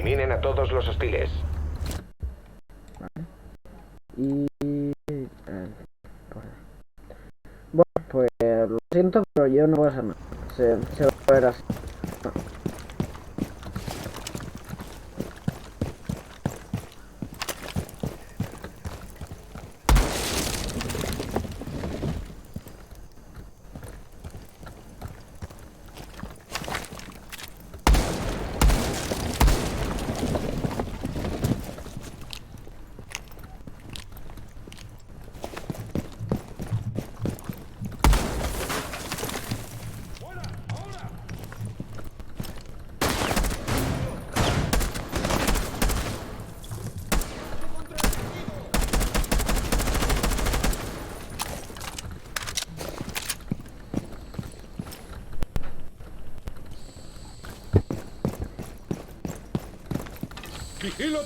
Eliminen a todos los hostiles. Vale. Y... bueno, pues lo siento, pero yo no voy a hacer nada. Se va a ver así. ¡Vigilo!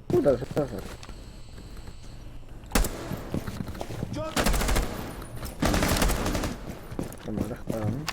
Puta, se pasa. Como la espada, ¿no?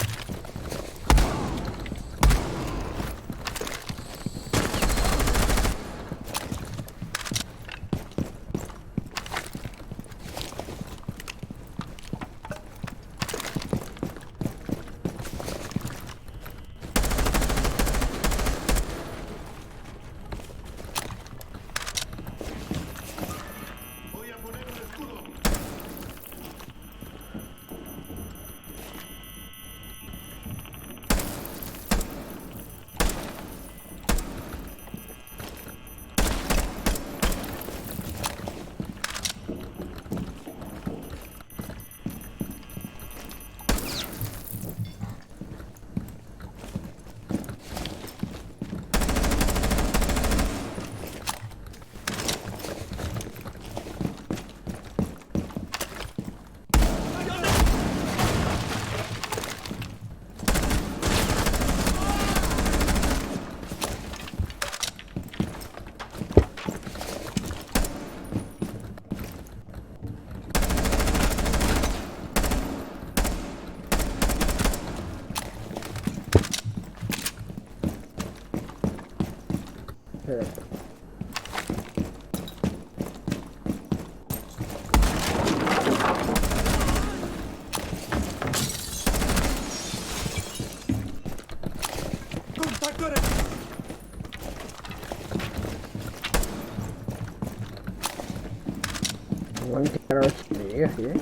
Igual que ahora me llega así, ¿eh?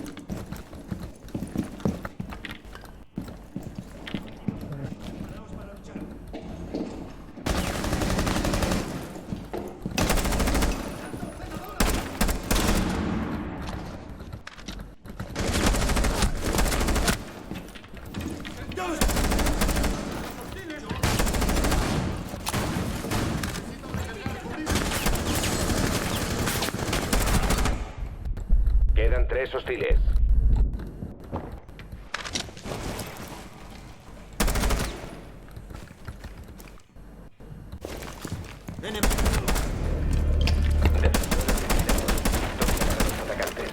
Quedan 3 hostiles. Atacantes.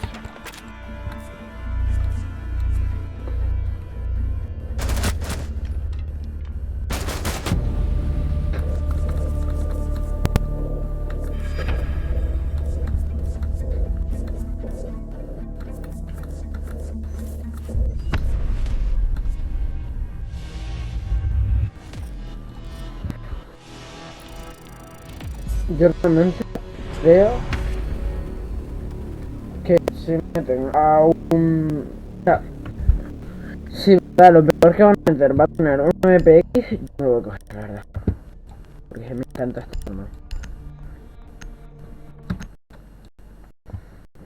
Yo realmente creo que si meten a un... O sea, si lo peor que van a meter va a tener un MPX, yo no lo voy a coger, la verdad. Porque me encanta este arma.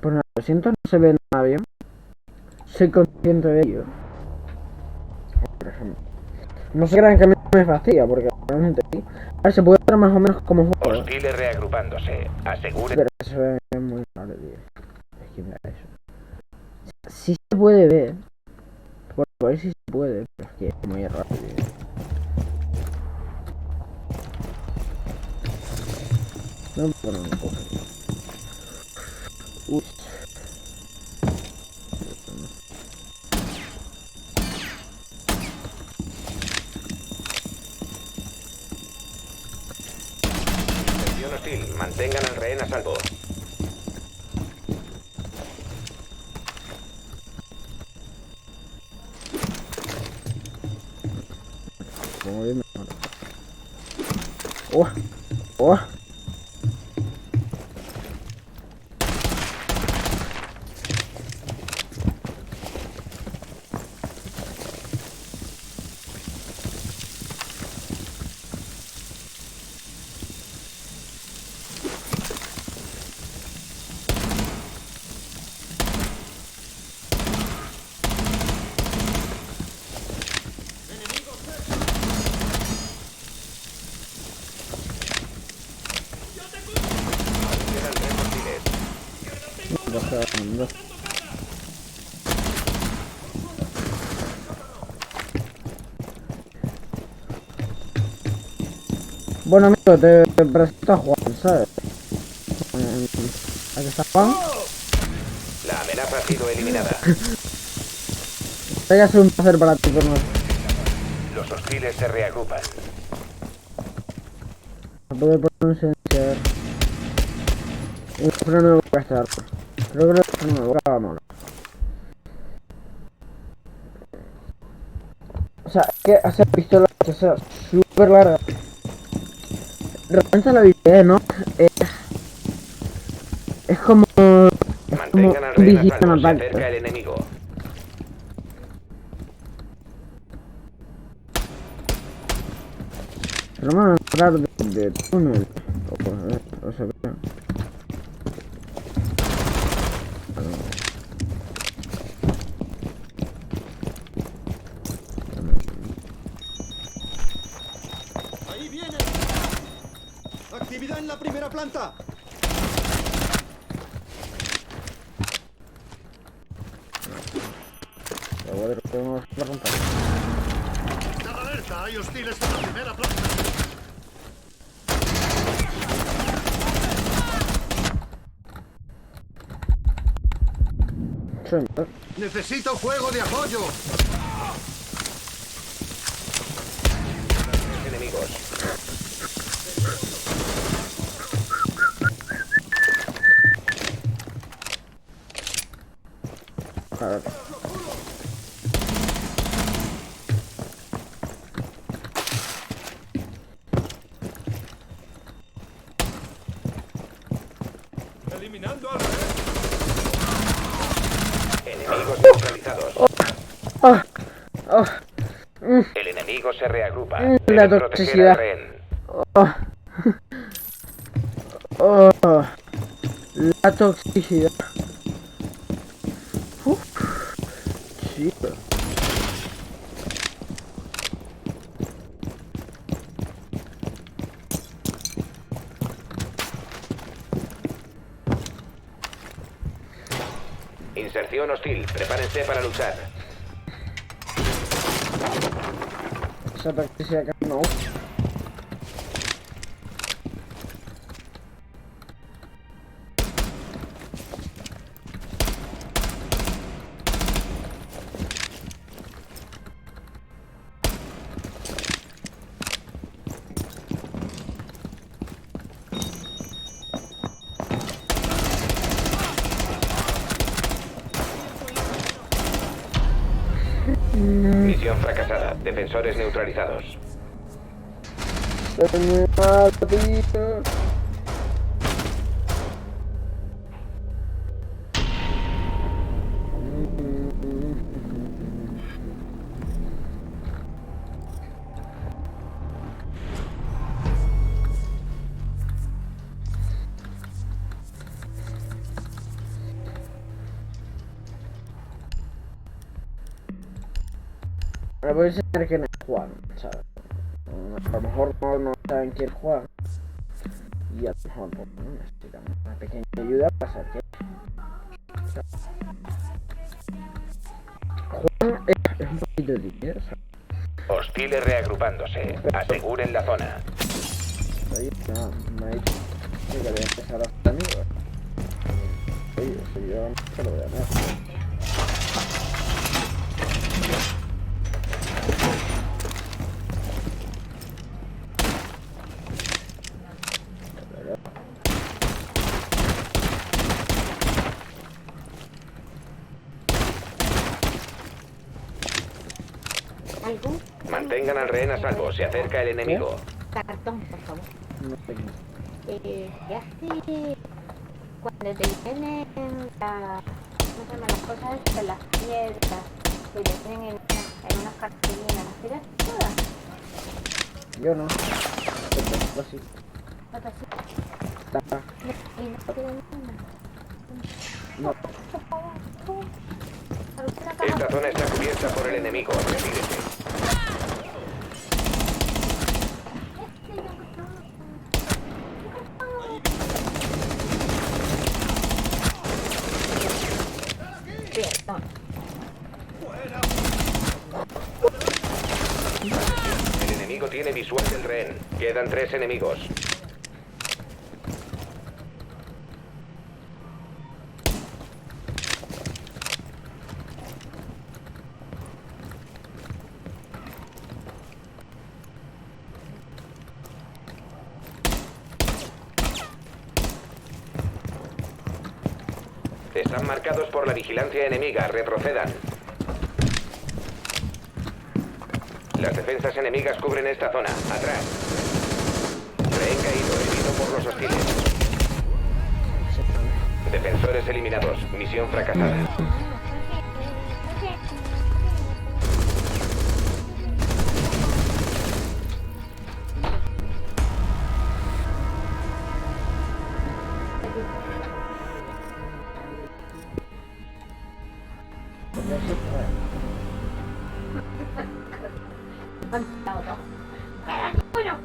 Pues nada, lo siento, no se ve nada bien. Soy consciente de ello. Por ejemplo. No se crean que a mí me fastidia, porque realmente sí. A ver, se puede ver más o menos como juego. Hostiles reagrupándose. Aseguren. Pero se ve muy raro, tío. Es que mira eso. Sí se puede ver. Por ahí sí se puede, pero es que es muy raro, tío. No me puedo coger. Uy. Mantengan al rehén a salvo. Como bien mejor. ¡Oh! ¡Oh! Quedan 3 hostiles. Bueno, amigo, te presento a Juan, ¿sabes? Aquí está Juan. La amenaza ha sido eliminada. Debería ser un placer para ti conocer. Los hostiles se reagrupan. Me puedo poner un silenciador. Y el freno no voy a gastar. Creo que el freno no voy a mola. O sea, es que hacer pistola que sea súper larga. Realmente la habilidad, ¿no? Es como... Mantengan al un rehén a vigilante salvo. Se ataque. acerca el enemigo. Pero van a entrar de túnel. O sea, creo. ¡Ahí viene! ¡Actividad en la primera planta! La guardia que podemos romper. ¡Estad alerta! ¡Hay hostiles en la primera planta! Siempre. ¡Necesito fuego de apoyo! Enemigos. Claro. ¡Eliminando al rehén! Enemigos neutralizados. ¡Oh! ¡Oh! El enemigo se reagrupa. La Deben proteger toxicidad. al rehén. ¡Oh! ¡Oh! La toxicidad. Chico. Inserción hostil. Prepárense para luchar. Esa toxicidad que no. Misión fracasada. Defensores neutralizados. Se me mata, tío. Ahora voy a enseñar quién es Juan, ¿sabes? A lo mejor no saben quién es Juan. Y a lo mejor pues, necesitamos una pequeña ayuda para saber quién es. Juan es un poquito tímido, ¿sabes? Hostiles reagrupándose. Aseguren la zona. Oye, no, me ha dicho que voy a empezar a hacer amigos. Oye, eso yo no se lo voy a hacer. al rehén a salvo. Se acerca el enemigo. Cartón, por favor. No tengo. ¿Qué hace cuando te vienen ¿cómo se llaman las cosas estas? Las piedras que te tienen en unas cartulinas? ¿Las tiras todas? Yo no. Pero sí. ¿Otras sí? Está. ¿Y no te tienen ninguna? No. Por favor, tú. ¿Alguna caja? Esta zona está cubierta por el enemigo. Retírese. Perdón. El enemigo tiene visual del rehén. Quedan 3 enemigos. Están marcados por la vigilancia enemiga. Retrocedan. Las defensas enemigas cubren esta zona. Atrás. Rehén caído, herido por los hostiles. Defensores eliminados. Misión fracasada. Bueno,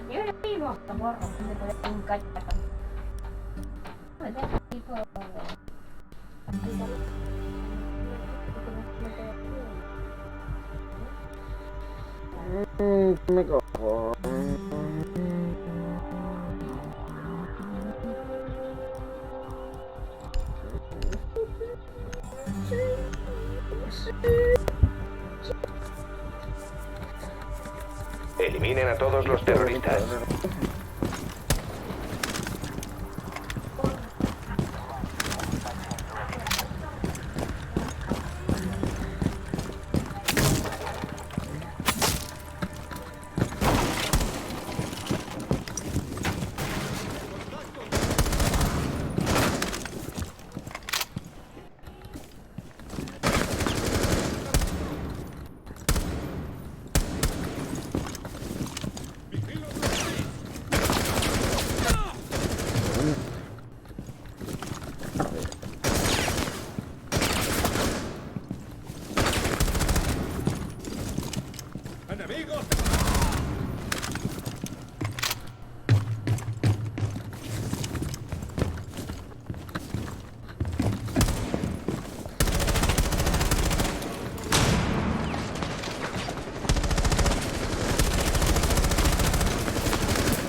yo no vivo. Morro, de poner un cacho acá. Pues es tipo Me cojo. Eliminen a todos los terroristas.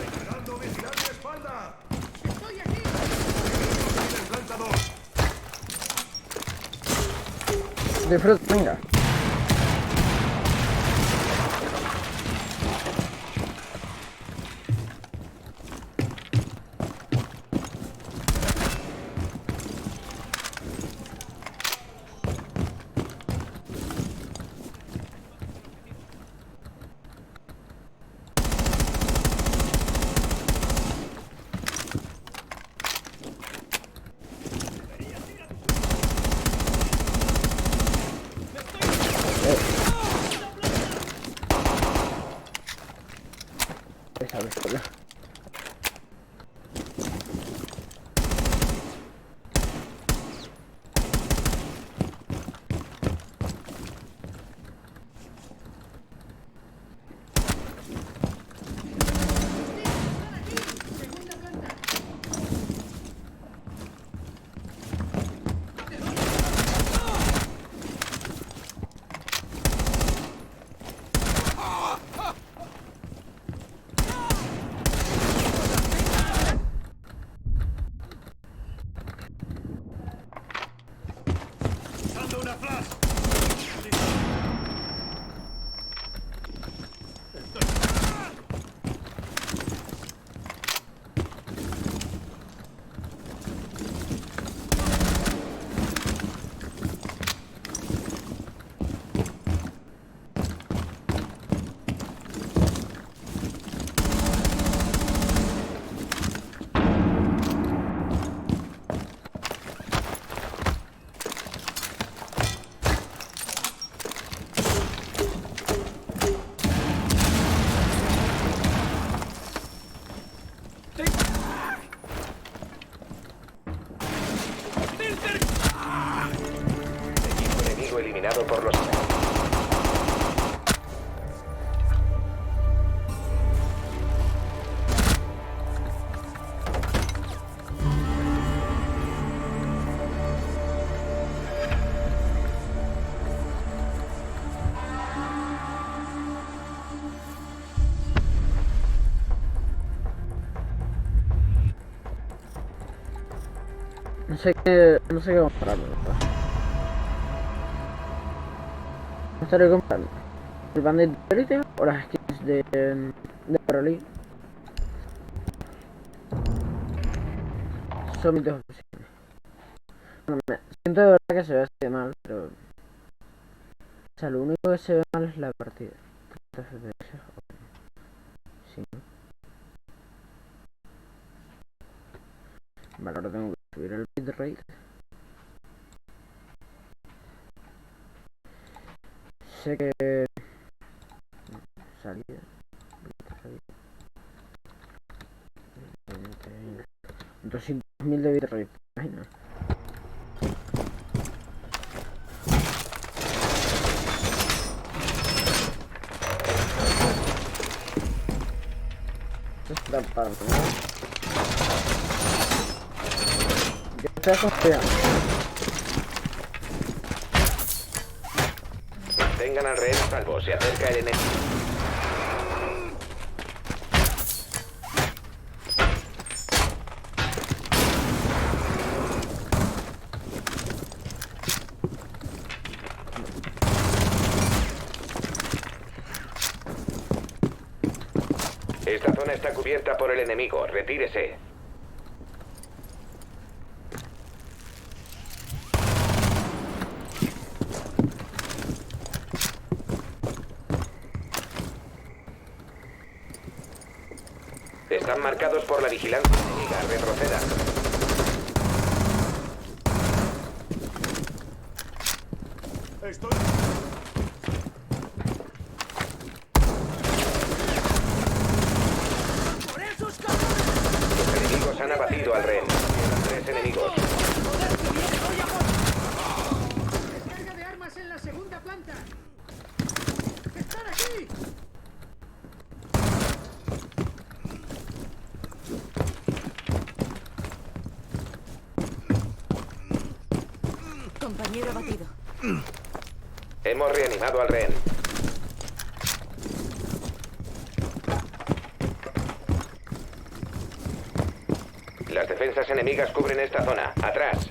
¡Recargando vigilancia espalda! ¡Estoy aquí! ¡Planta 2! Disfruta, venga. Esa vez, hola. No sé qué comprarme, ¿verdad? Me estaré comprando el bandit de élite o las skins de Broly. Son mis dos opciones. Bueno, siento de verdad que se ve así de mal, pero... O sea, lo único que se ve mal es la partida. 30 FPS. Sí. Vale, ahora tengo que subir el bitrate. Sé que... Salida. 200.000 de bitrate. Imagina. Esto está para mí. Yo estoy confiando. Tengan al rehén a salvo. Se acerca el enemigo. Esta zona está cubierta por el enemigo. Retírese. Están marcados por la vigilancia enemiga. Retrocedan. Estoy... ¡Por esos cabrones! Los enemigos han abatido al rehén. Quedan 3 enemigos. ¡Joder, que viene! ¡Voy a por! ¡Descarga de armas en la segunda planta! ¡Están aquí! Compañero abatido. Hemos reanimado al rehén. Las defensas enemigas cubren esta zona. ¡Atrás!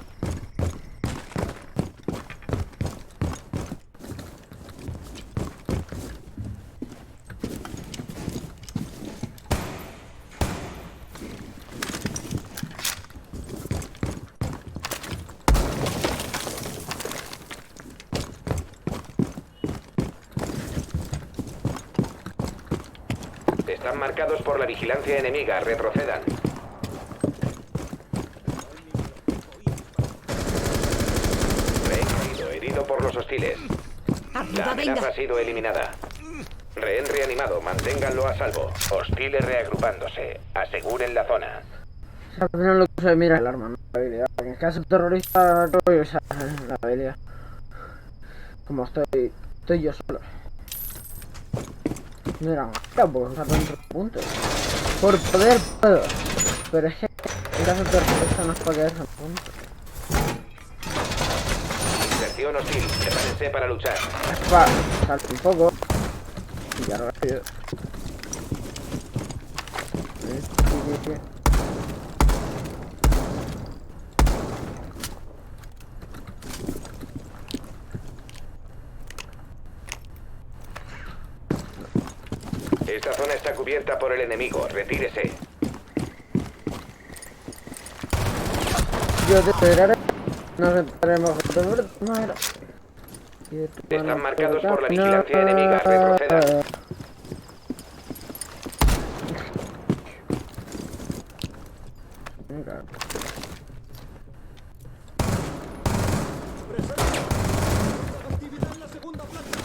Están marcados por la vigilancia enemiga. Retrocedan. Rehén caído, herido por los hostiles. La Arriba, amenaza venga. ha sido eliminada. Rehén reanimado. Manténganlo a salvo. Hostiles reagrupándose. Aseguren la zona. Al final lo que se mira es el arma, no la habilidad. En caso terrorista, no voy a usar la habilidad. Como estoy yo solo. Mira, puedo usar dentro de puntos. Por poder puedo. Pero es que en caso terrorista no es para quedarse en puntos. Inserción hostil. Prepárense para luchar. Va, salto un poco. Y ya rápido. Esta zona está cubierta por el enemigo. Retírese. Yo te esperaré. Nos entraremos. Están marcados por la vigilancia enemiga. Retrocedan. Venga. ¡Actividad en la segunda planta!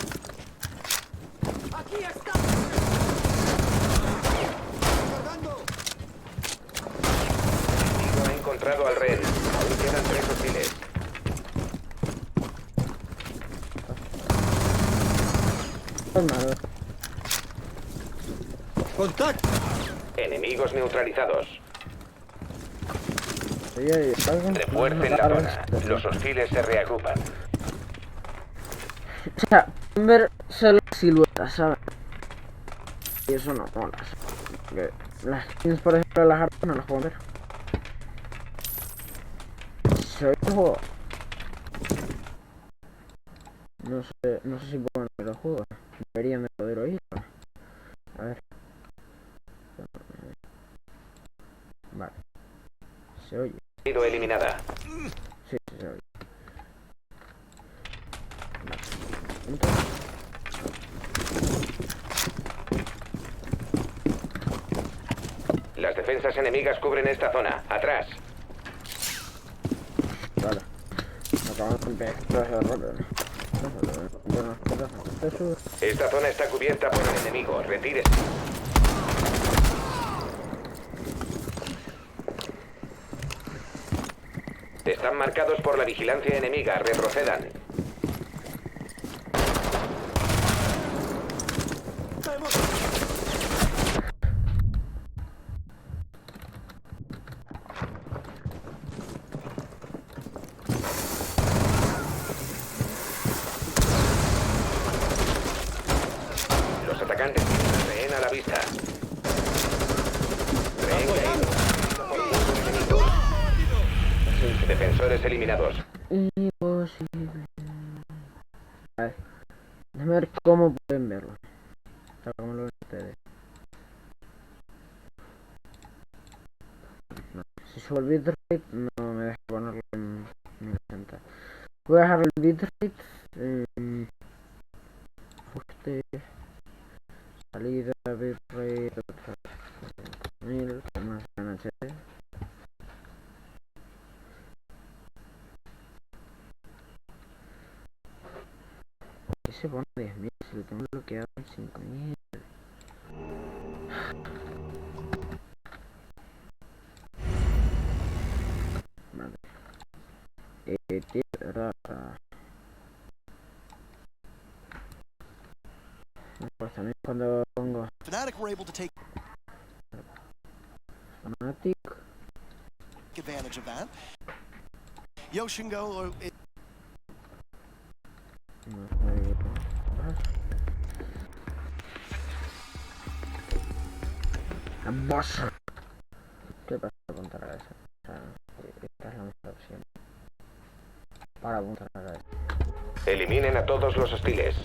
¡Aquí está! ¡Cargando! El enemigo ha encontrado al rehén. Aún quedan 3 hostiles. ¡Contacto! Enemigos neutralizados. Refuercen Refuercen la zona. Los hostiles se reagrupan. O sea, ver solo siluetas, ¿sabes? Y eso no mola. Porque las skins, por ejemplo, de las armas no las puedo ver. ¿Se oye el juego? No sé si puedo ver el juego. Deberían de poder oírlo. A ver. Vale. Se oye. Ha sido eliminada. Sí, se oye. Vale. Las defensas enemigas cubren esta zona. Atrás. Vale. Acabamos de empezar a rápido. Esta zona está cubierta por el enemigo. Retírese. Están marcados por la vigilancia enemiga. Retrocedan. Los atacantes tienen a rehén a la vista. Rehén caído. Defensores eliminados. Imposible. A ver. Déjame ver cómo pueden verlo. Tal como lo ven ustedes. No. Si subo el bitrate, no me deja ponerlo en 1080. Voy a dejar el bitrate en ajuste, salida, bitrate, 1000, más en HD. ¿Qué se pone 10.000 si lo tengo bloqueado en 5.000? Vale. Tierra. Pues también cuando pongo Fnatic were able to take Fnatic. advantage of that. Yoshingo, Boss. ¿Qué pasa con apuntar a esa? O sea, esta es la mejor opción para apuntar a esa. Eliminen a todos los hostiles.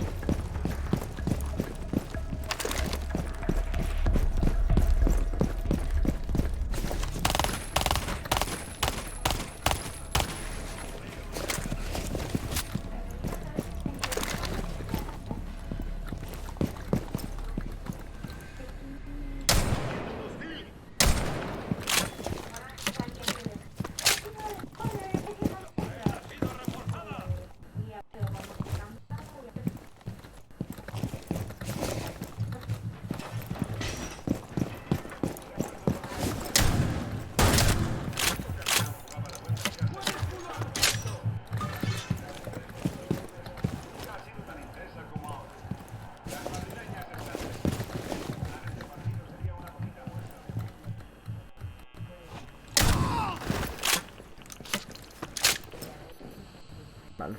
Vale.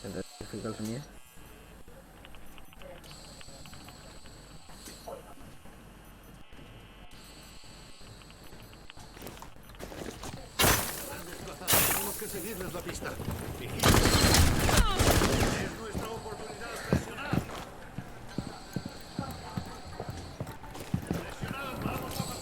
¿Identifica el sonido? Tenemos que seguirles la pista. Es nuestra oportunidad de presionar. Presionad, vamos a pasar.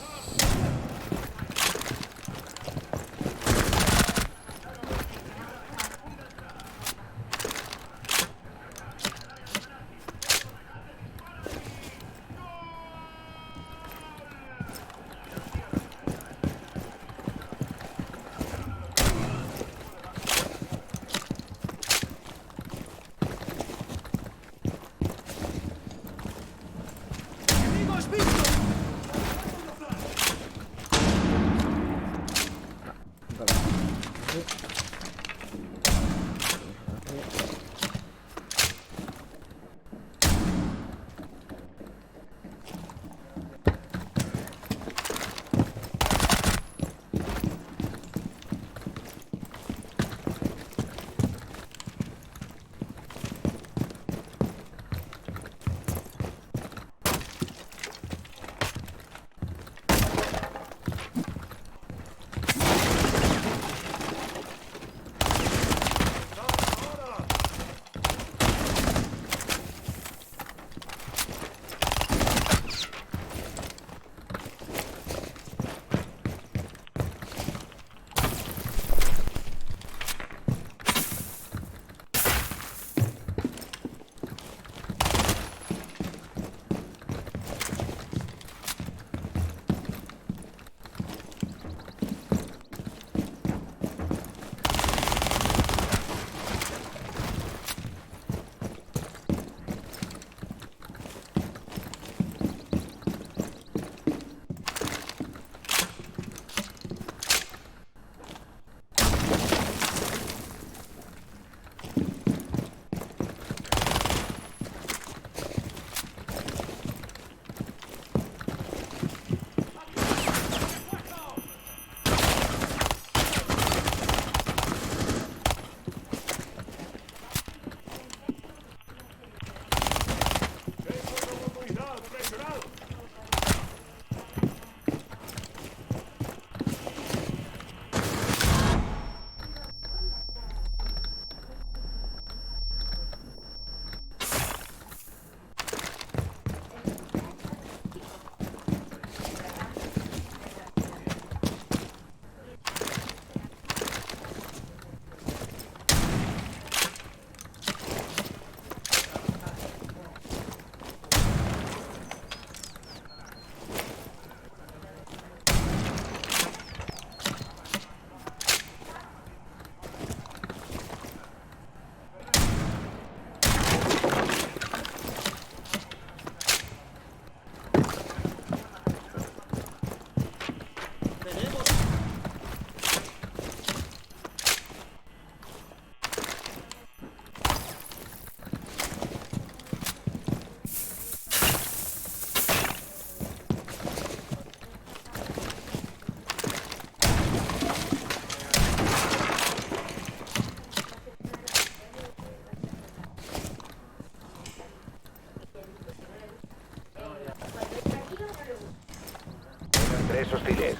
3 hostiles.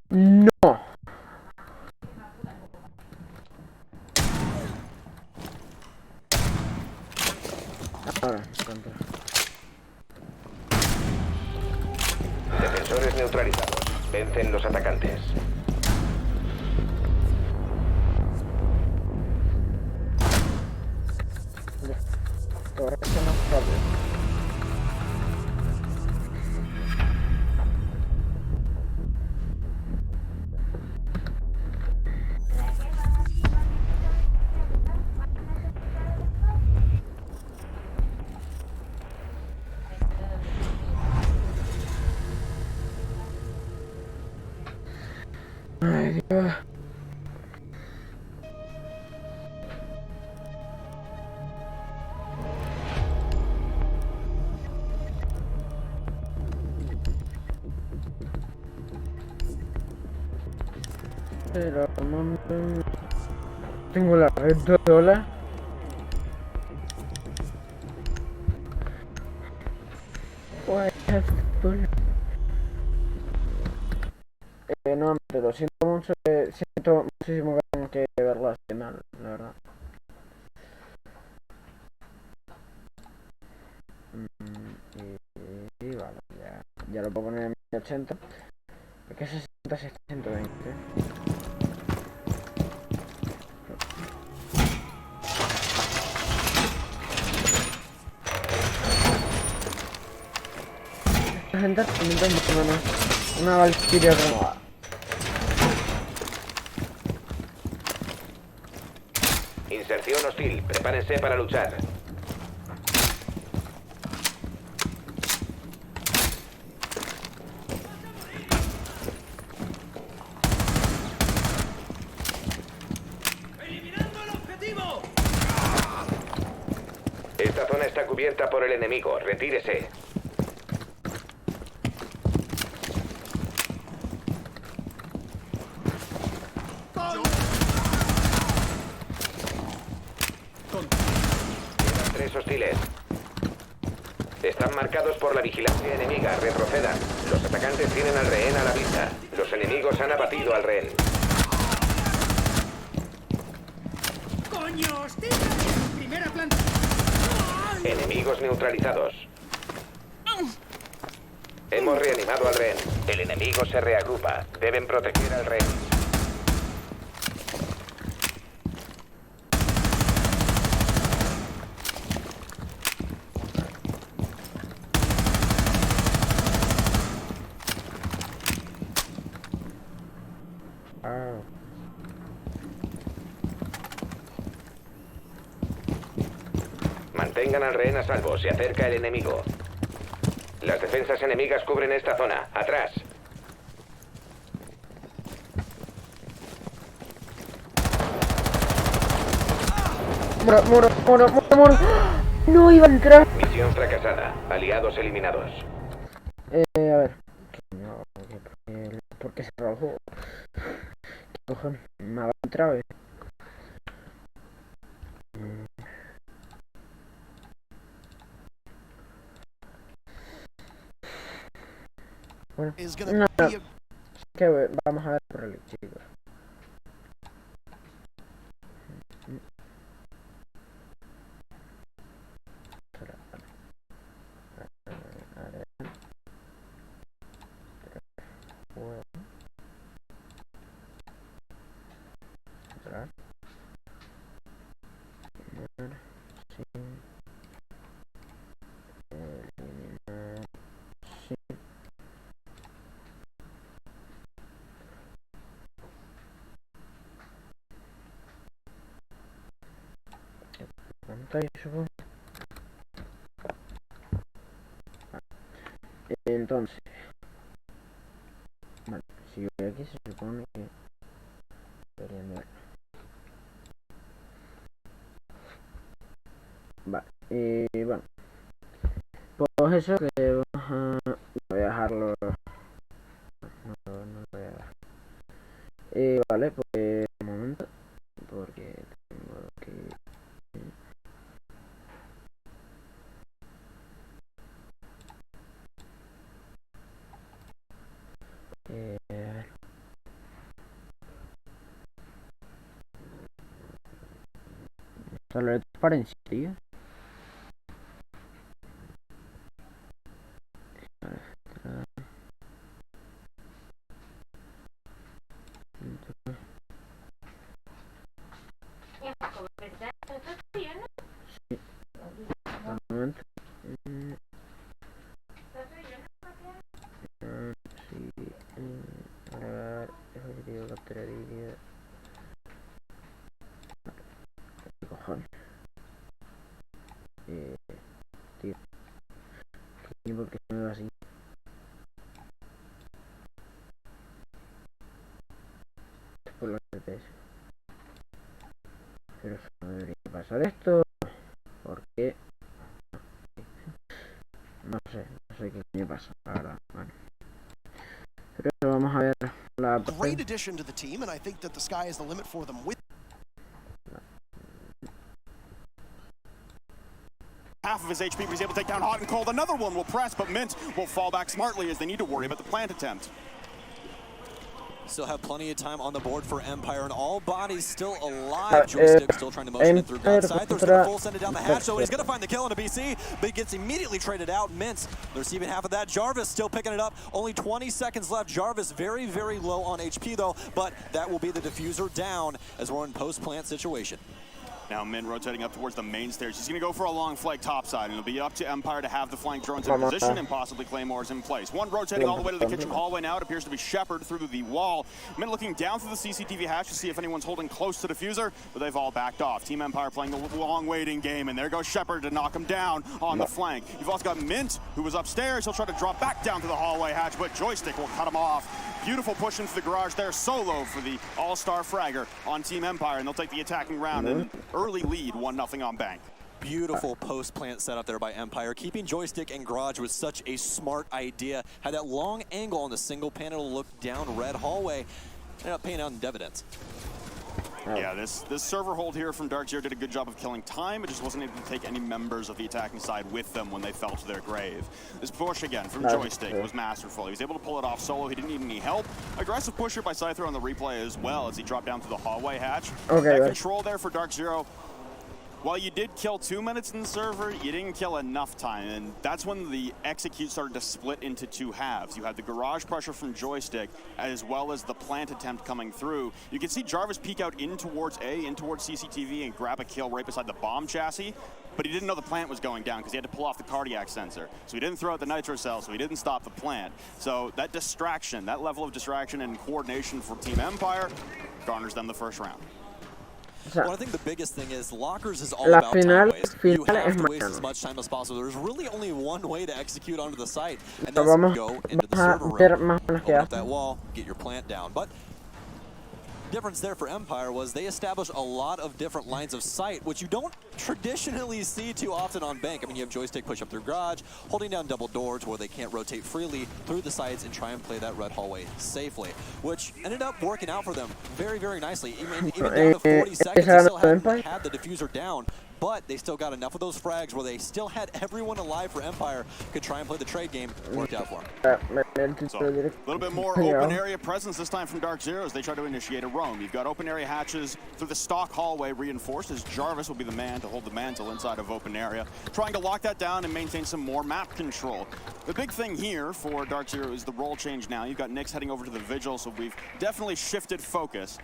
No. Ahora, contra. Defensores neutralizados. Vencen los atacantes. Ahora que no es rápido. Ay, Dios. Pero, tengo la red de dólar. Pues, no, pero lo siento mucho, siento muchísimo que tengo que verlo así mal, la verdad. Y vale, ya lo puedo poner en 1080. Porque 60 es 120. Esta gente también una valquiria renovada. Inserción hostil. Prepárense para luchar. ¡Eliminando el objetivo! Esta zona está cubierta por el enemigo. Retírese. Quedan 3 hostiles. Están marcados por la vigilancia enemiga. Retrocedan. Los atacantes tienen al rehén a la vista. Los enemigos han abatido al rehén. ¡Coño, hostil! Primera planta. Enemigos neutralizados. Hemos reanimado al rehén. El enemigo se reagrupa. Deben proteger al rehén. Mantengan al rehén a salvo. Se acerca el enemigo. Las defensas enemigas cubren esta zona. Atrás. Muro. No iba a entrar. Misión fracasada. Aliados eliminados. A ver. No, ¿por qué se rajó? ¿Qué cojones? Me va a entrar, Bueno, Is gonna no, be es que vamos a ver por el chico. Pantalla, supongo. Entonces, vale, si voy aquí se supone que deberían ver. Vale, y bueno, pues eso que voy a dejarlo. No lo voy a dejar. Vale, pues un momento, porque tengo que. ¿Te lo dispara en serio? Totalmente. Agregar dispositivo captura vídeo. ¿Qué cojones? Tío. ¿Por qué se me va así? Por los FPS. Pero no debería pasar esto. ¿Por qué? No sé qué coño pasa, la verdad. Bueno. Pero eso, vamos a ver la Great addition to the team, and I think that the sky is the limit for them with half of his HP, but he's able to take down Hot and Cold. Another one will press, but Mint will fall back smartly as they need to worry about the plant attempt. Still have plenty of time on the board for Empire, and all bodies still alive. Joystick still trying to motion it through Godside. There's gonna full send it down the hatch, so he's gonna find the kill on a BC, but he gets immediately traded out. Mint, they're receiving half of that. Jarvis still picking it up. Only 20 seconds left. Jarvis very, very low on HP though, but that will be the diffuser down as we're in post-plant situation. Now Min rotating up towards the main stairs. He's going to go for a long flank topside, and it'll be up to Empire to have the flank drones in position and possibly Claymores in place. One rotating all the way to the kitchen hallway now. It appears to be Shepard through the wall. Min looking down through the CCTV hatch to see if anyone's holding close to the diffuser, but they've all backed off. Team Empire playing the long waiting game, and there goes Shepard to knock him down on the flank. You've also got Mint, who was upstairs. He'll try to drop back down to the hallway hatch, but Joystick will cut him off. Beautiful push into the garage there, solo for the all-star fragger on Team Empire, and they'll take the attacking round and early lead, 1-0 on Bank. Beautiful post-plant setup there by Empire. Keeping Joystick and Garage was such a smart idea. Had that long angle on the single panel look down red hallway. Ended up paying out in dividends. Yeah, this server hold here from Dark Zero did a good job of killing time. It just wasn't able to take any members of the attacking side with them when they fell to their grave. This push again from Joystick was masterful. He was able to pull it off solo. He didn't need any help. Aggressive pusher by Scyther on the replay as well as he dropped down to the hallway hatch. That control there for Dark Zero. While you did kill 2 minutes in the server, you didn't kill enough time, and that's when the execute started to split into two halves. You had the garage pressure from Joystick, as well as the plant attempt coming through. You can see Jarvis peek out in towards A, in towards CCTV, and grab a kill right beside the bomb chassis, but he didn't know the plant was going down because he had to pull off the cardiac sensor. So he didn't throw out the nitro cell, so he didn't stop the plant. So that distraction, that level of distraction and coordination for Team Empire garners them the first round. Well, I think the biggest thing is Lockers is all about time waste. You have to waste as much time as possible. There's really only one way to execute onto the site, and that's go into the server room, open up that wall, get your plant down. But difference there for Empire was they established a lot of different lines of sight, which you don't traditionally see too often on Bank. I mean, you have Joystick push up through garage, holding down double doors where they can't rotate freely through the sides and try and play that red hallway safely, which ended up working out for them very, very nicely. Even down to 40 seconds, they still had the diffuser down, but they still got enough of those frags where they still had everyone alive for Empire, could try and play the trade game. Worked out for them. So, a little bit more open area presence this time from Dark Zero as they try to initiate a roam. You've got open area hatches through the stock hallway reinforced as Jarvis will be the man to hold the mantle inside of open area, trying to lock that down and maintain some more map control. The big thing here for Dark Zero is the role change now. You've got Nyx heading over to the Vigil, so we've definitely shifted focus.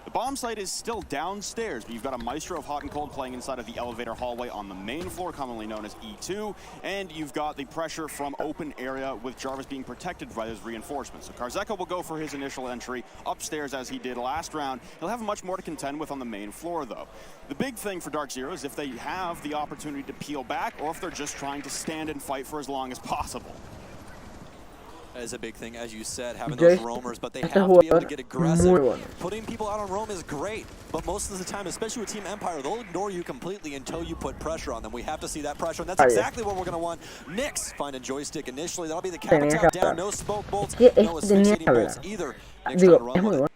The bomb site is still downstairs, but you've got a Maestro of Hot and Cold playing inside of the elevator hallway on the main floor, commonly known as E2, and you've got the pressure from open area with Jarvis being protected by those reinforcements. So Karzeka will go for his initial entry upstairs as he did last round. He'll have much more to contend with on the main floor, though. The big thing for Dark Zero is if they have the opportunity to peel back or if they're just trying to stand and fight for as long as possible. Is a big thing, as you said, having those roamers, but they have to be able to get aggressive. Putting people out on roam is great, but most of the time, especially with Team Empire, they'll ignore you completely until you put pressure on them. We have to see that pressure, and that's exactly what we're going to want. Nyx finding Joystick initially. That'll be the cap attack down. No smoke bolts, no asphyxiating bolts either. Nyx trying to run with it.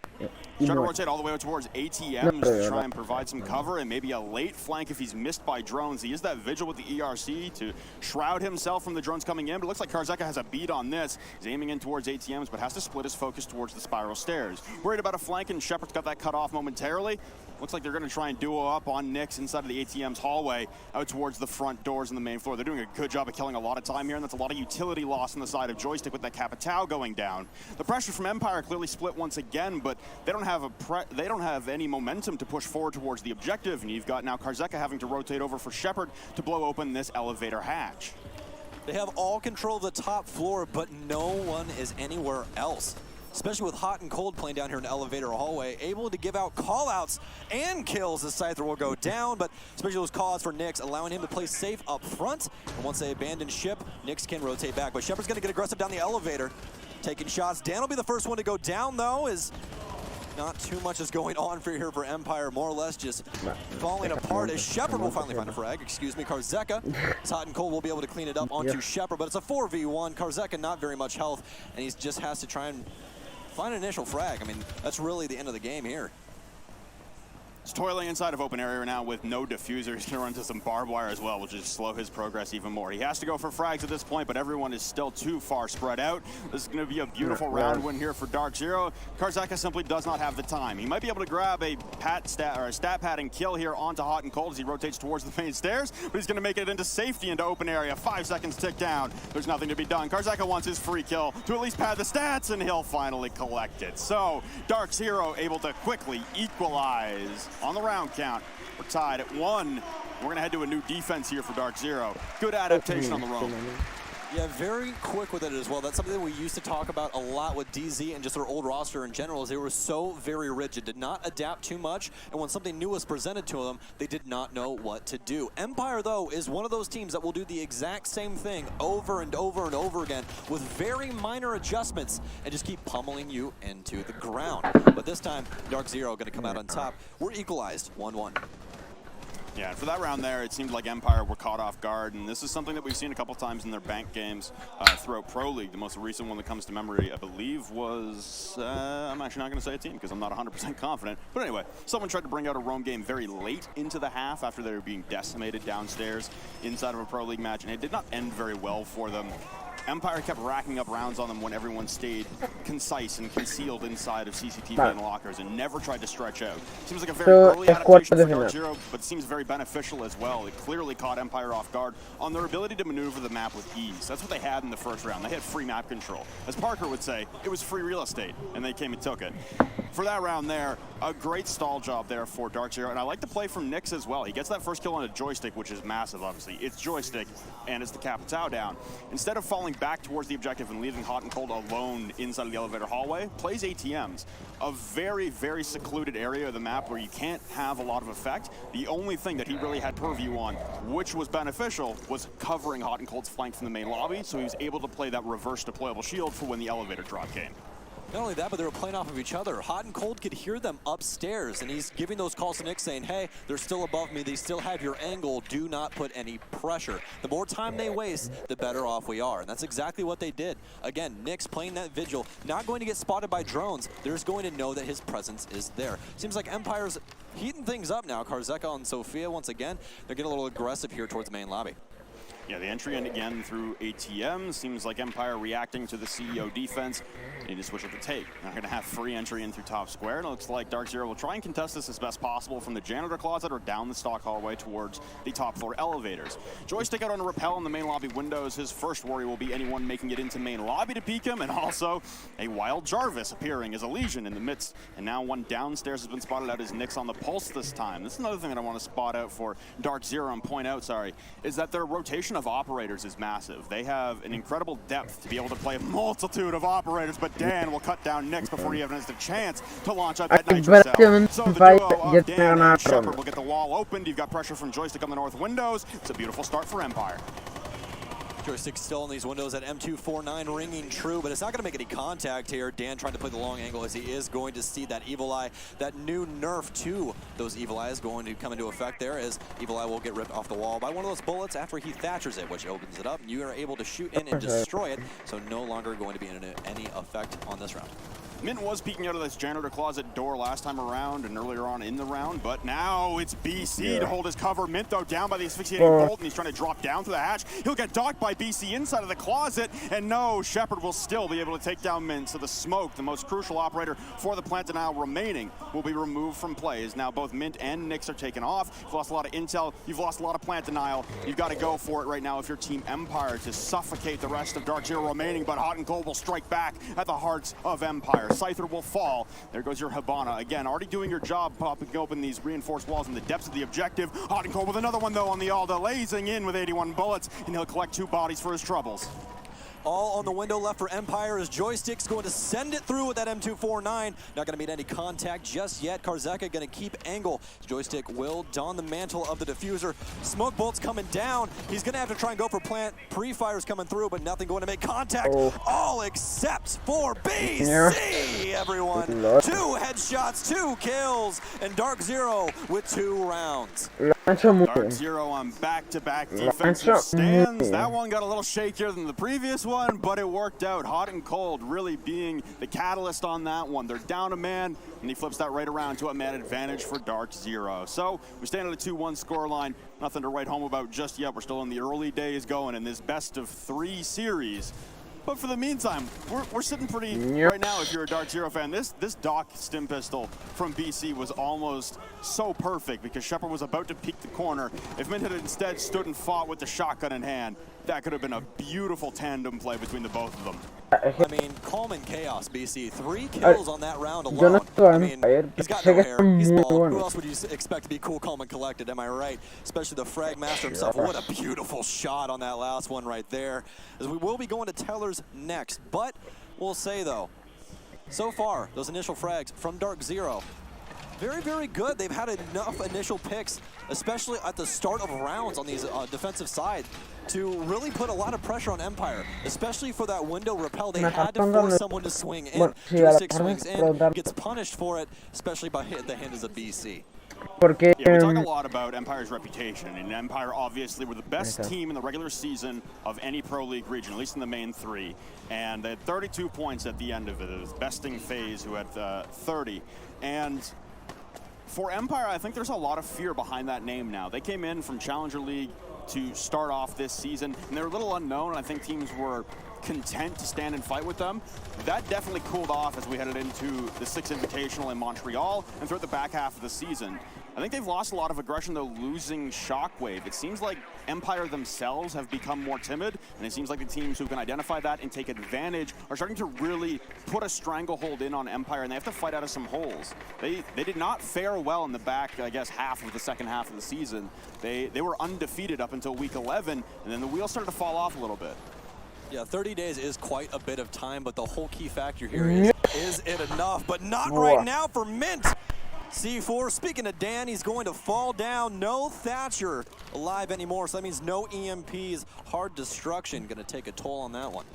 Trying to rotate all the way towards ATMs to try and provide some cover and maybe a late flank if he's missed by drones. He uses that Vigil with the ERC to shroud himself from the drones coming in, but it looks like Karzeka has a beat on this. He's aiming in towards ATMs, but has to split his focus towards the spiral stairs. Worried about a flank, and Shepard's got that cut off momentarily. Looks like they're going to try and duo up on Nix inside of the ATM's hallway out towards the front doors on the main floor. They're doing a good job of killing a lot of time here, and that's a lot of utility loss on the side of Joystick with that Capitao going down. The pressure from Empire clearly split once again, but they don't have any momentum to push forward towards the objective, and you've got now Karzeka having to rotate over for Shepard to blow open this elevator hatch. They have all control of the top floor, but no one is anywhere else. Especially with Hot and Cold playing down here in the elevator hallway, able to give out call-outs and kills as Scyther will go down, but especially those call-outs for Nyx, allowing him to play safe up front. And once they abandon ship, Nyx can rotate back, but Shepard's gonna get aggressive down the elevator, taking shots. Dan will be the first one to go down though, as not too much is going on here for Empire, more or less just falling apart as Shepard will finally find a frag. Excuse me, Karzeka. Hot and Cold will be able to clean it up onto Shepard, but it's a 4v1. Karzeka not very much health, and he just has to try and find an initial frag. I mean, that's really the end of the game here. He's toiling inside of open area now with no diffuser. He's going to run into some barbed wire as well, which will just slow his progress even more. He has to go for frags at this point, but everyone is still too far spread out. This is going to be a beautiful round win here for Dark Zero. Karzeka simply does not have the time. He might be able to grab a stat pad and kill here onto Hot and Cold as he rotates towards the main stairs, but he's going to make it into safety into open area. 5 seconds tick down. There's nothing to be done. Karzeka wants his free kill to at least pad the stats, and he'll finally collect it. So Dark Zero able to quickly equalize. On the round count, we're tied at 1. We're going to head to a new defense here for Dark Zero. Good adaptation on the roam. Yeah, very quick with it as well. That's something that we used to talk about a lot with DZ and just their old roster in general, is they were so very rigid, did not adapt too much, and when something new was presented to them, they did not know what to do. Empire, though, is one of those teams that will do the exact same thing over and over and over again with very minor adjustments and just keep pummeling you into the ground. But this time, Dark Zero going to come out on top. We're equalized 1-1. Yeah, and for that round there, it seemed like Empire were caught off guard, and this is something that we've seen a couple times in their bank games throughout Pro League. The most recent one that comes to memory, I believe, was, I'm actually not going to say a team because I'm not 100% confident. But anyway, someone tried to bring out a roam game very late into the half after they were being decimated downstairs inside of a Pro League match, and it did not end very well for them. Empire kept racking up rounds on them when everyone stayed concise and concealed inside of CCTV and lockers and never tried to stretch out. Seems like a very early adaptation for Dark Zero, but it seems very beneficial as well. It clearly caught Empire off guard on their ability to maneuver the map with ease. That's what they had in the first round. They had free map control. As Parker would say, it was free real estate, and they came and took it. For that round there, a great stall job there for Dark Zero, and I like the play from Nyx as well. He gets that first kill on a Joystick, which is massive, obviously. It's Joystick, and it's the Capitao down. Instead of falling back towards the objective and leaving Hot and Cold alone inside of the elevator hallway, plays ATMs. A very, very secluded area of the map where you can't have a lot of effect. The only thing that he really had purview on, which was beneficial, was covering Hot and Cold's flank from the main lobby, so he was able to play that reverse deployable shield for when the elevator drop came. Not only that, but they were playing off of each other. Hot and Cold could hear them upstairs, and he's giving those calls to Nyx saying, hey, they're still above me, they still have your angle, do not put any pressure. The more time they waste, the better off we are, and that's exactly what they did. Again, Nyx playing that vigil, not going to get spotted by drones, they're just going to know that his presence is there. Seems like Empire's heating things up now. Karzeka and Sophia, once again, they're getting a little aggressive here towards the main lobby. Yeah, the entry in again through ATM. Seems like Empire reacting to the CEO defense. Need to switch up the take. They're going to have free entry in through top square. And it looks like Dark Zero will try and contest this as best possible from the janitor closet or down the stock hallway towards the top floor elevators. Joystick out on a rappel in the main lobby windows. His first worry will be anyone making it into main lobby to peek him, and also a wild Jarvis appearing as a legion in the midst. And now one downstairs has been spotted out as Nyx on the pulse this time. This is another thing that I want to spot out for Dark Zero and point out, is that their rotation of operators is massive. They have an incredible depth to be able to play a multitude of operators, but Dan will cut down Nyx before he even has the chance to launch out that nitro cell. So the duo of Dan and Shepard will get the wall opened. You've got pressure from Joystick on the north windows. It's a beautiful start for Empire. Joystick still in these windows at M249 ringing true, but it's not going to make any contact here. Dan trying to play the long angle as he is going to see that Evil Eye, that new nerf to those Evil Eyes going to come into effect there, as Evil Eye will get ripped off the wall by one of those bullets after he thatchers it, which opens it up, and you are able to shoot in and destroy it, so no longer going to be in any effect on this round. Mint was peeking out of this janitor closet door last time around and earlier on in the round, but now it's BC to hold his cover. Mint, though, down by the asphyxiating bolt, and he's trying to drop down through the hatch. He'll get docked by BC inside of the closet, and no, Shepard will still be able to take down Mint. So the smoke, the most crucial operator for the plant denial remaining, will be removed from play, as now both Mint and Nyx are taken off. You've lost a lot of intel, you've lost a lot of plant denial. You've got to go for it right now if you're Team Empire to suffocate the rest of Dark Zero remaining, but Hot and Cold will strike back at the hearts of Empire. Scyther will fall. There goes your Hibana. Again, already doing your job, popping open these reinforced walls in the depths of the objective. Hot and Cold with another one, though, on the Alda, lasing in with 81 bullets, and he'll collect 2 bodies for his troubles. All on the window left for Empire as Joystick's going to send it through with that M249. Not going to meet any contact just yet. Karzeka going to keep angle. Joystick will don the mantle of the diffuser. Smoke bolts coming down. He's going to have to try and go for plant. Pre-fires coming through, but nothing going to make contact. All except for BC, everyone. 2 headshots, 2 kills, and Dark Zero with 2 rounds. Dark Zero on back-to-back defensive stands. That one got a little shakier than the previous one, but it worked out. Hot and Cold really being the catalyst on that one. They're down a man, and he flips that right around to a man advantage for Dark Zero. So we stand at a 2-1 scoreline. Nothing to write home about just yet. We're still in the early days going in this best-of-3 series. But for the meantime, we're sitting pretty right now if you're a Dark Zero fan. This Doc stim pistol from BC was almost so perfect because Shepard was about to peek the corner. If Mint had instead stood and fought with the shotgun in hand, that could have been a beautiful tandem play between the both of them. I mean, calm and chaos, BC. 3 kills on that round alone. I mean, he's got no hair. He's bald. Who else would you expect to be cool, calm, and collected? Am I right? Especially the frag master himself. What a beautiful shot on that last one right there. As we will be going to Tellers next. But we'll say, though, so far, those initial frags from Dark Zero, very, very good. They've had enough initial picks, especially at the start of rounds on these defensive side, to really put a lot of pressure on Empire, especially for that window rappel. They had to force someone to swing in. Joystick swings in, gets punished for it, especially by the hands of BC. Yeah, we talk a lot about Empire's reputation, and Empire obviously were the best team in the regular season of any Pro League region, at least in the main 3. And they had 32 points at the end of it. It was besting FaZe, who had 30. And for Empire, I think there's a lot of fear behind that name now. They came in from Challenger League to start off this season, and they're a little unknown, and I think teams were content to stand and fight with them. That definitely cooled off as we headed into the 6th Invitational in Montreal and throughout the back half of the season. I think they've lost a lot of aggression, though, losing Shockwave. It seems like Empire themselves have become more timid, and it seems like the teams who can identify that and take advantage are starting to really put a stranglehold in on Empire, and they have to fight out of some holes. They did not fare well in the back, I guess, half of the second half of the season. They were undefeated up until week 11, and then the wheels started to fall off a little bit. Yeah, 30 days is quite a bit of time, but the whole key factor here is it enough? But not right now for Mint. C4, speaking of Dan, he's going to fall down. No Thatcher alive anymore, so that means no EMPs. Hard destruction going to take a toll on that one.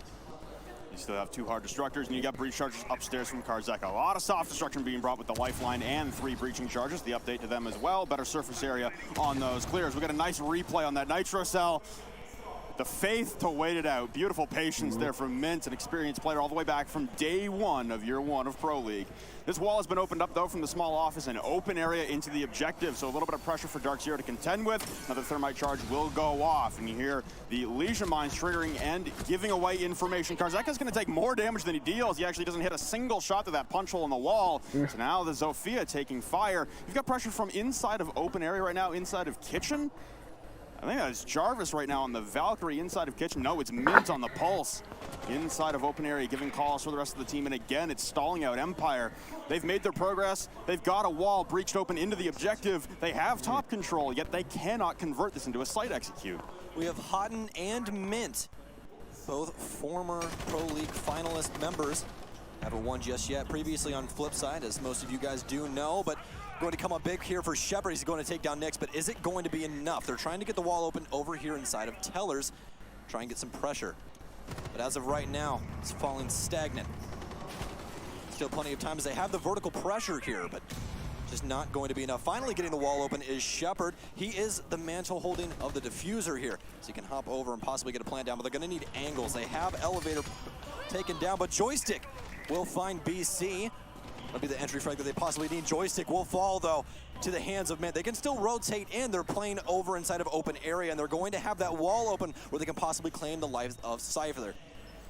You still have 2 hard destructors, and you got breach charges upstairs from Karzeka. A lot of soft destruction being brought with the lifeline and 3 breaching charges. The update to them as well. Better surface area on those clears. We got a nice replay on that nitro cell. The faith to wait it out. Beautiful patience there from Mint, an experienced player all the way back from day 1 of year 1 of Pro League. This wall has been opened up, though, from the small office and open area into the objective, so a little bit of pressure for Dark Zero to contend with. Another thermite charge will go off, and you hear the Legion Mines triggering and giving away information. Karzeka's going to take more damage than he deals. He actually doesn't hit a single shot to that punch hole in the wall. So now the Zofia taking fire. You've got pressure from inside of open area right now, inside of kitchen. I think that's Jarvis right now on the Valkyrie inside of kitchen. No, it's Mint on the pulse inside of open area, giving calls for the rest of the team. And again, it's stalling out Empire. They've made their progress. They've got a wall breached open into the objective. They have top control, yet they cannot convert this into a site execute. We have Houghton and Mint, both former Pro League finalist members. Haven't won just yet. Previously on flip side, as most of you guys do know, but going to come up big here for Shepard. He's going to take down Nyx, but is it going to be enough? They're trying to get the wall open over here inside of Tellers, try and get some pressure. But as of right now, it's falling stagnant. Still plenty of time as they have the vertical pressure here, but just not going to be enough. Finally getting the wall open is Shepard. He is the mantle holding of the diffuser here, so he can hop over and possibly get a plant down, but they're going to need angles. They have elevator taken down, but Joystick will find BC. That'll be the entry frag that they possibly need. Joystick will fall, though, to the hands of Mint. They can still rotate in. They're playing over inside of open area, and they're going to have that wall open where they can possibly claim the lives of Cypher.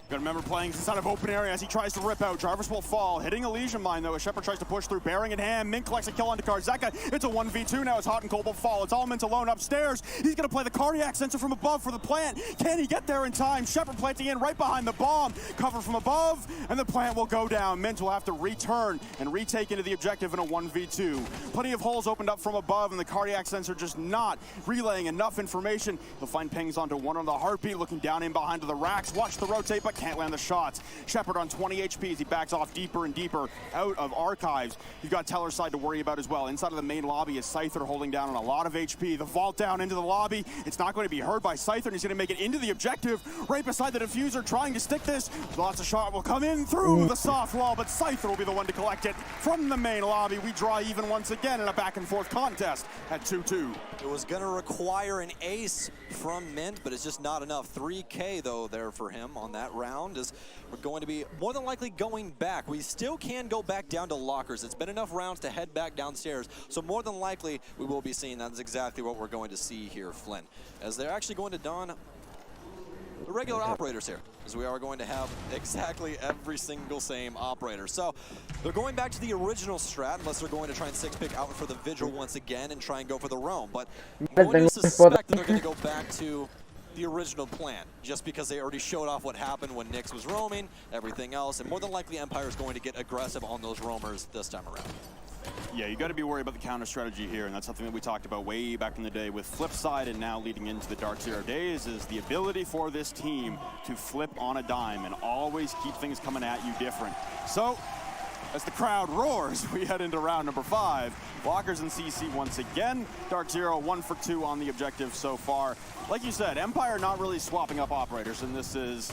Gotta remember playing inside of open area as he tries to rip out. Jarvis will fall, hitting a Legion mine though as Shepard tries to push through, bearing in hand. Mint collects a kill onto Karzeka. It's a 1v2 now as Hot and Cold will fall. It's all Mint alone upstairs. He's gonna play the cardiac sensor from above for the plant. Can he get there in time? Shepard planting in right behind the bomb. Cover from above, and the plant will go down. Mint will have to return and retake into the objective in a 1v2. Plenty of holes opened up from above, and the cardiac sensor just not relaying enough information. He'll find pings onto one on the heartbeat, looking down in behind the racks. Watch the rotate, but can't land the shots. Shepard on 20 HP as he backs off deeper and deeper out of archives. You've got Teller's side to worry about as well. Inside of the main lobby is Scyther holding down on a lot of HP. The vault down into the lobby. It's not going to be heard by Scyther, and he's going to make it into the objective right beside the diffuser, trying to stick this. Lots of shot will come in through the soft wall, but Scyther will be the one to collect it from the main lobby. We draw even once again in a back and forth contest at 2-2. It was going to require an ace from Mint, but it's just not enough. 3K, though, there for him on that round, as we're going to be more than likely going back. We still can go back down to lockers. It's been enough rounds to head back downstairs, so more than likely we will be seeing that. That's exactly what we're going to see here, Flynn, as they're actually going to don the regular operators here, as we are going to have exactly every single same operator. So they're going back to the original strat, unless they're going to try and six-pick out for the Vigil once again and try and go for the Roam. But I'm going to suspect that they're going to go back to the original plan, just because they already showed off what happened when Nyx was roaming, everything else, and more than likely Empire is going to get aggressive on those roamers this time around. Yeah, you got to be worried about the counter strategy here, and that's something that we talked about way back in the day with Flipside, and now leading into the Dark Zero days is the ability for this team to flip on a dime and always keep things coming at you different. So, as the crowd roars, we head into round number 5. Lockers and CC once again. Dark Zero 1 for 2 on the objective so far. Like you said, Empire not really swapping up operators, and this is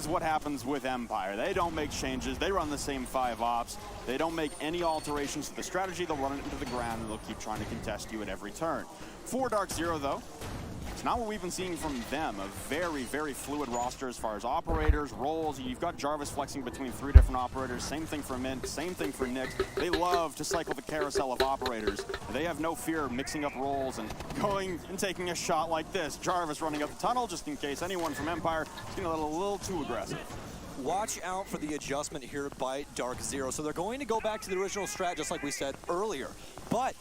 what happens with Empire. They don't make changes. They run the same 5 ops. They don't make any alterations to the strategy. They'll run it into the ground, and they'll keep trying to contest you at every turn. For Dark Zero, though, it's not what we've been seeing from them. A very, very fluid roster as far as operators, roles. You've got Jarvis flexing between 3 different operators. Same thing for Mint, same thing for Nyx. They love to cycle the carousel of operators. They have no fear of mixing up roles and going and taking a shot like this. Jarvis running up the tunnel just in case anyone from Empire is getting a little too aggressive. Watch out for the adjustment here by Dark Zero. So they're going to go back to the original strat, just like we said earlier. But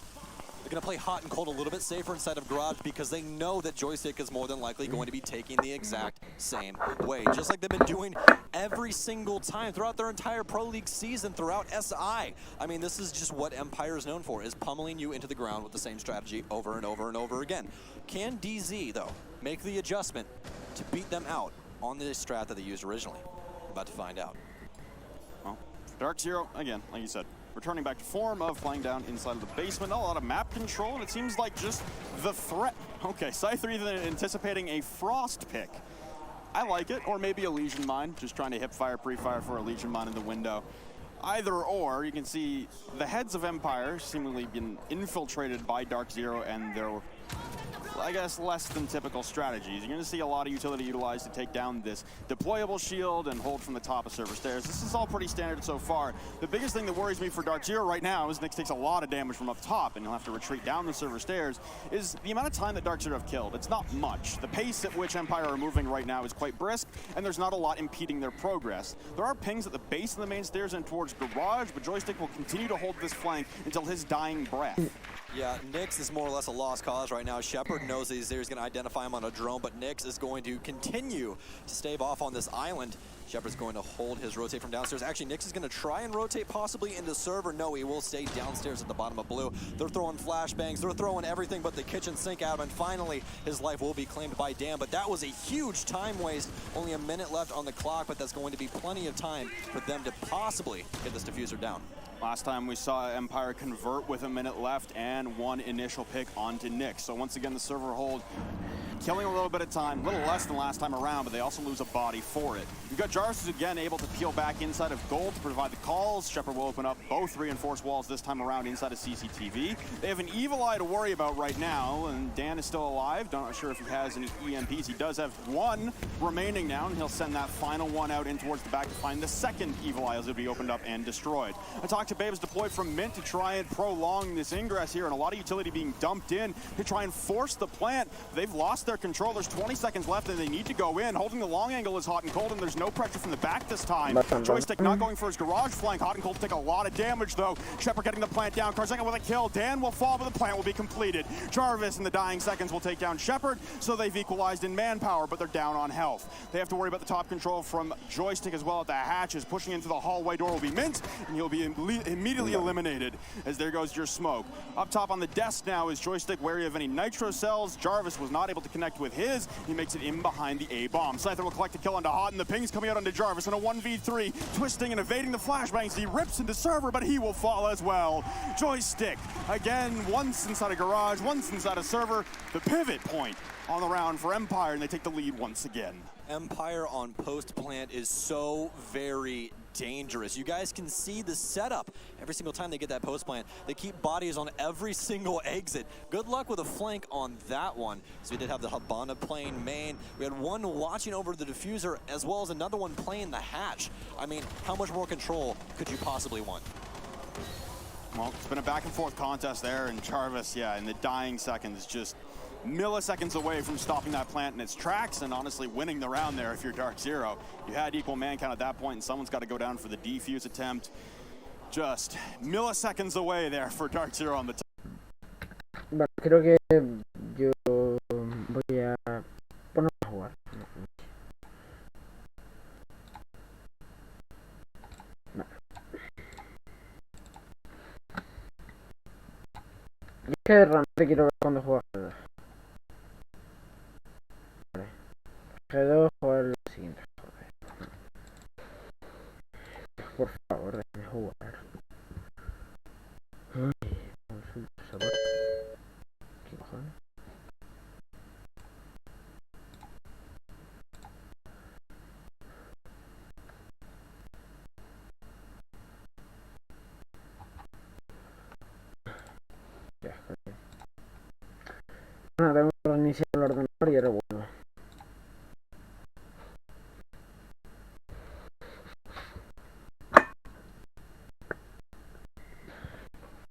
they're going to play hot and cold a little bit safer inside of Garage, because they know that Joystick is more than likely going to be taking the exact same way, just like they've been doing every single time throughout their entire Pro League season, throughout SI. I mean, this is just what Empire is known for, is pummeling you into the ground with the same strategy over and over and over again. Can DZ, though, make the adjustment to beat them out on the strat that they used originally? We're about to find out. Well, Dark Zero, again, like you said, returning back to form of playing down inside of the basement. A lot of map control, and it seems like just the threat. Okay, Scyther even anticipating a Frost pick. I like it, or maybe a Legion mine, just trying to hip fire, pre-fire for a Legion mine in the window. Either or, you can see the heads of Empire seemingly been infiltrated by Dark Zero and their, I guess, less than typical strategies. You're going to see a lot of utility utilized to take down this deployable shield and hold from the top of server stairs. This is all pretty standard so far. The biggest thing that worries me for Dark Zero right now is Nyx takes a lot of damage from up top, and he'll have to retreat down the server stairs, is the amount of time that Dark Zero have killed. It's not much. The pace at which Empire are moving right now is quite brisk, and there's not a lot impeding their progress. There are pings at the base of the main stairs and towards Garage, but Joystick will continue to hold this flank until his dying breath. Yeah, Nyx is more or less a lost cause right now. Shepard knows that he's going to identify him on a drone, but Nyx is going to continue to stave off on this island. Shepard's going to hold his rotate from downstairs. Actually, Nyx is going to try and rotate possibly into server. No, he will stay downstairs at the bottom of blue. They're throwing flashbangs. They're throwing everything but the kitchen sink at him, and finally his life will be claimed by Dan. But that was a huge time waste. Only a minute left on the clock, but that's going to be plenty of time for them to possibly get this diffuser down. Last time we saw Empire convert with a minute left and one initial pick onto Nyx. So once again, the server hold killing a little bit of time, a little less than last time around, but they also lose a body for it. You've got Jarvis again able to peel back inside of Gold to provide the calls. Shepard will open up both reinforced walls this time around inside of CCTV. They have an Evil Eye to worry about right now, and Dan is still alive. Not sure if he has any EMPs. He does have one remaining now, and he'll send that final one out in towards the back to find the second Evil Eye as it'll be opened up and destroyed. Attack to Babes deployed from Mint to try and prolong this ingress here, and a lot of utility being dumped in to try and force the plant. They've lost their control. There's 20 seconds left, and they need to go in. Holding the long angle is Hot and Cold, and there's no pressure from the back this time. Joystick not going for his garage flank. Hot and Cold take a lot of damage, though. Shepard getting the plant down. Karzenga with a kill. Dan will fall, but the plant will be completed. Jarvis in the dying seconds will take down Shepard, so they've equalized in manpower, but they're down on health. They have to worry about the top control from Joystick as well at the hatches. Pushing into the hallway door will be Mint, and he'll be immediately eliminated as there goes your smoke. Up top on the desk now is Joystick, wary of any nitro cells. Jarvis was not able to connect with his. He makes it in behind the A-bomb. Scyther will collect a kill onto Hot, and the ping's coming out onto Jarvis in a 1v3, twisting and evading the flashbangs. He rips into server, but he will fall as well. Joystick, again, once inside a garage, once inside a server. The pivot point on the round for Empire, and they take the lead once again. Empire on post plant is so very dangerous. You guys can see the setup every single time they get that post plant. They keep bodies on every single exit. Good luck with a flank on that one. So we did have the Habana playing main. We had one watching over the diffuser as well as another one playing the hatch. I mean, how much more control could you possibly want? Well, it's been a back and forth contest there, and Jarvis, yeah, in the dying seconds, just milliseconds away from stopping that plant in its tracks and honestly winning the round there if you're Dark Zero. You had equal man count at that point, and someone's got to go down for the defuse attempt. Just milliseconds away there for Dark Zero on the top. Bueno, creo que yo voy a ponerme a jugar. Vale. Y es que realmente quiero ver cuando juega G2. Vale. G2 juega el siguiente. Joder. Por favor, déjame jugar. Consulta sabor. ¿Qué cojones? Ya, joder. Bueno, tengo que reiniciar el ordenador y ahora vuelvo.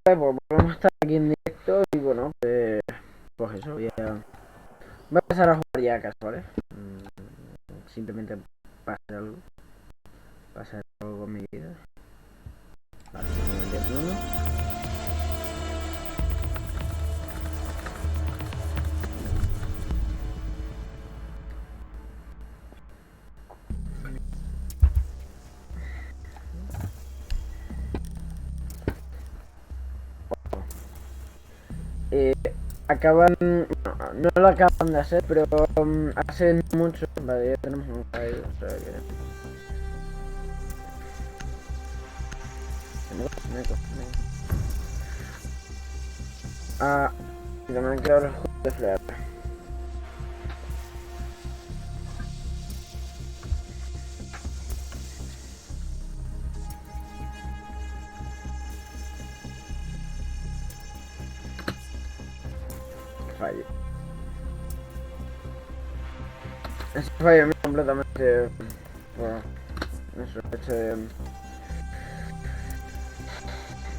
Pues volvemos a estar aquí en directo y bueno, pues eso, voy a empezar a jugar ya acaso, ¿vale? Simplemente para hacer algo con mi vida. Vale, uno. Acaban, no lo acaban de hacer, pero hace mucho, vale, ya tenemos un caído, o sea que... Ah, y también queda ahora el juego de Flare. Fallo. Ese fallo mío completamente. Bueno, eso,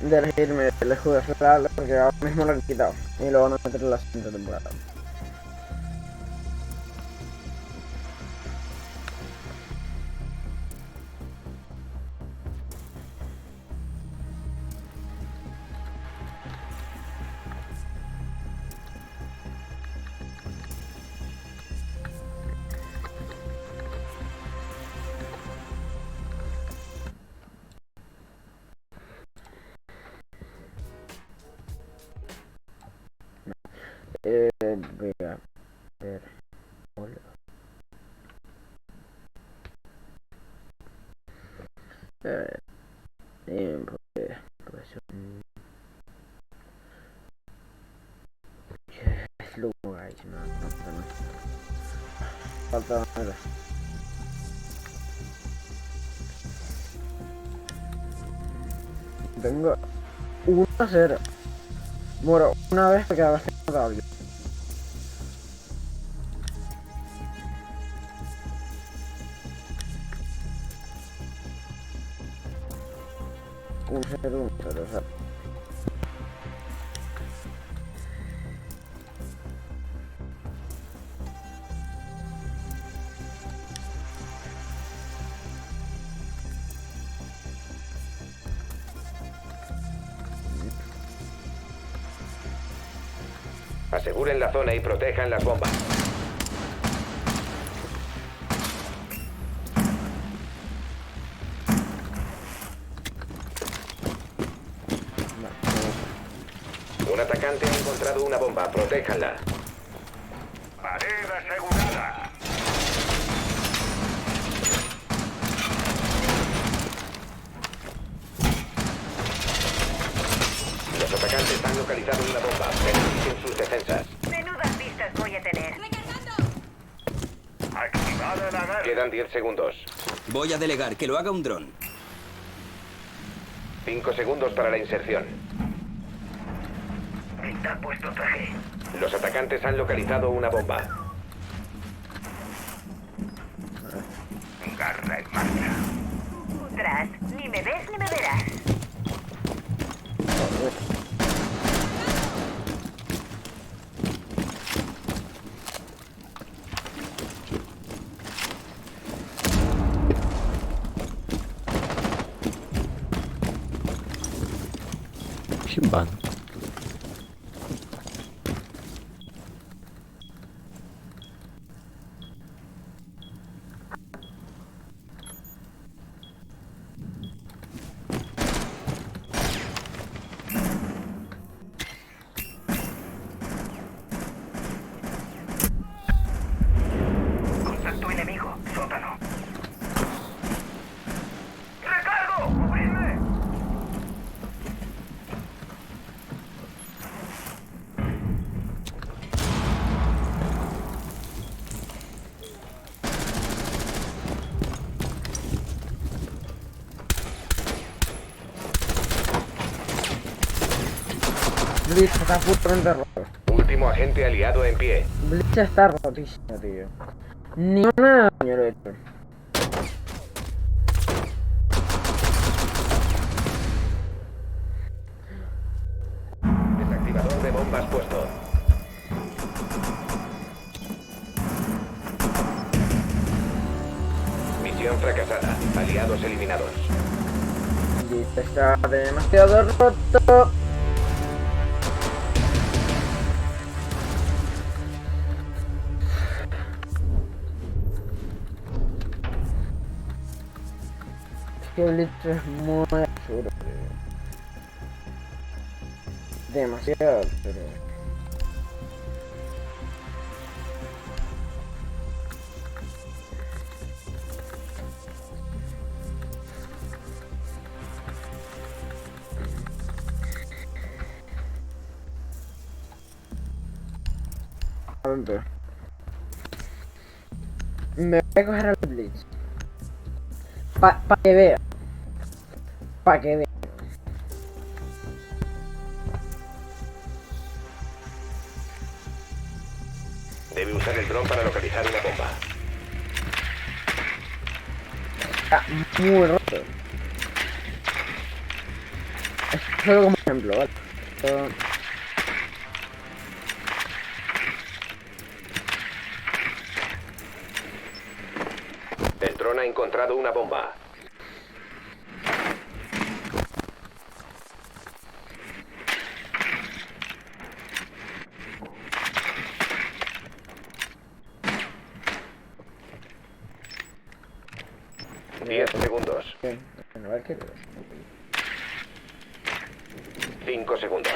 de elegirme el escudo de Flare porque ahora mismo lo han quitado y lo van a meter en la siguiente temporada. falta nada. Tengo 1-0. Muero una vez porque cada vez que no cambio. Un cero, o sea. Aseguren la zona y protejan las bombas. Un atacante ha encontrado una bomba, protéjanla. Pared asegurada. Los atacantes han localizado una bomba. Revisen sus defensas. Menudas vistas voy a tener. Activada la alarma. Quedan 10 segundos. Voy a delegar que lo haga un dron. 5 segundos para la inserción. Está puesto traje. Los atacantes han localizado una bomba. Garra en marcha. Tras, ni me ves ni me verás. 신반. Contacto enemigo, sótano. ¡Recargo! ¡Cubrirme! Blitz está puramente roto. Último agente aliado en pie. Blitz está rotísimo, tío. Ni una daño lo he hecho. Desactivador de bombas puesto. Misión fracasada. Aliados eliminados. Blitz está demasiado roto. Que Blitz es muy absurdo, tío. Demasiado absurdo. Pronto. Me voy a coger al Blitz. Pa que vea. Pa que vea. Debe usar el dron para localizar una bomba. Está muy roto. Es solo como ejemplo, ¿vale? Esto... El dron ha encontrado una bomba. Diez segundos. Bien, bueno, a ver qué... 5 segundos.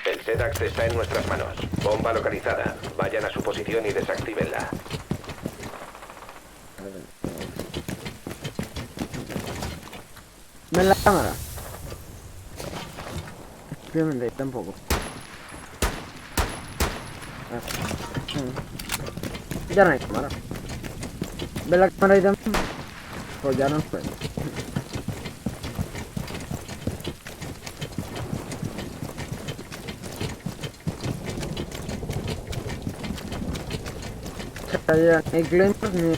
El SEDAX está en nuestras manos. Bomba localizada. Vayan a su posición y desactívenla. Ven la cámara. Obviamente tampoco. Ya no hay cámara. ¿Ves la cámara ahí también? Pues ya no puedo. Ya ni claimers ni...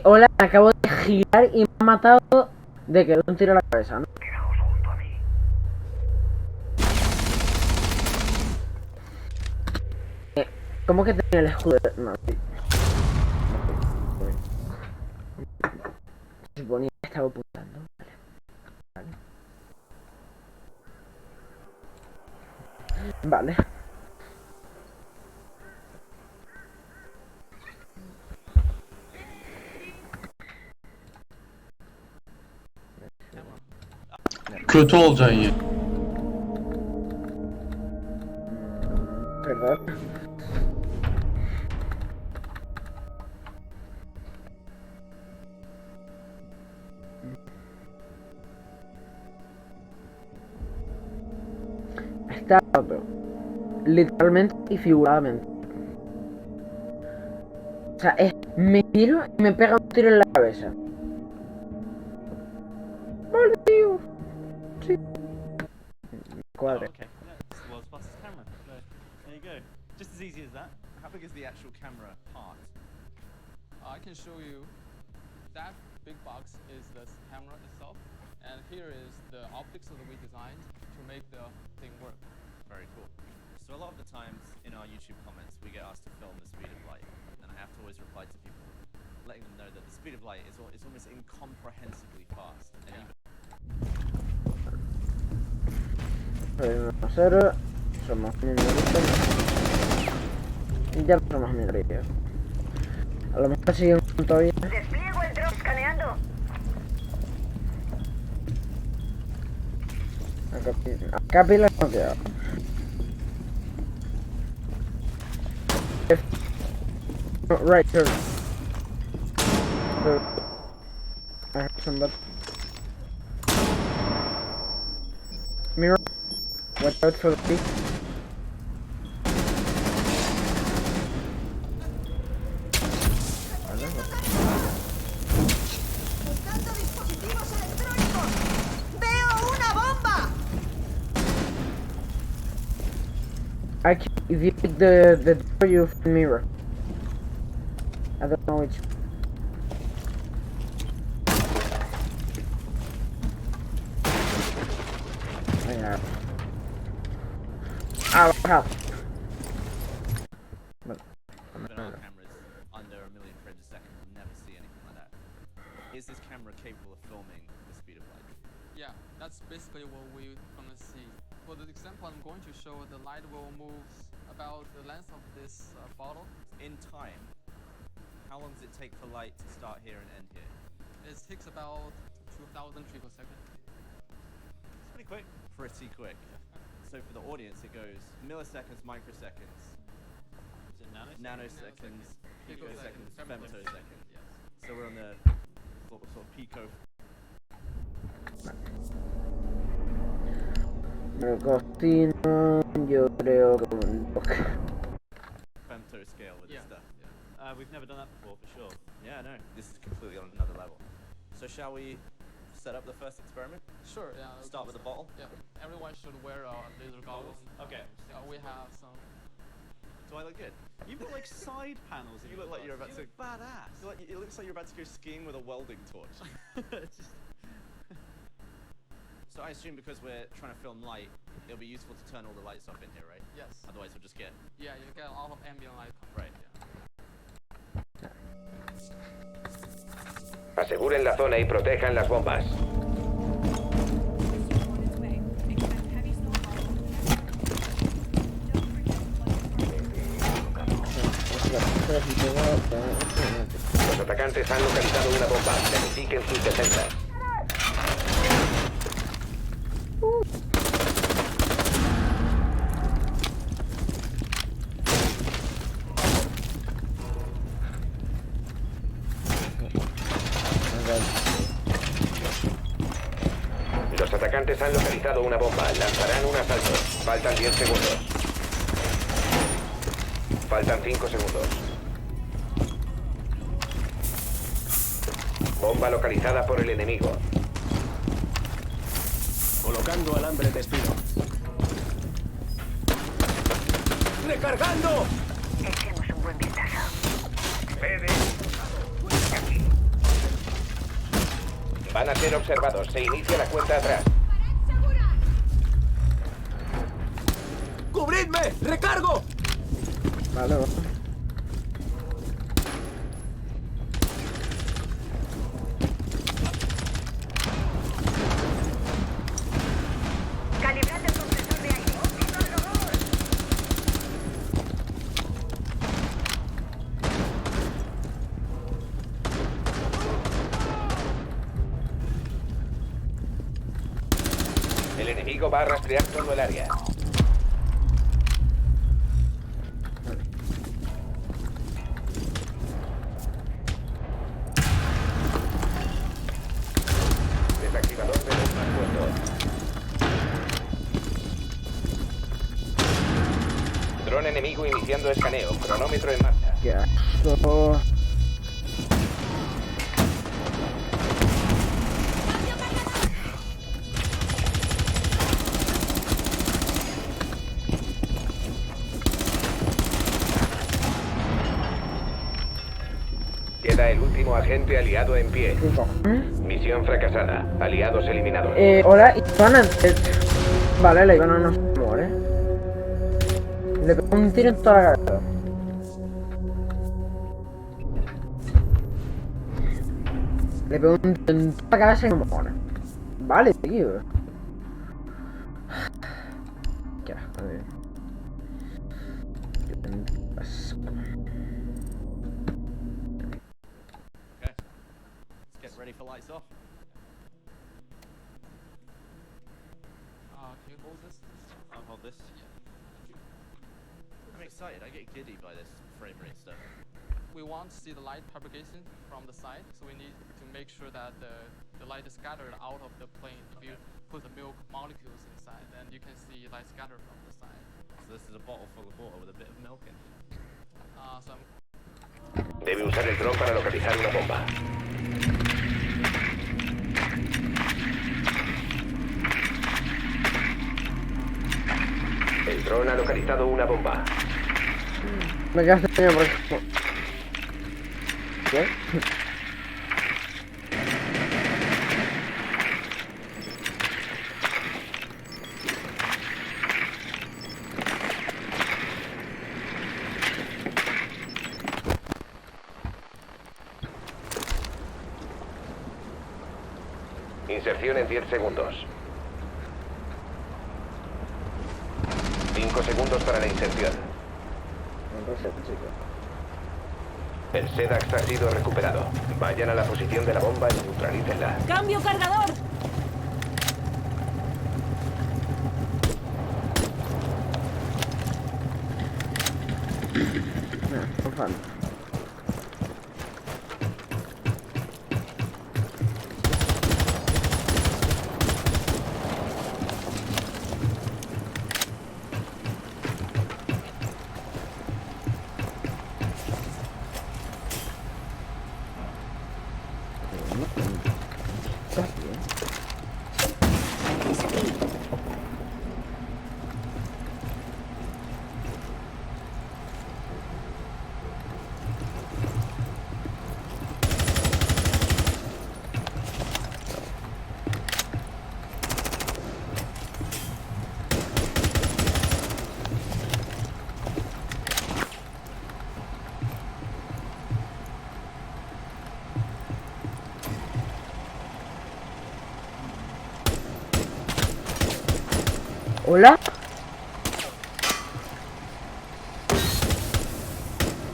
hola, acabo de girar y me ha matado de que le un tiro a la cabeza, ¿no? Quedaos junto a mí. ¿Cómo que tenía el escudo? No, sí. Se suponía que estaba apuntando. Vale. Kötü olacaksın ya. ¿Verdad? Está roto. Literalmente y figuradamente. O sea, me giro y me pega un tiro en la cabeza. ¡Vale, tío! Sí. Cuadre. Okay, that's the world's fastest camera. So, there you go. Just as easy as that. How big is the actual camera part? I can show you. That big box is the camera itself, and here is the optics that we designed to make the thing work. Very cool. So a lot of the times in our YouTube comments, we get asked to film the speed of light, and I have to always reply to people, letting them know that the speed of light is almost incomprehensibly fast. And even Cero, somos minoristas. Ya no somos minoristas. A lo mejor siguen todavía. Despliego el drone escaneando. Acá pilas no queda. Right here. I have somebody. Mirror. Watch out for the peak. Buscando dispositivos electrónicos. ¡Veo una bomba! If you pick the door, you find mirror. I don't know which. Yeah. Wow. on our cameras under a million frames a second, we'll never see anything like that. Is this camera capable of filming the speed of light? Yeah, that's basically what we're gonna see. For the example, I'm going to show the light will move about the length of this bottle. In time, how long does it take for light to start here and end here? It takes about 2,000 trees per second. It's pretty quick. Pretty quick. So for the audience, it goes milliseconds, microseconds, Is it nanoseconds, picoseconds, femtoseconds. Yes. So we're on the sort of pico. Me cocino, yo creo que un toque. Femto scale with Yeah. this stuff. Yeah. We've never done that before, for sure. Yeah, no, this is completely on another level. So shall we set up the first experiment? Sure. Yeah. Start with the bottle? Yeah. Everyone should wear laser goggles. Okay. We have some. Do I look good? You've got like side panels. You look like you're about to. Badass. It looks like you're about to go skiing with a welding torch. So I assume because we're trying to film light, it'll be useful to turn all the lights off in here, right? Yes. Otherwise we'll just get... Yeah, you get a lot of ambient light. Right. Yeah. Aseguren la zona y protejan las bombas. Los atacantes han localizado una bomba. Verifiquen sus defensas. Los atacantes han localizado una bomba. Lanzarán un asalto. Faltan 10 segundos. Faltan 5 segundos. Bomba localizada por el enemigo. Colocando alambre de espino. ¡Recargando! Echemos un buen vistazo. Van a ser observados. Se inicia la cuenta atrás. ¡Cubridme! ¡Recargo! Vale, vale. Calibrando el compresor de aire. El enemigo va a rastrear todo el área. Desactivador de bomba puesto. Dron enemigo iniciando escaneo. Cronómetro en marcha. Qué asco. Queda el último agente aliado en pie. ¿Qué cojones? Misión fracasada. Aliados eliminados. Hola, Ivana. Vale, la Ivana no se muere. Le pego un tiro en toda la cabeza. Le pego un tiro en toda la cabeza y no muere. Vale, tío. Qué asco, tío. Qué asco. Let's get ready for lights off. Can you hold this? I'll hold this. I'm excited. I get giddy by this frame rate stuff. We want to see the light propagation from the side, so we need to make sure that the light is scattered out of the plane. If you put the milk molecules inside, then you can see light scattered from the side. So this is a bottle full of water with a bit of milk in. Debe usar el dron para localizar una bomba. El dron ha localizado una bomba. Me quedaste pequeño por ejemplo. ¿Qué? Inserción en 10 segundos. 5 segundos para la inserción. El SEDAX ha sido recuperado. Vayan a la posición de la bomba y neutralícenla. ¡Cambio cargador! ¿Hola?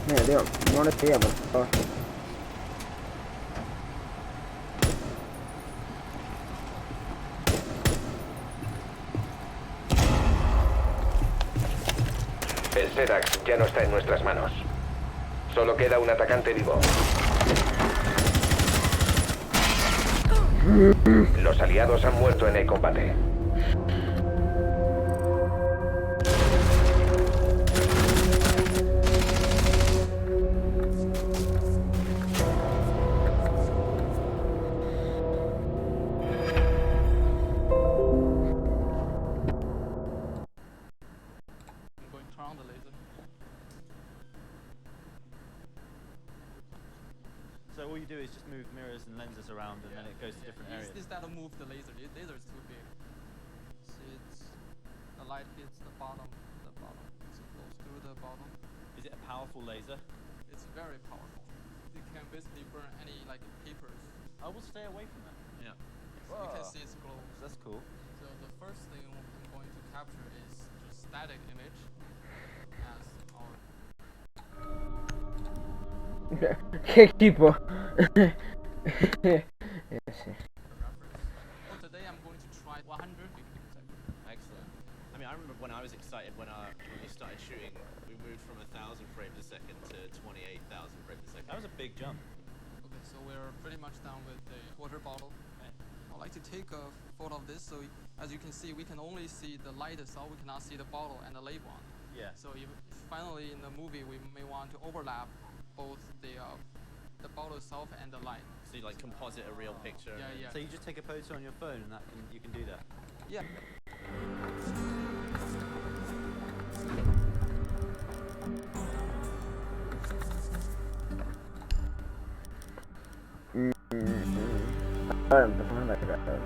Mira, tío, no le pilla, por favor. El SEDAX ya no está en nuestras manos. Solo queda un atacante vivo. Los aliados han muerto en el combate. So all you do is just move mirrors and lenses around, and then it goes to different areas. Instead of move the laser, the laser is too big. See, the light hits the bottom, so it goes through the bottom. Is it a powerful laser? It's very powerful. It can basically burn any like papers. I will stay away from that. Yeah. You can see it's glow. That's cool. So the first thing I'm going to capture is just static image as our. ¿Qué equipo? Today I'm going to try 100 per second. Excellent. I mean, I remember when I was excited when we started shooting, we moved from 1,000 frames a second to 28,000 frames a second. That was a big jump. Okay, so we're pretty much done with the water bottle. Okay. I'd like to take a photo of this, so as you can see, we can only see the light itself, we cannot see the bottle and the label on it. Yeah. So if finally in the movie we may want to overlap both the bottle itself and the light. So you like composite a real picture. Yeah, yeah. So you just take a photo on your phone, and you can do that. Yeah. Ahora empezamos a crear.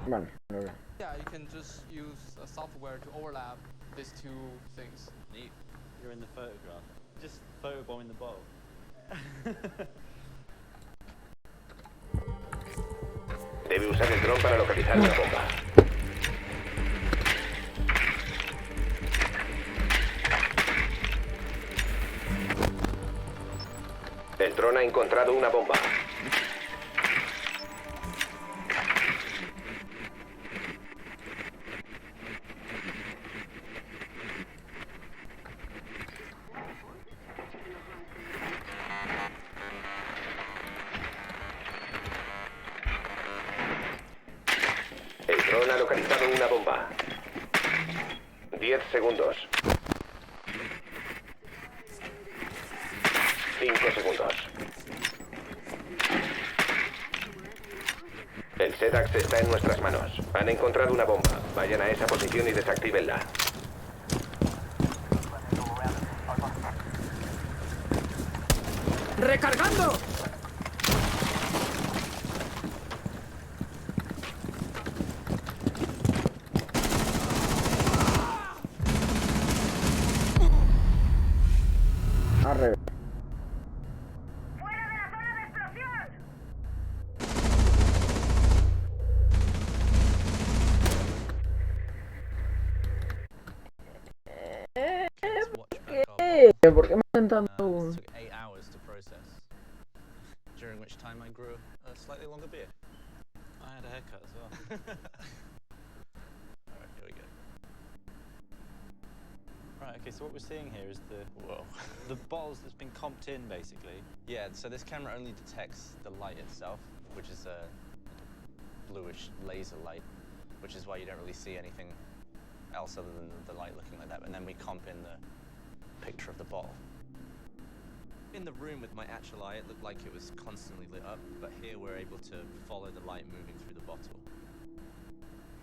Vale, lo veo. Yeah, you can just use a software to overlap these two things. Neat. You're in the photograph. Just photobombing the bottle. Debe usar el dron para localizar la bomba. El dron ha encontrado una bomba. El dron ha localizado una bomba. 10 segundos. 5 segundos. El SEDAX está en nuestras manos. Han encontrado una bomba. Vayan a esa posición y desactívenla. ¡Recargando! Arre. ¡Fuera de la zona de explosión! ¿Por qué me están dando? Took 8 hours to process, during which time I grew a slightly longer beard. I had a haircut as well. Alright, here we go. Right, okay, so what we're seeing here is the bottles that's been comped in, basically. Yeah, so this camera only detects the light itself, which is a bluish laser light, which is why you don't really see anything else other than the light looking like that. And then we comp in the picture of the bottle. In the room with my actual eye, it looked like it was constantly lit up, but here we're able to follow the light moving through the bottle.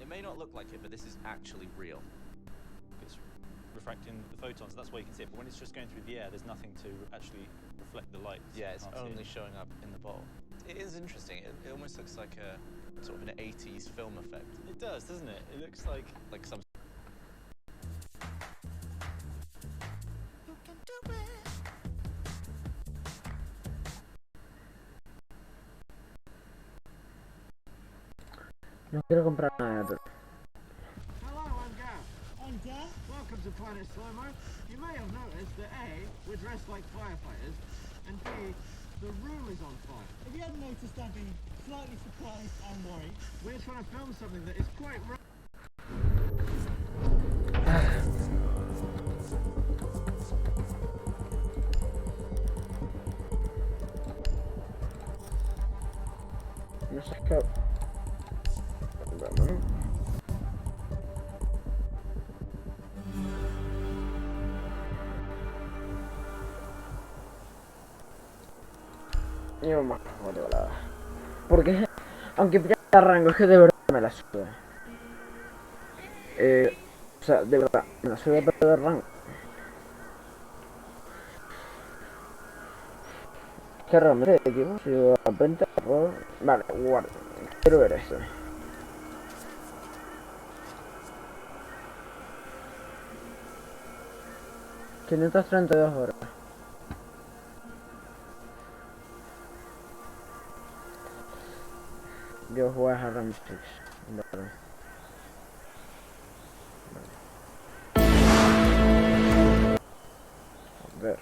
It may not look like it, but this is actually real. It's refracting the photons, that's why you can see it. But when it's just going through the air, there's nothing to reflect the light. Yeah, it's only showing up in the bottle. It is interesting. It almost looks like a sort of an 80s film effect. It does, doesn't it? It looks like some. No quiero comprar nada, pero... Hello, I'm Gav. I'm Dan. Welcome to Planet Slow-Mo. You may have noticed that A, we're dressed like firefighters, and B, the room is on fire. If you hadn't noticed, I'd be slightly surprised and worried. We're trying to film something that is quite No sé qué... Bueno. Yo más volada. Porque, aunque pierda rango, es que de verdad me la sube. O sea, de verdad, me la sube a perder rango. ¿Qué realmente de equipo? Si yo a venta, vale, guarda. Quiero ver esto. $532. Yo voy a dejar Ram 6. Vale. A ver.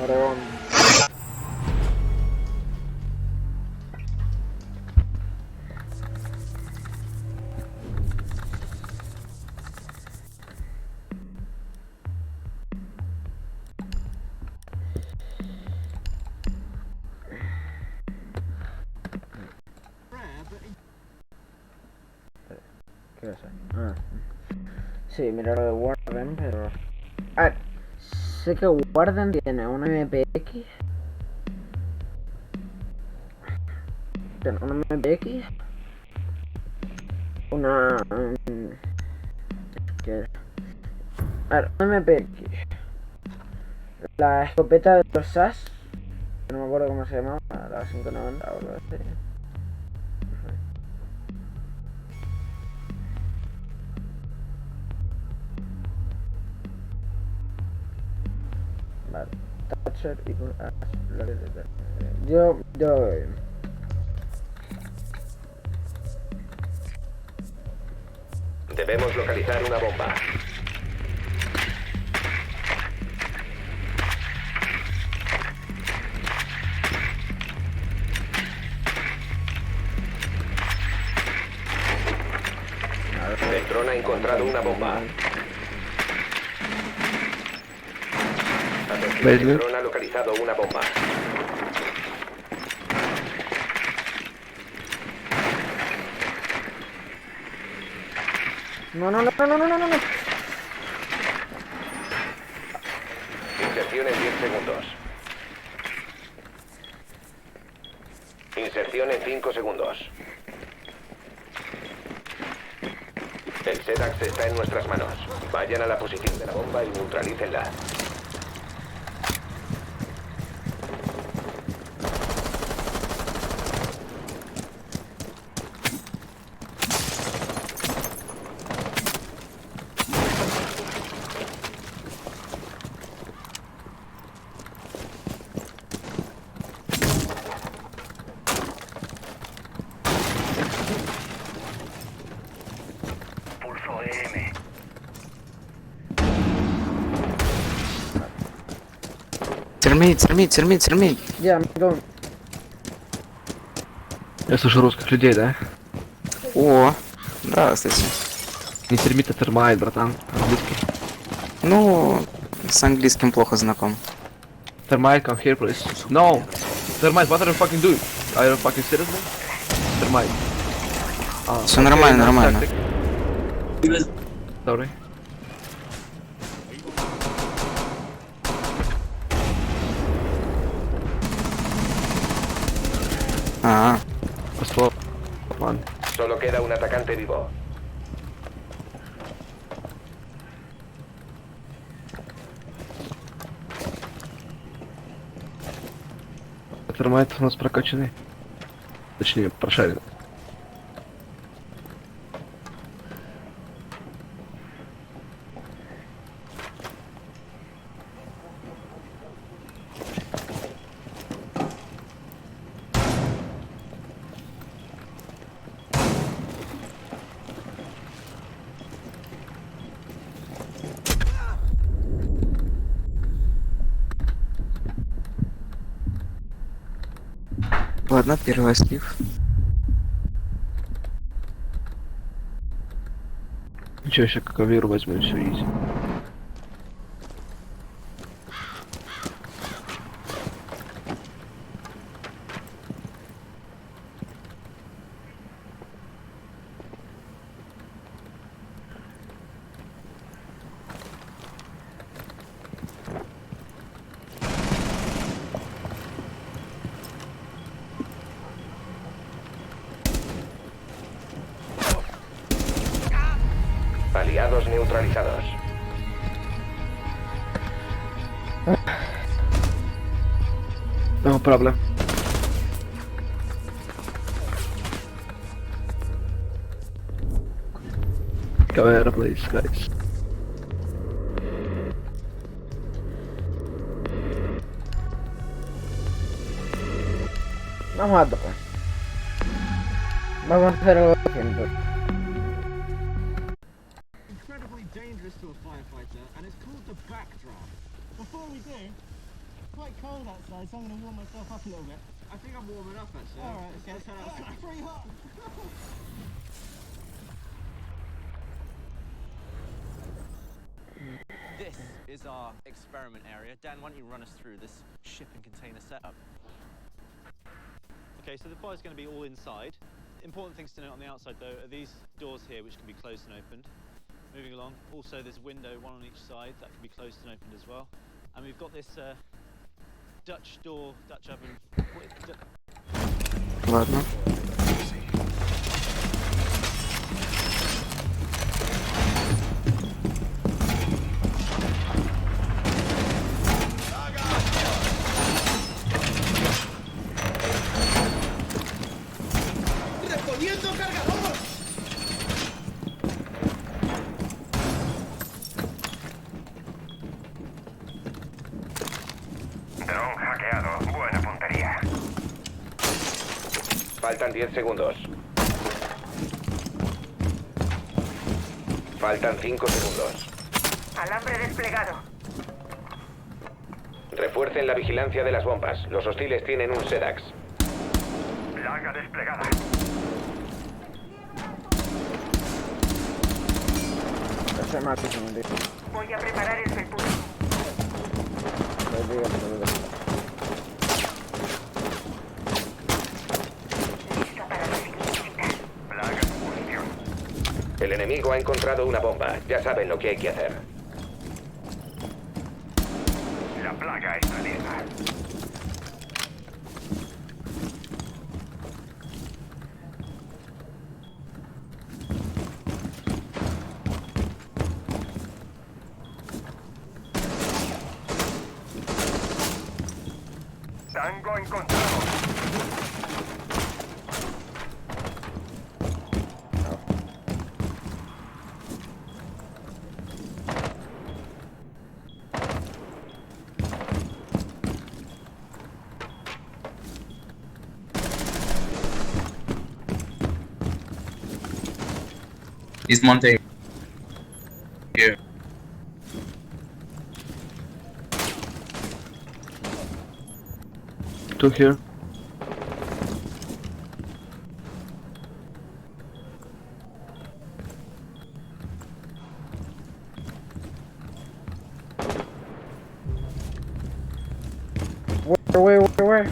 Oregón. ¿Qué es eso? Ah. Sí, mira lo de Warden, pero... A ver, sé que Warden tiene una MPX. Tiene una MPX. Una... ¿qué es? A ver, una MPX. La escopeta de los SAS. No me acuerdo cómo se llamaba. La 590 o algo así. Vale. Thatcher y... Yo... Debemos localizar una bomba. El dron ha encontrado una bomba. Atención, el dron ha localizado una bomba. No. Inserción en 10 segundos. Inserción en 5 segundos. El SEDAX está en nuestras manos. Vayan a la posición de la bomba y neutralícenla. Термит. Я, go. Я слышу русских людей, да? О, да, кстати. Не термит, а термайт, братан. Английский. Ну, с английским плохо знаком. Termite, come here, please. No! Termite, what are you fucking doing? Are you fucking serious, man? Termite. Все нормально. Sorry. Solo queda un atacante vivo. Термайт у нас прокачанный. Точнее, прошаренный. Ладно, первый слив. Ничего, еще кавер возьму, все изи. Aliados neutralizados. No problem. Caveira, please, guys. Vamos a tocar. Vamos a hacer algo distinto. Incredibly dangerous to a firefighter, and it's called the backdraft. Before we do, it's quite cold outside, so I'm going to warm myself up a little bit. I think I'm warming up actually. Alright, okay. Let's head outside. It's pretty hot. This is our experiment area. Dan, why don't you run us through this shipping container setup? Okay, so the fire's going to be all inside. Important things to note on the outside though are these doors here which can be closed and opened. Moving along, also there's a window, one on each side, that can be closed and opened as well. And we've got this Dutch door, Dutch oven. Ладно. ¡Reponiendo cargador! Dron hackeado. Buena puntería. Faltan 10 segundos. Faltan 5 segundos. Alambre desplegado. Refuercen la vigilancia de las bombas. Los hostiles tienen un SEDAX. Plaga desplegada. Voy a preparar el felpudo. Lista para la siguiente cita. Plaga en posición. El enemigo ha encontrado una bomba. Ya saben lo que hay que hacer. La plaga está lista. Tango encontrado. He's mounting. Here. Two here. Where?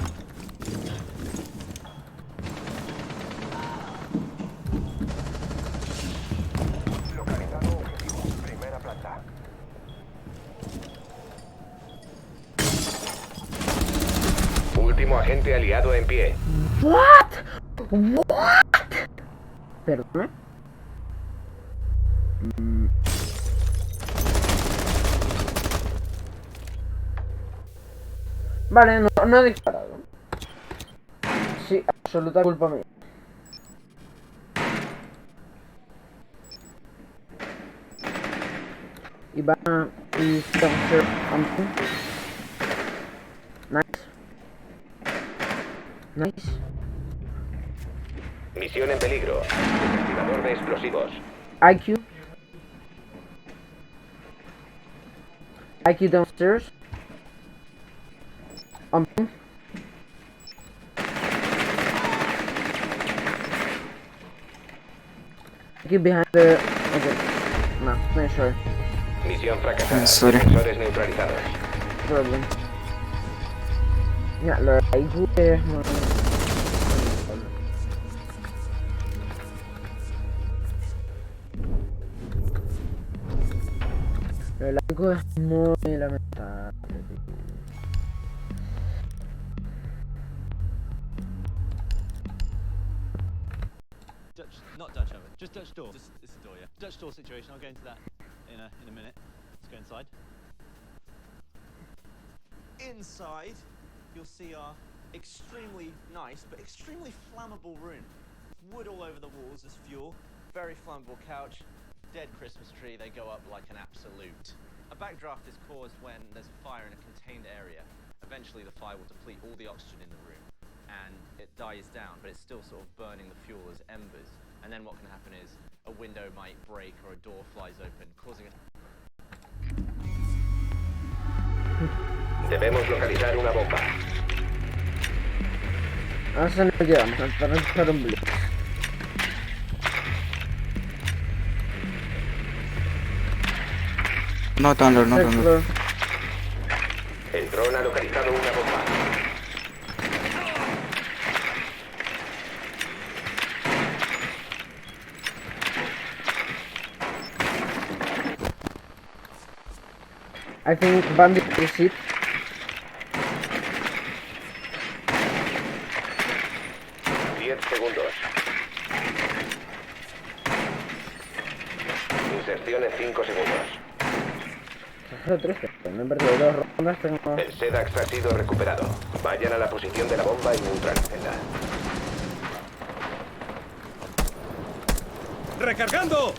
Localizado objetivo. Primera planta. Último agente aliado en pie. What? Perdón. Vale, no he disparado. Sí, absoluta culpa mía. Y va a hacer something. Nice. Misión en peligro. Desactivador de explosivos. IQ downstairs. keep behind the... Okay. No, not sure. Misión fracasada. Sorry. Sensores neutralizados. Problem. Ya, lo de la IQ es muy... Lo de la IQ es muy lamentable. Not Dutch oven, just Dutch door. It's a door, yeah. Dutch door situation. I'll go into that in a minute. Let's go inside. Inside, you'll see our extremely nice but extremely flammable room. Wood all over the walls as fuel. Very flammable couch. Dead Christmas tree. They go up like an absolute. A backdraft is caused when there's a fire in a contained area. Eventually, the fire will deplete all the oxygen in the room, and it dies down, but it's still sort of burning the fuel as embers. And then what can happen is a window might break or a door flies open, causing a... Debemos localizar una bomba. Ahora no llegamos a entrar un blitz. Not under, not under. El dron ha localizado una bomba. I think Bandit is it. Segundos. Inserción en 5 segundos. Me he perdido 2 rondas, tengo... El SEDAX ha sido recuperado. Vayan a la posición de la bomba y neutralícenla. ¡Recargando!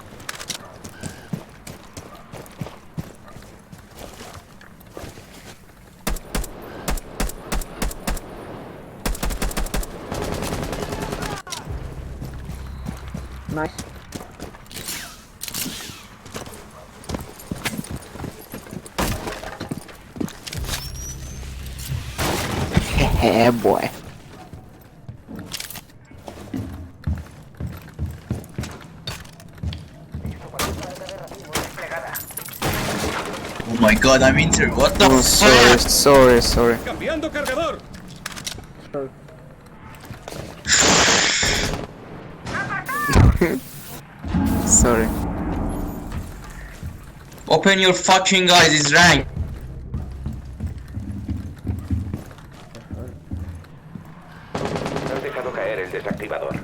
Nice. Yeah, boy. Oh my god, I'm injured. What the fuck? Sorry. Cambiando cargador. Sorry. Open your fucking eyes, it's rank. Han dejado caer el desactivador.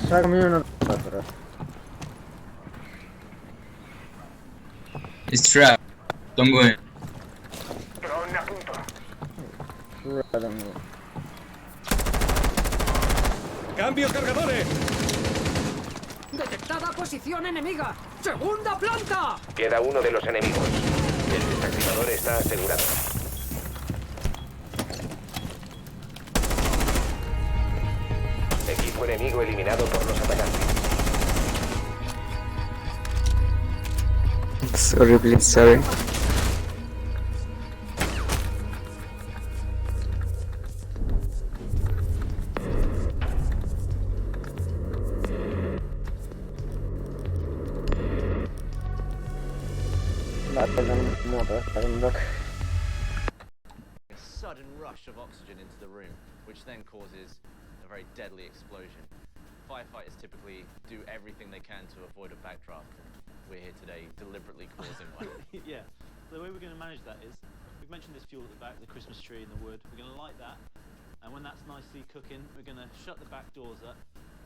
Sácame una atrás. It's trap. Don't go in. Drone a punto. ¡Cambio cargadores! ¡Detectada posición enemiga! ¡Segunda planta! Queda uno de los enemigos. El desactivador está asegurado. Equipo enemigo eliminado por los atacantes. Sorry, please, sorry. A sudden rush of oxygen into the room, which then causes a very deadly explosion. Firefighters typically do everything they can to avoid a backdraft. We're here today deliberately causing one. Yeah. So the way we're going to manage that is, we've mentioned this fuel at the back, the Christmas tree and the wood. We're going to light that, and when that's nicely cooking, we're going to shut the back doors up,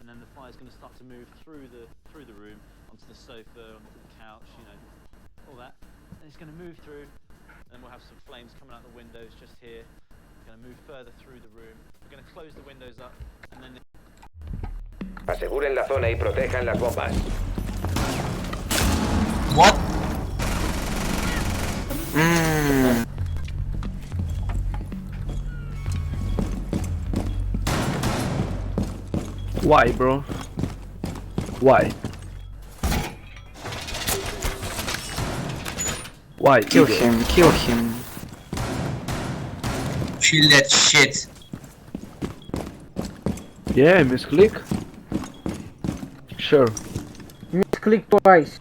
and then the fire's going to start to move through the room, onto the sofa, onto the couch, you know, all that. And it's going to move through, and we'll have some flames coming out the windows just here. We're going to move further through the room. We're going to close the windows up, and then... Aseguren la zona y protejan las bombas. What? Why, bro? Why? Why? Kill him, kill him. Kill that shit. Yeah, misclick. Sure. Misclick twice.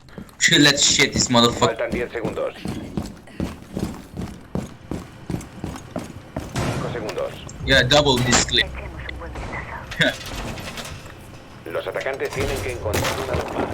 Let's shit this motherfucker. Faltan 10 segundos. 5 segundos. Yeah, double misclick. Los atacantes tienen que encontrar una bomba.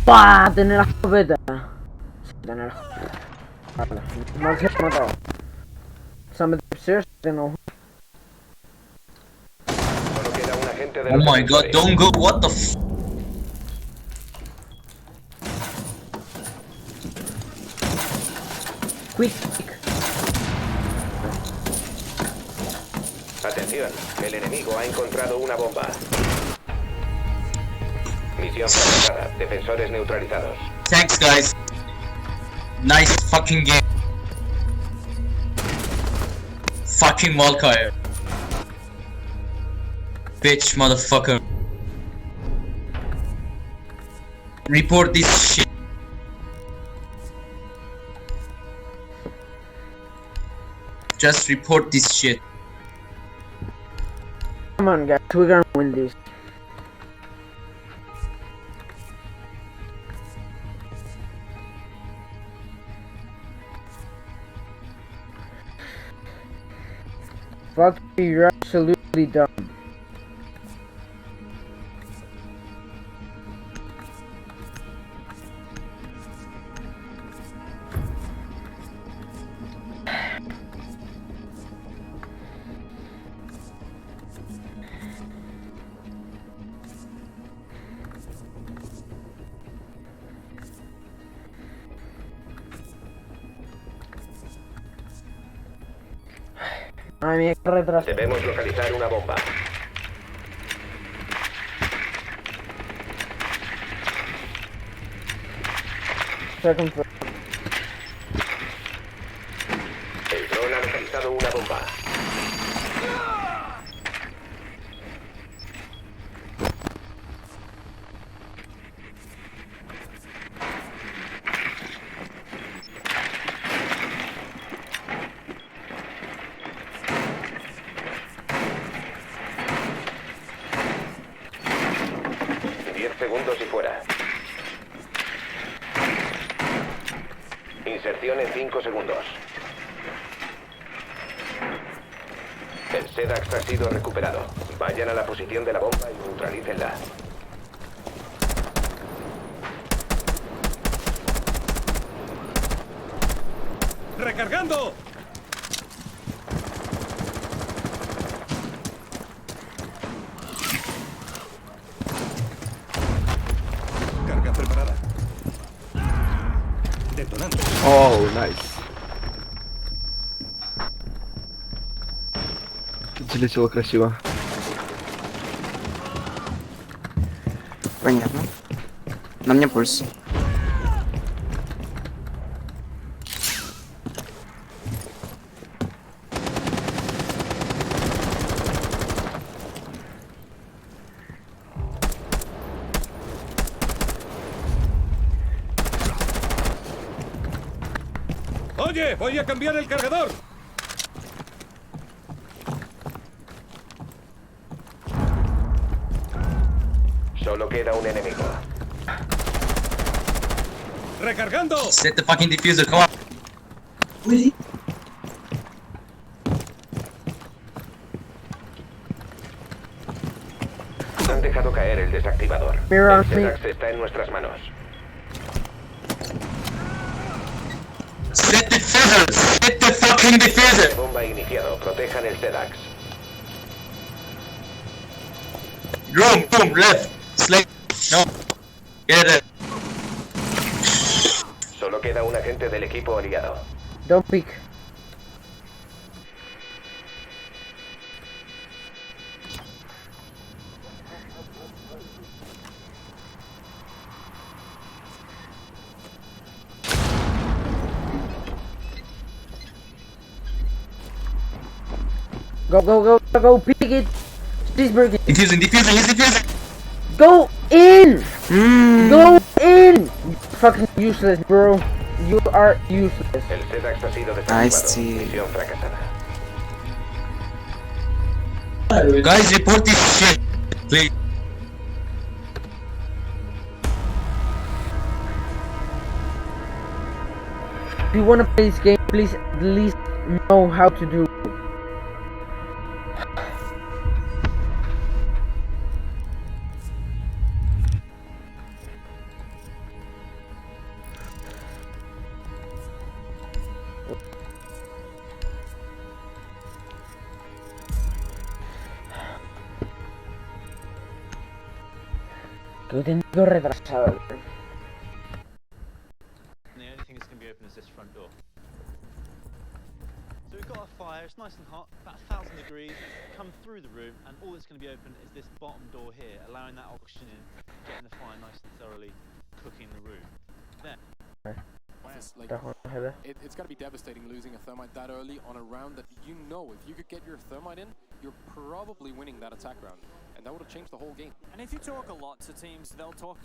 ¡Buah! Tener la escopeta. Sí, tener la escopeta. Vale, mal se ha matado. Somebody upstairs, no. Solo queda un agente de Oh los my god, defensores. don't go, what the f... Quick. Atención, el enemigo ha encontrado una bomba. Misión fracasada. Defensores neutralizados. Thanks guys. Nice fucking game. Fucking Valkyrie. Bitch, motherfucker. Report this shit. Just report this shit. Come on, guys, we're gonna win this. Fuck you, you're absolutely dumb. Ay, mía, qué retraso. Debemos localizar una bomba. Second floor. El dron ha localizado una bomba. Segundos y fuera. Inserción en 5 segundos. El SEDAX ha sido recuperado. Vayan a la posición de la bomba y neutralícenla. ¡Recargando! Preparada. Detonando. Oh, nice. Залетело красиво. Понятно. На мне пульс. Oye, voy a cambiar el cargador. Solo queda un enemigo. Recargando. Set the fucking diffuser, come on. Really? Han dejado caer el desactivador. Mira, El SEDAX está en nuestras manos. Set the diffuser! Set the fucking diffuser! Bomba iniciado. Protejan el SEDAX. Room, boom, left. Slate. No. Get it. Solo queda un agente del equipo aliado. Don't pick. Go, pick it! She's breaking. Defusing, he's defusing! Go in! Go in! You fucking useless, bro. You are useless. El SEDAX ha sido desactivado. Misión fracasada. Guys, report this shit, please. If you wanna play this game, please at least know how to do it. Que tengo retrasado. The only thing that's going to be open is this front door. So we've got our fire, it's nice and hot, about 1,000 degrees, come through the room, and all that's going to be open is this bottom door here, allowing that oxygen in, getting the fire nice and thoroughly cooking the room. Then. Like, it's got to be devastating losing a thermite that early on a round that you know if you could get your thermite in, you're probably winning that attack round. And that would have changed the whole game. And if you talk a lot to teams, they'll talk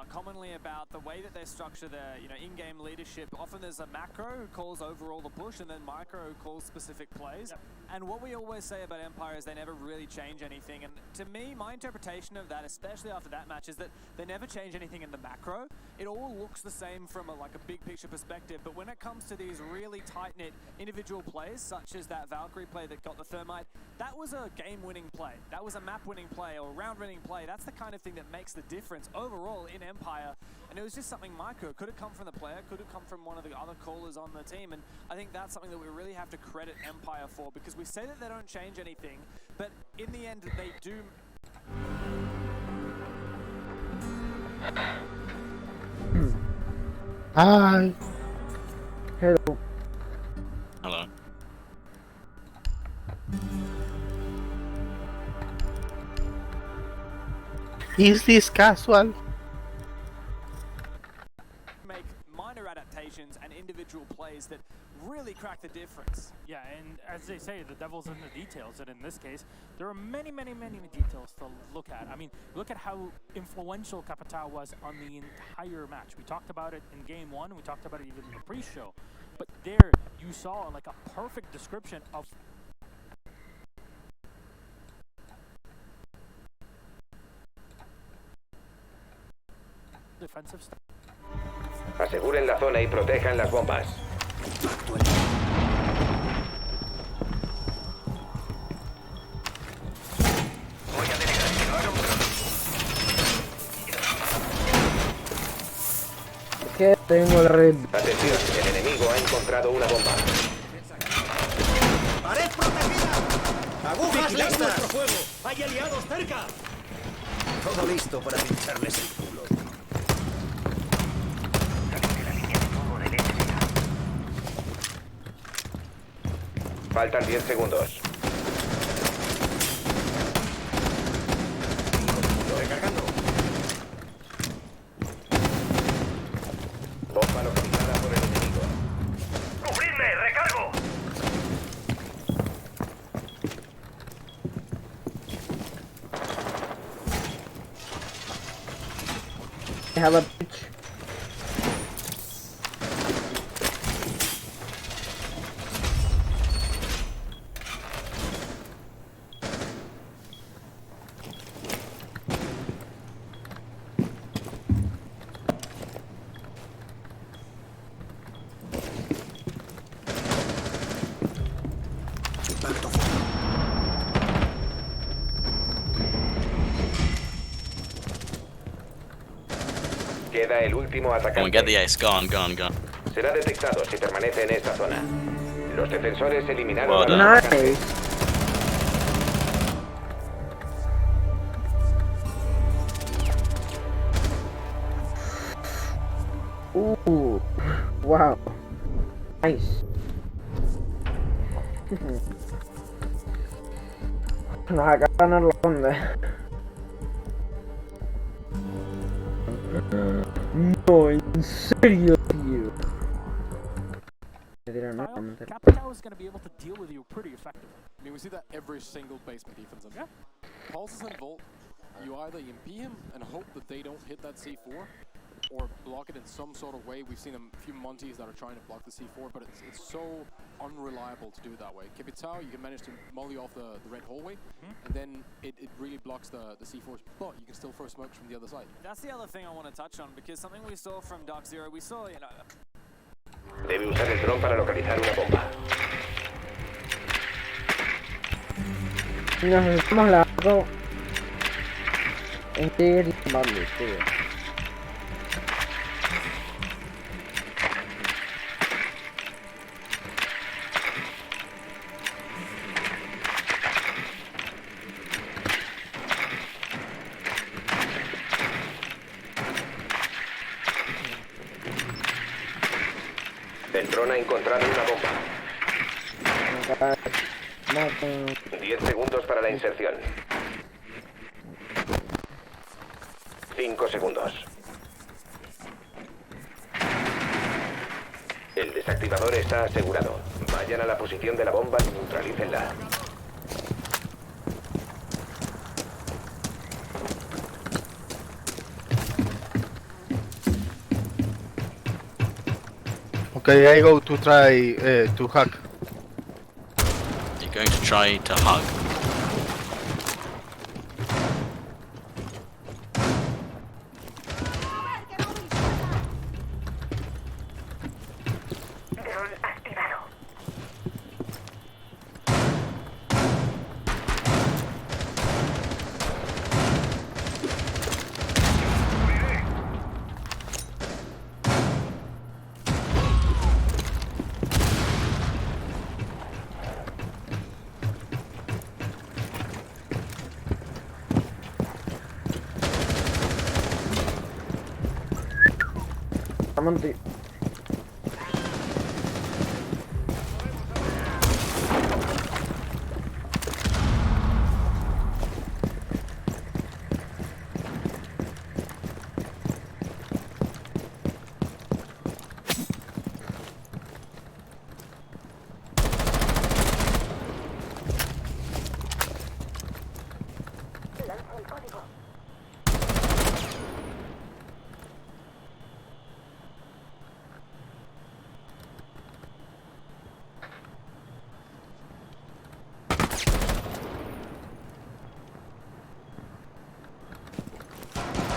commonly about the way that they structure their in-game leadership. Often there's a macro who calls overall the push and then micro who calls specific plays. Yep. And what we always say about Empire is they never really change anything. And to me, my interpretation of that, especially after that match, is that they never change anything in the macro. It all looks the same from a big picture perspective. But when it comes to these really tight-knit individual plays, such as that Valkyrie play that got the thermite, that was a game-winning play. That was a map-winning play or round-winning play. That's the kind of thing that makes the difference overall in Empire. And it was just something micro. Could have come from the player, could have come from one of the other callers on the team. And I think that's something that we really have to credit Empire for, because we say that they don't change anything, but in the end they do. Hi. Hello. Hello. Is this casual? Make minor adaptations and individual plays that really crack the difference. Yeah, and as they say, the devil's in the details, and in this case, there are many details to look at. I mean, look at how influential Capital was on the entire match. We talked about it in game one, we talked about it even in the pre-show, but there you saw like a perfect description of defensive stuff. Aseguren la zona y protejan las bombas. Voy a delegar que lo haga un dron. Que tengo la red. Atención, el enemigo ha encontrado una bomba. ¡Pared protegida! ¡Agujas listas! Nuestro fuego. ¡Hay aliados cerca! Todo listo para pincharles el culo. Faltan 10 segundos. Recargando. Bomba localizada por el enemigo. ¡Cubridme! ¡Recargo! I have a pitch. Queda el último atacante. Get the ace. Go on. Será detectado si permanece en esta zona. Los defensores eliminaron Well a done. los atacantes. Wow. Nice. Nos acaba de ganar la ronda. No, en serio, tío. Capital is going to be able to deal with you pretty effectively. I mean, we see that every single basement defense. Yeah. Pulses and Volt, you either MP him and hope that they don't hit that C4, or block it in some sort of way. We've seen a few Monties that are trying to block the C4, but it's so unreliable to do it that way. Capital, you can manage to molly off the red hallway, and then it really blocks the C4s, but you can still throw smokes from the other side. That's the other thing I want to touch on, because something we saw from Dark Zero, we saw, you know... Debe usar el dron para localizar una bomba. Nos estamos largo en Tigre y Bambi, tío. El dron ha encontrado una bomba. 10 segundos para la inserción. 5 segundos. El desactivador está asegurado. Vayan a la posición de la bomba y neutralícenla. Okay, I go to try to hack. You're going to try to hug? Monty.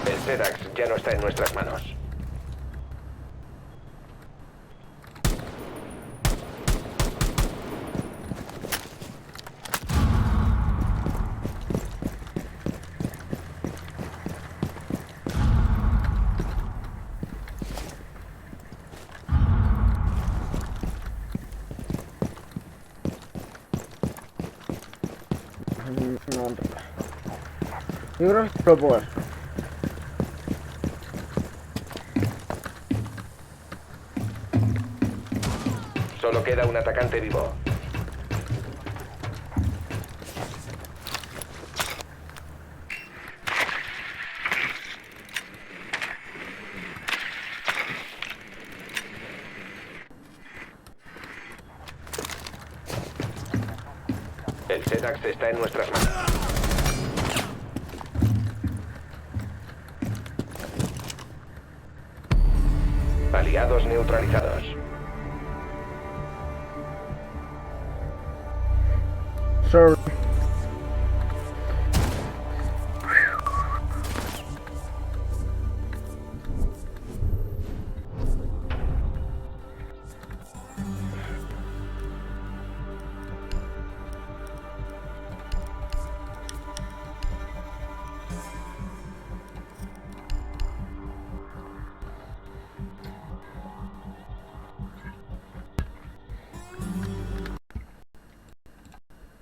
El Sedax ya no está en nuestras manos. No, yo creo que lo puedo. Solo queda un atacante vivo. El Sedax está en nuestras manos. Aliados neutralizados. Sorry.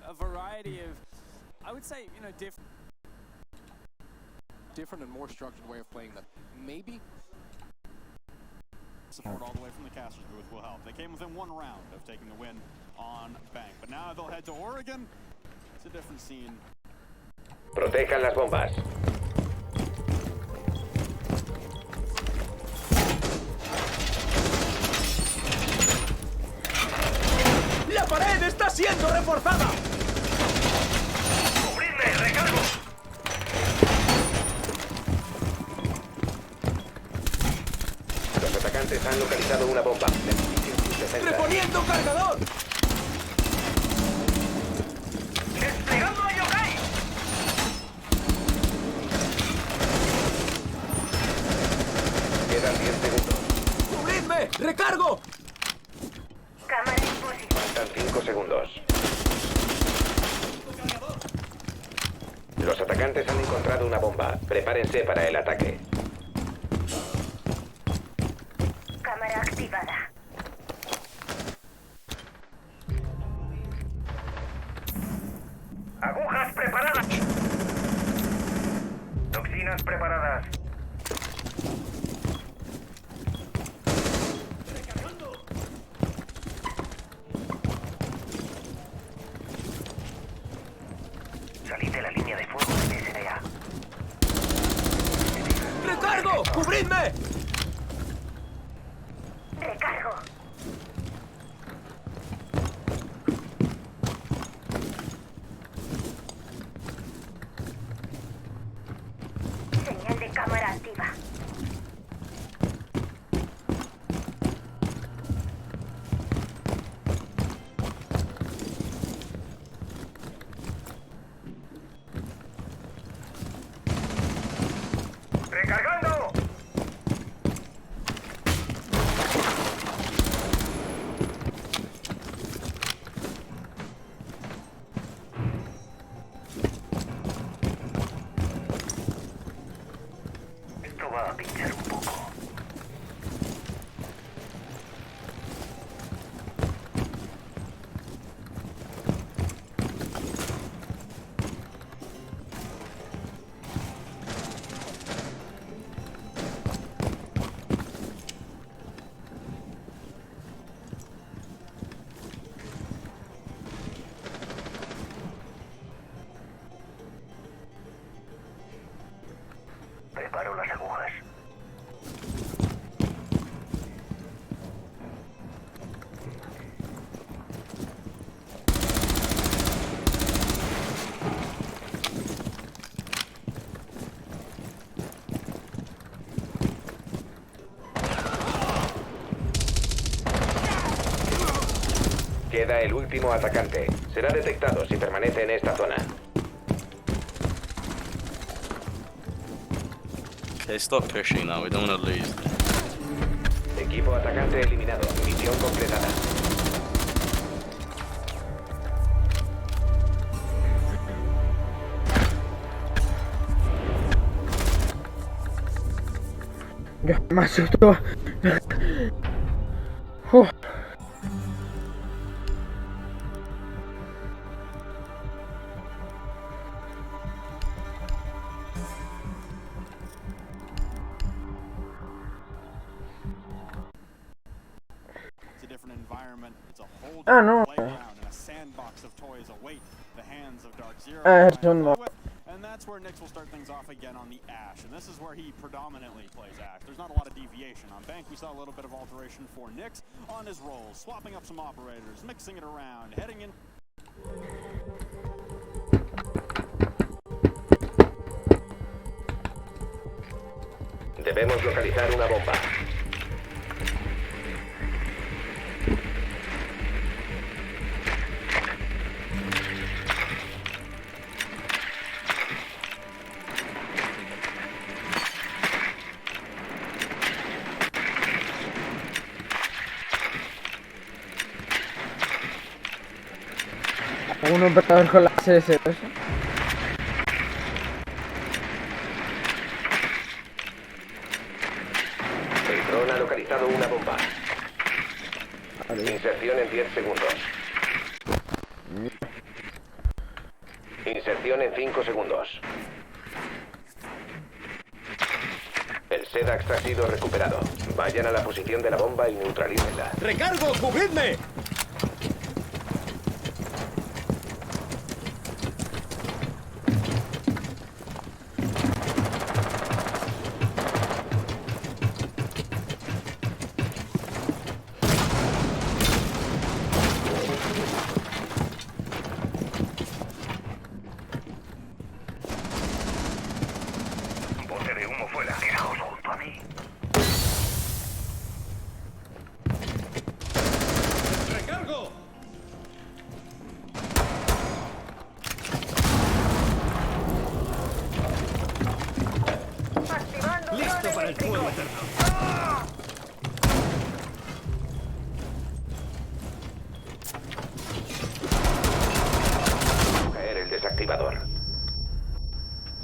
A variety of, I would say, you know, different. 'Different and more structured way of playing that. Maybe. 'Cause I mean, if you look at the way that Clancy is playing, he's got a lot of Support all the way from the caster's booth will help. They came within 1 round of taking the win on Bank, but now they'll head to Oregon. It's a different scene. Protejan las bombas. ¡La pared está siendo reforzada! ¡Cubridme! ¡Recargo! Los atacantes han localizado una bomba. ¡Reponiendo cargador! ¡Desplegando a Yokai! Quedan 10 segundos. ¡Cubridme! ¡Recargo! Cámara en posición. Faltan 5 segundos. Los atacantes han encontrado una bomba. Prepárense para el ataque. Cámara activada. Agujas preparadas. Toxinas preparadas. Salid de la línea de fuego de SDA. ¡Recargo! ¡Cubridme! Recargo. Señal de cámara activa. ¡Recargando! Esto va a pinchar un poco. Preparo las agujas. Queda el último atacante. Será detectado si permanece en esta zona. Okay, stop pushing now. We don't want to lose. Equipo atacante eliminado. Misión completada. Yo me asustó. It's a different environment. It's a whole Ah, no. different playground, and a sandbox of toys await the hands of Dark Zero. Eso no. And that's where Nyx will start things off again on the Ash. And this is where he predominantly plays Ash. There's not a lot of deviation. On Bank, we saw a little bit of alteration for Nyx on his rolls, swapping up some operators, mixing it around, heading in. Debemos localizar una bomba. Un operador con la SS. El dron ha localizado una bomba. Inserción en 10 segundos. Inserción en 5 segundos. El Sedax ha sido recuperado. Vayan a la posición de la bomba y neutralícenla. ¡Recargo! ¡Cubridme! Bote de humo fuera. Quedaos junto a mí. ¡Recargo! ¡Listo para el fuego eterno! Caer el desactivador.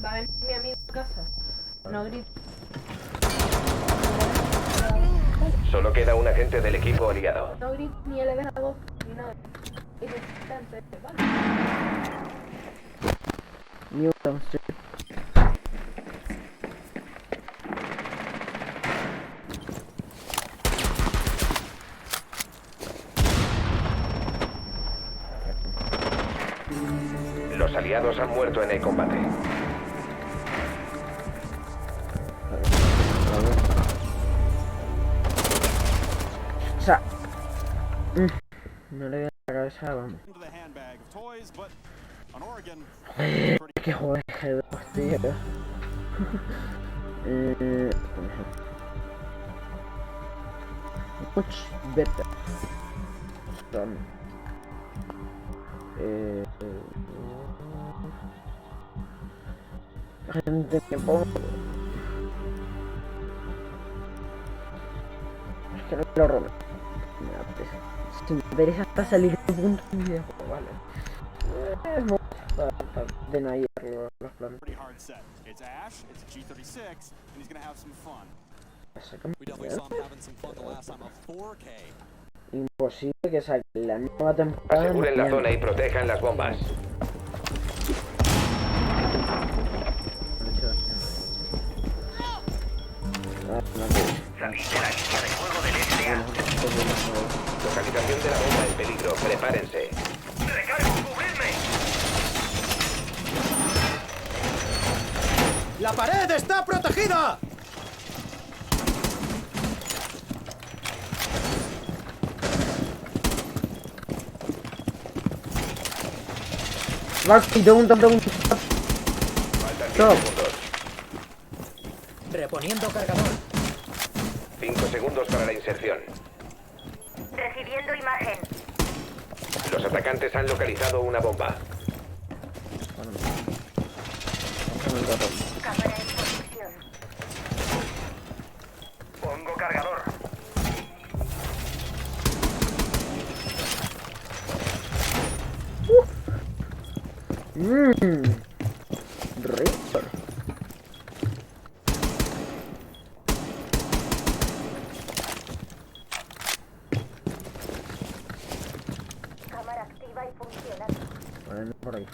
Va a venir mi amigo a casa. No grites. Solo queda un agente del equipo aliado. No grites ni le des la voz ni nada. Vale. Newton Street. Los aliados han muerto en el combate. O sea, no le doy la cabeza, vamos. Qué joder, tío. Much better. Son. Gente que pongo. Es que no quiero romper. Me apetece. Si me interesa hasta salir de punto en mi videojuego, vale. De nadie los planes. It's Ash, it's G36, and he's gonna have some fun. We definitely saw him having some fun the last time, a 4K. Imposible que saque la nueva temporada. Aseguren la zona y protejan las bombas. Salid de la línea de fuego del SDA. Localización de la bomba en peligro. Prepárense. ¡Recargo! ¡Cubridme! ¡La pared está protegida! Rocky, don't. Faltan 10 segundos. Reponiendo cargador. 5 segundos para la inserción. Recibiendo imagen. Los atacantes han localizado una bomba. Cámara en posición. Pongo cargador. Rico. Cámara activa y funcionando. Bueno, por ahí.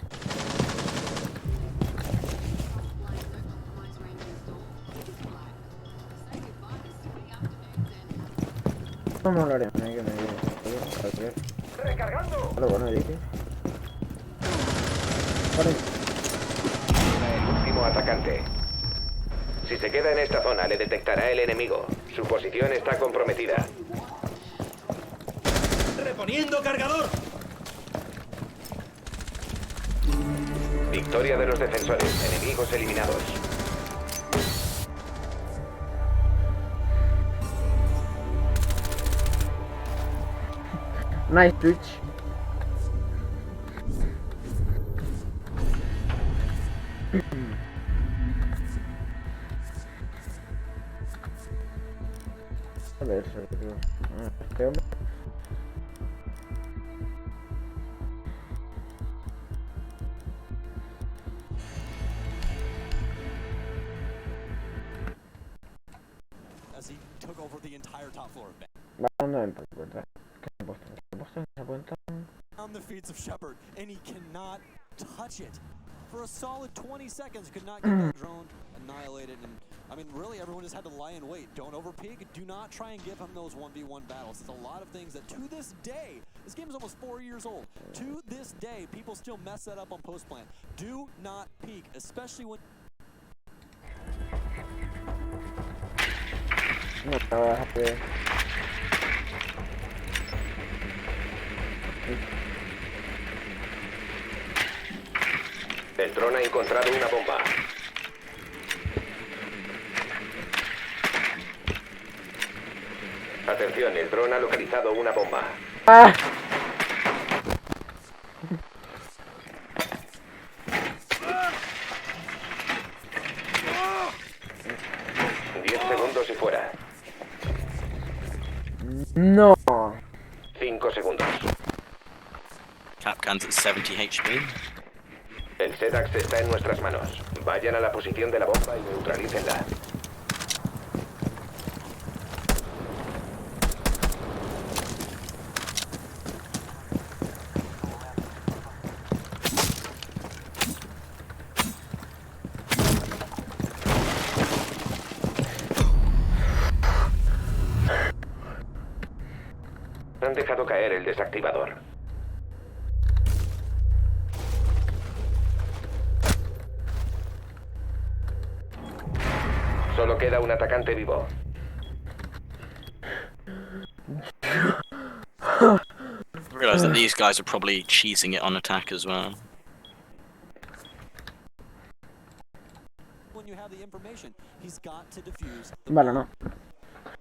Vamos a hablar en medio. Recargando. Pero bueno, dije. El último atacante. Si se queda en esta zona, le detectará el enemigo. Su posición está comprometida. Reponiendo cargador. Victoria de los defensores. Enemigos eliminados. Nice Twitch. A ver, este hombre. As he took over the entire top floor of ¿Dónde ¿verdad? ¿Qué se ha puesto? ¿Se ha puesto? on the feet of Shepard, and he cannot touch it. For a solid 20 seconds, could not get that drone annihilated, and I mean, really, everyone just had to lie in wait. Don't overpeak. Do not try and give him those 1v1 battles. There's a lot of things that, to this day, this game is almost 4 years old. To this day, people still mess that up on post plant. Do not peek, especially when. No trabajaste. El dron ha encontrado una bomba. Atención, el dron ha localizado una bomba. ¡Ah! Segundos y fuera. No. 5 segundos. Capcan's at 70 HP. El SEDAX está en nuestras manos. Vayan a la posición de la bomba y neutralícenla. Han dejado caer el desactivador. Solo queda un atacante vivo. I realise that these guys are probably cheesing it on attack as well. When you have the information, he's got to defuse. Vale, no.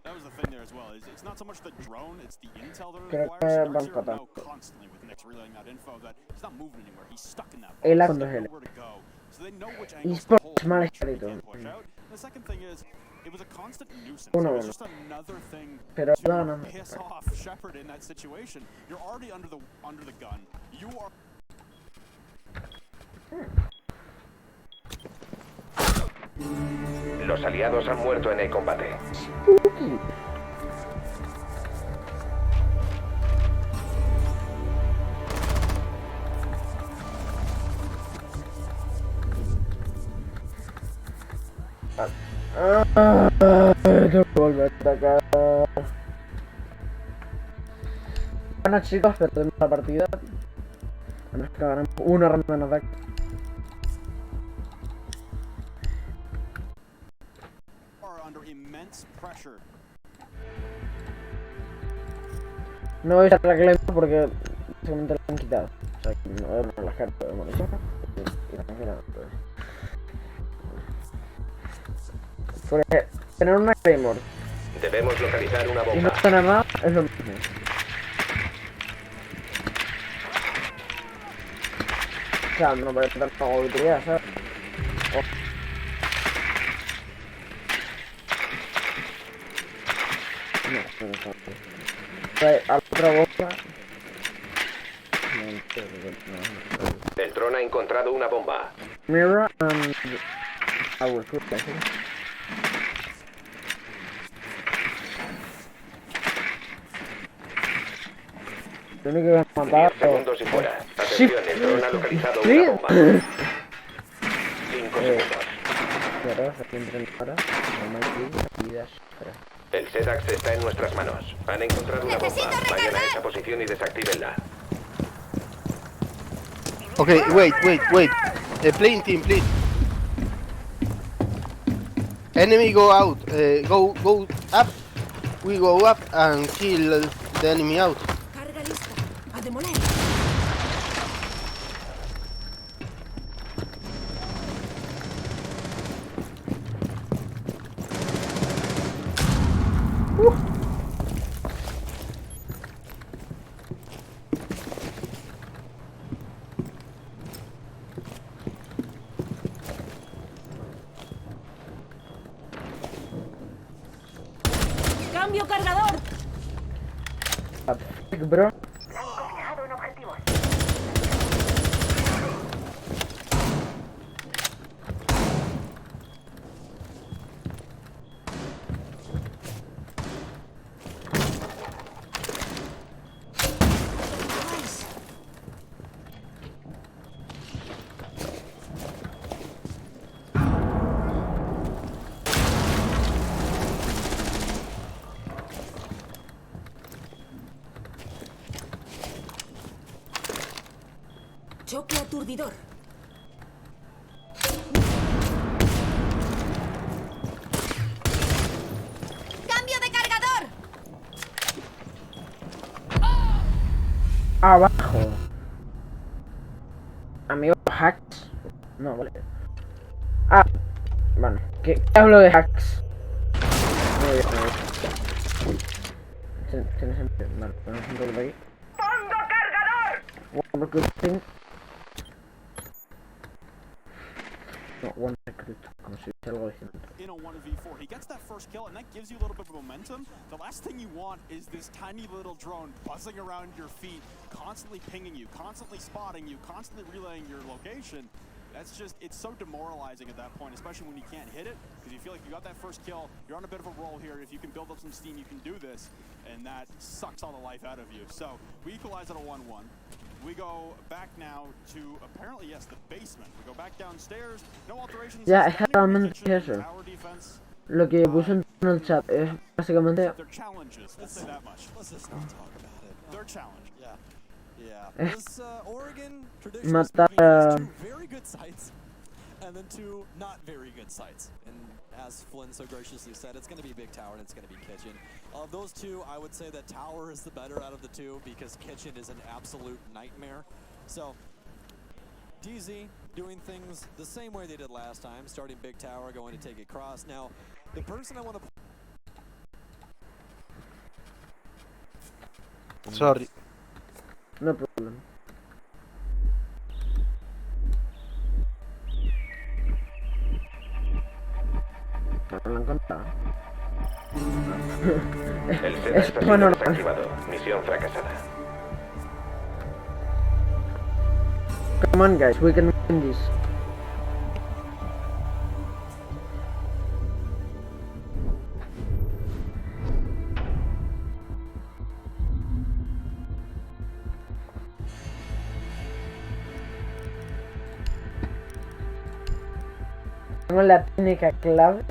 That was the thing there as well. It's not so much the drone, it's the intel that requires. Vamos para atrás. Constantly with Nick's relaying that info that he's not moving anywhere. He's stuck in that box. El They con know 2L. where to go. So they know which angles to Esports hold, mal which they escrito. can't push out. The second thing is, it was a constant nuisance. Uno, It was uno. just another thing Pero to no, no. piss off Shepard in that situation. You're already under the gun. You are. Los aliados han muerto en el combate. Tengo que volver a atacar. Bueno, chicos, perdemos la partida. A menos que ganemos una ronda en ataque. Under immense pressure. No voy a usar la claim porque seguramente la han quitado. O sea, que no voy a poner las cartas de munición. Y la canjeran, pues. Porque tener una claymore Debemos localizar una y no bomba. tener nada es lo mismo. O sea, no parece tanta movilidad, ¿sabes? A la otra bomba. El dron ha encontrado una bomba. Mirror and I will shoot, I think. Tiene que matar. 10 segundos y fuera. Atención, el dron ha localizado ¿Sí? una bomba. 5 segundos. Claro, se entra ahora. El SEDAX está en nuestras manos. Han encontrado una bomba. Vayan a esa posición y desactívenla. Okay, wait. Playing team, please. Enemy go out. Go up. We go up and kill the enemy out. Carga lista. A demoler. ¡Cambio cargador! Bro. Fijado en objetivos. aturdidor. ¡Cambio de cargador! Abajo. Amigo, hacks. No, vale. Ah, bueno, ¿qué hablo de hacks? Muy bien, muy bien. Tiene sentido. Vale, ponemos un doble aquí. ¡Pongo cargador! One recruiting. No, one recruit. Como si hubiese algo distinto. In a 1v4, he gets that first kill, and that gives you a little bit of momentum. The last thing you want is this tiny little drone buzzing around your feet, constantly pinging you, constantly spotting you, constantly relaying your location. That's just, it's so demoralizing at that point, especially when you can't hit it, because you feel like you got that first kill, you're on a bit of a roll here. If you can build up some steam, you can do this, and that sucks all the life out of you. So we equalize at a 1-1. We go back now to, apparently, yes, the basement. We go back downstairs, no alterations. Ya, es realmente eso. Lo que puse en el chat es básicamente Their challenges, let's say that much. Let's just not talk about it. Their challenge. Yeah. This Oregon traditionally matar speaking has two very good sites and then two not very good sites. And as Flynn so graciously said, it's going to be Big Tower and it's going to be Kitchen. Of those two, I would say that Tower is the better out of the two because Kitchen is an absolute nightmare. So DZ doing things the same way they did last time, starting Big Tower, going to take it cross. Now, the person I want to... Sorry. no problem. No lo he encontrado. El Z está siendo desactivado. Misión fracasada. Come on guys, we can win this. Tengo la técnica clave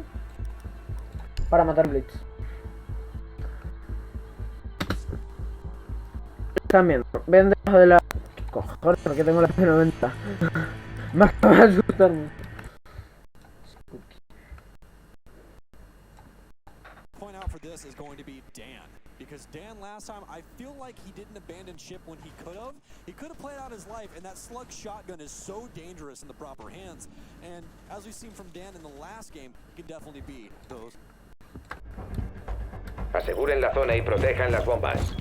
para matar Blitz. También, ven debajo de la... ¿Qué cojones? Porque tengo la P90. Me acaba de asustar mucho. Point out for this is going to be Dan. Because Dan last time, I feel like he didn't abandon ship when he could have. He could have played out his life, and that slug shotgun is so dangerous in the proper hands. And as we've seen from Dan in the last game, he can definitely be those. Aseguren la zona y protejan las bombas.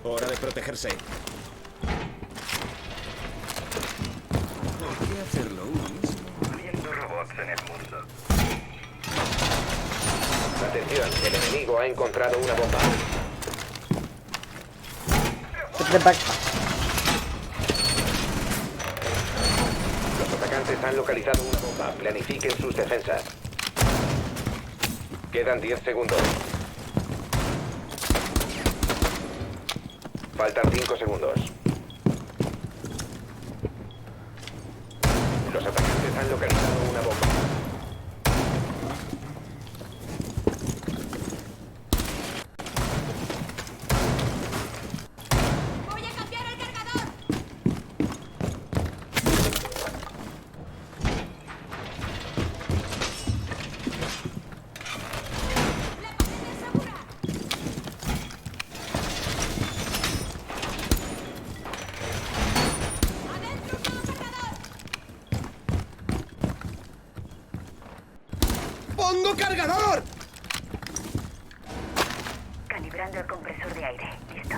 Hora de protegerse. ¿Por qué hacerlo uno mismo? Viendo robots en el mundo. Atención, el enemigo ha encontrado una bomba. Los atacantes han localizado una bomba. Planifiquen sus defensas. Quedan 10 segundos. Faltan 5 segundos. Los atacantes han localizado una bomba. ¡Voy a cambiar el cargador! ¡Pongo cargador! Calibrando el compresor de aire. Listo.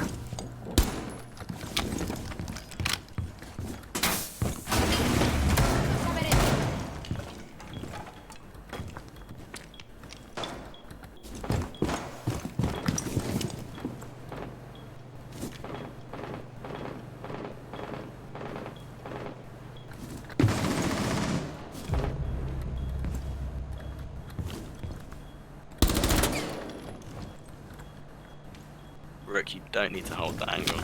Rick, you don't need to hold that angle.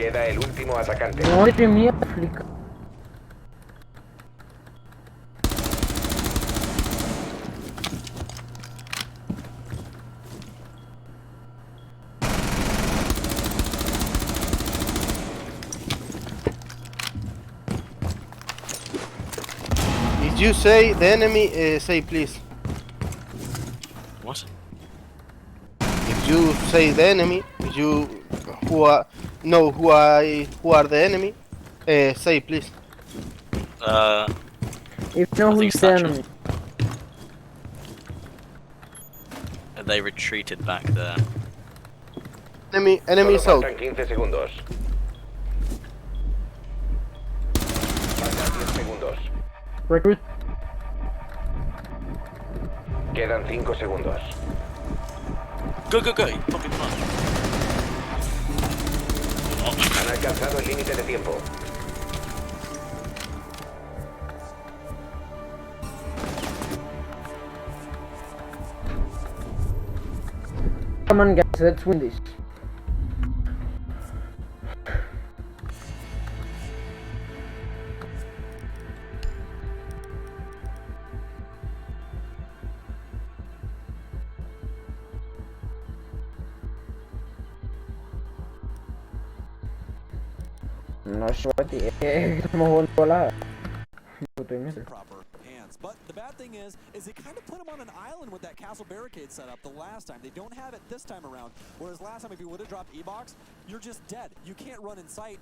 Queda el último atacante. Madre mía, África. If you say the enemy, say please. What? If you say the enemy, you who are know who are the enemy, say please. If you know who's the enemy. They retreated back there. Enemy Solo south. faltan 15 segundos. Faltan 10 segundos. Recruit. Quedan 5 segundos. Go, go, go. Fucking run. Han alcanzado el límite de tiempo. Come on, guys, let's win this. No sweaty, estamos jugando volada. Proper hands. But the bad thing is they kind of put him on an island with that castle barricade set up the last time. They don't have it this time around. Whereas last time, if you would have dropped E-Box, you're just dead. You can't run in sight.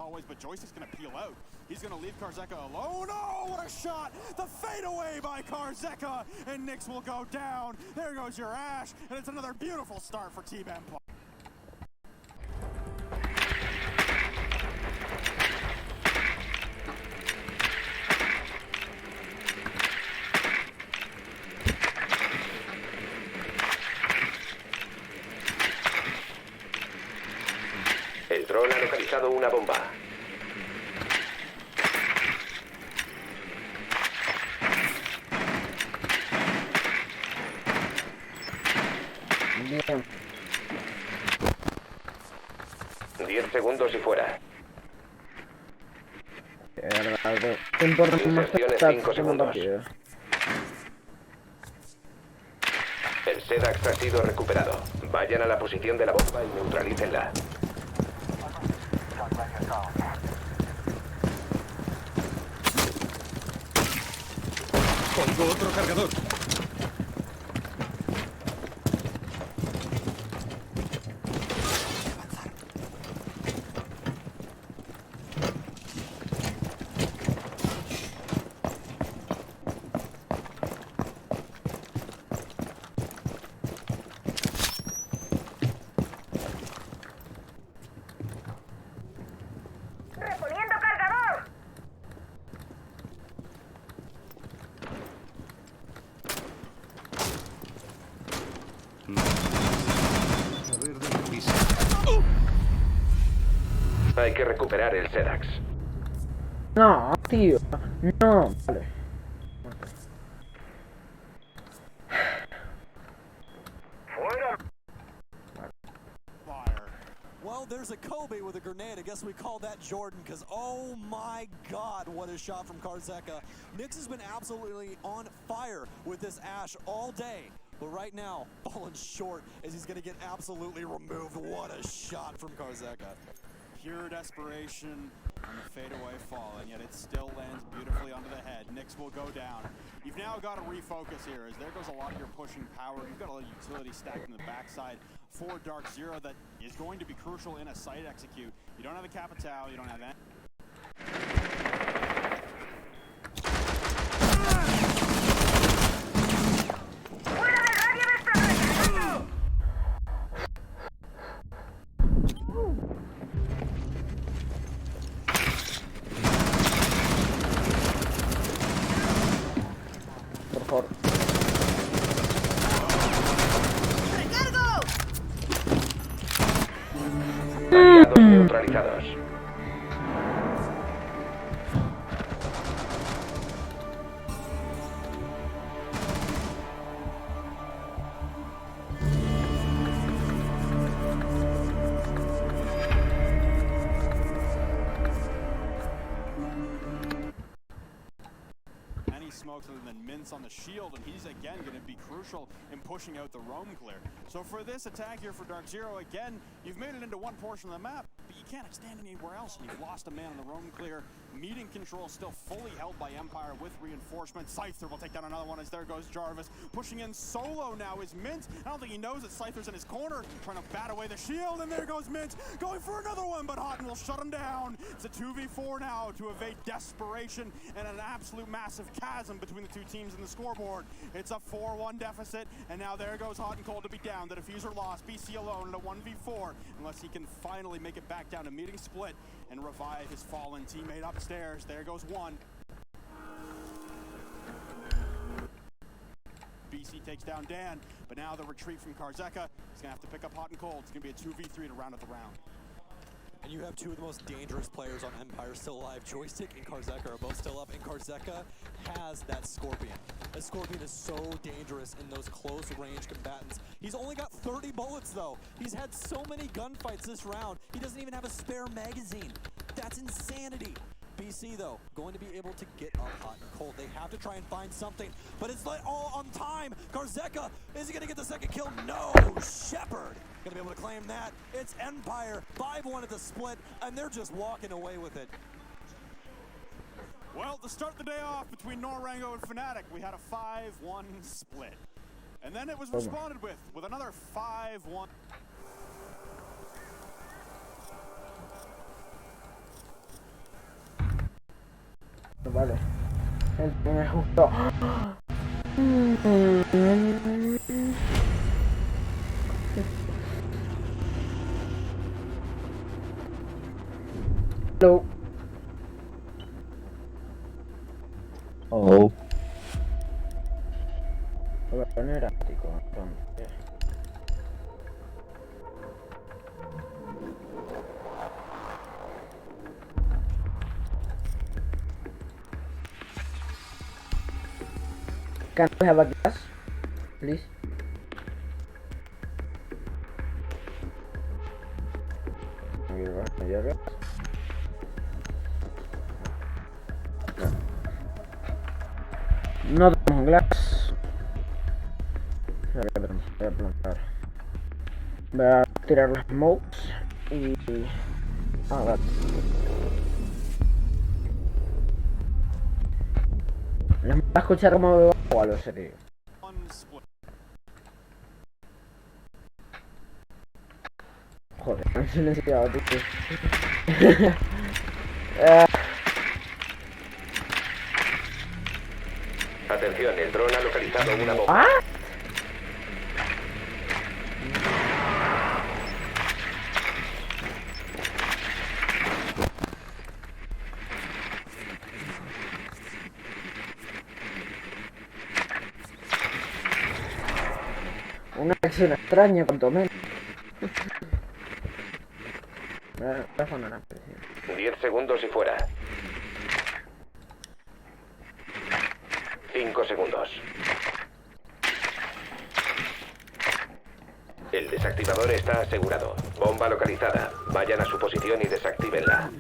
Always, but Joyce is going to peel out. He's going to leave Karzeka alone. Oh, what a shot! The fadeaway by Karzeka, and Nyx will go down. There goes your Ash, and it's another beautiful start for Team Empire. El dron ha localizado una bomba. Bien. 10 segundos y fuera. ¿Qué importa más Inserciones, stats 5 que una segundos. partida? El Sedax ha sido recuperado. Vayan a la posición de la bomba y neutralícenla. Pongo otro cargador. ¡Reponiendo cargador! A ver dónde pisa. Hay que recuperar el Sedax. No, tío. No. Vale. Well, there's a Kobe with a grenade. I guess we call that Jordan, because oh my god, what a shot from Karzeka. Nyx has been absolutely on fire with this Ash all day. But right now, falling short as he's going to get absolutely removed. What a shot from Karzeka. Pure desperation on the fadeaway fall, and yet it still lands beautifully onto the head. Nyx will go down. You've now got to refocus here, as there goes a lot of your pushing power. You've got a lot of utility stacked in the backside for Dark Zero that is going to be crucial in a site execute. You don't have a Capital, you don't have any. Por favor. Aliados neutralizados. unfortunately, than Mintz on the shield, and he's again going to be crucial in pushing out the roam clear. So for this attack here for Dark Zero, again, you've made it into one portion of the map, but you can't extend anywhere else, and you've lost a man on the roam clear. Meeting control still fully held by Empire with reinforcement. Scyther will take down another one as there goes Jarvis. Pushing in solo now is Mint. I don't think he knows that Scyther's in his corner, trying to bat away the shield, and there goes Mint, going for another one, but Houghton will shut him down. It's a 2v4 now to evade desperation and an absolute massive chasm between the two teams in the scoreboard. It's a 4-1 deficit, and now there goes Houghton Cold to be down. The diffuser lost, BC alone in a 1v4, unless he can finally make it back down to Meeting split and revive his fallen teammate upstairs. There goes one. BC takes down Dan, but now the retreat from Karzeka. He's gonna have to pick up Hot and Cold. It's gonna be a 2v3 to round up the round. And you have two of the most dangerous players on Empire still alive. Joystick and Karzeka are both still up, and Karzeka has that Scorpion. The Scorpion is so dangerous in those close-range combatants. He's only got 30 bullets, though. He's had so many gunfights this round. He doesn't even have a spare magazine. That's insanity. BC, though, going to be able to get up Hot and Cold. They have to try and find something, but it's like all on time. Karzeka, is he going to get the second kill? No, Shepard going to be able to claim that. It's Empire, 5-1 at the split, and they're just walking away with it. Well, to start the day off between Norango and Fnatic, we had a 5-1 split. And then it was responded with another 5-1. Vale. Me justo. Hello. Oh. No era ático, entonces. Can we have a glass, please? No tenemos un glass. Voy a plantar. Voy a tirar las smokes y... Ah, vale. Les voy a escuchar como bebo agua, lo serio. Joder, me han silenciado, tío. Atención, el dron ha localizado una bomba. ¿Ah? Una acción extraña, cuanto menos. 10 segundos y fuera. 5 segundos. El desactivador está asegurado. Bomba localizada. Vayan a su posición y desactívenla.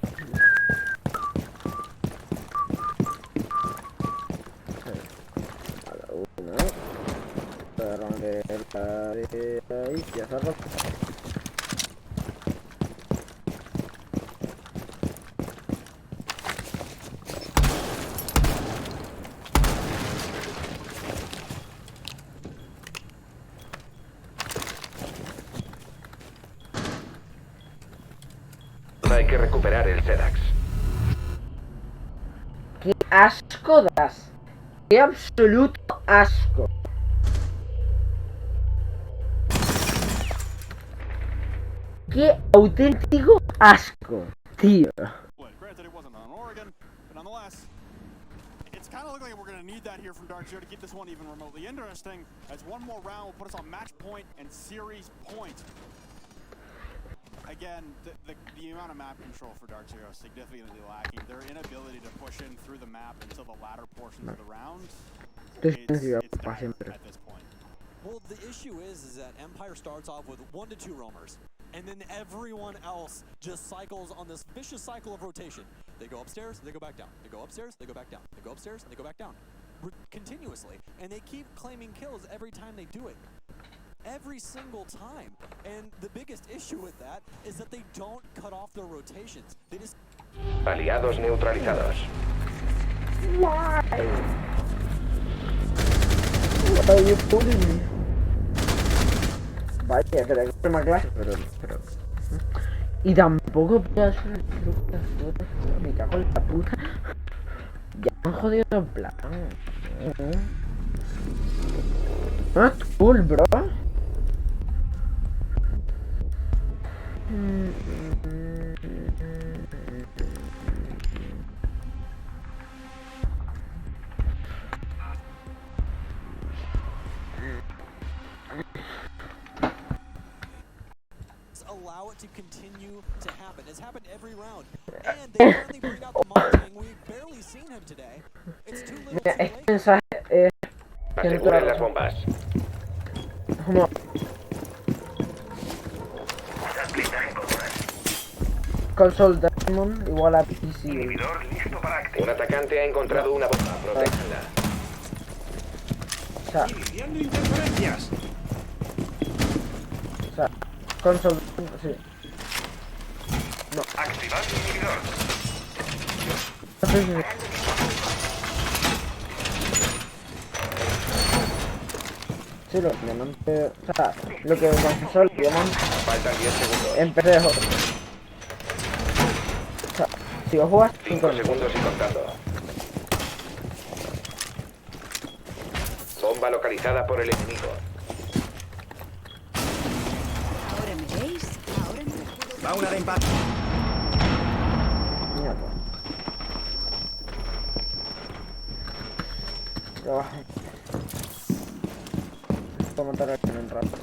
Hay que recuperar el Sedax. ¡Qué asco das! ¡Qué absoluto asco! ¡Qué auténtico asco, tío! Granted, it wasn't on Oregon, but nonetheless, it's kind of looking like we're going to need that here from Dark Zero to keep this one even remotely interesting, as one more round will put us on match point and series point. Again, the amount of map control for Dark Zero is significantly lacking. Their inability to push in through the map until the latter portions of the round, it's dire at this point. Well, the issue is that Empire starts off with 1 to 2 roamers, and then everyone else just cycles on this vicious cycle of rotation. They go upstairs, they go back down. They go upstairs, they go back down. They go upstairs, and they go back down. continuously, and they keep claiming kills every time they do it. Every single time. And the biggest issue with that is that they don't cut off their rotations. They just... Aliados neutralizados. Why are you putting me? Vaya, creo que es más clase, pero... Y tampoco puedo hacer el truco de las me cago en la puta. Ya me han jodido el plan. Not cool, bro. Allow it to continue to happen. It's happened every round. And they finally bring out the marketing. We've barely seen him today. It's too little too late. Mensaje Aseguren las bombas. Como Console Diamond igual a PC. Un atacante ha encontrado una bomba. Protéjanla. O sea, Iniciando interferencias. o sea, Console, sí. No. Activando inhibidor. Sí, lo que o sea, lo que confesó el Diamond. Faltan 10 segundos. Empecé de joder. O sea, si vos jugas 5 segundos y contando. Bomba localizada por el enemigo. Ahora me veis, ahora no. Va una de impacto. Mierda. Ya baja. Voy a matar a alguien en rato.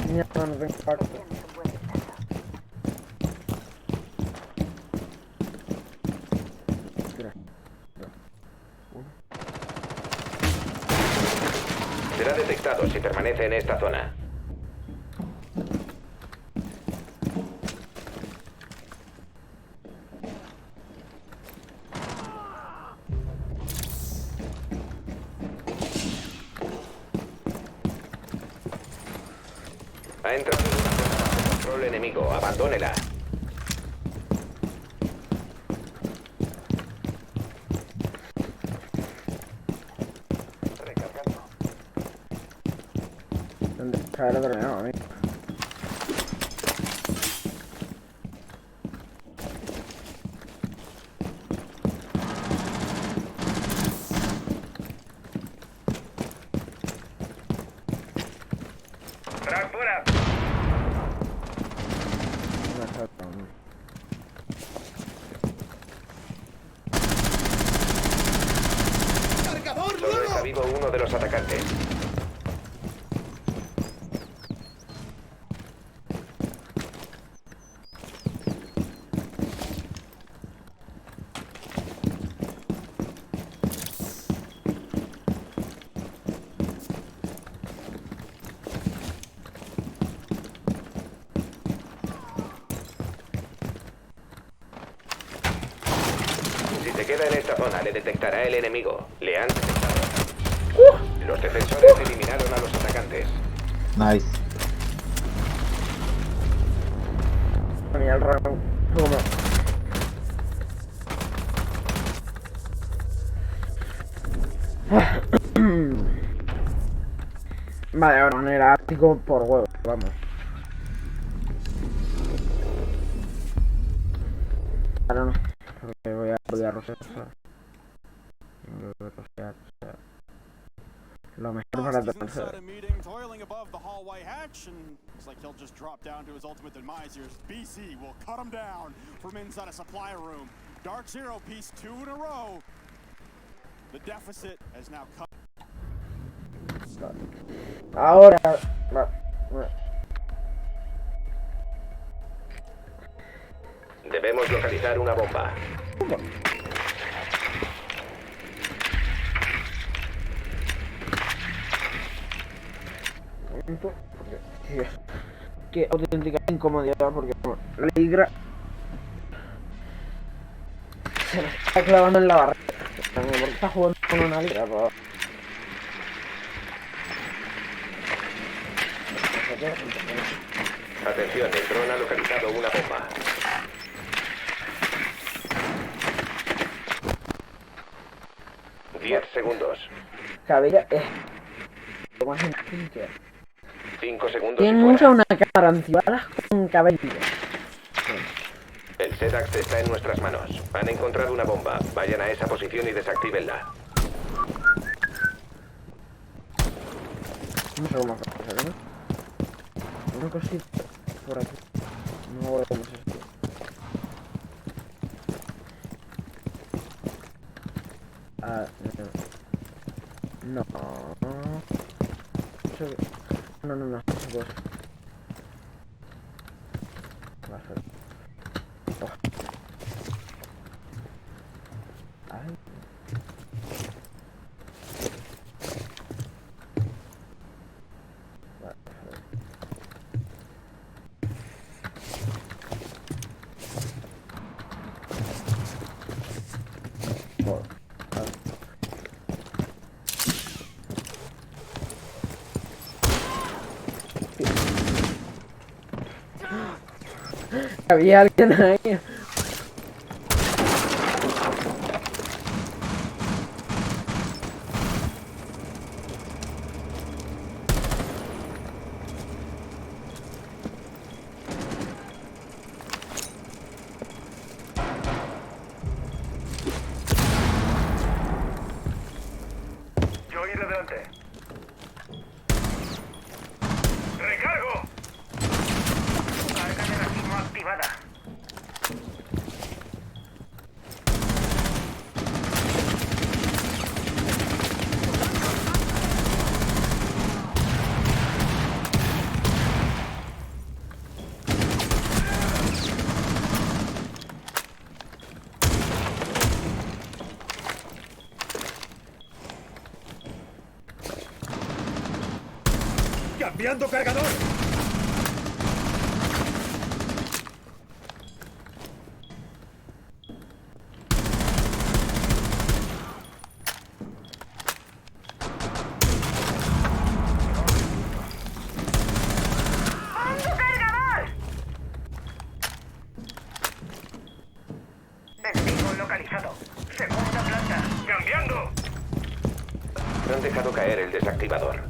Mierda, no tengo impacto. Será detectado si permanece en esta zona. Ha entrado en una zona bajo control enemigo. Abandónela. ¿Dónde está el otro? No, a mí. Drag fuera. No está el otro. Solo está vivo uno de los atacantes. Si se queda en esta zona, le detectará el enemigo. Le han detectado. Los defensores eliminaron a los atacantes. Nice. Mira el round. Toma. Vale, ahora manera ático por huevo, vamos. Ahora no, porque voy a rosear. Voy a rosear, o sea, lo mejor para el tercero. Toiling above the hallway hatch, and looks like he'll just drop down to his ultimate demise here. BC will cut him down from inside a supply room. Dark Zero piece 2 in a row. The deficit has now cut. Ahora, Debemos localizar una bomba. Qué auténtica incomodidad porque la ligra Se me está clavando en la barrera. ¿Por qué está jugando con una liga, por? Atención, el dron ha localizado una bomba. Diez segundos. Cabella es lo más difícil. 5 segundos Tienen y mucha fuera. una cámara antibalas con cabello. El SEDAX está en nuestras manos. Han encontrado una bomba. Vayan a esa posición y desactívenla. No sé cómo hacer, ¿no? Una cosita por aquí. No volvemos esto. Ah, no. No. No se puede. Va a ser. Oh. Ay. Había alguien ahí. Yo iré delante. ¡Recargo! Carga de racimo activada. ¡Cambiando cargador! Enemigo localizado. Segunda planta. ¡Cambiando! Han dejado caer el desactivador.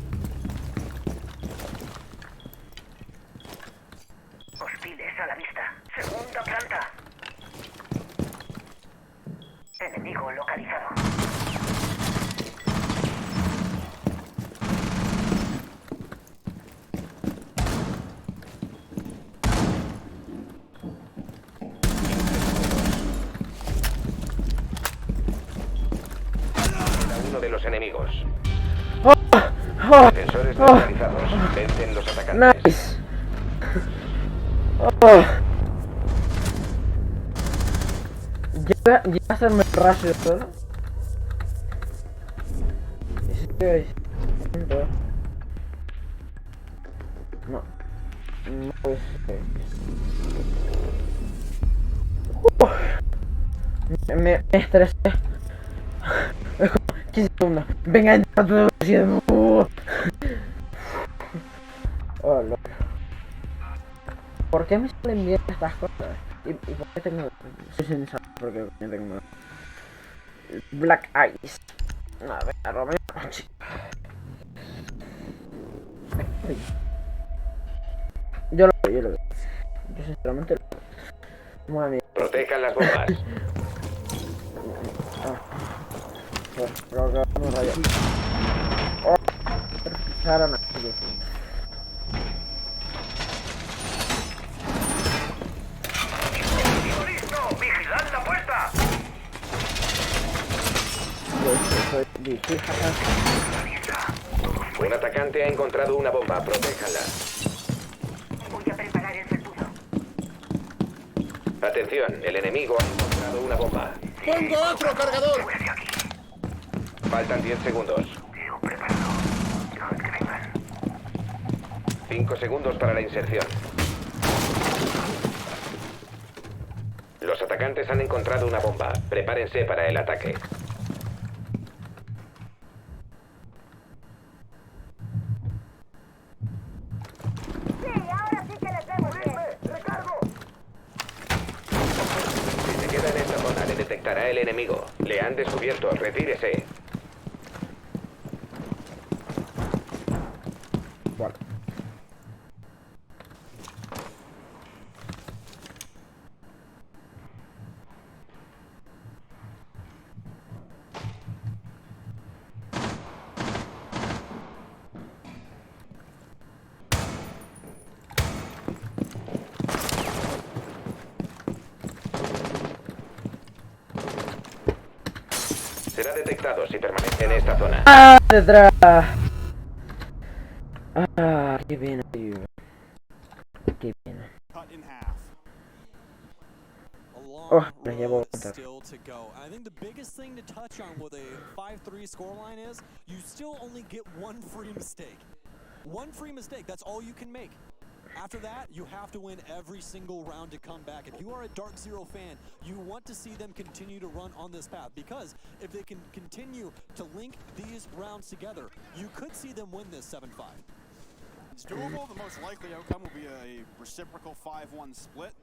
Hostiles a la vista. Segunda planta. Enemigo localizado. Queda uno de los enemigos. Oh, Defensores neutralizados. Vencen los atacantes. Nice. Oh. Llega a hacerme el rush solo. No. No puede ser. Me estresé. Es como 15 segundos. Venga, entra a toda velocidad. Oh, loco. ¿Por qué me salen bien estas cosas? ¿Y por qué tengo...? Soy sensato porque tengo... Black Eyes. A ver, Romeo. Yo lo veo. Yo sinceramente lo veo. Madre mía. Protejan las bombas. No rayo. Oh, ahora no. ¡Listo! ¡Vigilad la puerta! Un atacante ha encontrado una bomba. Protéjanla. Voy a preparar el futuro. Atención, el enemigo ha encontrado una bomba. ¡Pongo otro cargador! Faltan 10 segundos. 5 segundos para la inserción. Los atacantes atacantes han encontrado una bomba. Prepárense para el ataque. Si se queda en esta zona, le detectará el enemigo. Le han descubierto. Retírese. Vale. Será detectado si permanece en esta zona. ¡Ah! ¡Detrás! ¡Ah! ¡Qué pena, tío! ¡Qué pena! Oh, me llevo a matar. Still to go. I think the biggest thing to touch on with a 5-3 scoreline is you still only get one free mistake. One free mistake, that's all you can make. After that, you have to win every single round to come back. If you are a Dark Zero fan, you want to see them continue to run on this path, because if they can continue to link these rounds together, you could see them win this 7-5. It's doable. The most likely outcome will be a reciprocal 5-1 split,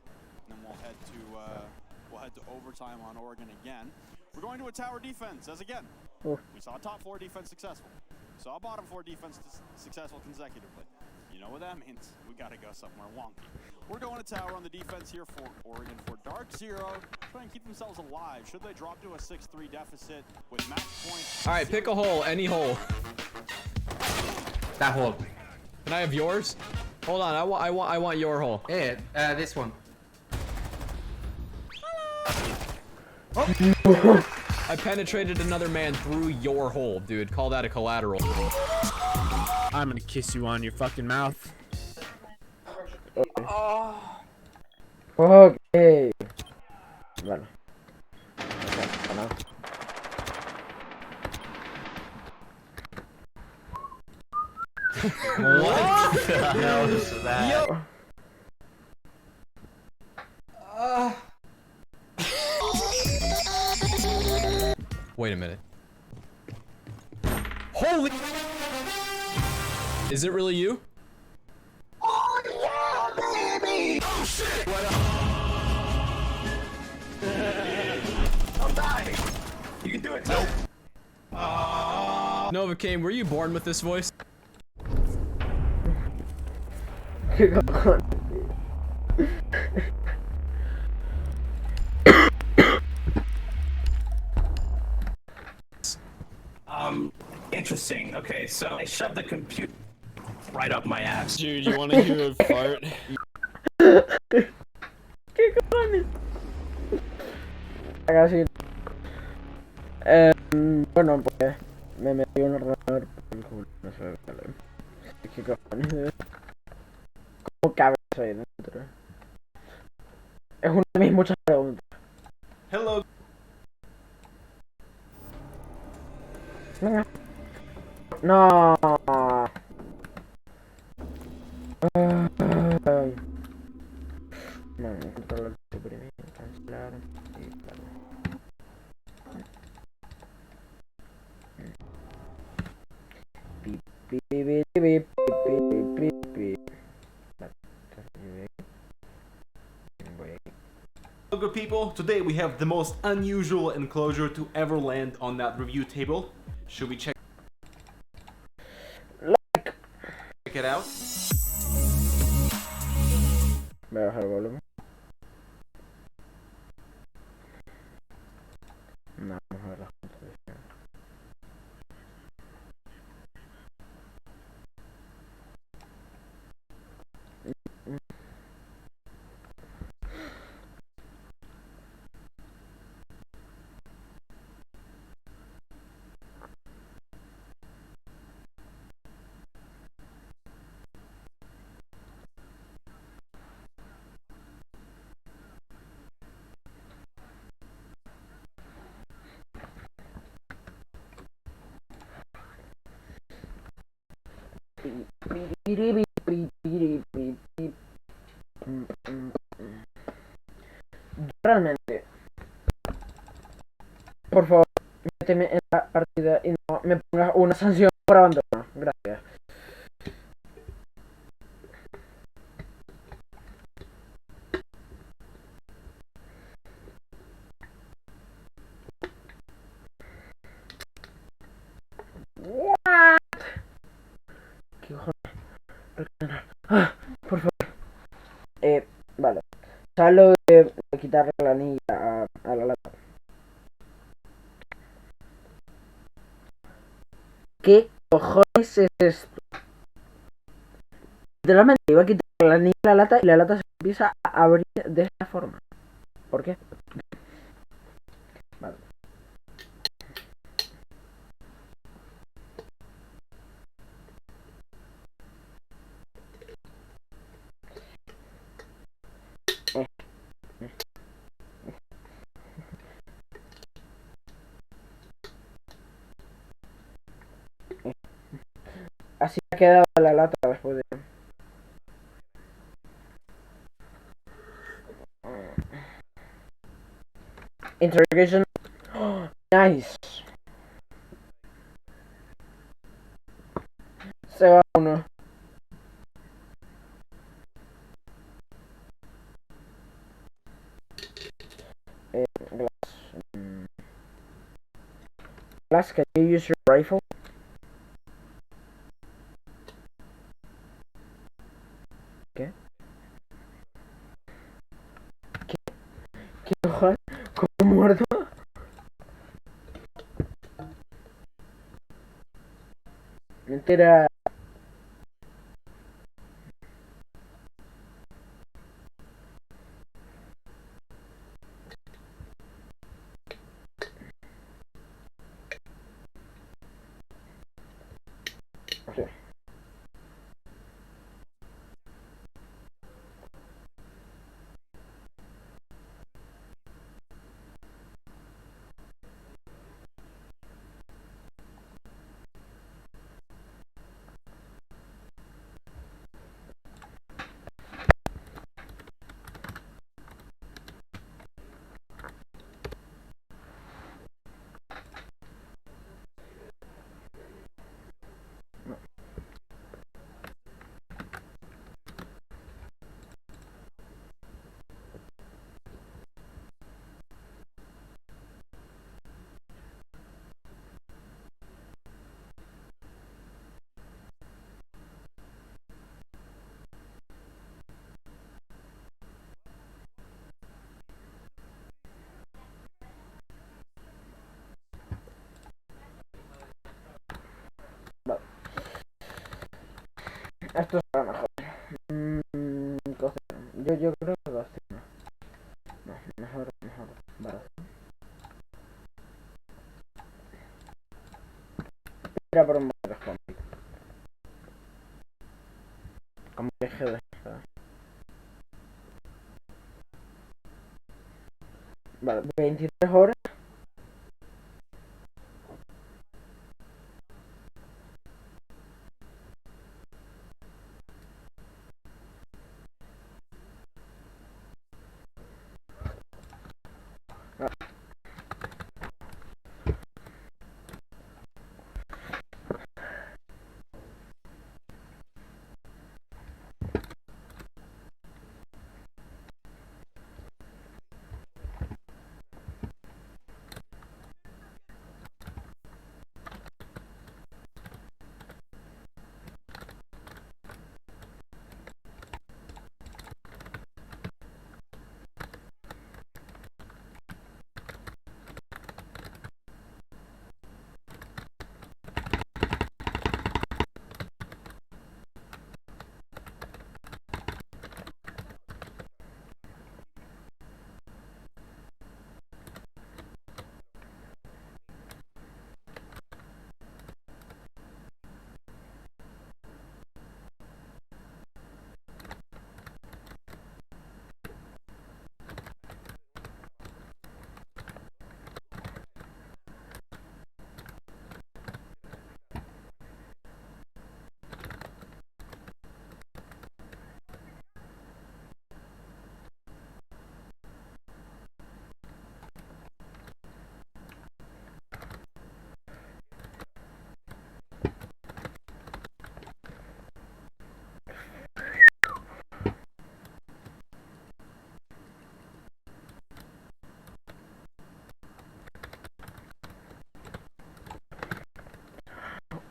and then we'll head to overtime on Oregon again. We're going to a tower defense, as again, we saw top 4 defense successful. We saw bottom 4 defense successful consecutively. You know what that means. We gotta go somewhere wonky. We're going to tower on the defense here for Oregon, for Dark Zero. Try and keep themselves alive. Should they drop to a 6-3 deficit with match point? Alright, pick a hole, any hole. That hole. Can I have yours? Hold on, I want your hole. Yeah, this one. I penetrated another man through your hole, dude. Call that a collateral. I'm gonna kiss you on your fucking mouth. Okay. Bueno. What the hell is that? Wait a minute. Holy! Is it really you? Oh yeah, baby! Oh shit! I'm dying. You can do it. Nope. Novocaine, were you born with this voice? Interesting. Okay, so I shoved the computer right up my ass. Dude, you wanna hear a fart? ¿Qué cojones? Así. Bueno, pues me metí un ordenador por el culo, no sé, vale. ¿Qué cojones? ¿Cómo cabe eso ahí dentro? Es una de mis muchas preguntas. Hello. Venga. No. No, controlar, suprimir, cancelar y claro. Hello good people, today we have the most unusual enclosure to ever land on that review table. Should we check it out? Voy a bajar el volumen. No, vamos a ver las contradicciones. Realmente méteme en la partida y no me pongas una sanción por abandono. Gracias. What? ¿Qué cojones? Ah, por favor. Vale. ¿Sabes lo de quitarle la anilla a la lata? ¿Qué cojones es esto? Literalmente iba a quitar la anilla a la lata y la lata se empieza a abrir de esta forma. ¿Por qué? Vale. Así ha quedado la lata después de... Interrogation. Oh, nice. Se va uno. Glass. Glass, can you use your rifle? ¿Qué? ¿Qué cojones? ¿Cómo muerto? Mentira. Okay. Vale. Esto es para mejor. Cocina. Yo creo que cocina. No, mejor. Vale. Tira por un balcón. Como eje de... Vale, 23 horas.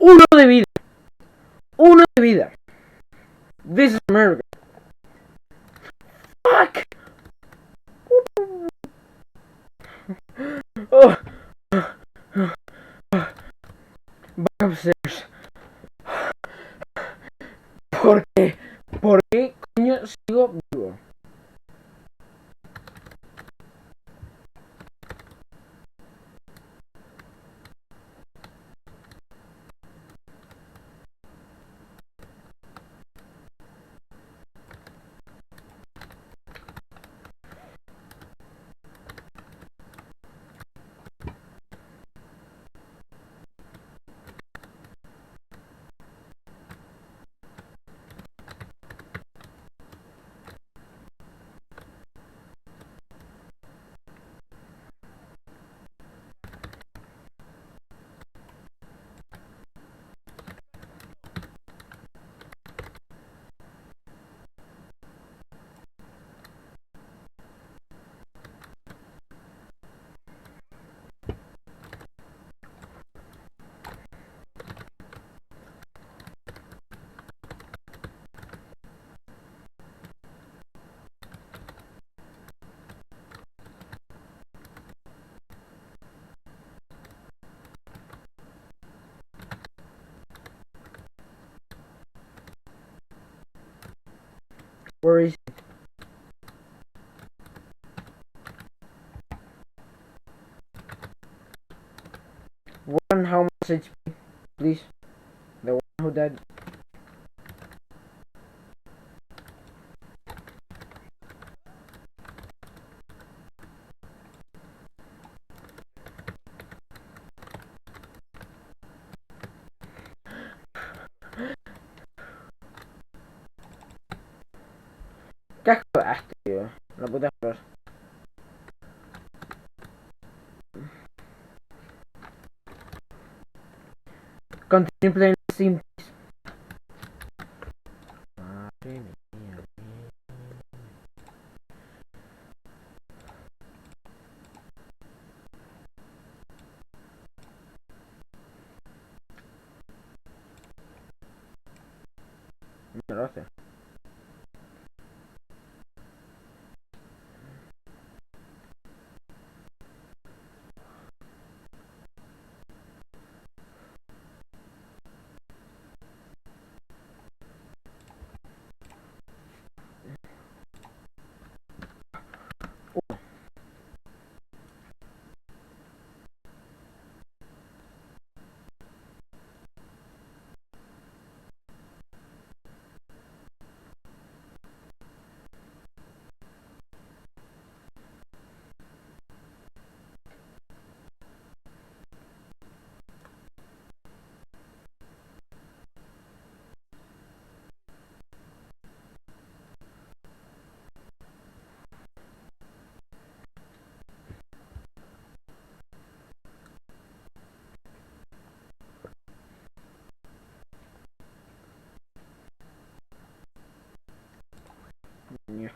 Uno de vida. Uno de vida. This is America. Fuck. Oh. Back upstairs. ¿Por qué? ¿Por qué coño sigo vivo? Where is he? One, how much HP, please? The one who died. ¿Qué asco das, tío? La puta flor. Continue playing Steam. Madre mía. Me lo hace. Yeah.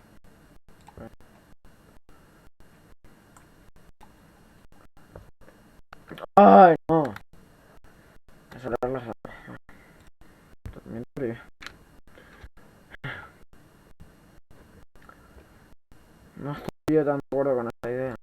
Ay, no. Eso era la... También frío. No estoy yo tan de acuerdo con esta idea.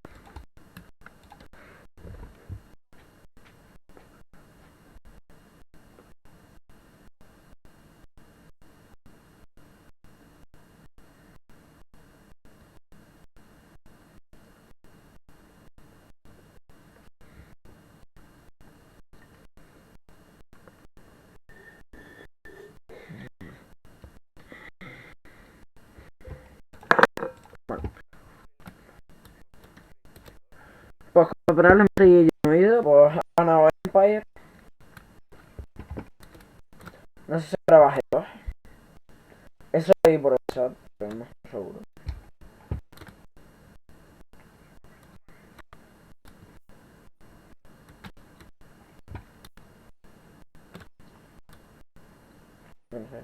Bueno. Pues como probablemente yo no he ido, pues a una Empire. No sé si habrá bajado. Eso ahí por el chat, pero no estoy seguro. No sé.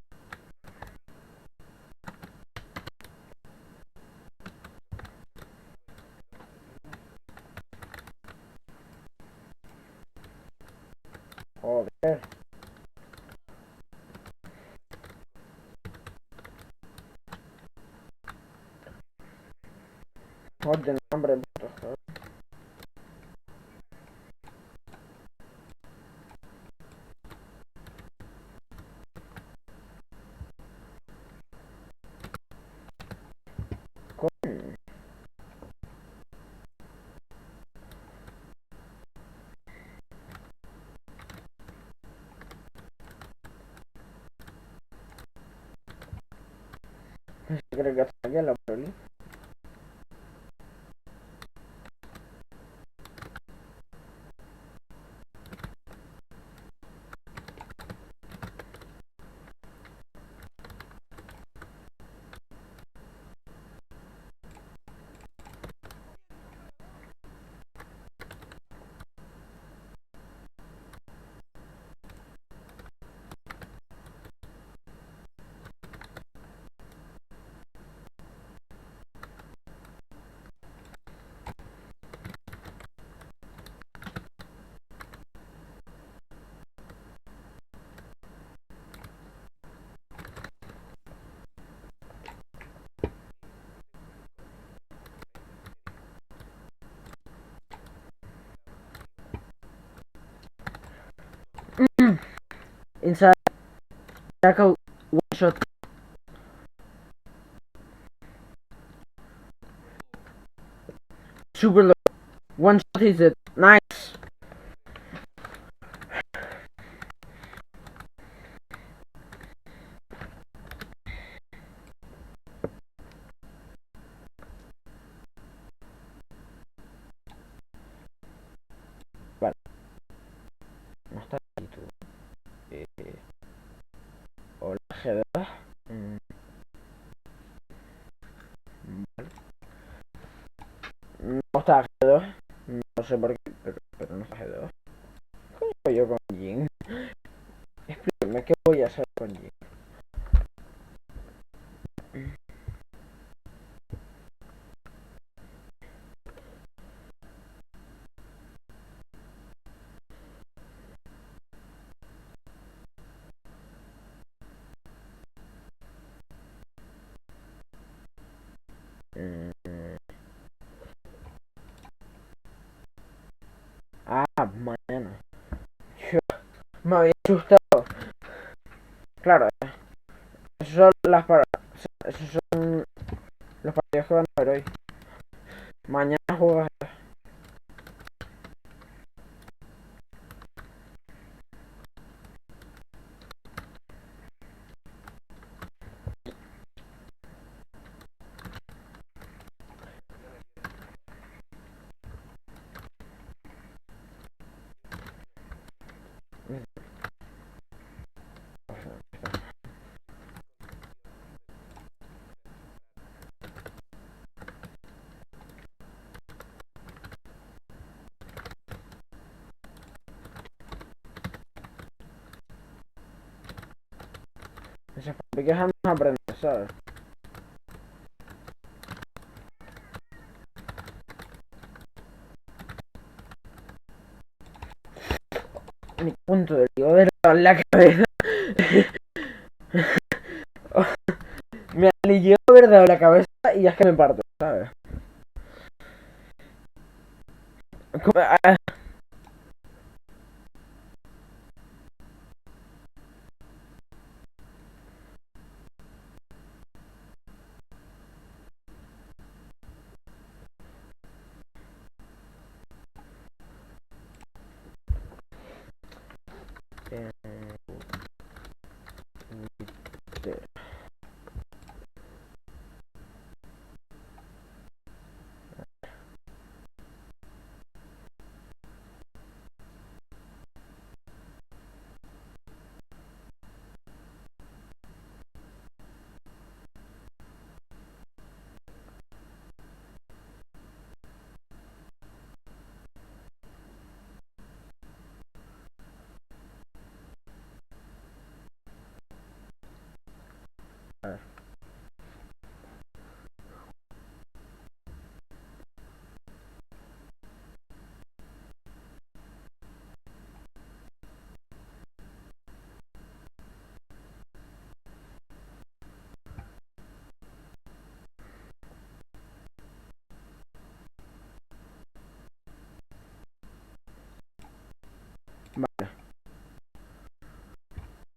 Joder. Oye, no, hombre, puto. Coño. Creo que hasta aquí a la peli. Inside. Back out. One shot. Super low. One shot is it. Nice. Vale. No está aquí tú. Hola, G2. Vale. No está G2. No sé por qué, pero no está G2. ¿Qué coño yo con Jin? Explíqueme qué voy a hacer con Jin. Mañana. Yo me había asustado. Claro, esos son esos son los partidos que van a haber hoy. Mañana juegas. Esas piques vamos a aprender, ¿sabes? Mi punto de lío verdad en la cabeza. Me alivió verdad en la cabeza y ya es que me parto, ¿sabes?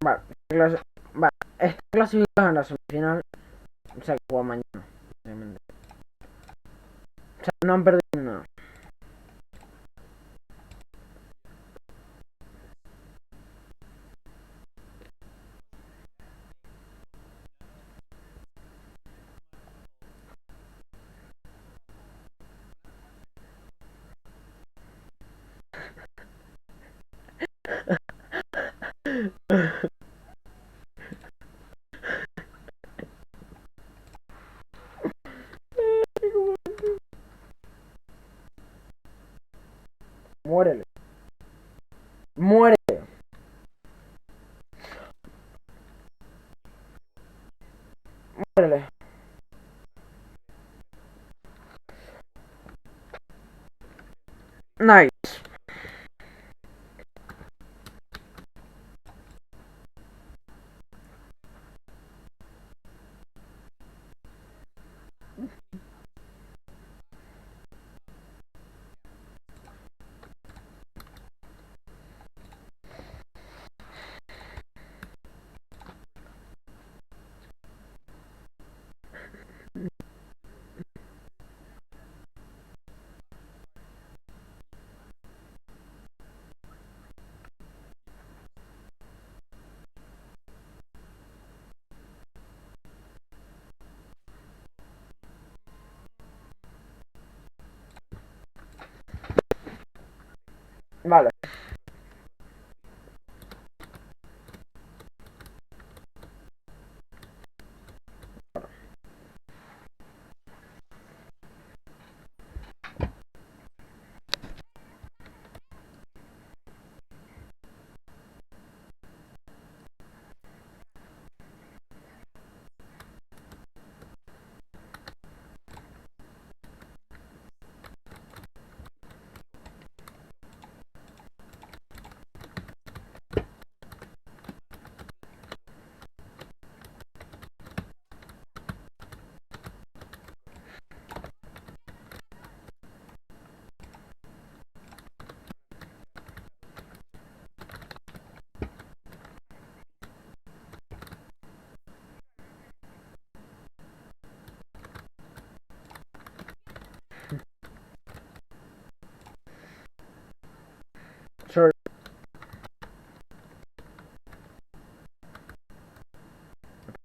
Vale, está clasificado en la semifinal. O sea, que juega mañana, obviamente. O sea, no han perdido nada. Muérele. Muere. Muérele. Nice. Vale. Sorry.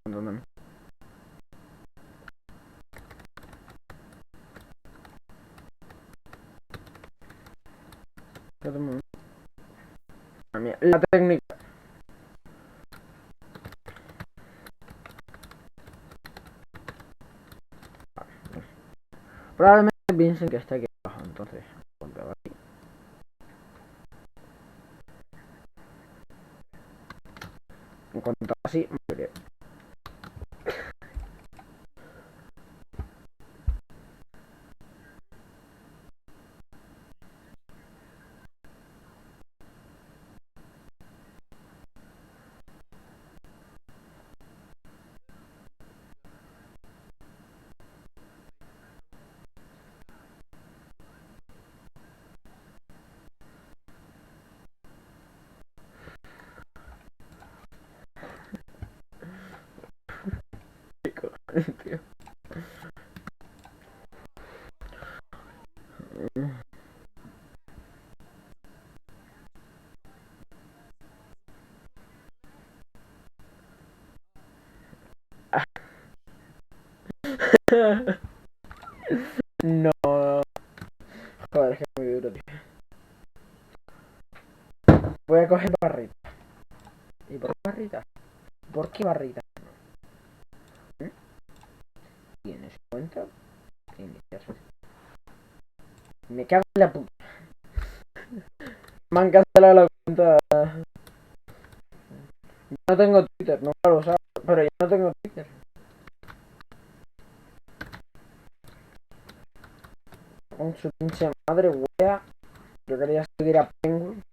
Perdóname. La técnica. Probablemente piensen que está aquí abajo, entonces. Aquí. En cuanto así, moriré. Tío. No. Joder, es que es muy duro, tío. Voy a coger barrita. ¿Y por qué barrita? ¿Por qué barrita? ¿Tienes cuenta? Me cago en la puta. Me han cancelado la cuenta. Yo no tengo Twitter, no lo sabes, pero yo no tengo Twitter. Con su pinche madre, wea. Yo quería seguir a Penguin.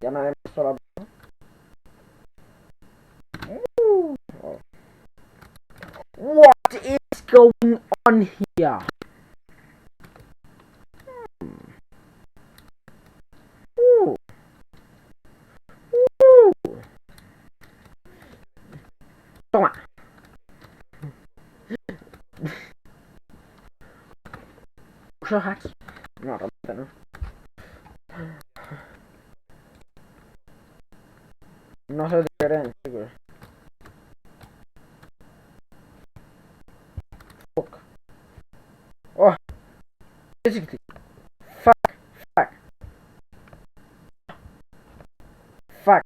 Ya me ha demostrado la puta. Oh. What is going on here? Toma. Uso hacks. No, realmente no. No se creen, chicos. Fuck. Oh. 360. Fuck. Fuck. Fuck.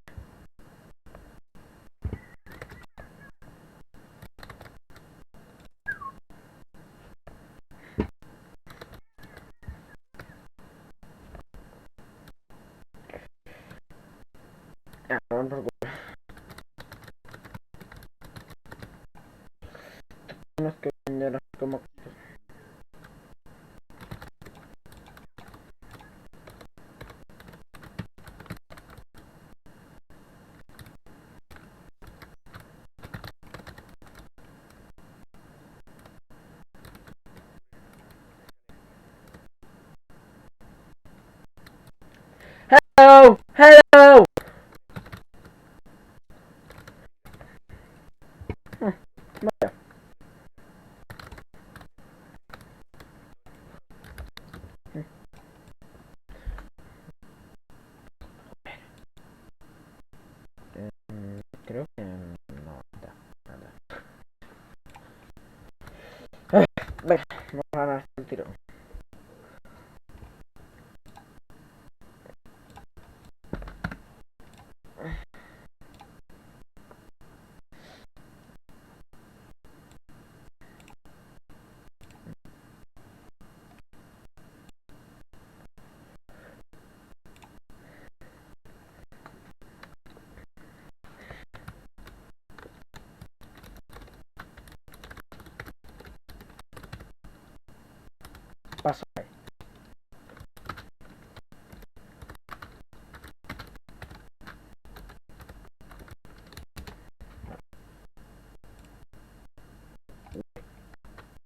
Ah, no me preocupes. No es que no es como... Hello! Hello! Vaya. Creo que no da nada. Venga, vamos a ganar el tiro. Pasa.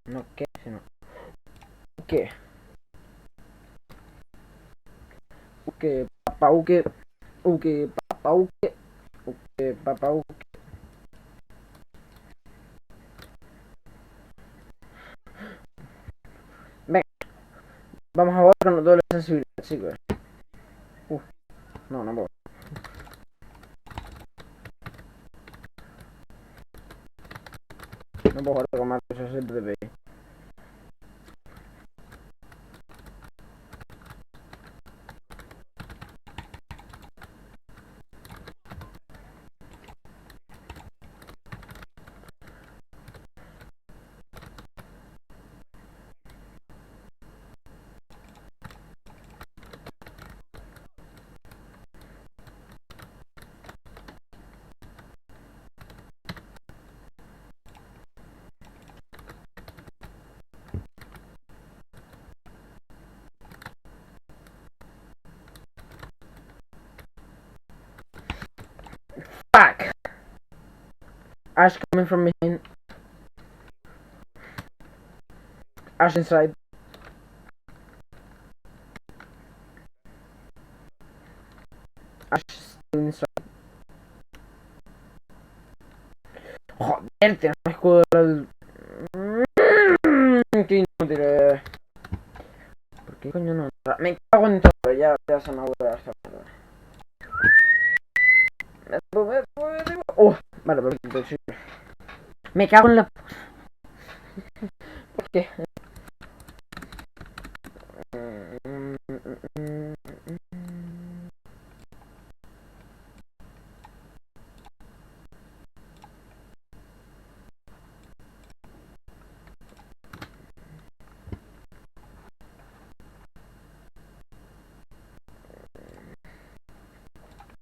No, ¿qué? Sino... ¿Qué? Uke, papá, uke. Uke, papá, uke. Uke, papá, uke. Venga, vamos a jugar con doble sensibilidad, chicos. No, no puedo. No puedo jugar con más de 60 dpi. Fuck! Ash coming from behind. Ash inside. Ash still inside. Joder, tenemos escudo del... Qué inútil. ¿Por qué coño no entra? Me cago en todo, ya se me ha vuelto esta mierda. Vale, perfecto, sí. Me cago en la... ¿Por qué?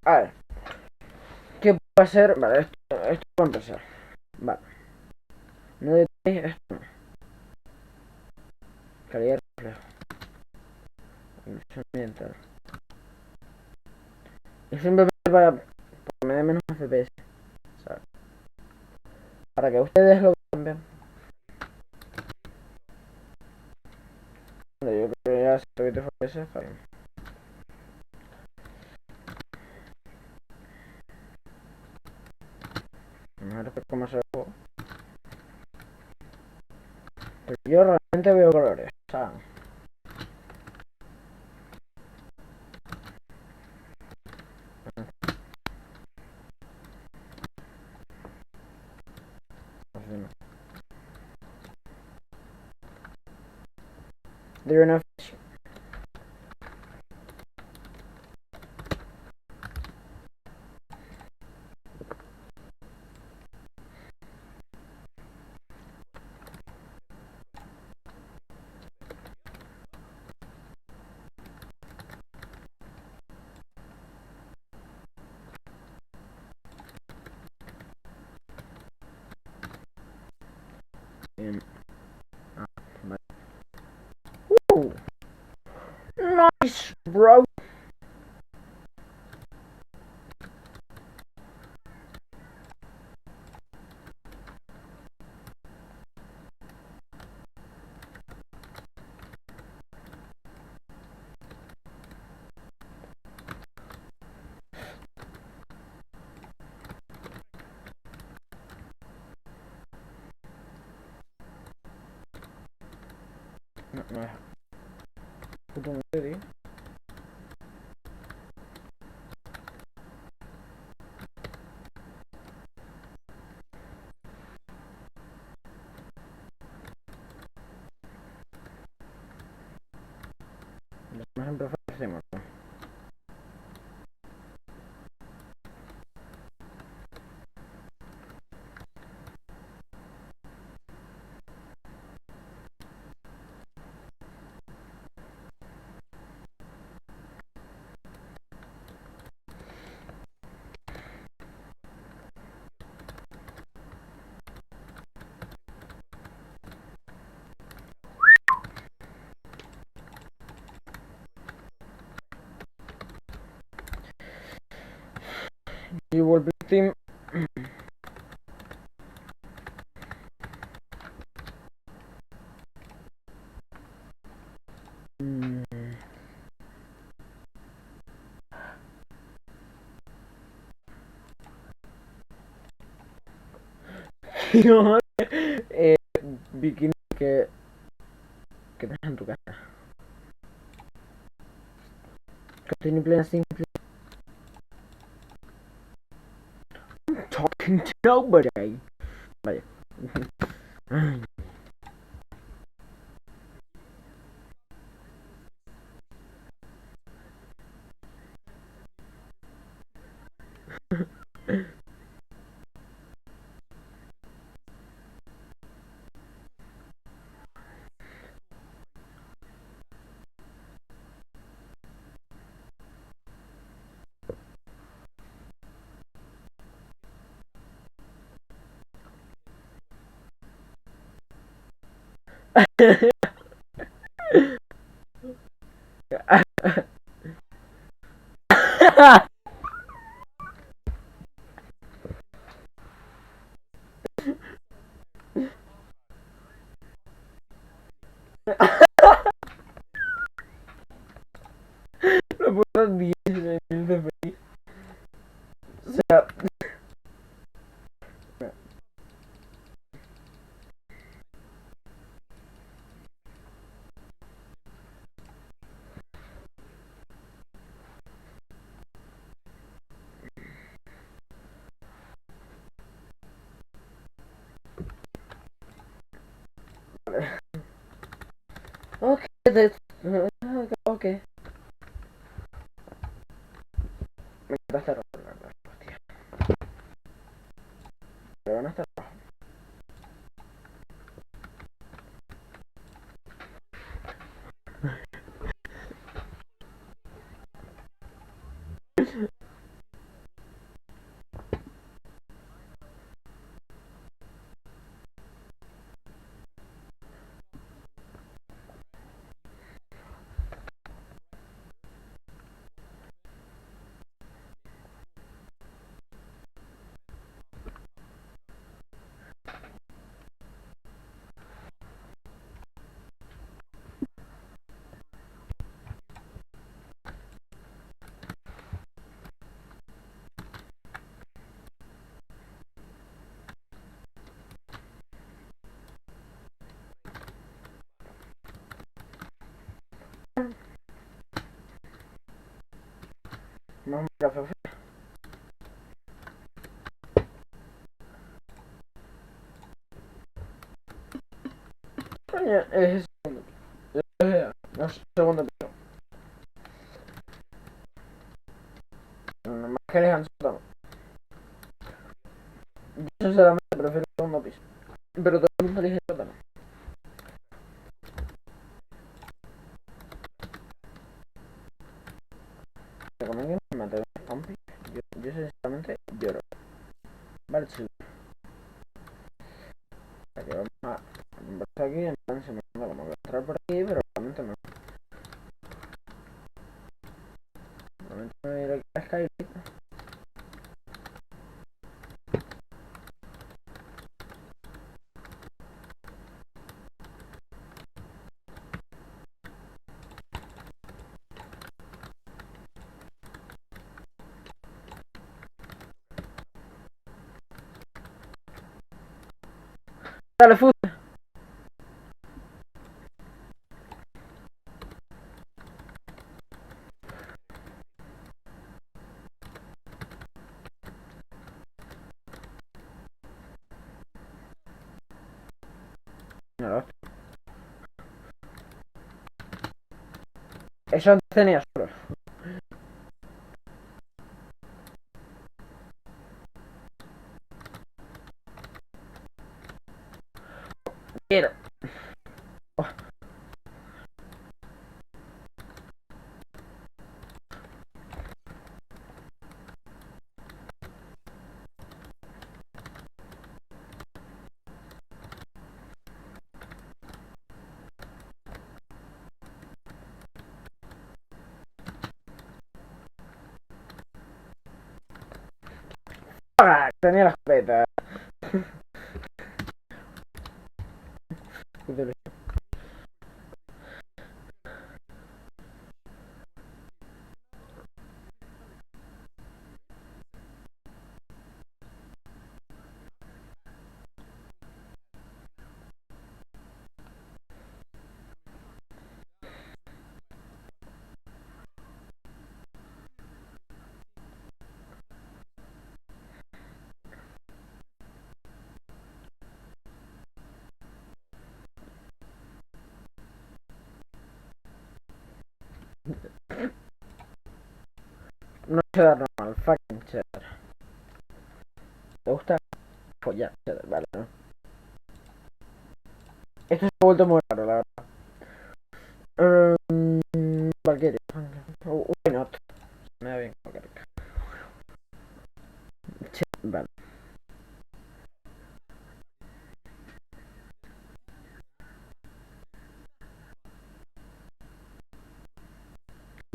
A ver. ¿Qué puedo hacer? Vale, esto puedo empezar. Vale. No detalles, esto no. Calidad de reflejo. Ilusión ambiental. Y simplemente para que me dé menos FPS. ¿Sabes? Para que ustedes lo vean bien. Yo creo que ya 120 FPS está bien. Vamos a ver cómo se ve. Pero yo realmente veo colores, o sea. Así no. They're enough. Ooh. Nice, bro. No, no es. Puto madre, Más ejemplos hacemos. You will be team. Bikini que tenés en tu casa. Continue playing simple. I'm talking to nobody. Vaya. Me puso 10 de feliz. O sea. Okay, okay. Me encanta estar rojo, hostia. Pero van a estar rojo. Vamos a café. Coño, es el segundo piso. No es el segundo piso. No más que eres sótano. Yo sinceramente prefiero el segundo piso. Pero todo el mundo elige el sótano. Te recomiendo que me maten a Compi. Yo sinceramente lloro. Vale, chido. Aquí vamos a empezar aquí, en plan se me anda como que entrar por aquí, pero realmente no. Realmente me voy a ir aquí a Skype. Dale, fútbol. No, eso antes tenía solo. Quiero. ¡Ah! Tenía la escopeta. No cheddar normal, fucking cheddar. ¿Te gusta? Follar cheddar, vale, ¿no? Esto se ha vuelto muy raro, la verdad. Valkyrie. Why not? Me da bien Valkyrie. Vale.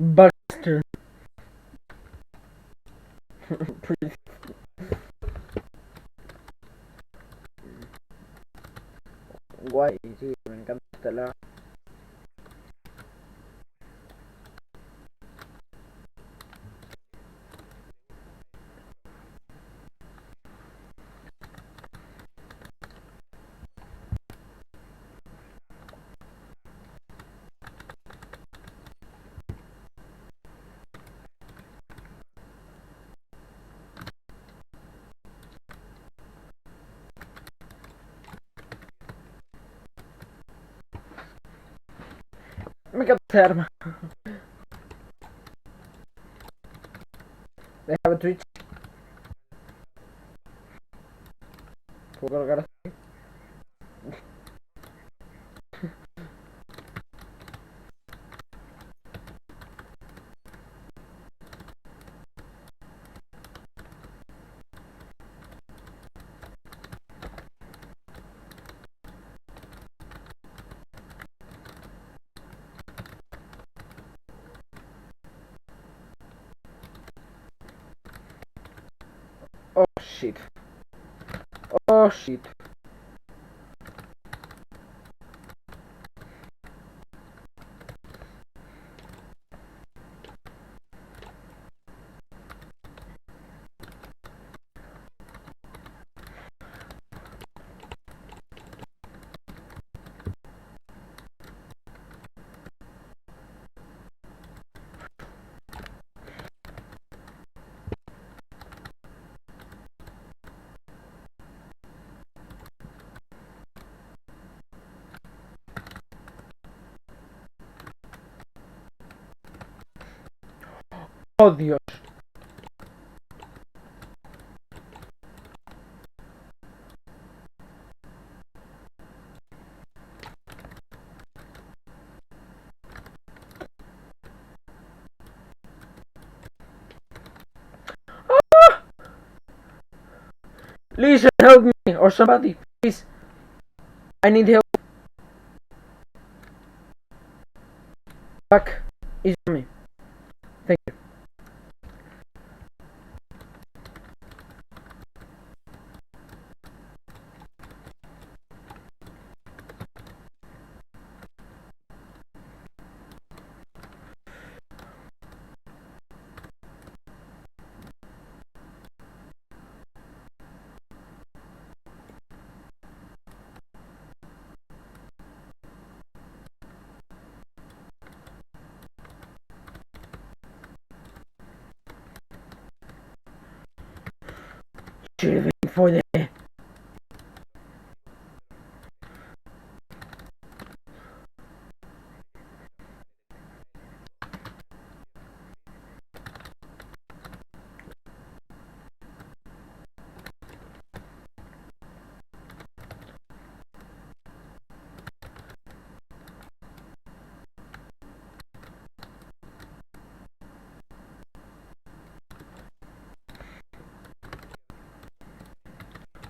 Baxter. Guay, sí, me encanta este lado. Me encanta esta arma. Déjame Twitch. ¿Puedo colgar así? Oh shit. Oh shit. Oh, Dios. Listen, help me, or somebody, please. I need help. Back is on me. Thank you. Shooting for the.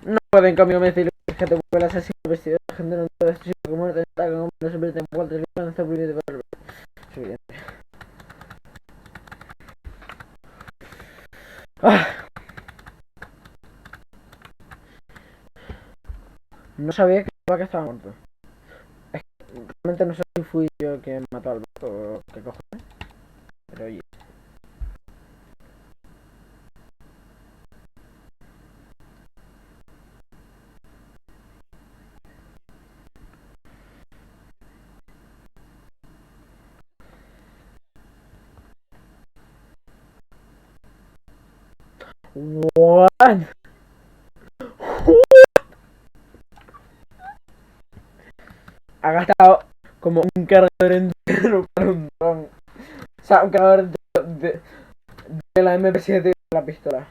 No pueden cambio decir que te vuelve el asesino vestido de gente no todo esto que muerte ataca como no se convierte en Walter y está prohibido de verlo. No sabía que estaba muerto. Es que realmente no sé si fui yo quien mató al vato o qué cojones. Pero oye. What? Ha gastado como un cargador entero para un dron. O sea, un cargador de la MP7 de la pistola.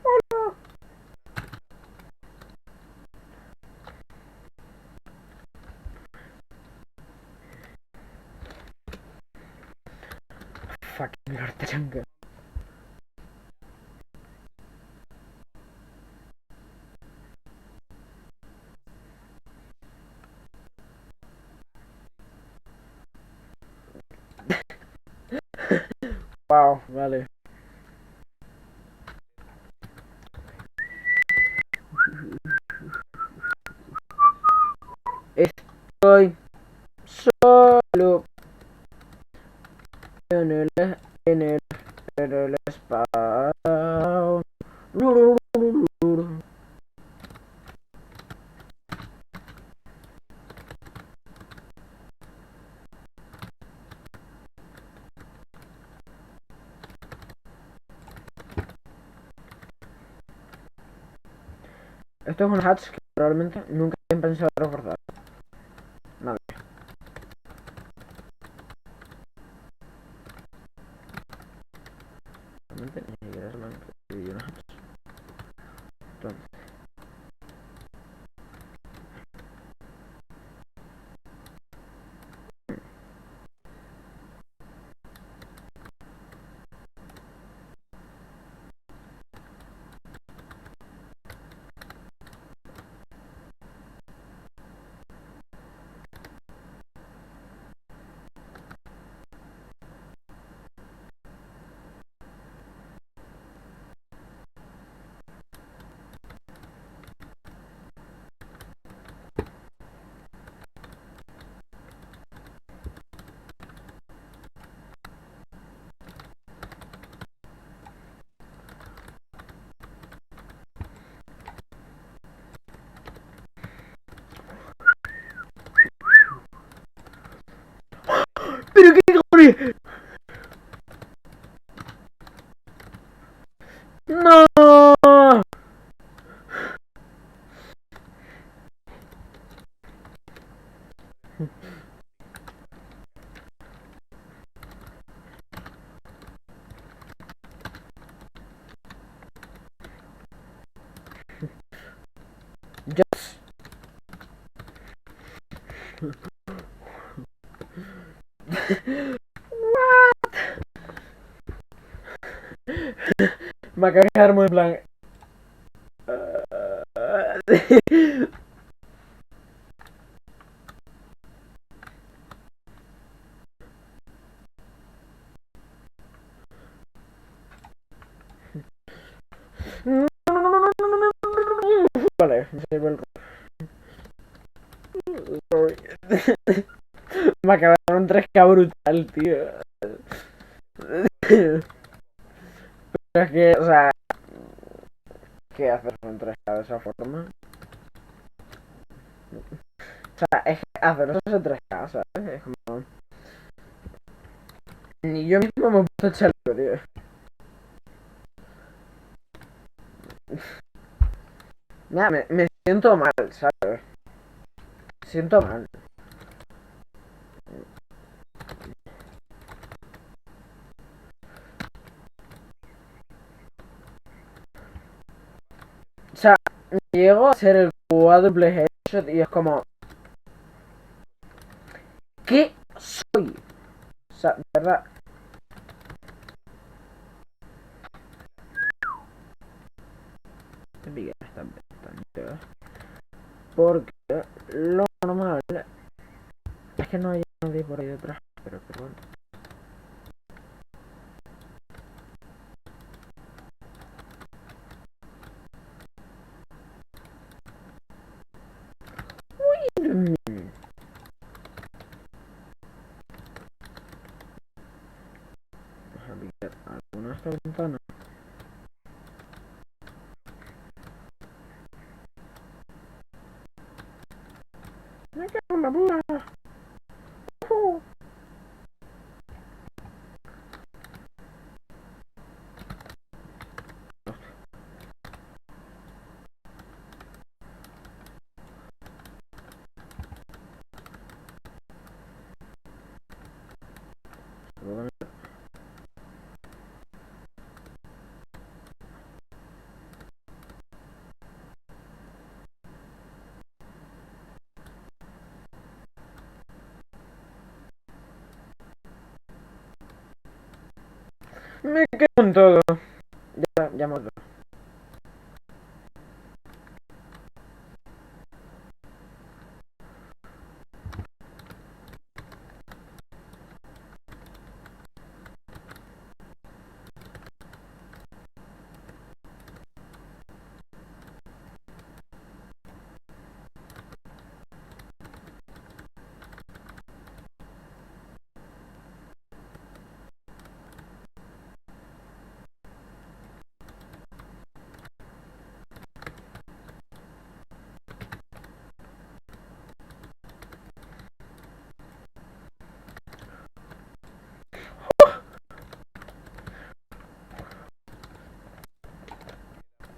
Hola. Fucking Lord Changa. Wow, vale. Estoy solo en el spawn. Esto es un hatch que probablemente nunca habían pensado reforzar. Nadie. Realmente ni siquiera se me han escrito un hatch. Entonces. ¡Pero qué cojones! ¡No! What? Me acabo de quedar muy en plan. Vale, me sirve el sorry. Me acabo de dar un 3K brutal, tío. Pero es que, o sea, ¿qué hacer con 3K de esa forma? O sea, es que hacer eso es 3K, ¿sabes? Es como... Ni yo mismo me he puesto a echarlo, tío. Mira, me siento mal, ¿sabes? Me siento mal. O sea, llego a hacer el cuádruple headshot y es como... ¿Qué soy? O sea, de verdad... Porque lo normal es que no hay nadie por ahí detrás, pero bueno. Déjame ver alguna de estas ventanas. Me cago en la puta. Me quedo con todo. Ya me olvidé.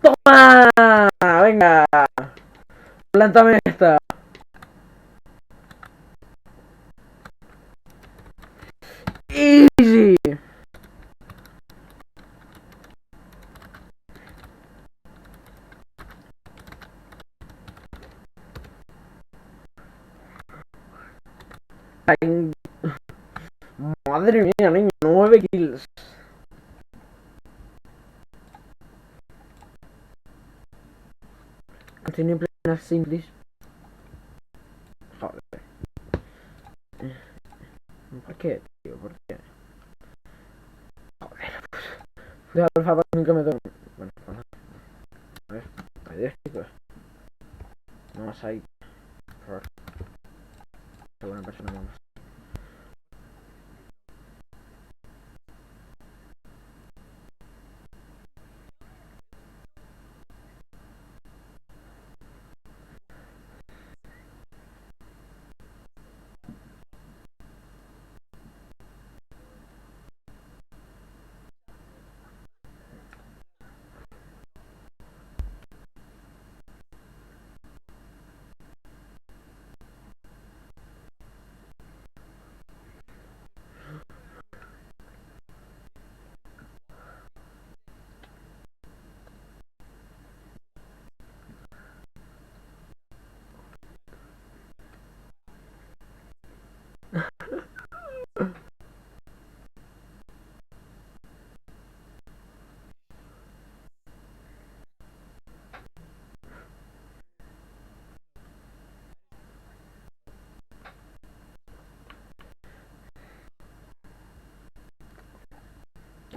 ¡Toma! Venga. Plántame esta. Easy. Madre mía, niño, 9 kills. Continue playing as simples. Joder. ¿Por qué, tío? ¿Por qué? Joder. Deja el alfa para que nunca me toque. Bueno, pues nada. A ver, adiós, chicos. No más ahí. Por favor. Qué buena persona vamos.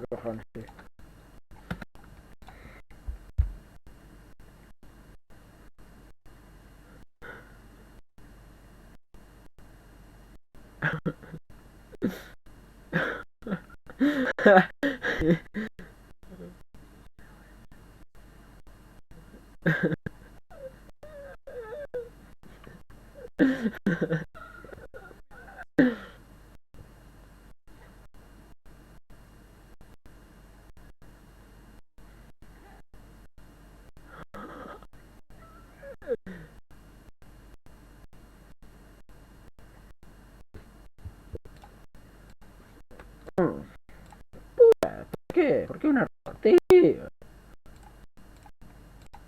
cojones, tío. ¿Por qué? ¿Por qué un error, tío?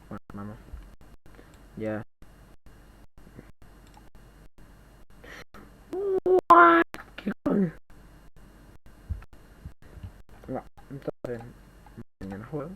Bueno, vamos. Ya. What? ¿Qué coño? No, entonces mañana juego.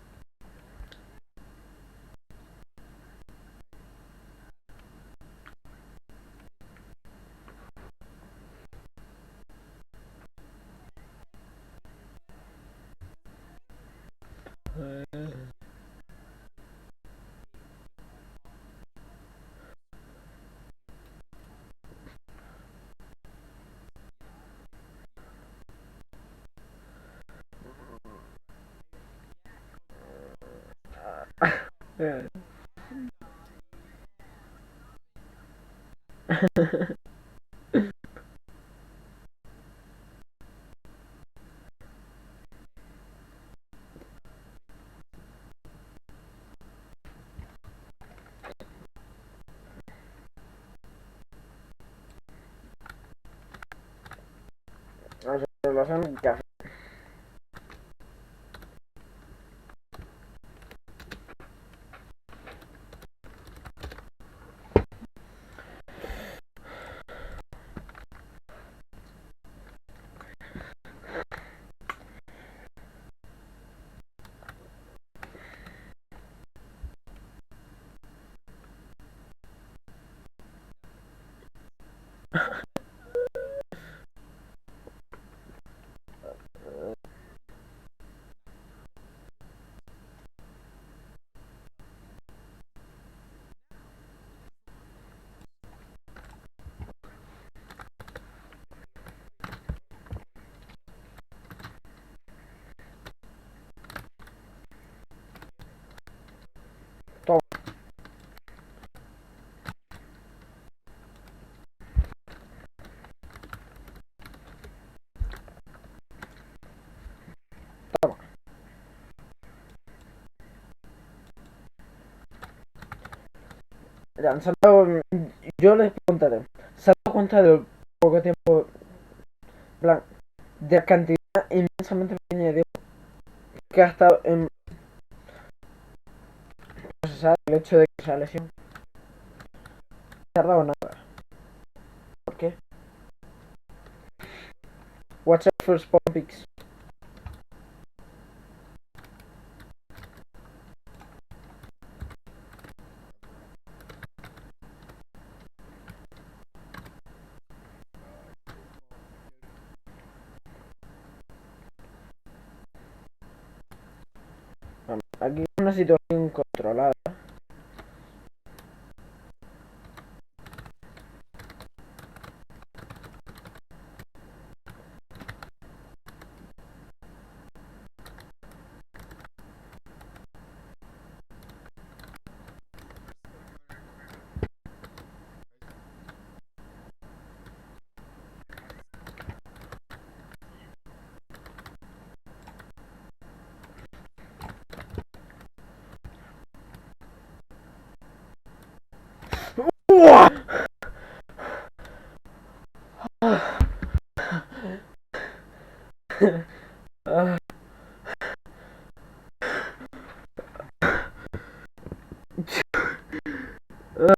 Relación café. Toma. Toma. Ya, yo les preguntaré. ¿Se han dado cuenta del poco tiempo, en plan, de la cantidad inmensamente pequeña de tiempo que ha estado en procesar el hecho de que esa lesión? No ha tardado nada. ¿Por qué? What's up for spawn pics? Aquí es una situación controlada.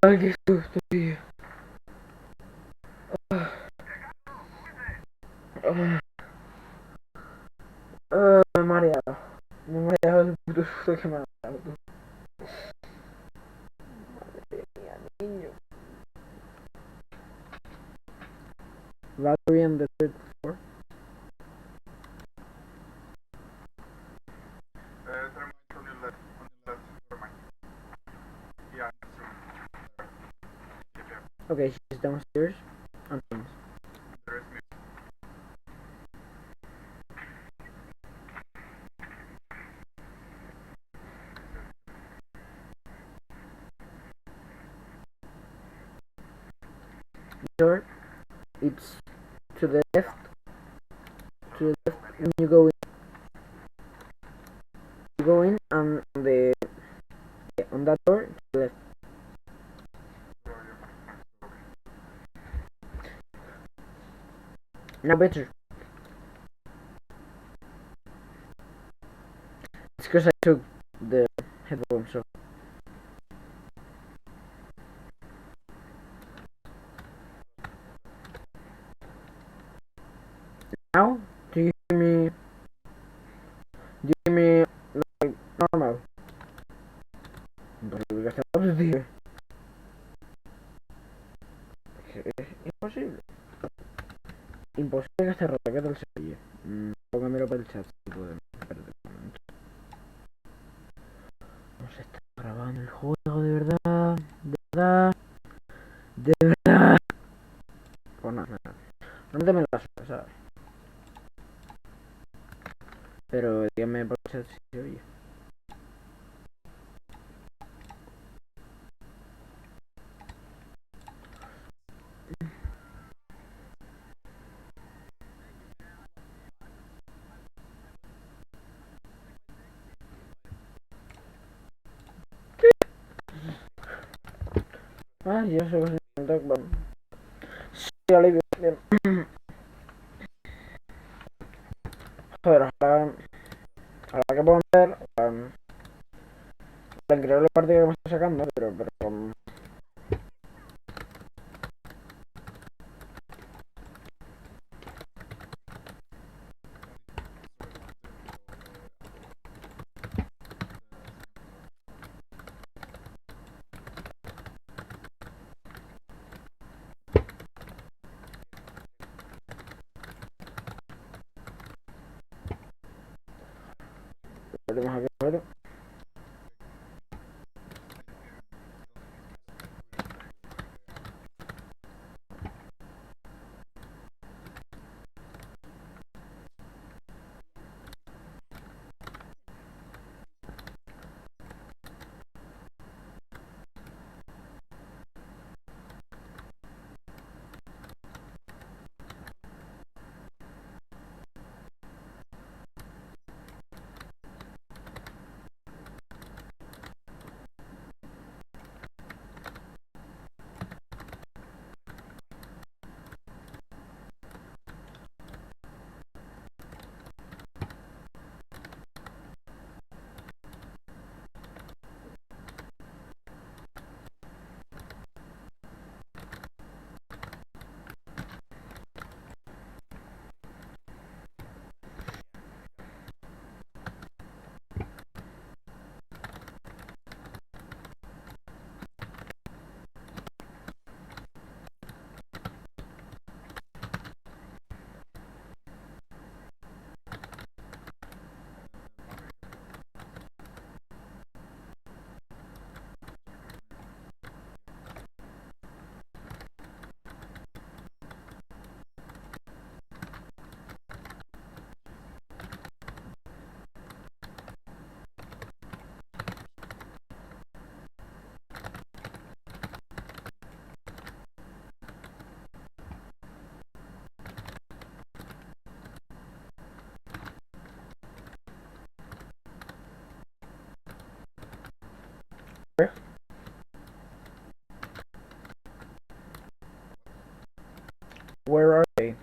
Ay, qué susto, tío. Me he mareado. Me he mareado el puto susto que me ha dado. Madre mía, niño. Va bien de 34. is downstairs and things. Door, it's to the left. To the left when you go in. You go in and on that door to the left. Now better. It's because I took the headphones off. Now, do you hear me? Do you hear me like normal? Imposible que hasta tío. Imposible. Imposible que esté rota, ¿qué tal se oye? Póngamelo para el chat si podemos. Espérate un momento. No se está grabando el juego, de verdad. De verdad. De verdad. Pues nada. No me temen las horas, ¿sabes? Pero dígame por el chat si se oye. Ah, yo sé que se me toca. Sí, alivio. Bien. Joder, ahora que puedo ver. La increíble partida que me está sacando, pero lo tenemos aquí afuera. Where are they?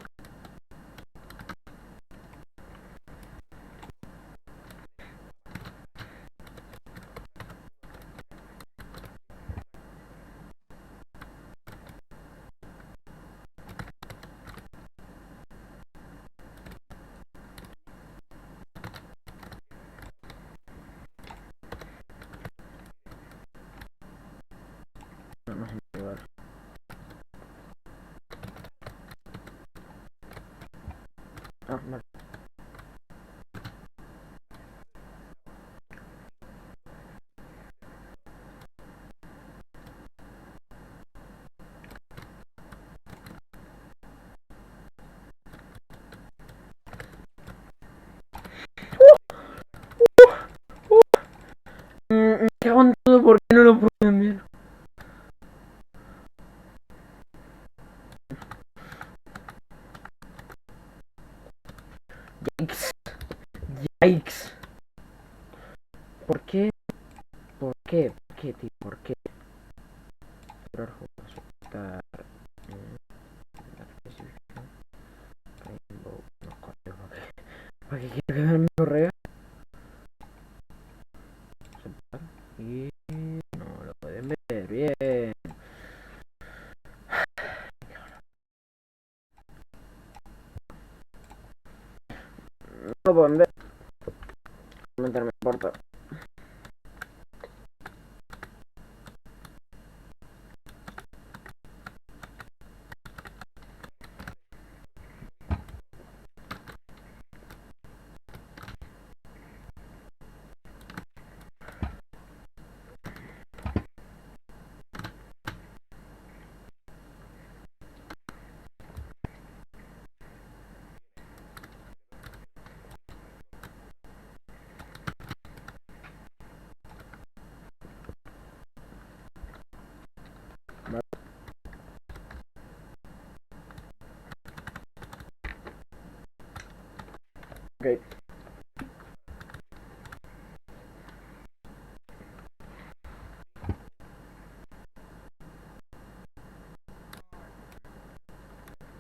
No, no es mi lugar. Ah, vale. cago en todo, ¿por qué no lo puedo enviar? Yikes. Yikes. ¿Por qué? ¿Por qué? ¿Por qué, tío? ¿Por qué? ¿Para qué quiero que vean mi correo? Y no lo pueden ver bien. No lo pueden ver. Meterme en porta. Ok.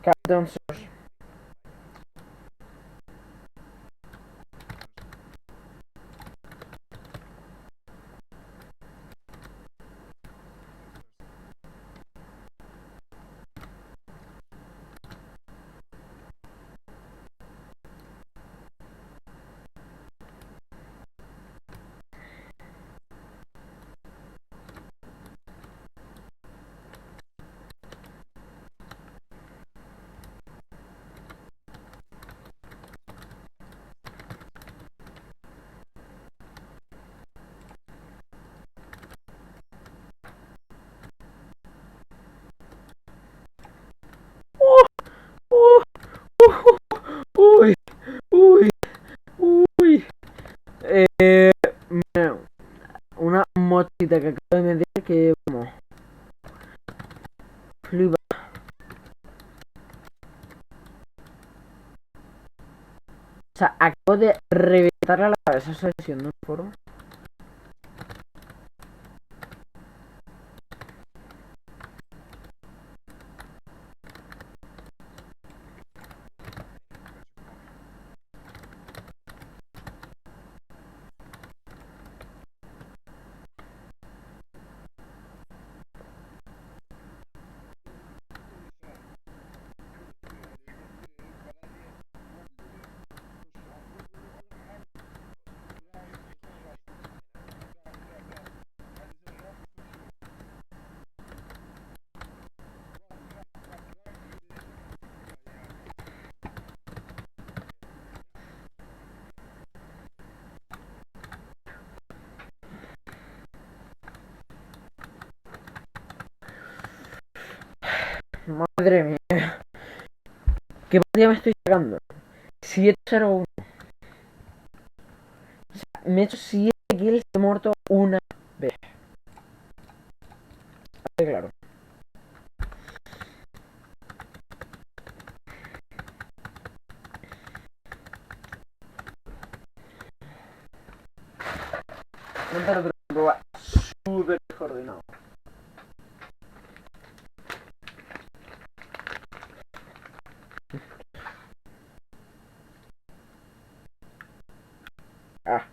Captain Source. Uy, uy, uy. Mira, una motita que acabo de meter que como flipa. O sea, acabo de reventarle a la cabeza esa sesión, ¿no? Foro. Madre mía. ¿Qué partida me estoy sacando? 7-0-1. O sea, me he hecho 7 kills, he muerto una vez. Claro. No te lo creo, súper coordinado. Ah.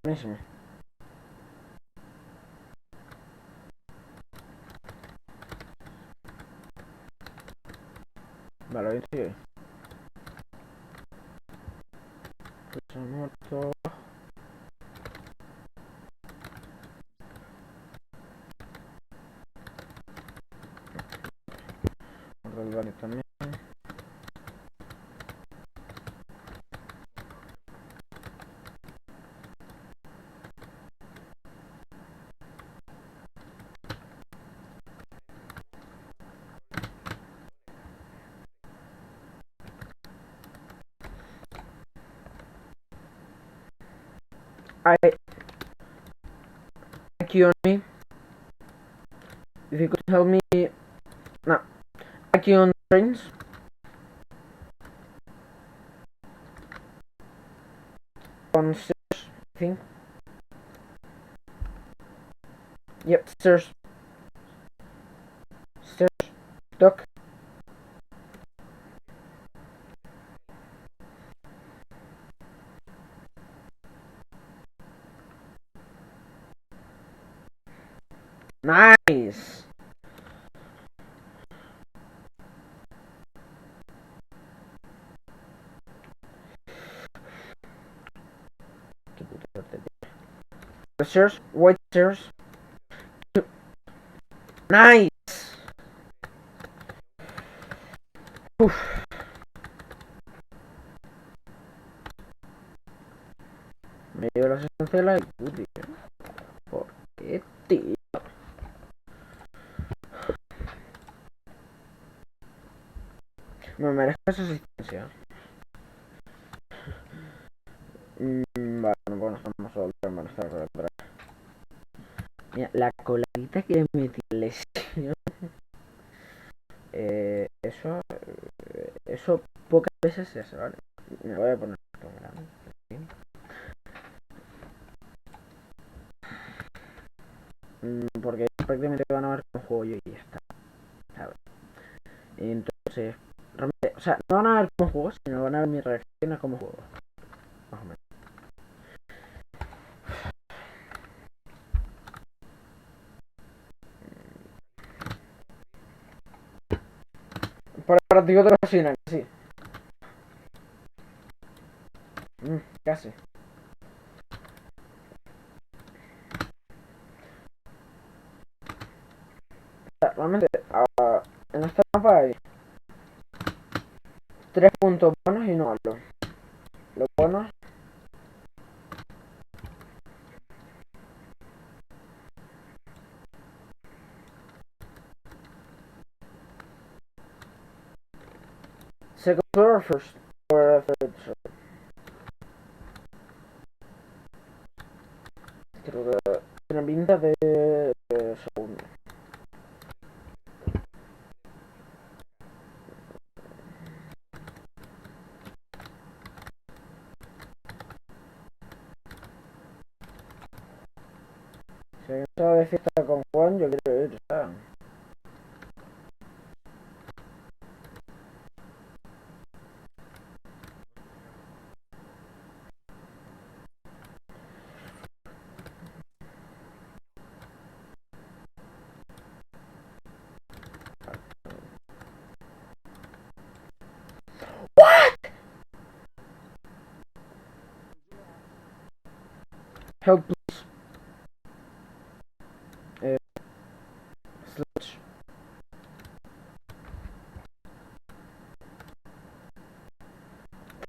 Buenísimo. Vale, bien sigue. Pues muerto. Muerto el Bunny también. I IQ on me. If you could help me. No. IQ on trains. On stairs, I think. Yep, stairs. Stairs. Duck. Nice. The stairs. White stairs. Nice. Uf. Me dio la sensación de la tío. ¿Por qué, tío? Me merezco esa asistencia. Vale, bueno, estamos a volver a manejar. Mira, la coladita que me metí en lesión. Eso pocas veces se hace, ¿vale? Me voy a poner esto grande. Porque prácticamente van a ver cómo juego yo y ya está, ¿sabes? Entonces, realmente, o sea, no van a ver cómo juego, sino van a ver mi reacción a cómo juego. Más o menos. Para el partido de la cocina, sí. Casi. O sea, realmente, en esta mapa hay 3 puntos buenos y no malos. Los buenos. Second floor or first? Or third floor? Creo que tiene pinta de segundo. Si alguien estaba de fiesta con Juan, yo quiero ir, ¿sabes? Help, please. Sledge.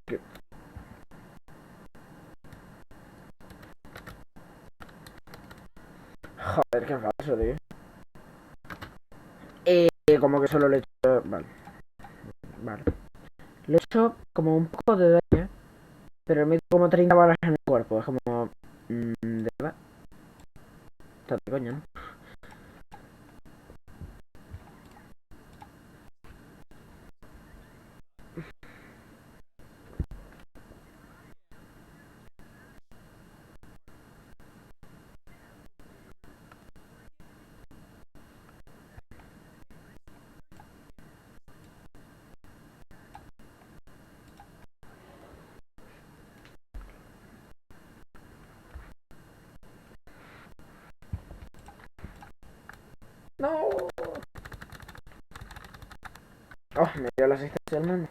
Okay. Joder, qué falso, tío. Como que solo le he hecho... Vale. Vale. Le he hecho como un poco de daño, pero me he hecho como 30 balas en el cuerpo. Es como... ¿de verdad? Está de coño, ¿no? Oh, me dio la asistencia del mundo.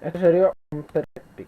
Esto sería un perfect pick.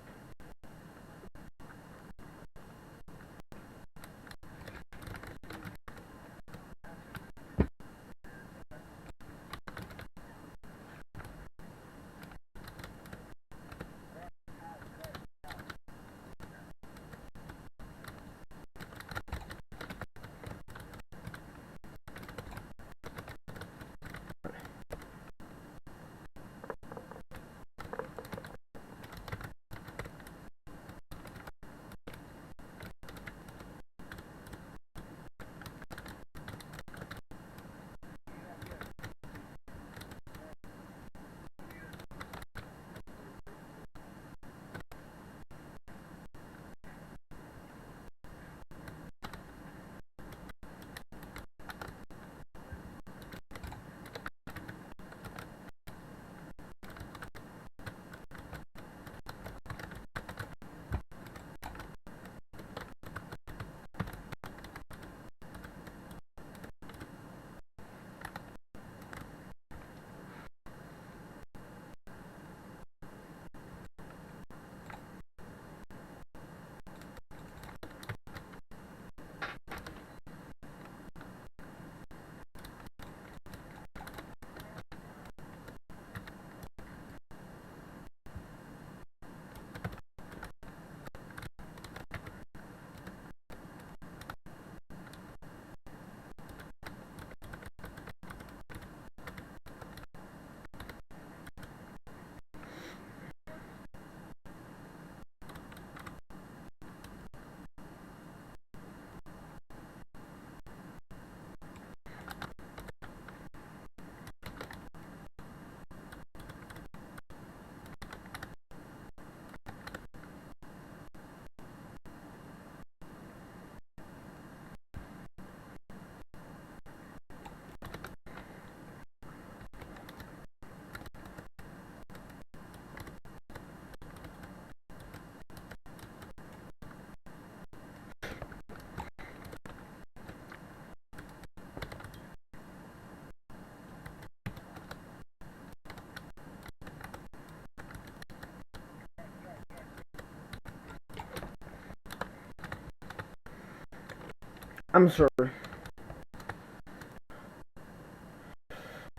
I'm sorry.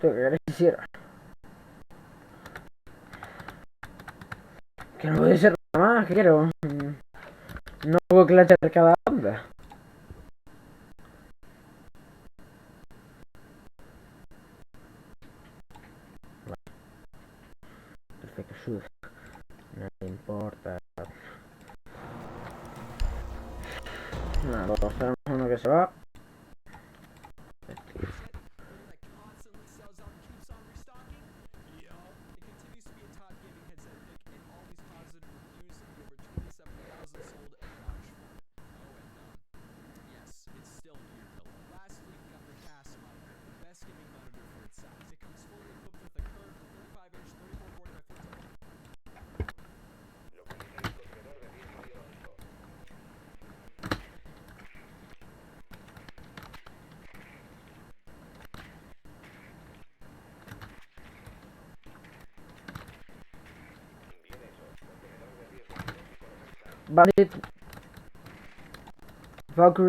Lo que quisiera. Que no puede ser nada más, que quiero. No puedo clatear cada banda. Perfecto, shoot. No me importa. Nada, vamos a hacer uno que se va. Bandit. Valkyrie.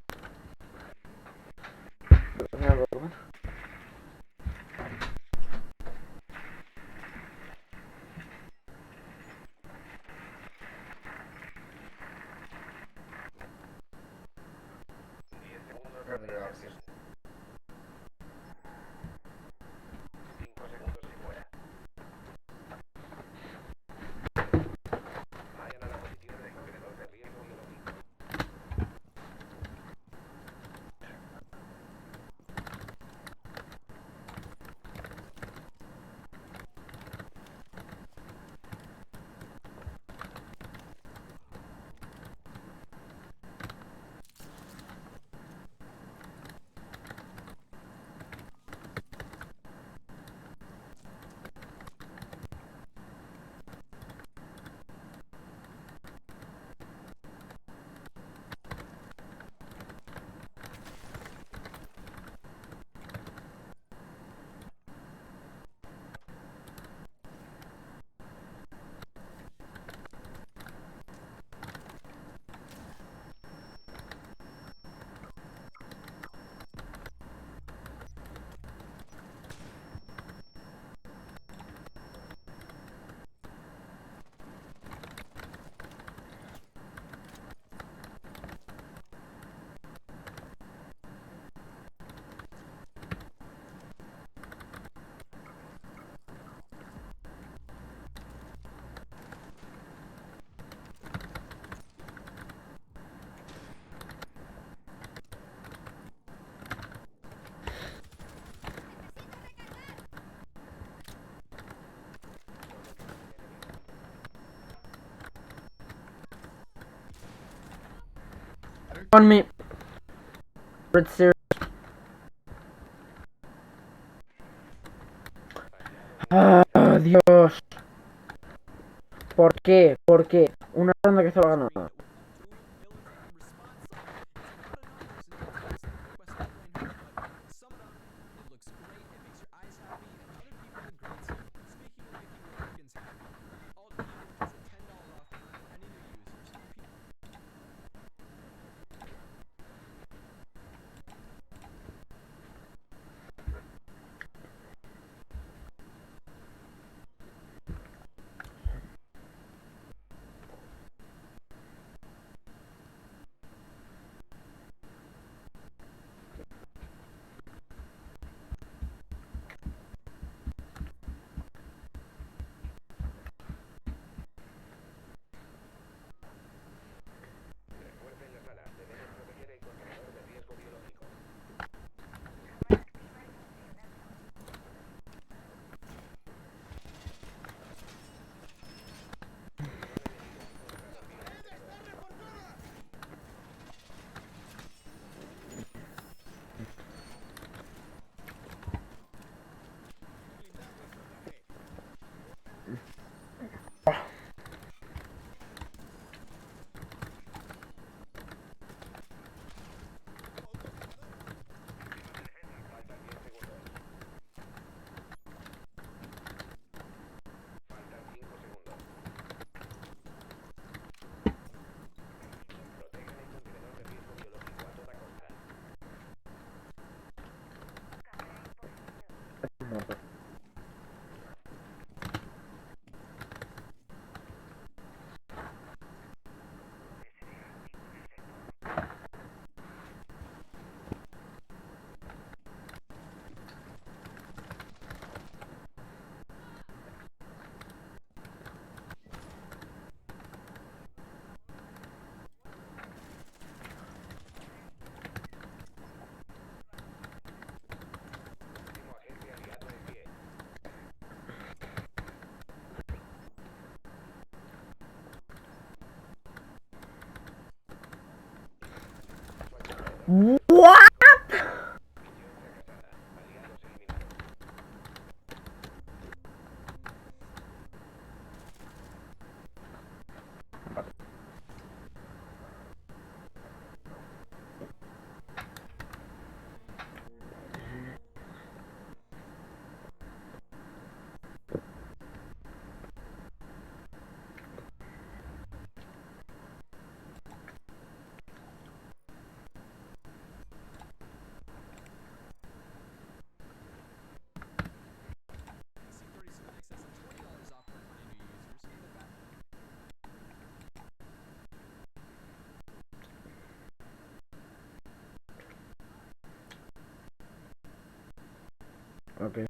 On me. Red Series. Ah, Dios. ¿Por qué? ¿Por qué? Una ronda que estaba ganando. What? Ok.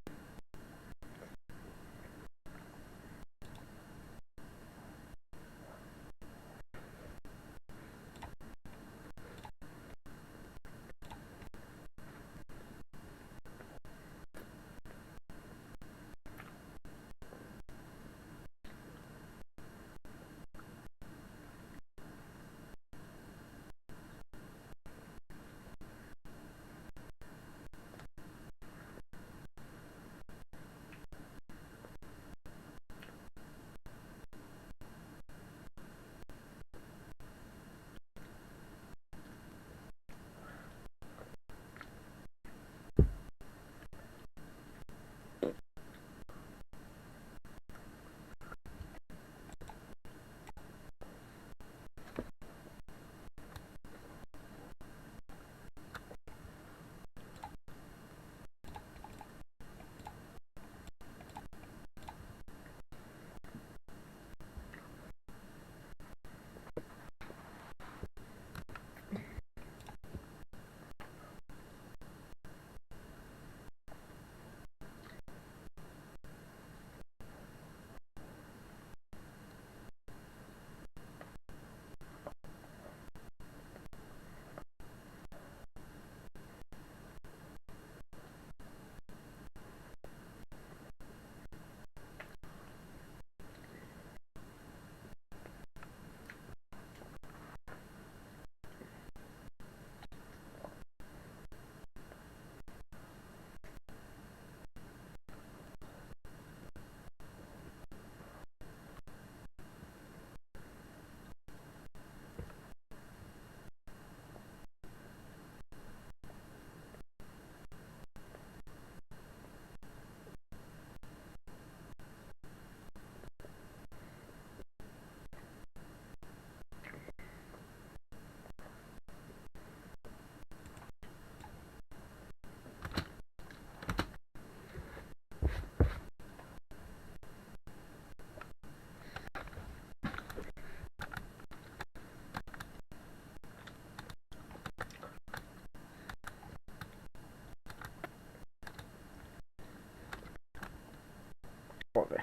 Joder.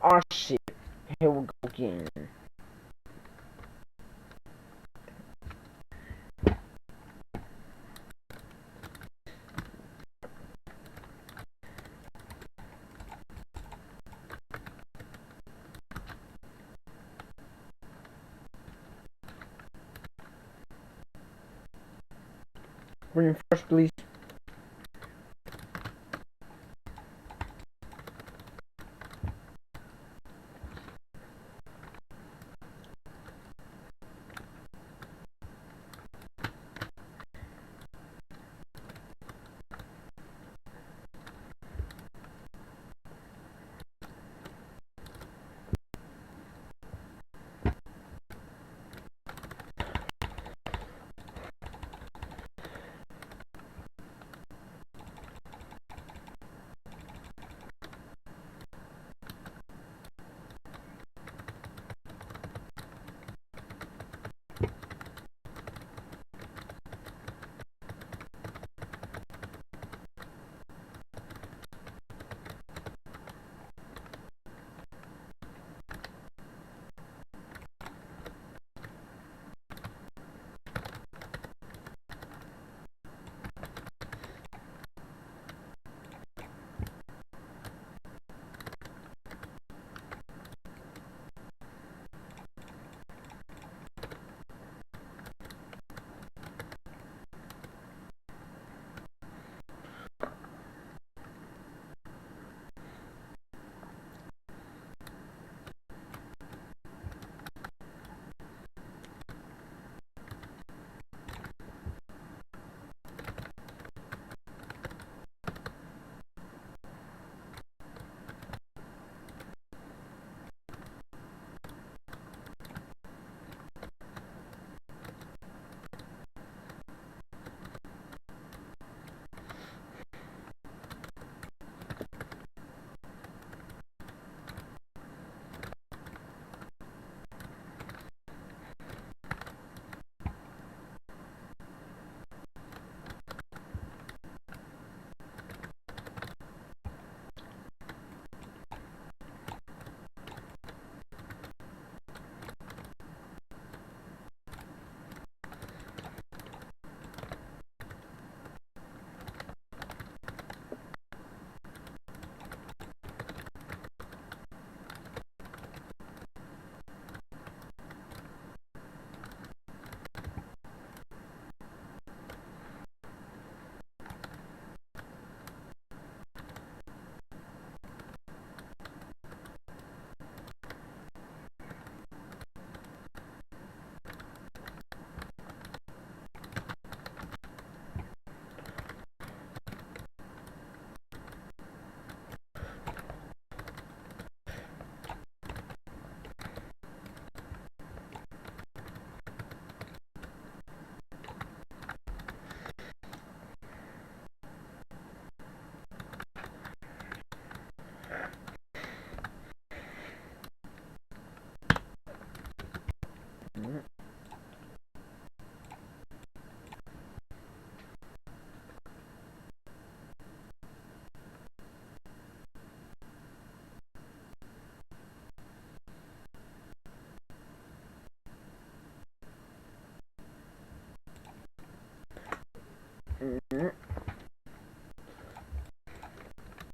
Oh shit. Here we go again. Reinforce, please.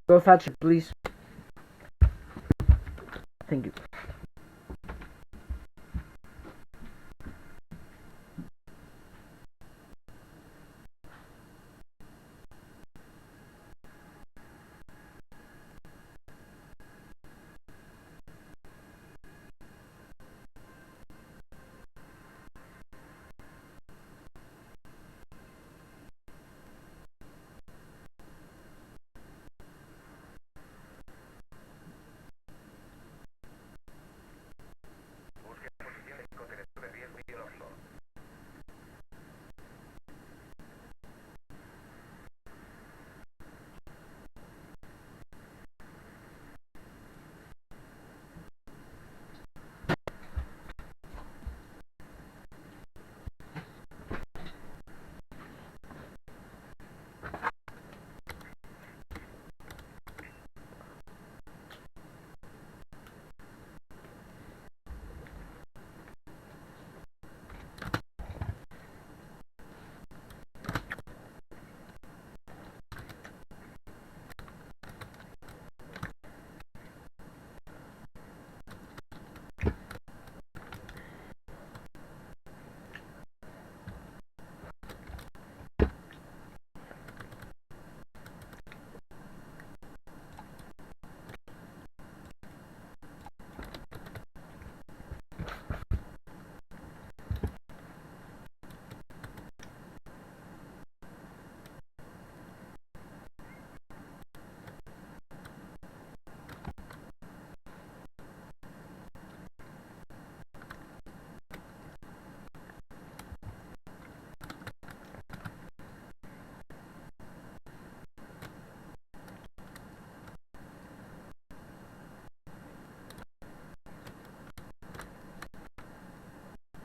Go fetch it, please. Thank you.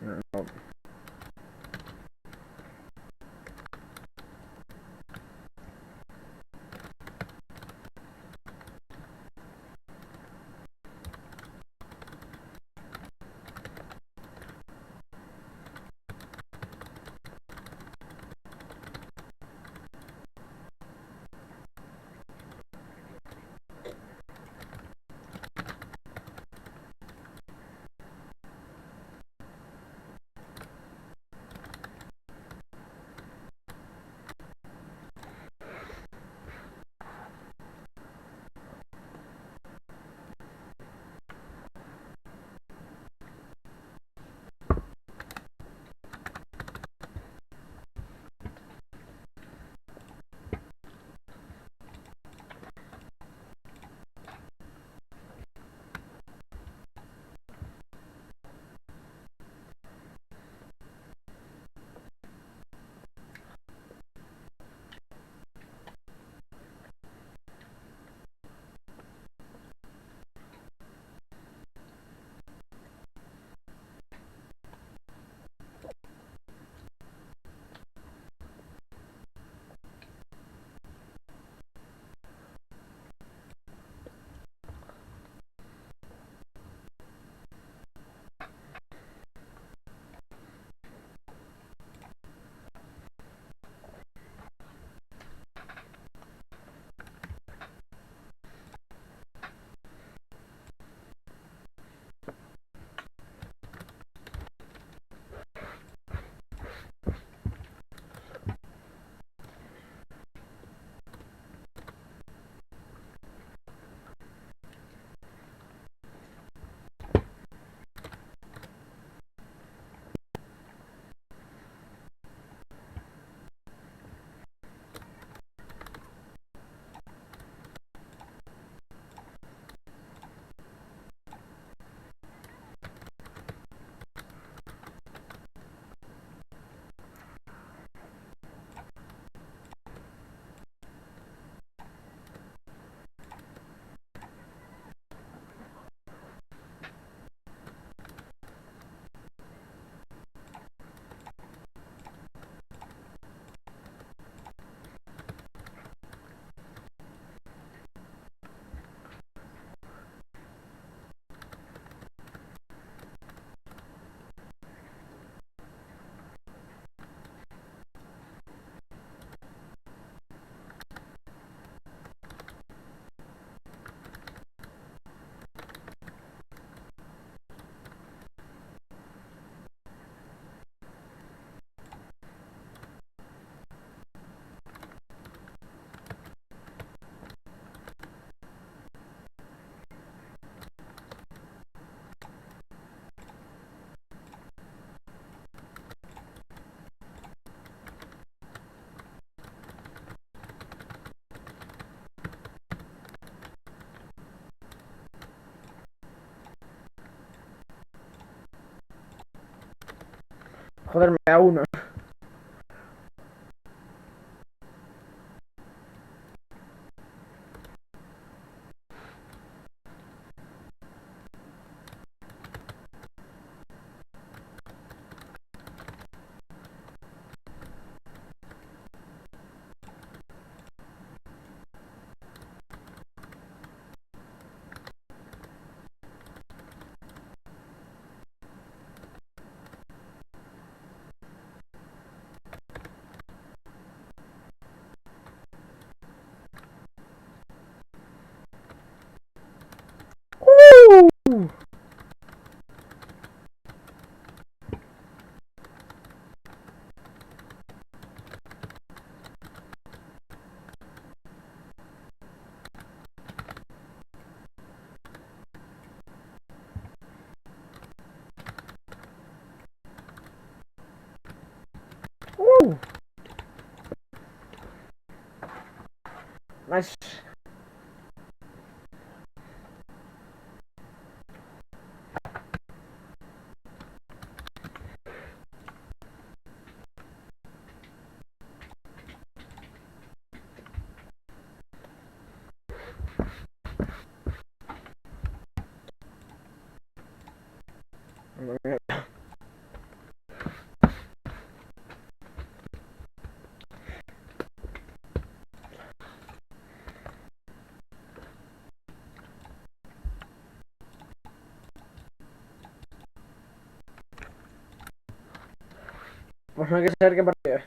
No. Joder, me da uno. Nice. Pues no hay que saber qué partido es.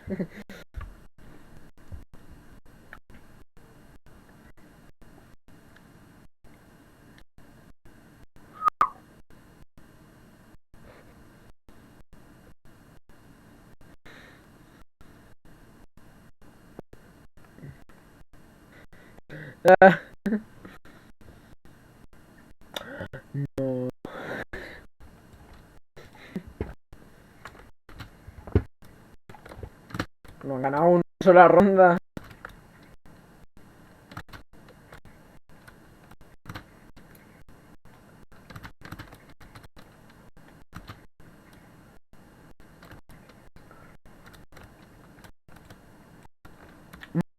No. No han ganado una sola ronda.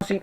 Sí.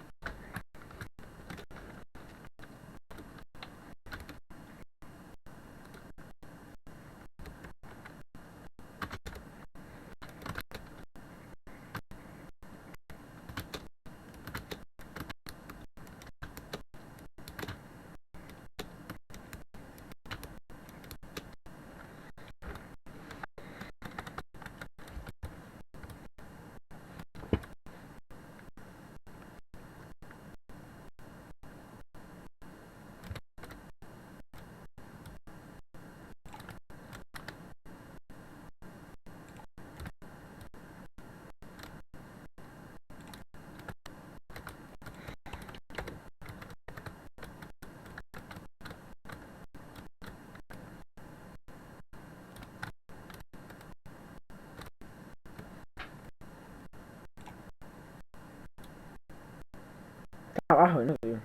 Abajo, ¿no, tío?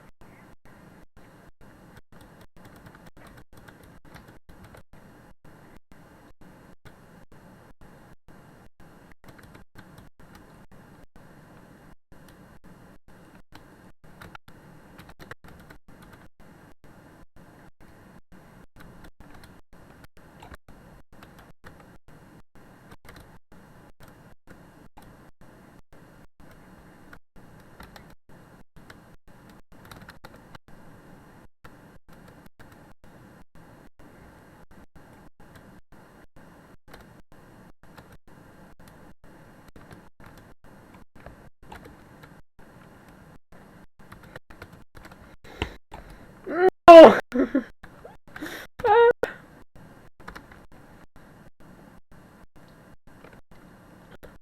¡No!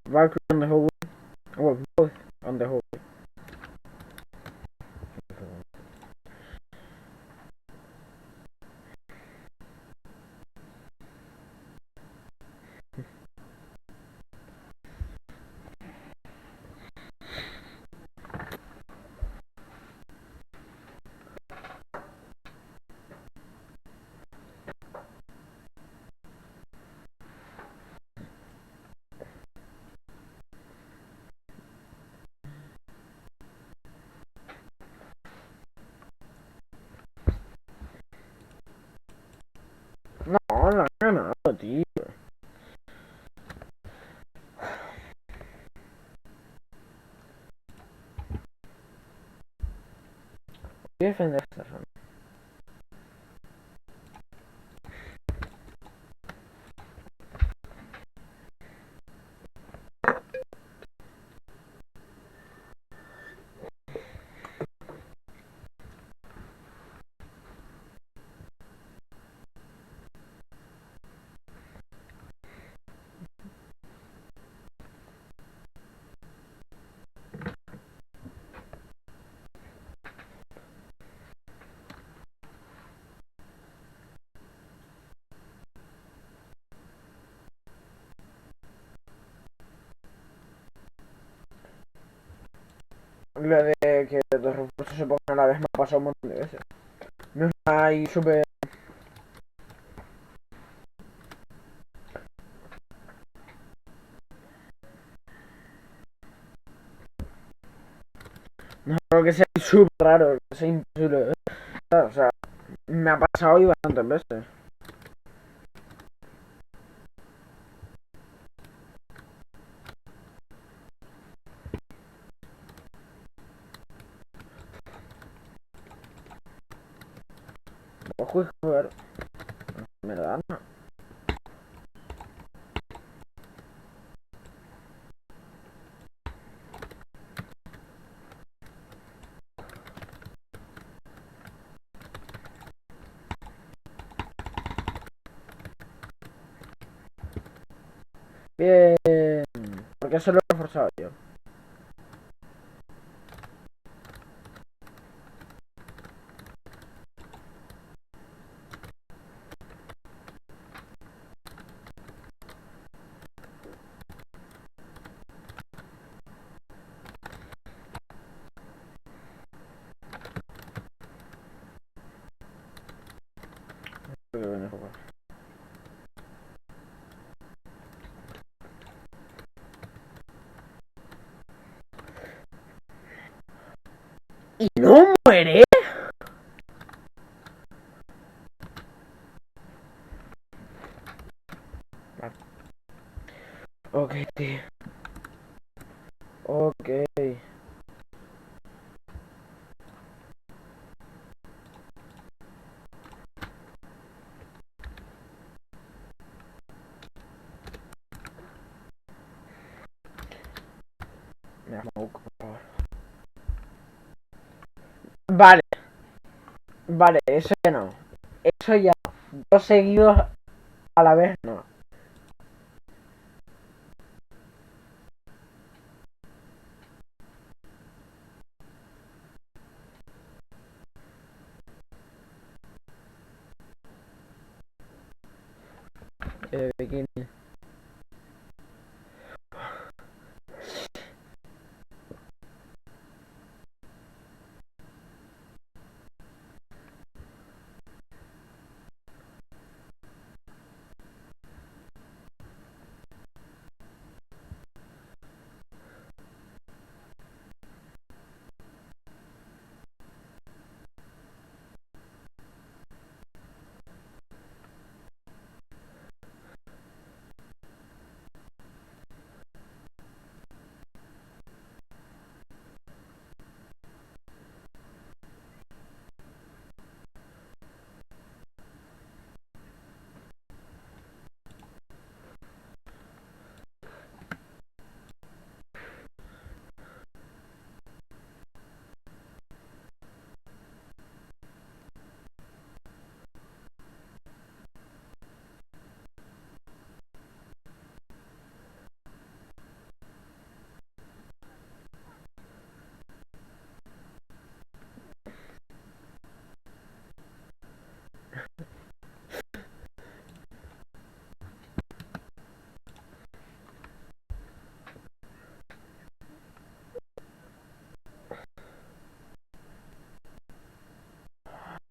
Valkyrie on the hallway. Well, both on the hallway. Voy a defender esta zona. Lo de que los refuerzos se pongan a la vez me ha pasado un montón de veces. No es ahí súper... No creo que sea súper raro, que sea imposible. O sea, me ha pasado y bastantes veces. Ojo, joder. Me da, no. Bien. Porque eso lo he reforzado yo. ¿Y no muere? Ok, tío. Ok. Vale. Vale, eso ya no. Eso ya. Dos seguidos a la vez no. Bikini.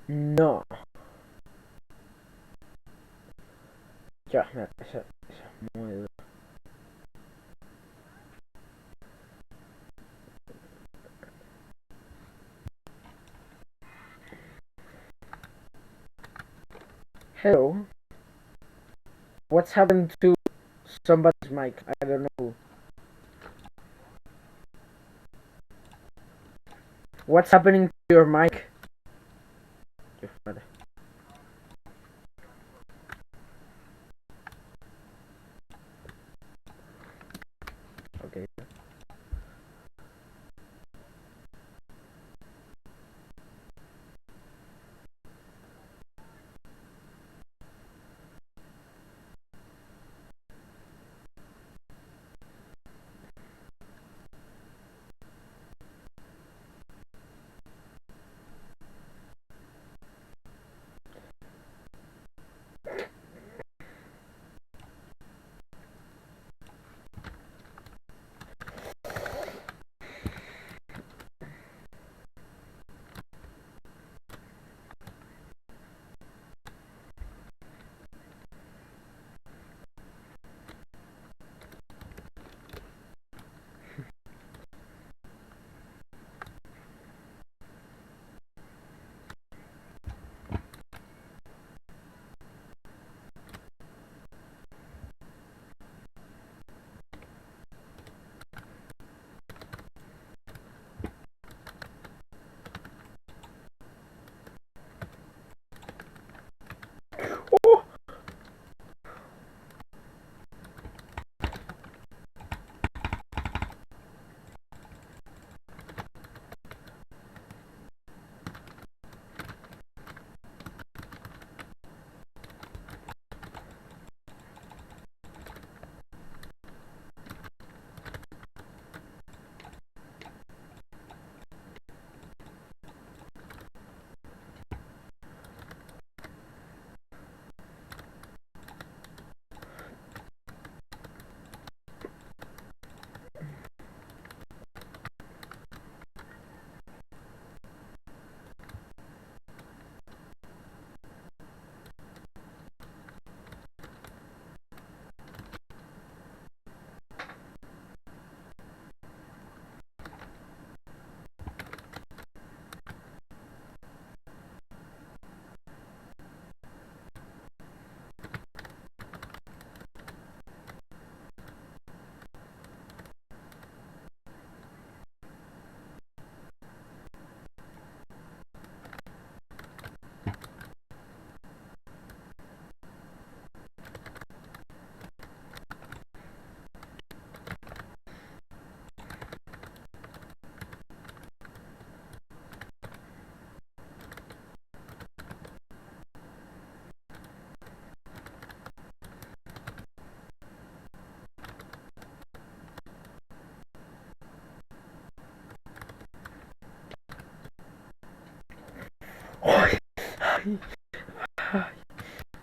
No. Ya, mira, eso es muy duro. Hello. What's happened to somebody's mic? I don't know. What's happening to your mic? Dios, vale. Ok. Ay,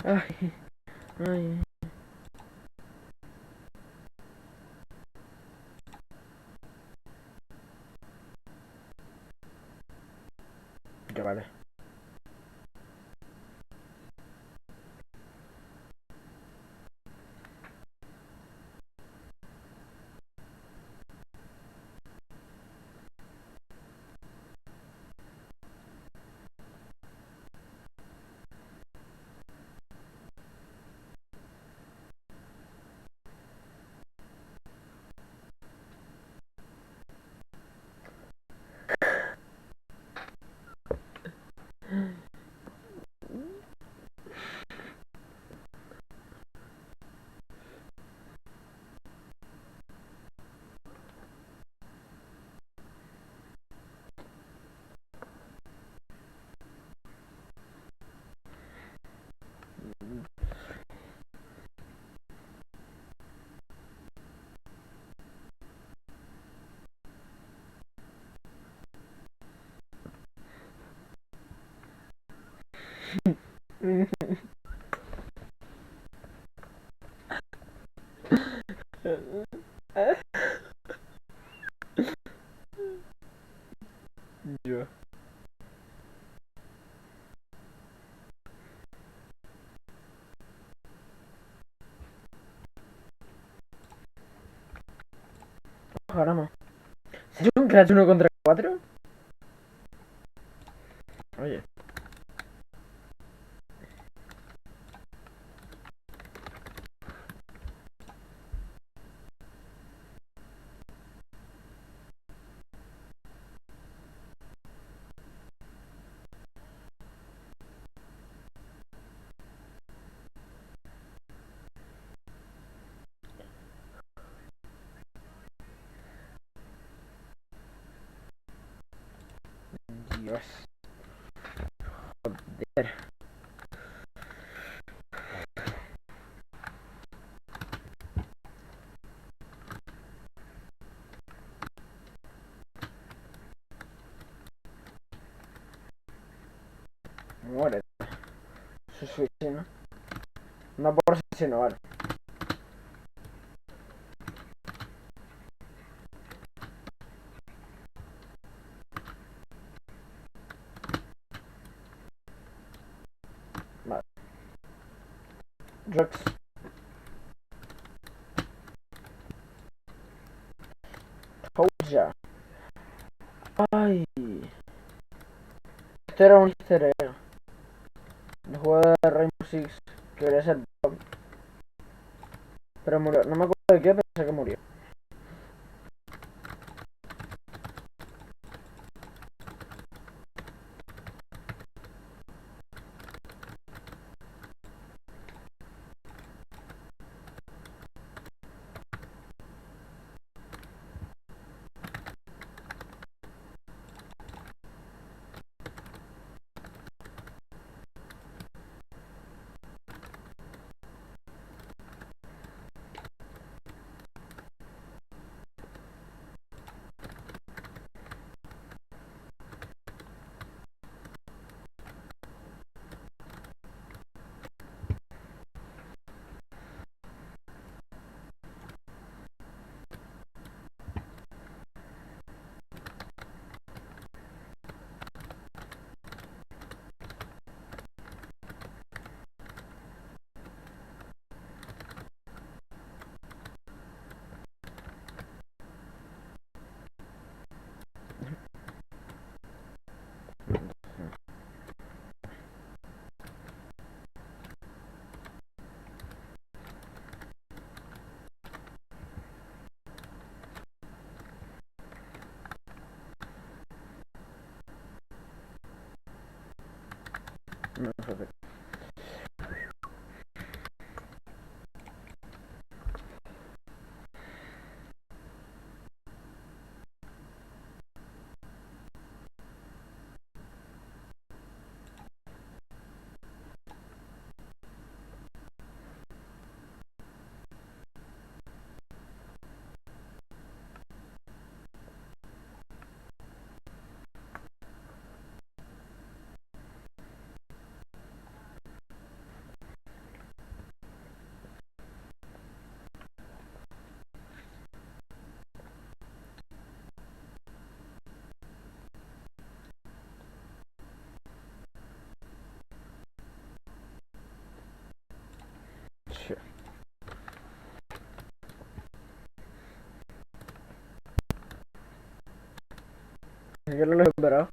ay, ay, ay. Ya vale. Yo. Ahora no. ¿Sería un crash 1 contra 4? Oye. Dios. Joder. Muérete. Soy suicida. No por asesino, vale. Vale. Rex. Joya. Ay. Este era un easter egg. El juego de Rainbow Six que quería ser Bob. Pero murió. No me acuerdo de qué, pensé que murió. No, joder. Shit. Yo no lo he esperado.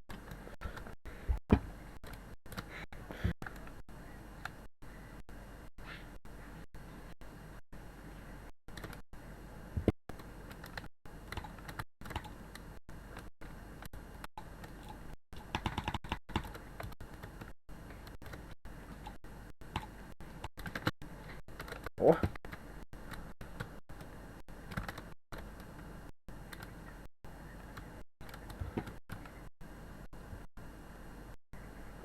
Oh.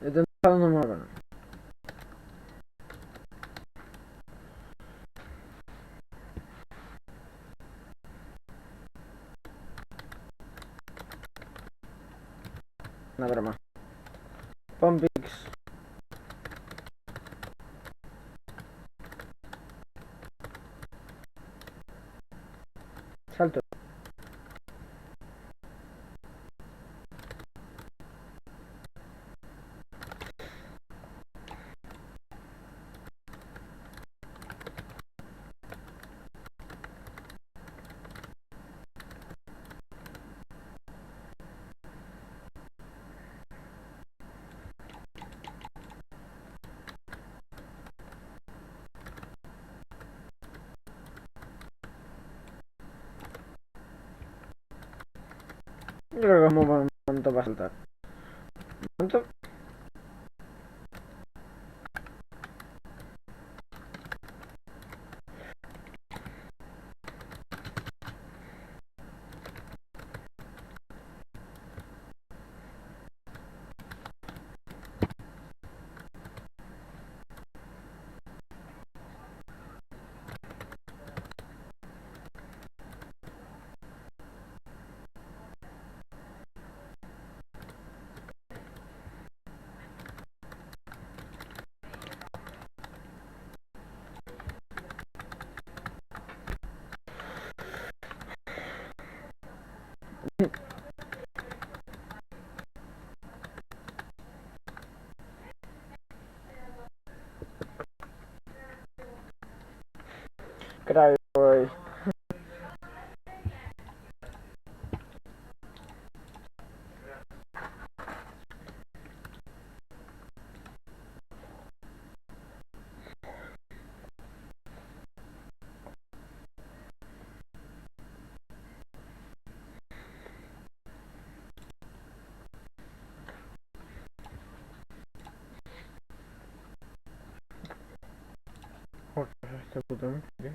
Estoy intentando moverme. Una broma. Pompix. Salto. Yo creo que es un buen momento para saltar. ¿Momento? Cry, boy. Joder, este puto tío.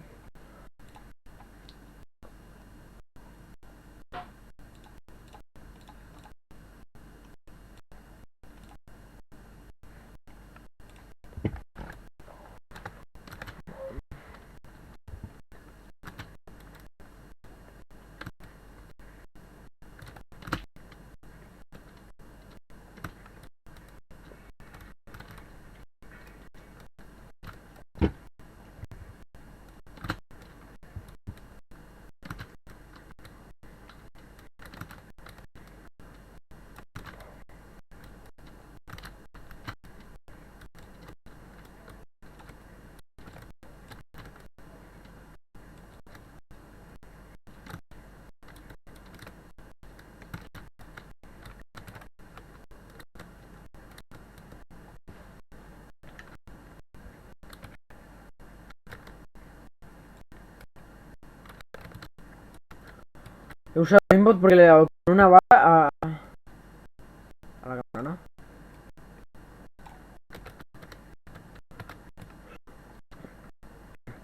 He usado aimbot porque le he dado con una bala a la cámara, ¿no?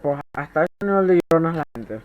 Pues hasta ese nivel de lloronas la gente.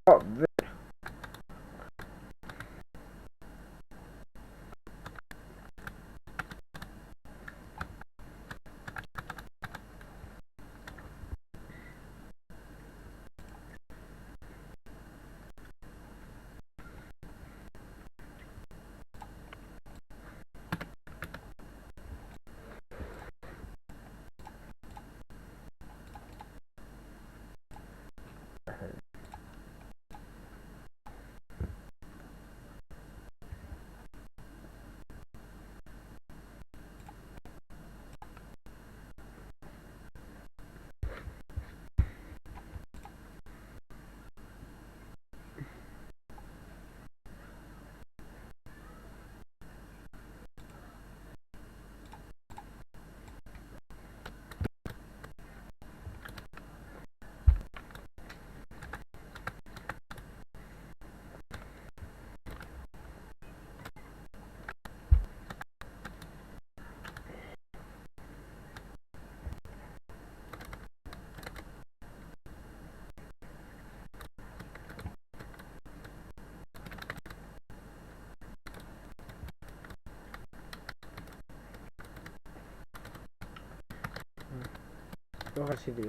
Joder. Coge sitio.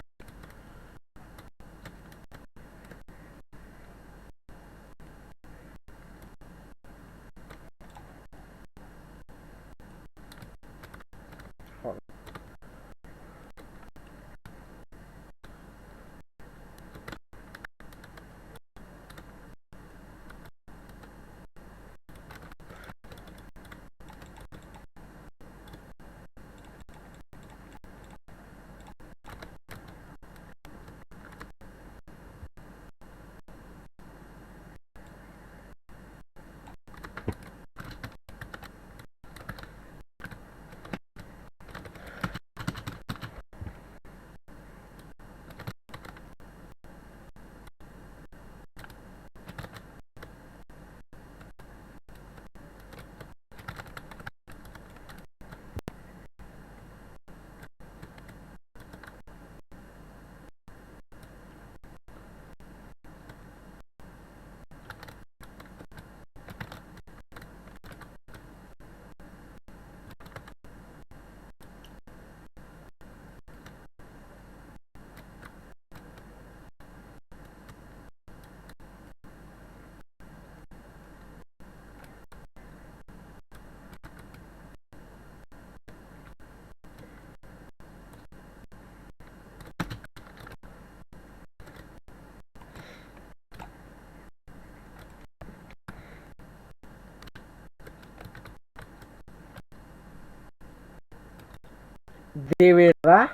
De verdad.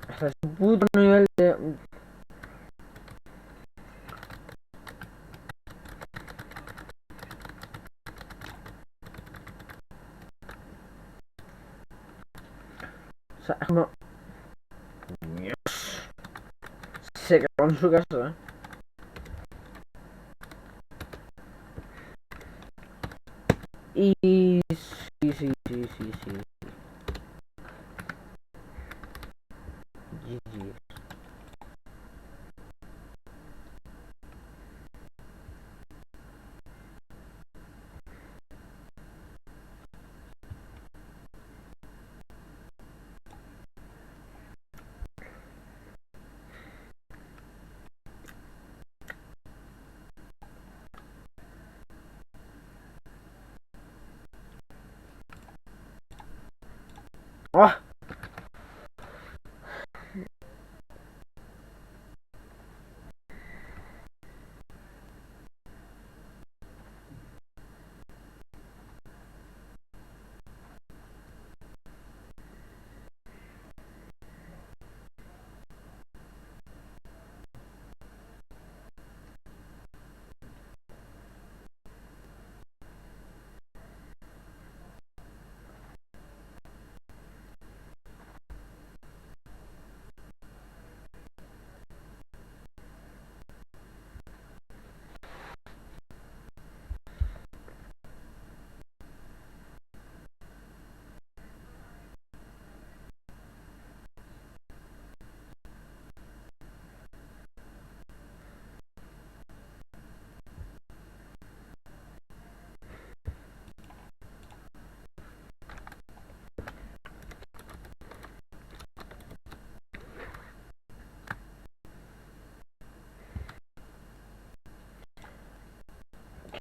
Hasta ese puto nivel de... O sea, es como... Dios. Se quedó en su casa, ¿eh? Y... Sí, sí, sí, sí, sí. GG. ¡Ah!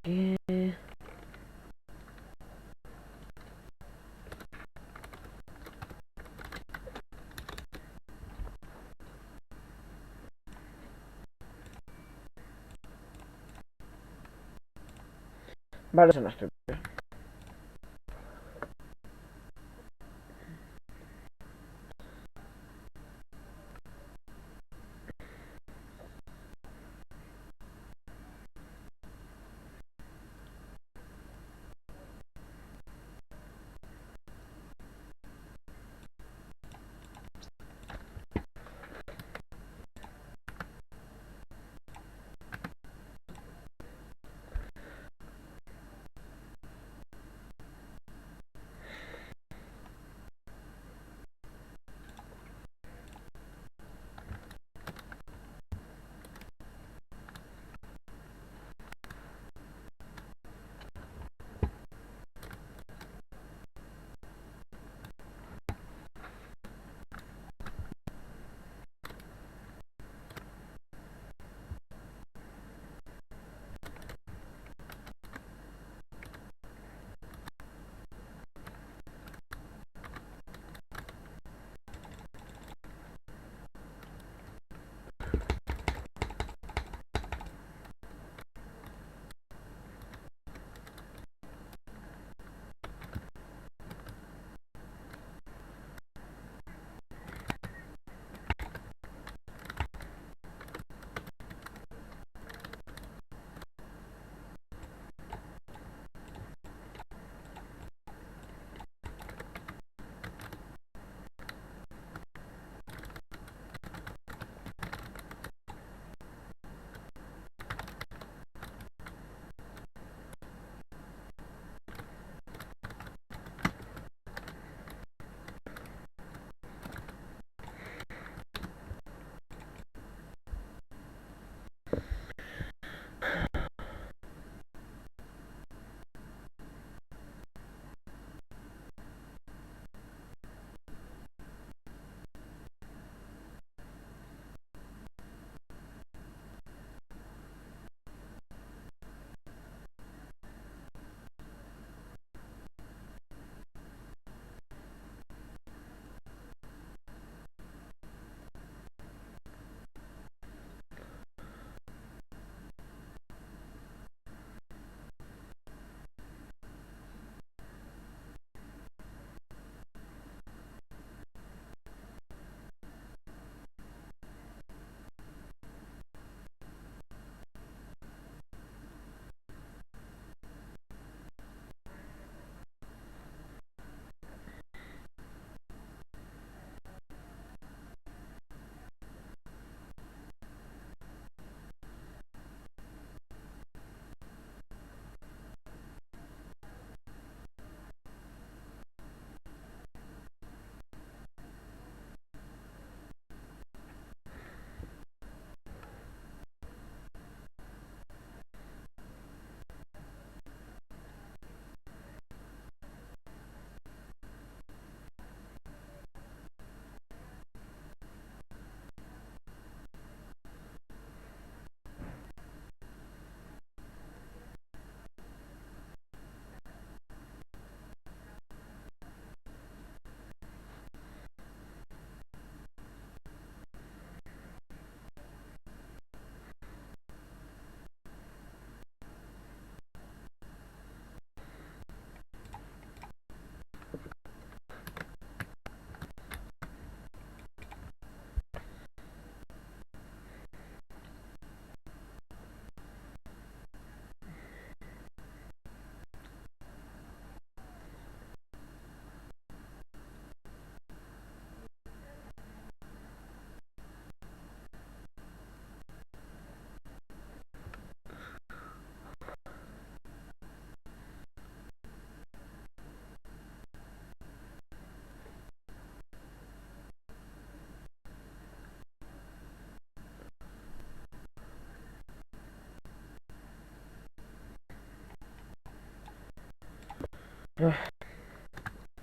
¿Qué? Vale, eso no es estúpido.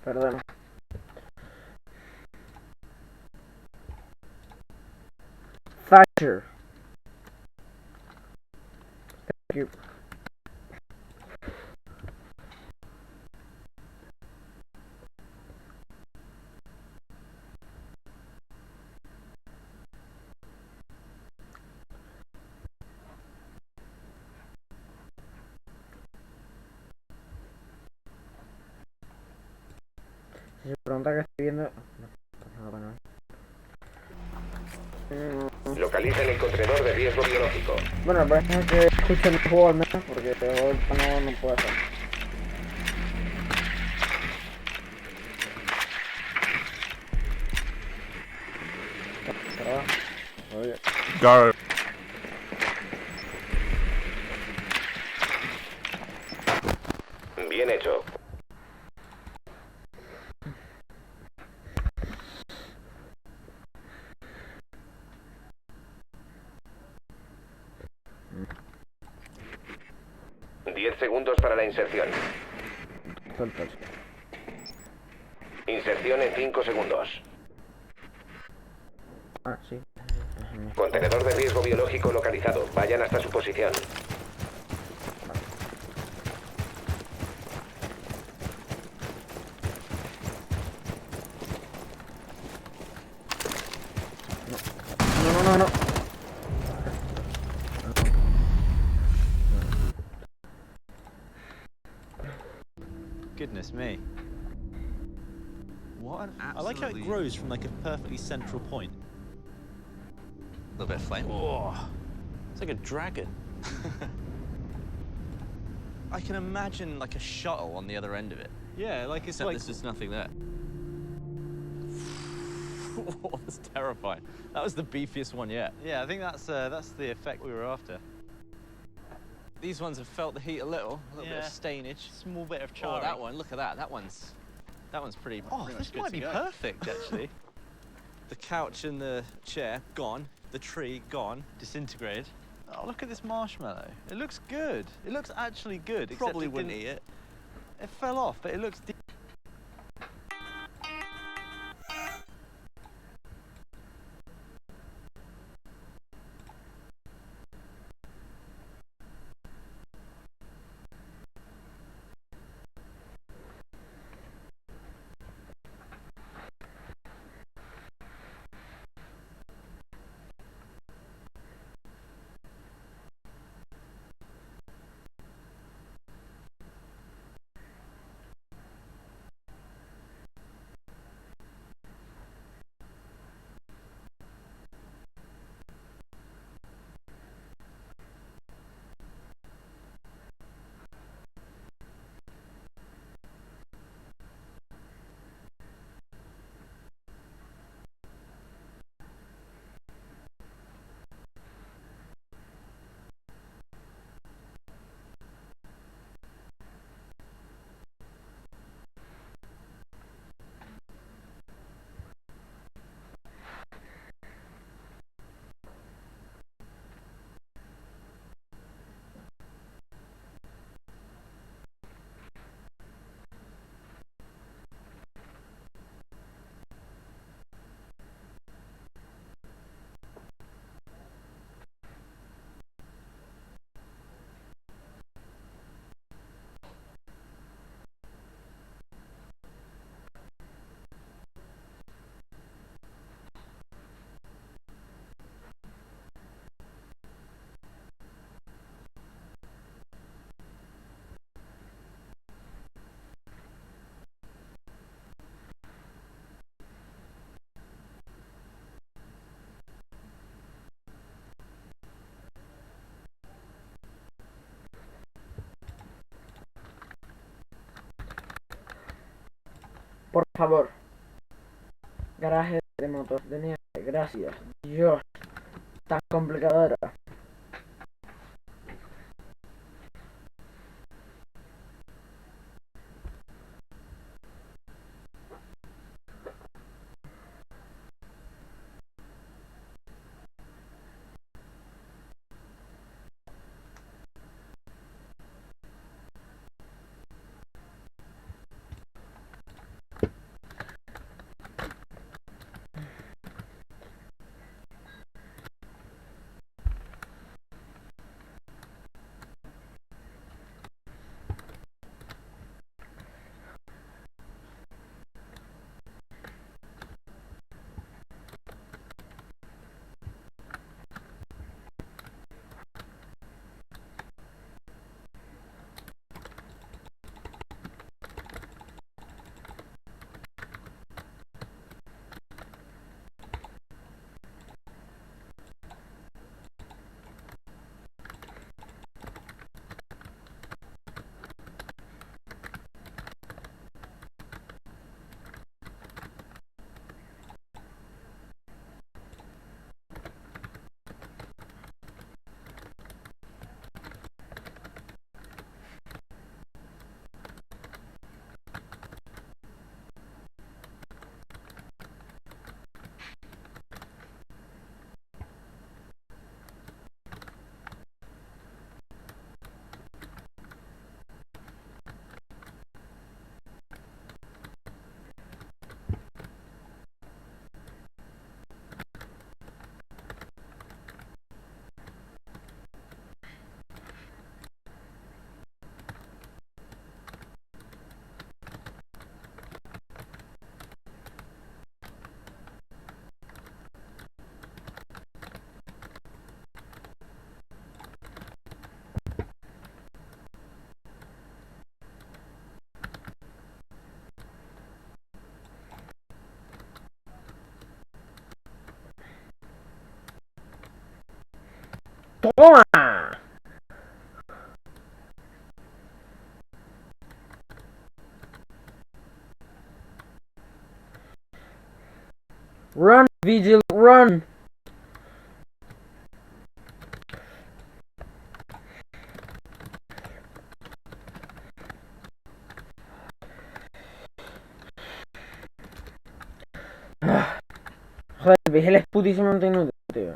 Perdón. Thatcher. Thank you. Si se pregunta que estoy viendo... No, bueno. Localizan el contenedor de riesgo biológico. Bueno, parece que escuchen el juego al menos, porque no puedo hacer. Go. Bien hecho. Diez segundos para la inserción. Inserción en 5 segundos. Ah, sí. Contenedor de riesgo biológico localizado. Vayan hasta su posición. No. Goodness me. What an I like how it grows from like a perfectly central point. A little bit of flame. Oh, it's like a dragon. I can imagine like a shuttle on the other end of it. Yeah, like it's Except like... there's just nothing there. Oh, that's terrifying. That was the beefiest one yet. Yeah, I think that's the effect we were after. These ones have felt the heat a little bit of stainage. Small bit of Oh, charring. that one, look at that. That one's pretty. Oh, pretty this much might good be to go. perfect actually. The couch and the chair gone. The tree gone. Disintegrated. Oh, look at this marshmallow. It looks good. It looks actually good. Probably wouldn't eat it. It fell off, but it looks. Por favor. Garaje de motos de nieve. Gracias. Dios. Tan complicado era. ¡Toma! Run, Vigil, run! Joder, el Vigil es putísimamente inútil, tío.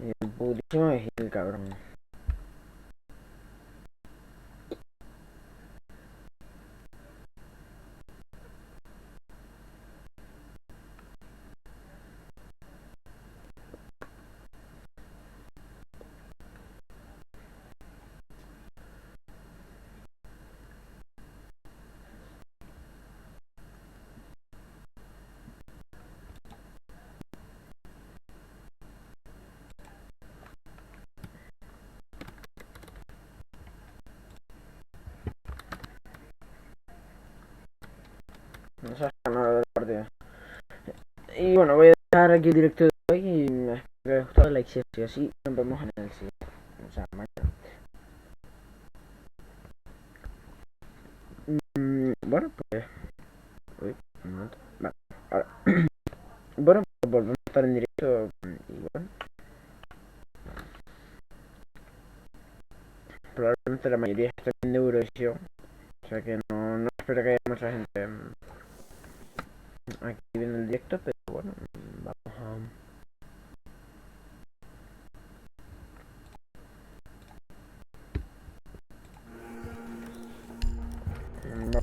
Y el putísimo Vigil, cabrón. No se ha ganado la partida. Y bueno, voy a dejar aquí el directo de hoy y espero que os haya gustado el like y así nos vemos en el siguiente. O sea, mañana. Bueno, pues... Uy, un momento. Vale, ahora. Bueno, pues volvemos a estar en directo y bueno. Probablemente la mayoría estén de Eurovisión. O sea que no espero que haya mucha gente aquí viendo el directo, pero bueno,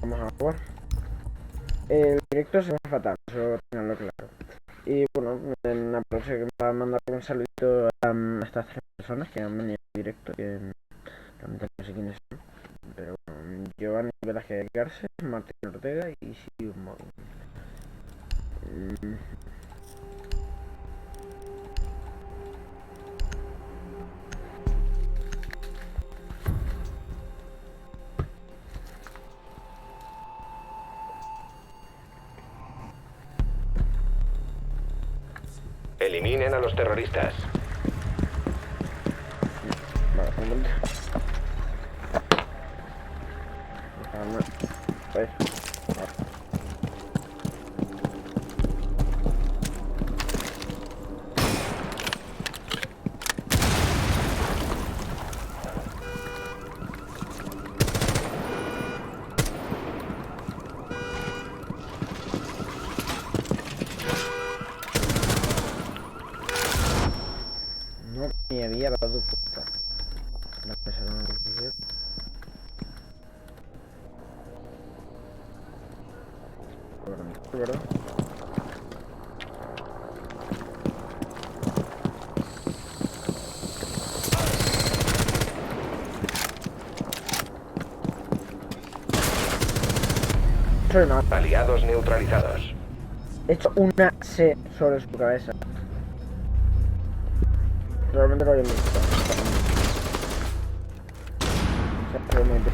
vamos a jugar. El directo se va fatal, eso tenganlo claro. Y bueno, en la próxima va a mandar un saludito a estas 3 personas que han venido en directo, que realmente no sé quiénes son. Pero bueno, Giovanni Velázquez Garce, Martín Ortega y Siu Móvil. Eliminen a los terroristas. Vale, un momento. No me había dado cuenta. La pesada no difícil. ¿Verdad? Aliados neutralizados. He hecho una C sobre su cabeza. Realmente lo había visto. O sea, realmente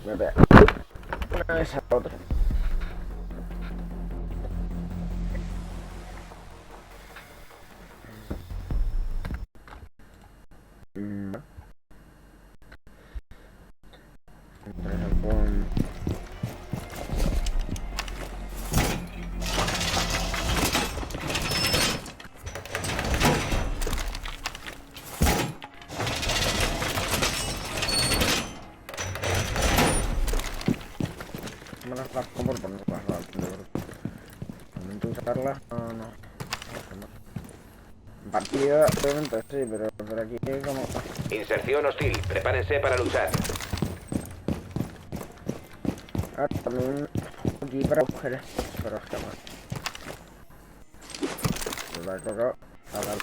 me pega una vez a la otra. Me las compro por no pasar. Realmente usarlas no. Partido, obviamente sí, pero por aquí como... Inserción hostil. Prepárense para luchar. Ah, también aquí para mujeres, pero es que más. Me va a tocar a dar...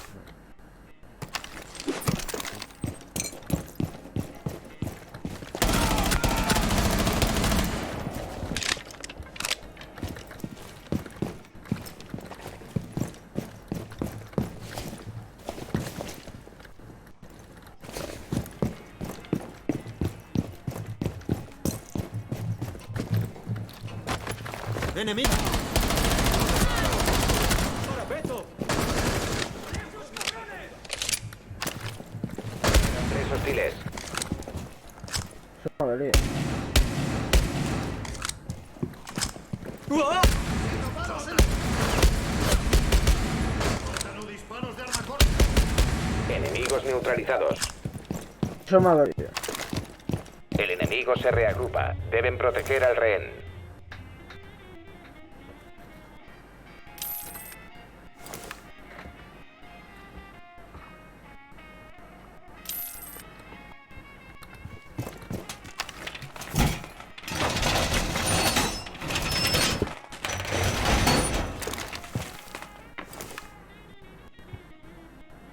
¡Enemigo! ¡Parapeto! Tres hostiles. Enemigos neutralizados. El enemigo se reagrupa. Deben proteger al rehén.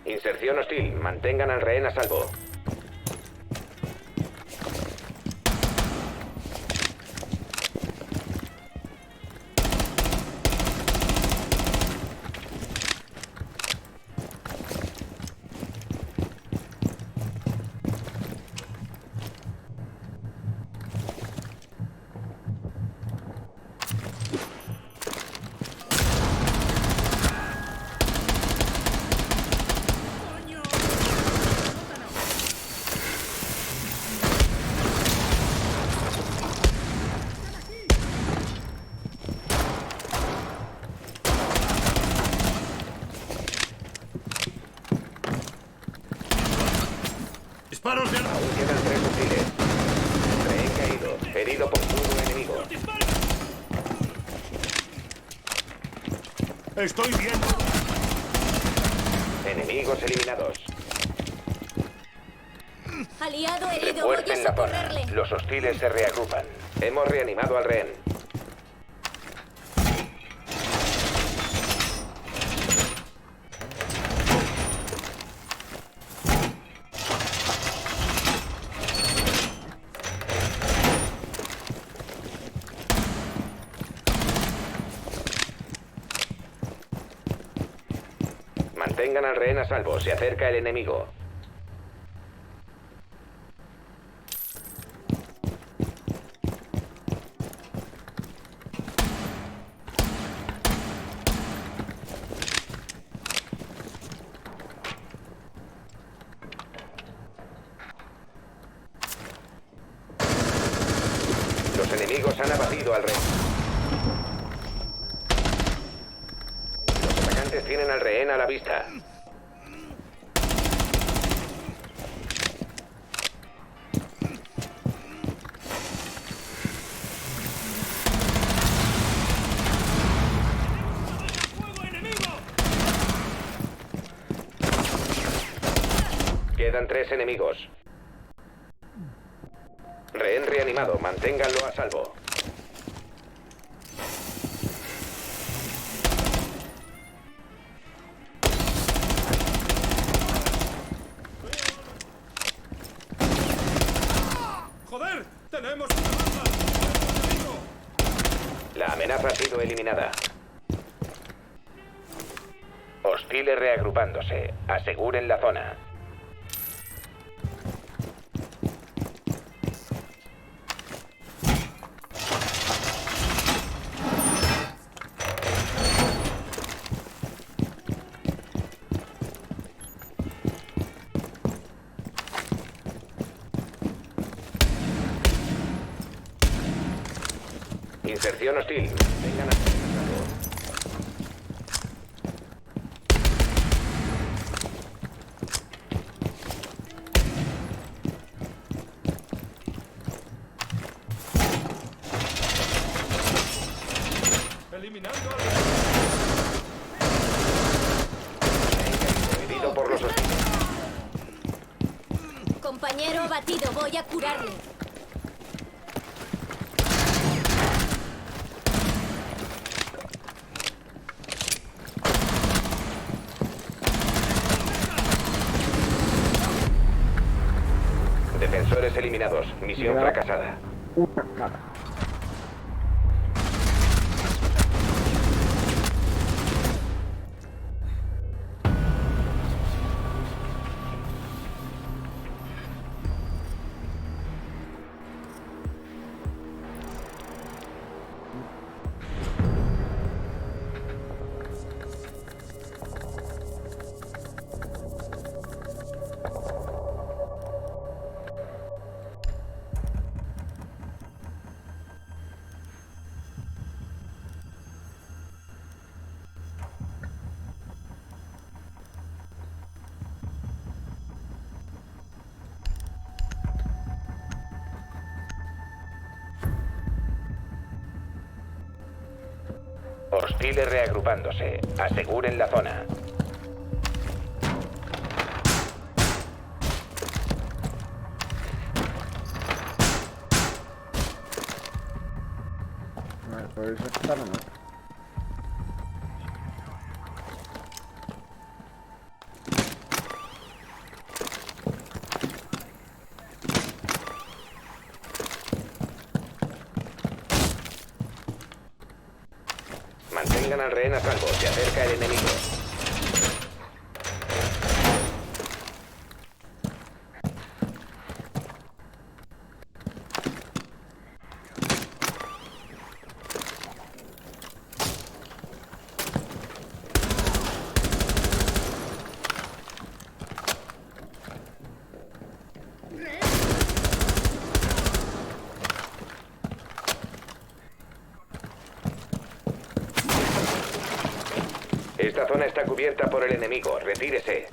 Inserción hostil. Mantengan al rehén a salvo. ¡Disparos de arma! Aún quedan tres hostiles. Rehén caído. Herido por un enemigo. ¡Estoy viendo! Enemigos eliminados. Aliado herido, voy a Refuercen la zona. socorrerle. Los hostiles se reagrupan. Hemos reanimado al rehén. Mantengan al rehén a salvo. Se acerca el enemigo. Los enemigos han abatido al rehén. Los atacantes tienen al rehén a la vista. Quedan tres enemigos. Rehén reanimado, manténganlo a salvo. ¡Joder! ¡Tenemos una baja! La amenaza ha sido eliminada. Hostiles reagrupándose. Aseguren la zona. Inserción hostil. Vengan a salvo. Eliminando al... Compañero abatido, voy a curarle. Defensores eliminados. Misión fracasada. Nada. Hostiles reagrupándose. Aseguren la zona. Vale, por eso está no. Mantengan al rehén a salvo. Se acerca el enemigo. Esta zona está cubierta por el enemigo. Retírese.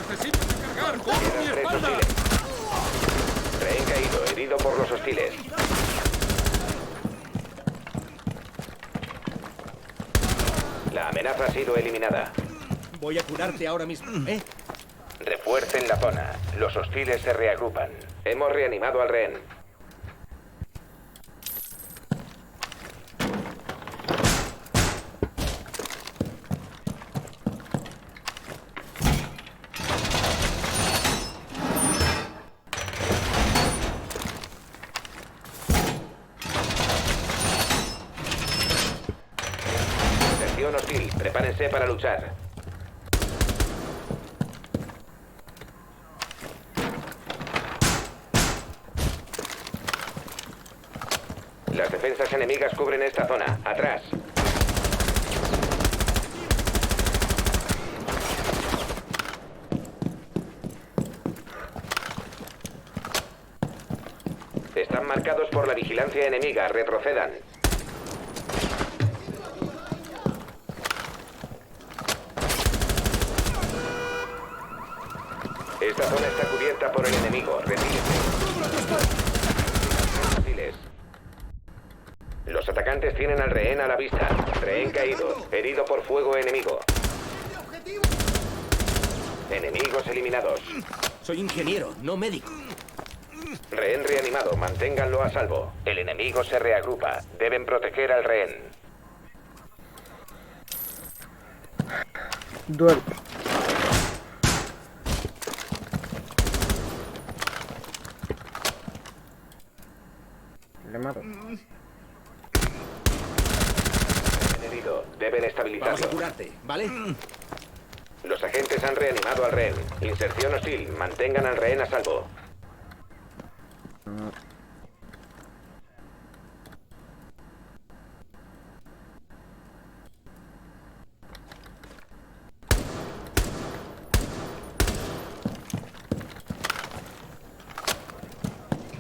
¡Necesito recargar! ¡Corre mi Quedan 3 espalda! hostiles. Rehén caído. Herido por los hostiles. La amenaza ha sido eliminada. Voy a curarte ahora mismo, ¿eh? Refuercen la zona. Los hostiles se reagrupan. Hemos reanimado al rehén. Atención hostil. Prepárense para luchar. Las defensas enemigas cubren esta zona. Atrás. Están marcados por la vigilancia enemiga. Retrocedan. Esta zona está cubierta por el enemigo. Retírese. Los atacantes tienen al rehén a la vista. Rehén caído. Herido por fuego enemigo. Enemigos eliminados. Soy ingeniero, no médico. Rehén reanimado. Manténganlo a salvo. El enemigo se reagrupa. Deben proteger al rehén. Duerme. Le mato. Herido. Deben estabilizarlo. Vamos a curarte, ¿vale? Los agentes han reanimado al rehén. Inserción hostil. Mantengan al rehén a salvo.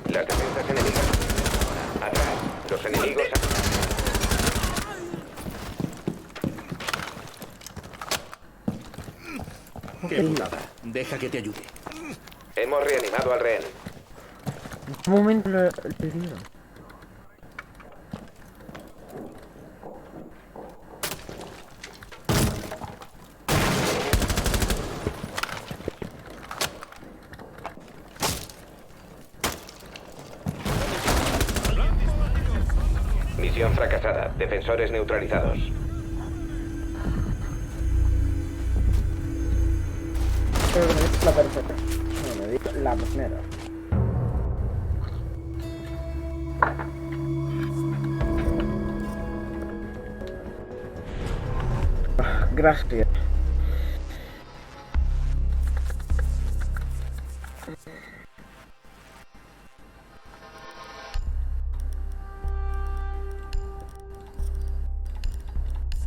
Las defensas enemigas. Atrás. Los enemigos. Qué putada. Deja que te ayude. Hemos reanimado al rehén. ¿En qué momento lo digo? Misión fracasada. Defensores neutralizados. Creo que me dice la tercera. No, me dice la primera. Gracias.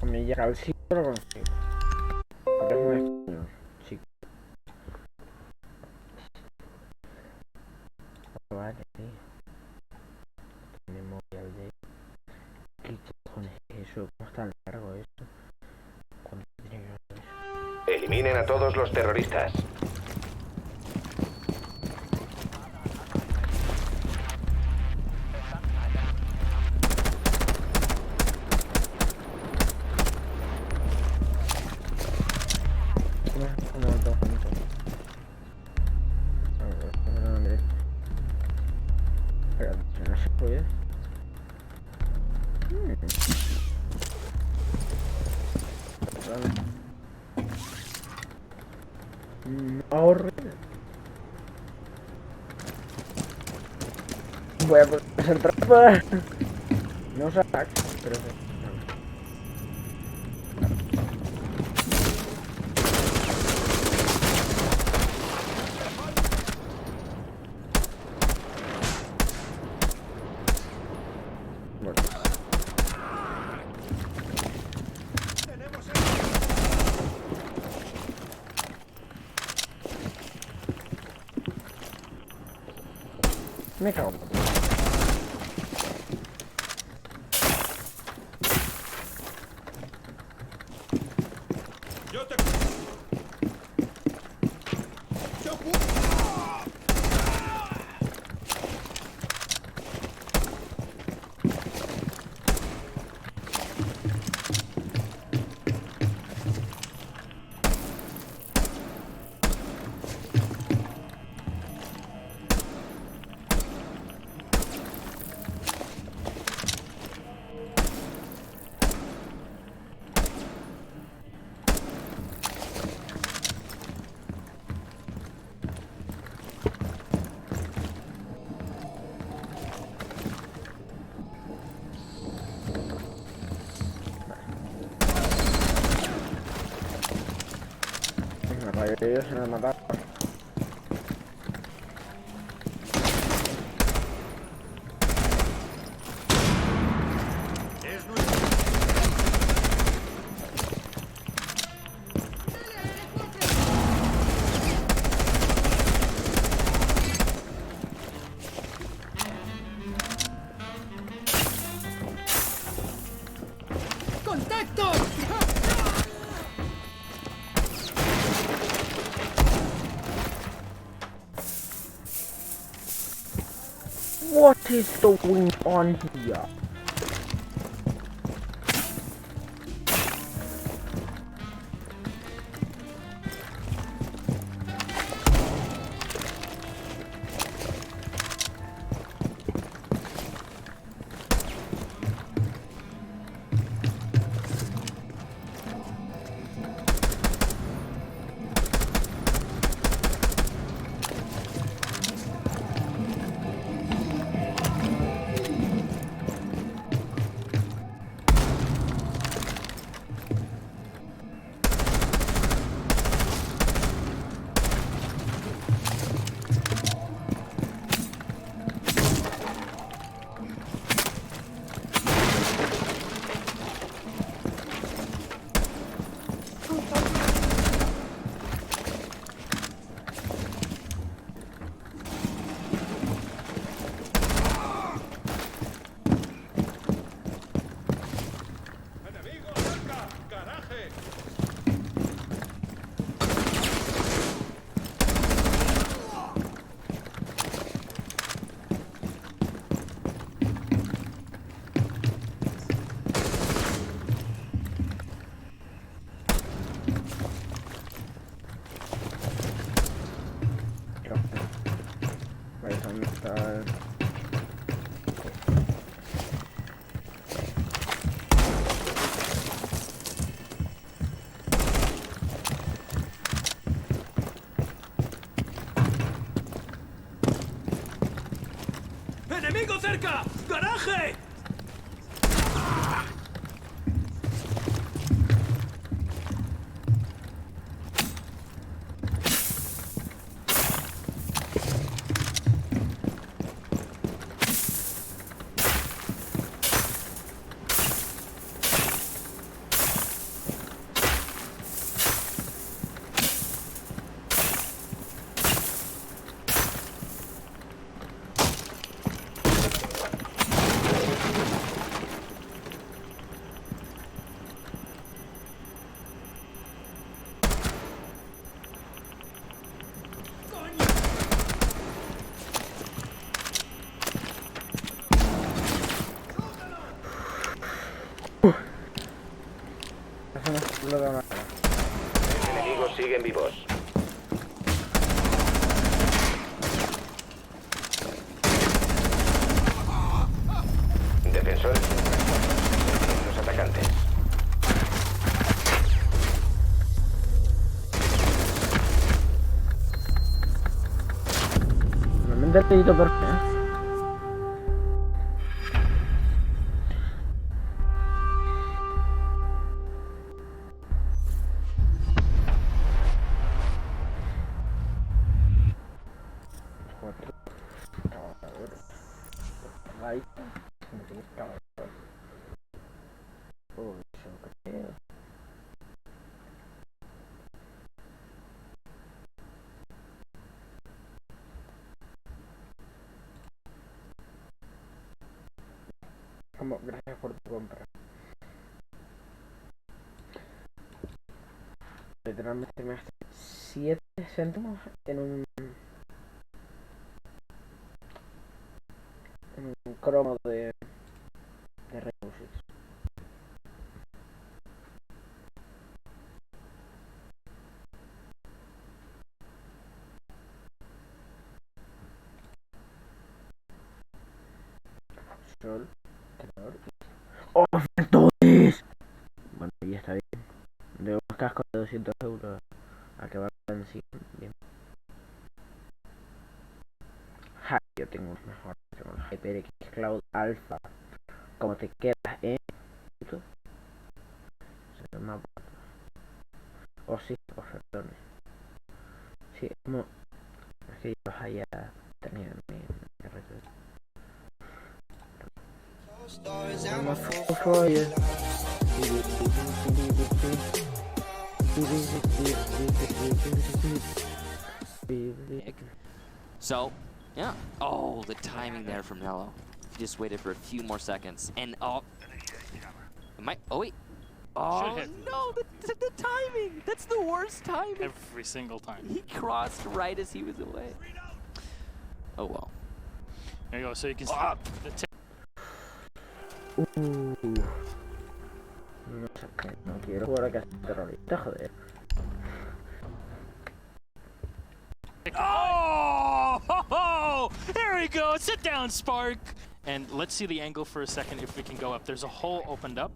Me llega al sitio lo consigo. Porque es muy extraño, chico. Vale, tío. Memorial de... ¿Qué cojones es eso? ¿Cómo es tan largo esto? ¿Cuánto tiene que ver eso? Eliminen a todos los terroristas. No se puede. Ahorre. Voy a poner hacer trampa. No sac, pero sí. Me cago. Yo te... Ellos se me mataron. ¡Contacto! What is going on here? ¿Dónde está? ¡Enemigo cerca! ¡Garaje! Los enemigos siguen vivos. Defensores los atacantes. Realmente el dedito perfecto. Gracias por tu compra. Literalmente me gasté 7 céntimos en un cromo de Rainbow Six. Sol, calor. ¡Oh, ofertones! Bueno, ya está bien. De unos cascos de 200 euros a que valgan 100. Bien. Ja, yo tengo unos mejores. Tengo los HyperX Cloud Alpha. Como te quedas, puto. Se ve más barato. Oh, sí, ofertones. Sí, como. Es que yo los haya tenido en mi red. So, yeah. Oh, the timing there from Nello. Just waited for a few more seconds. And, oh. Oh, wait. Oh, no, the timing. That's the worst timing. Every single time. He crossed right as he was away. Oh, well. There you go. So you can see the No quiero jugar a casa terrorista, joder. Oh! There we go. Sit down, Spark. And let's see the angle for a second if we can go up. There's a hole opened up.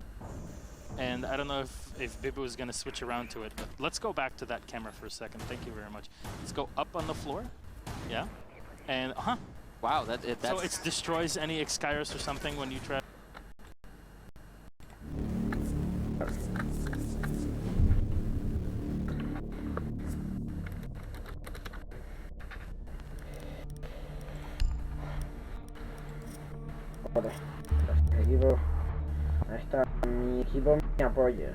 And I don't know if Bibu is going to switch around to it. But let's go back to that camera for a second. Thank you very much. Let's go up on the floor. Yeah. And, wow, that's... So it destroys any X-Kairos or something when you try... Joder, gracias equipo. Ahí está, mi equipo me apoya.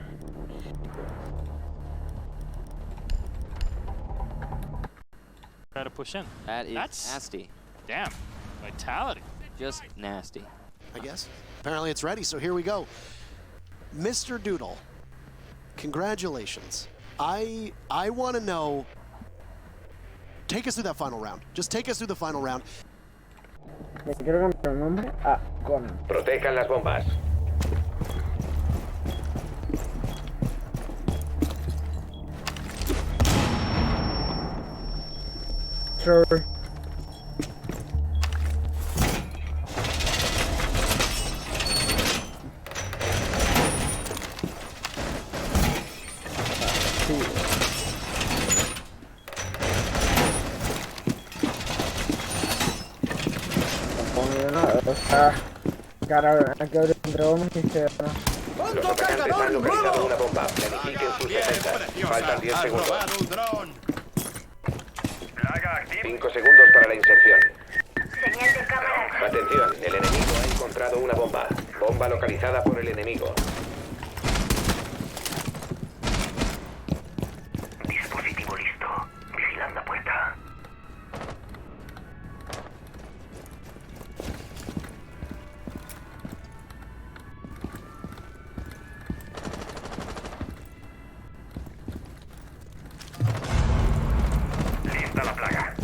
Try to push in. That's nasty. Damn. Vitality. Just nasty. I guess. Apparently it's ready, so here we go. Mr. Doodle, congratulations. I want to know, take us through that final round. Just take us through the final round. Le quiero cambiar el nombre a Conan. Protejan las bombas. Sure. Cara, aquí abre un dron y se... Los atacantes han localizado una bomba. Planifiquen sus defensas. Faltan 10 segundos. 5 segundos para la inserción. Atención, el enemigo ha encontrado una bomba. Bomba localizada por el enemigo. Dispositivo listo. Vigilando puerta. Lista la plaga.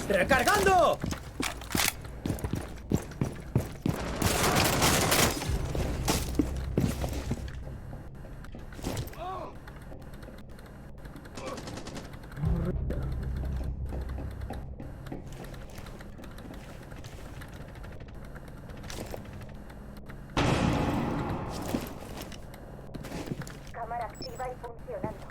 ¡Recargando! Cámara activa y funcionando.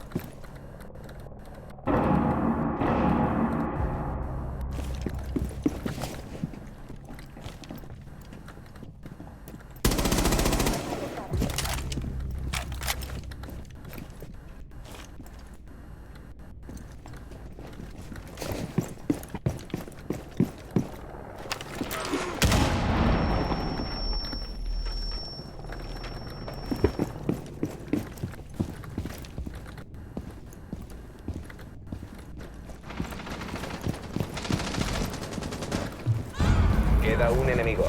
Queda un enemigo.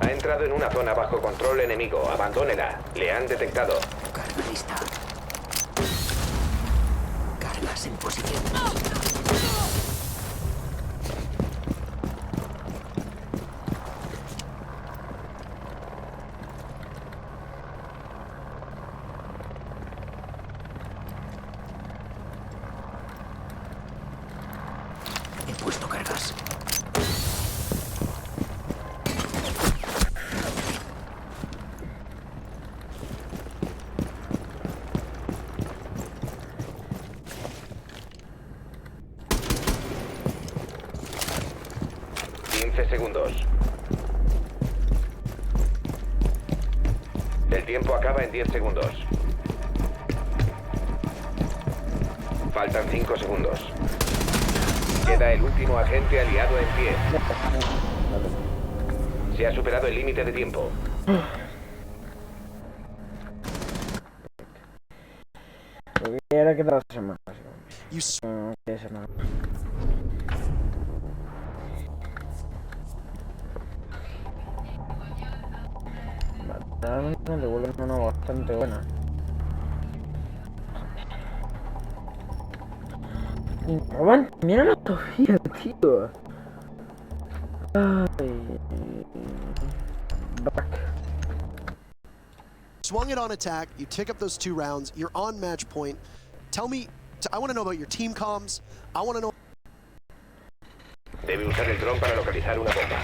Ha entrado en una zona bajo control enemigo. Abandónela. Le han detectado. Carga lista. Cargas en posición. He puesto cargas. Segundos. El tiempo acaba en 10 segundos. Faltan 5 segundos. Queda el último agente aliado en pie. Se ha superado el límite de tiempo. Era que tal semana. Realmente me devuelven una bastante buena. Y roban también a la Sofía, tío. Ay. Back. Swung it on attack, you tick up those 2 rounds, you're on match point. Tell me, I want to know about your team comms. I want to know. Debe usar el dron para localizar una bomba.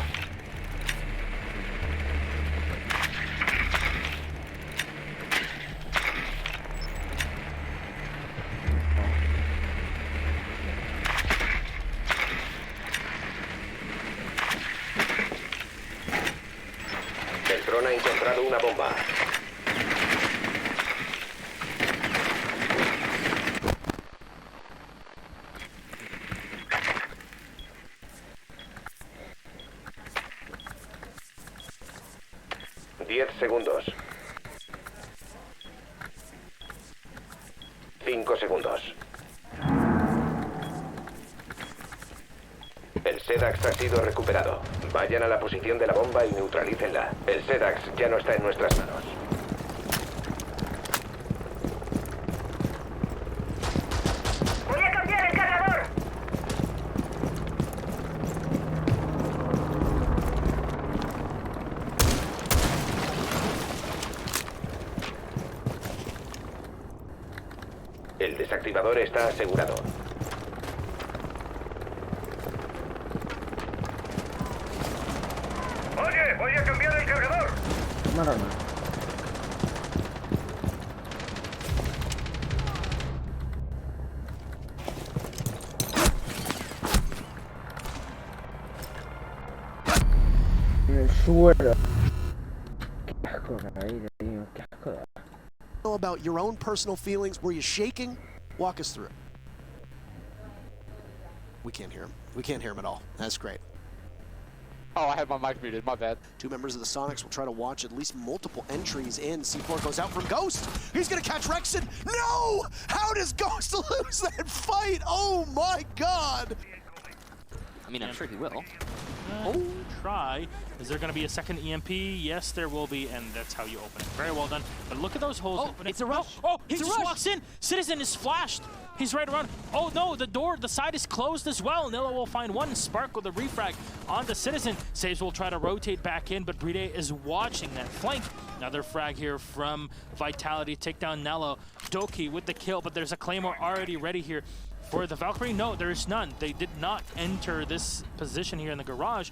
El dron ha encontrado una bomba. Segundos. 5 segundos. El SEDAX ha sido recuperado. Vayan a la posición de la bomba y neutralícenla. El SEDAX ya no está en nuestras manos. Voy a cambiar el cargador. El desactivador está asegurado. Oye, voy a cambiar el cargador. Marona. En el suelo. Qué asco de aire, tío. Qué asco de aire. Know about your own personal feelings. Were you shaking? Walk us through it. We can't hear him. We can't hear him at all. That's great. Oh, I had my mic muted. My bad. Two members of the Sonics will try to watch at least multiple entries in. C4 goes out from Ghost. He's gonna catch Rexon. No! How does Ghost lose that fight? Oh my God! I mean, I'm sure he will. Try. Is there going to be a second EMP? Yes, there will be, and that's how you open it. Very well done. But look at those holes. Oh, it's a rush. Oh, he It's a just rush. walks in. Citizen is flashed. He's right around. Oh no, the side is closed as well. Nilla will find one. Spark with a refrag on the Citizen. Saves will try to rotate back in, but Bride is watching that flank. Another frag here from Vitality. Take down Nello. Doki with the kill, but there's a Claymore already ready here. For the Valkyrie, no, there is none. They did not enter this position here in the garage.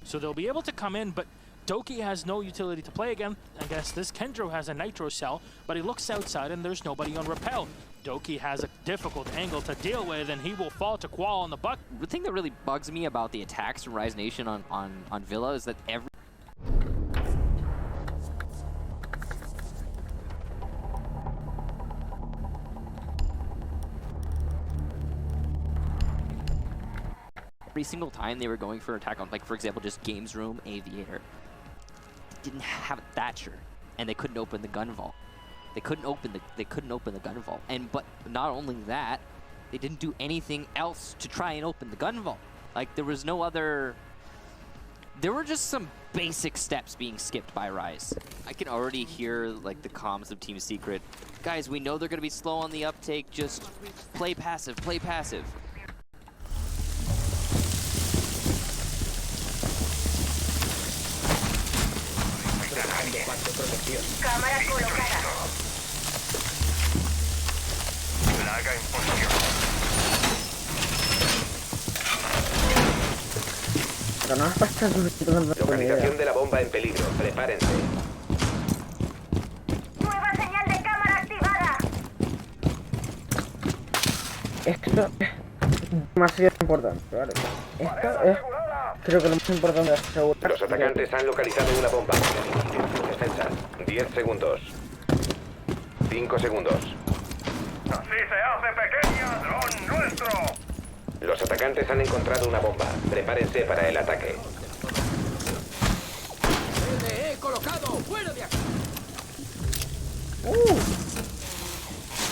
So they'll be able to come in, but Doki has no utility to play again. I guess this Kendro has a Nitro cell, but he looks outside and there's nobody on Repel. Doki has a difficult angle to deal with, and he will fall to Qual on the buck. The thing that really bugs me about the attacks from Rise Nation on Villa is that every single time they were going for an attack on, like, for example, just Games Room, Aviator, didn't have a Thatcher, and they couldn't open the gun vault. They couldn't open the gun vault. But not only that, they didn't do anything else to try and open the gun vault. Like, there was no other. There were just some basic steps being skipped by Rise. I can already hear, like, the comms of Team Secret. Guys, we know they're gonna be slow on the uptake. Just play passive. Play passive. Cámara colocada. Plaga en posición. Localización de la bomba en peligro. Prepárense. Nueva señal de cámara activada. Esto es demasiado importante, ¿vale? Esto es, creo que lo más importante es asegurar. Los atacantes han localizado una bomba. Defensa. 10 segundos. 5 segundos. Así se hace pequeña, dron nuestro. Los atacantes han encontrado una bomba. Prepárense para el ataque. ¡Le he colocado! ¡Fuera de aquí!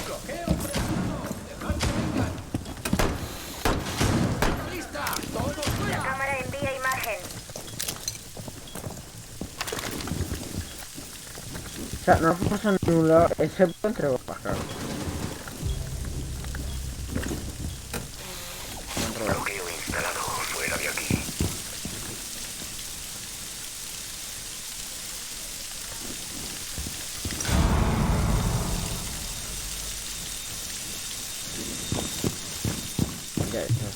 ¡Bloqueo preparado! ¡Dejad que vengan! ¡Lista! ¡Todos fuera! La cámara envía imagen. O sea, no pasa en ningún lado, excepto entre bombas, claro. Bloqueo instalado. Fuera de aquí. Ya está.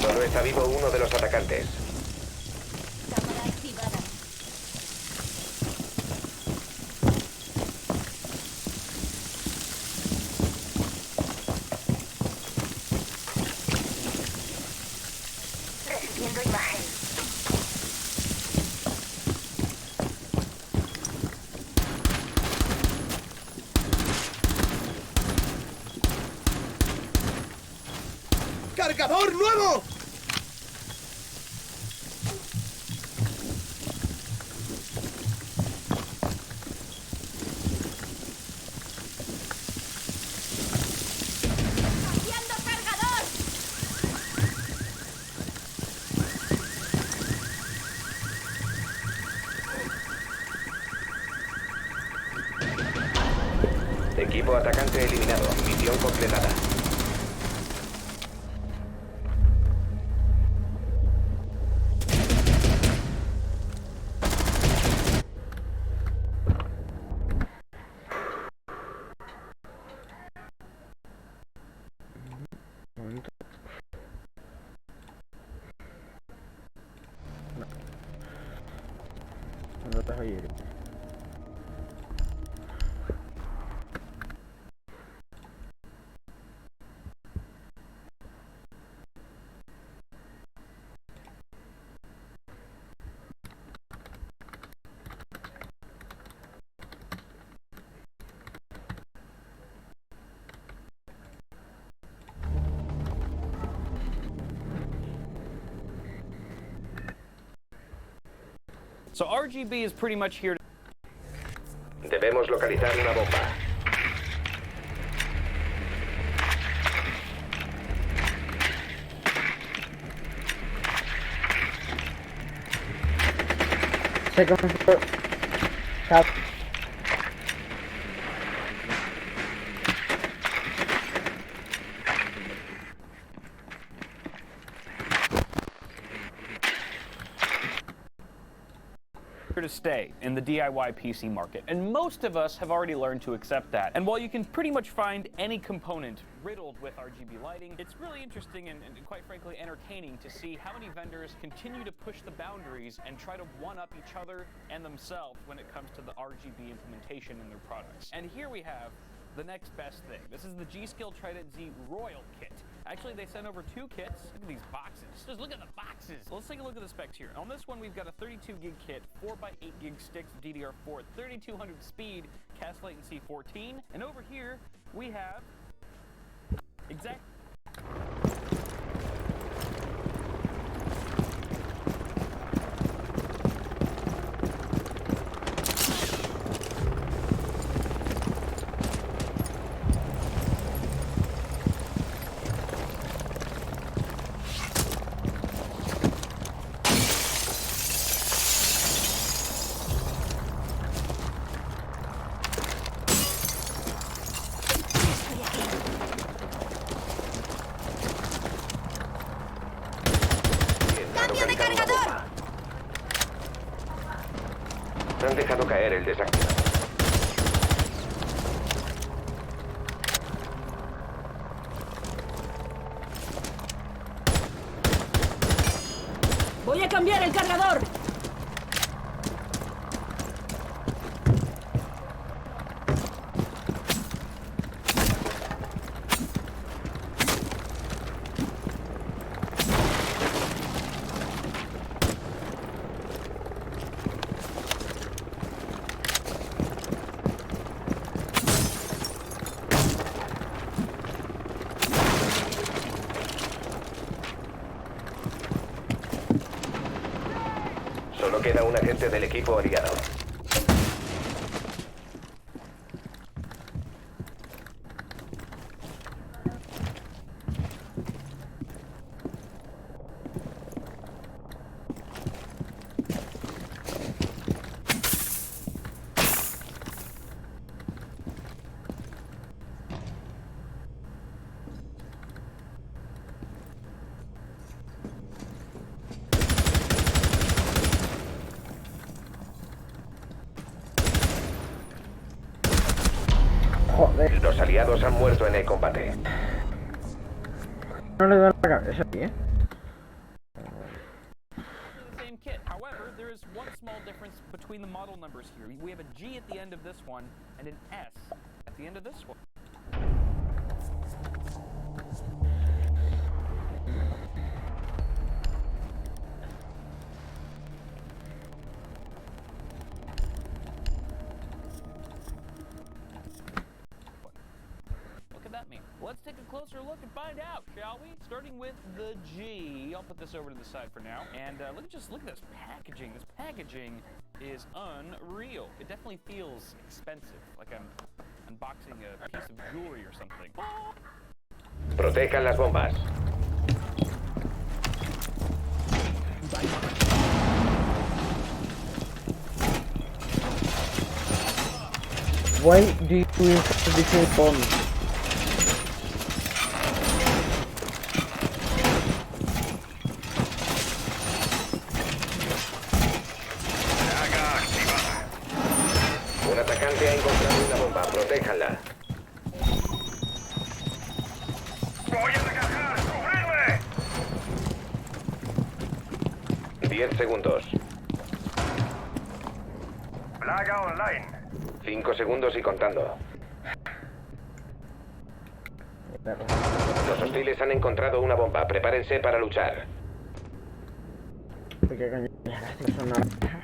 Solo está vivo uno de los atacantes. Cámara activada. Recibiendo imagen. ¡Cargador nuevo! atacante eliminado. Misión completada. No te oye. So RGB is pretty much here. Debemos localizar una bomba. To stay in the DIY PC market, and most of us have already learned to accept that. And while you can pretty much find any component riddled with RGB lighting, it's really interesting and quite frankly entertaining to see how many vendors continue to push the boundaries and try to one-up each other and themselves when it comes to the RGB implementation in their products. And here we have the next best thing. This is the G.Skill Trident Z Royal Kit. Actually, they sent over 2 kits. Look at these boxes. Just look at the boxes. Let's take a look at the specs here. On this one, we've got a 32 gig kit, 4x8 gig sticks of DDR4, 3200 speed, cast latency 14. And over here, we have ¡Cambio de cargador! Han dejado caer el desactivador. ¡Voy a cambiar el cargador! Solo queda un agente del equipo aliado. Joder. Los aliados han muerto en el combate. No le da la cabeza, ¿eh? same kit. However, there is one small difference between the model numbers here. We have a G at the end of this one and an S at the end of this one. Let's take a closer look and find out, shall we? Starting with the G. I'll put this over to the side for now. And look at this packaging. This packaging is unreal. It definitely feels expensive, like I'm unboxing a piece of jewelry or something. Protejan las bombas. Why do you insert the same bomb? Un atacante ha encontrado una bomba. Protéjanla. ¡Voy a recargar! ¡Cubrirme! 10 segundos. Plaga online. 5 segundos y contando. Los hostiles han encontrado una bomba. Prepárense para luchar. ¿Qué coño? Son naranjas.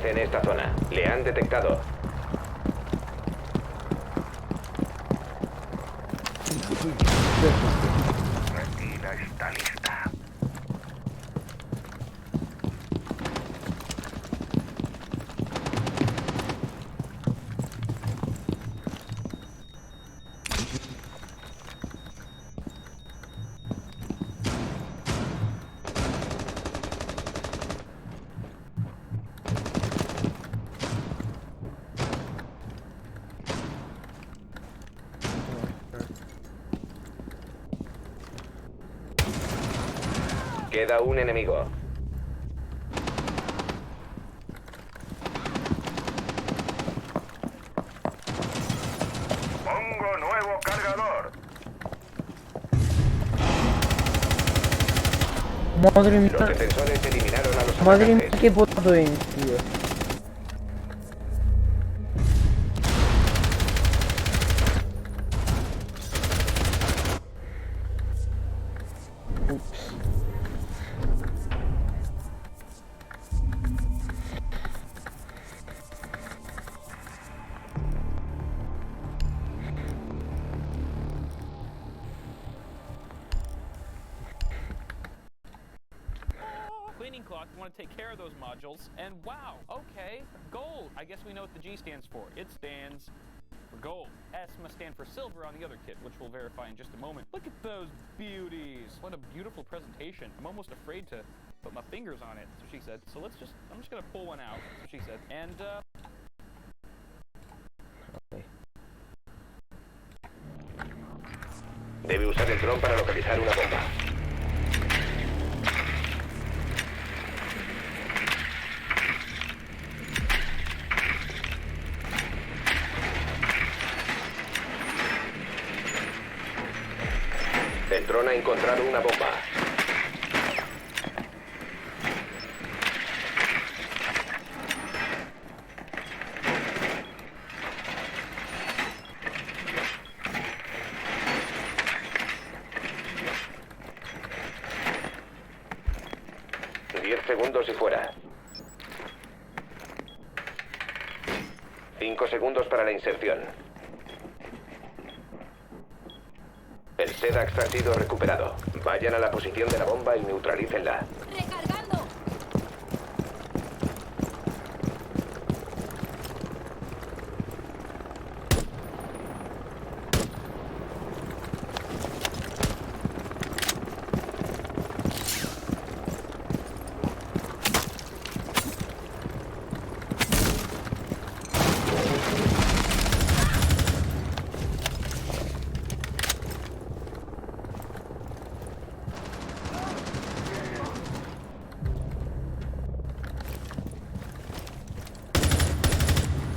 En esta zona. Le han detectado. Partida está lista. Queda un enemigo. Pongo nuevo cargador. Madre mía. Los defensores eliminaron a los Madre mía, atacantes. qué puto bien, tío. Cleaning cloth, you want to take care of those modules, and wow, okay, gold. I guess we know what the G stands for. It stands for gold. S must stand for silver on the other kit, which we'll verify in just a moment. Look at those beauties. What a beautiful presentation. I'm almost afraid to put my fingers on it, so she said. So I'm just gonna pull one out, so she said, and Debe usar el dron para localizar una bomba. El dron ha encontrado una bomba. Segundos y fuera. 5 segundos para la inserción. El SEDAX ha sido recuperado. Vayan a la posición de la bomba y neutralícenla. ¡Recargando!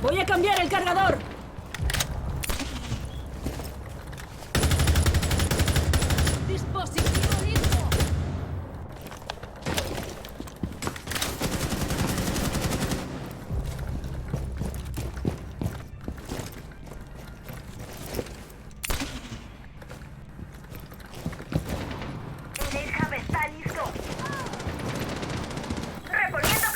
¡Voy a cambiar el cargador! ¡Dispositivo listo! El hub está listo. Reponiendo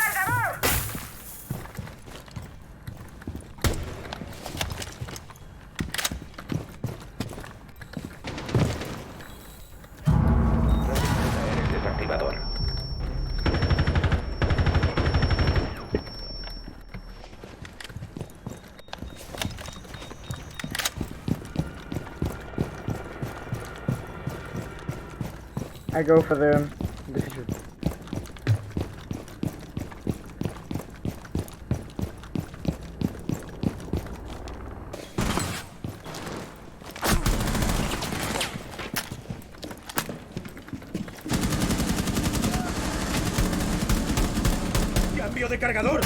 I go for the decision. ¡Cambio de cargador!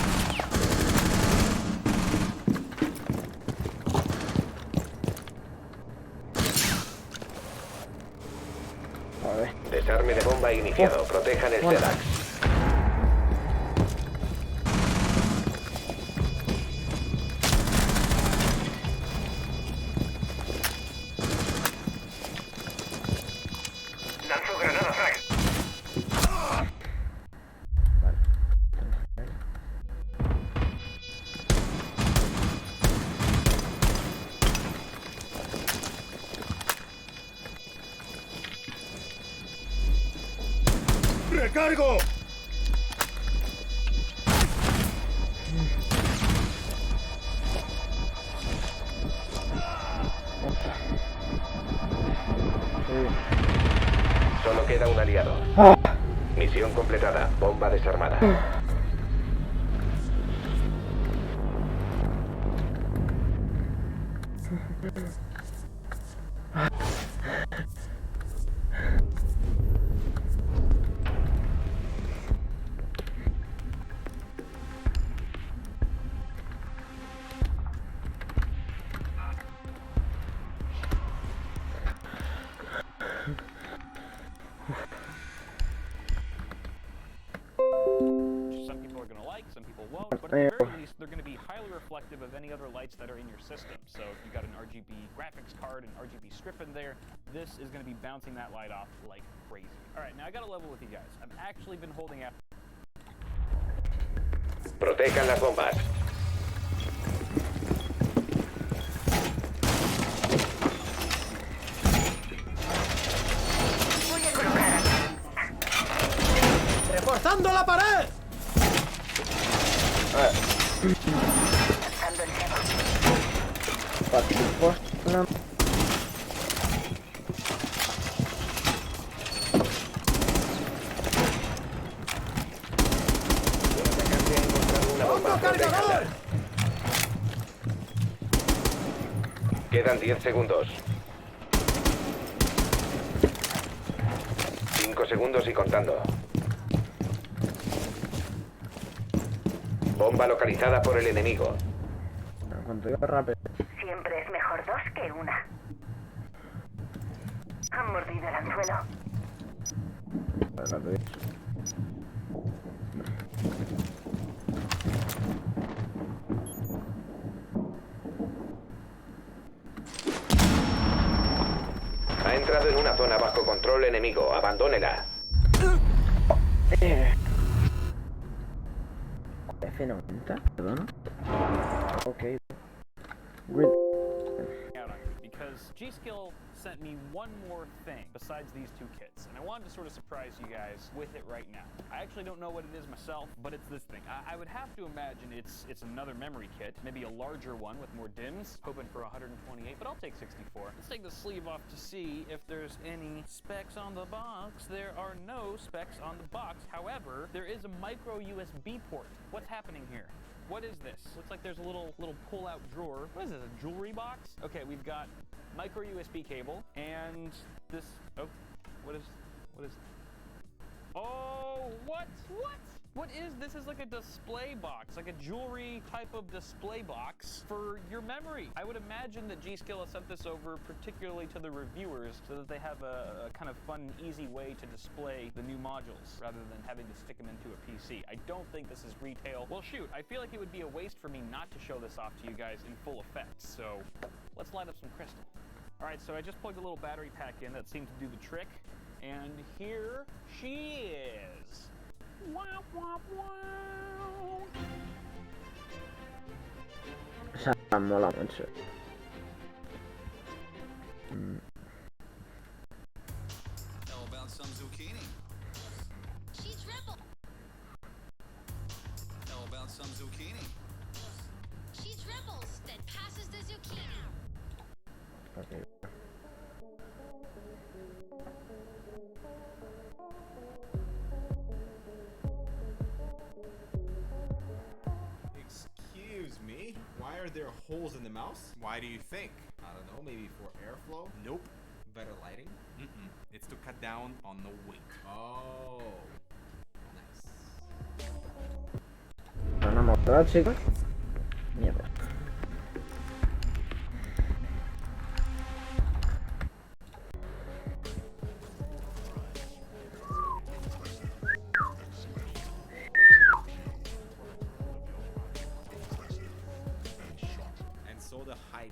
Desarme de bomba iniciado. Protejan el SEDAX. Lanzo granada frag. ¡Recargo! Solo queda un aliado. Misión completada. Bomba desarmada. Some people are going to like, some people won't, but at the very least, they're going to be highly reflective of any other lights that are in your system. So if you got an RGB graphics card and RGB strip in there, this is going to be bouncing that light off like crazy. All right, now I got to level with you guys. I've actually been holding out. Protejan las bombas. Voy a colocar aquí. ¡Reforzando la pared! Lanzando el cebo. ¡Pongo cargador! Quedan 10 segundos. 5 segundos y contando. Bomba localizada por el enemigo. Siempre es mejor dos que una. Han mordido el anzuelo. Ha entrado en una zona bajo control enemigo. Abandónela. F90, perdón. Okay. Because G-Skill sent me one more thing besides these two kits, and I wanted to sort of surprise you guys with it right now. I actually don't know what it is myself, but it's this thing. I would have to imagine it's another memory kit, maybe a larger one with more DIMMs, hoping for 128, but I'll take 64. Let's take the sleeve off to see if there's any specs on the box. There are no specs on the box. However, there is a micro USB port. What's happening here? What is this? Looks like there's a little pull-out drawer. What is this, a jewelry box? Okay, we've got micro USB cable and this. Oh, what is? Oh, what? What is this? Is like a display box, like a jewelry type of display box for your memory. I would imagine that G-Skill has sent this over particularly to the reviewers so that they have a kind of fun, easy way to display the new modules rather than having to stick them into a PC. I don't think this is retail. Well, shoot, I feel like it would be a waste for me not to show this off to you guys in full effect. So let's light up some crystal. All right, so I just plugged a little battery pack in that seemed to do the trick. And here she is. Wow, wow, wow. Esa mola mucho. How about some zucchini? She dribbled. How about some zucchini? She dribbles, then passes the zucchini. Okay. Why are there holes in the mouse? Why do you think? I don't know, maybe for airflow? Nope. Better lighting? It's to cut down on the weight. Oh. Nice. Una motora, chicos. Mierda.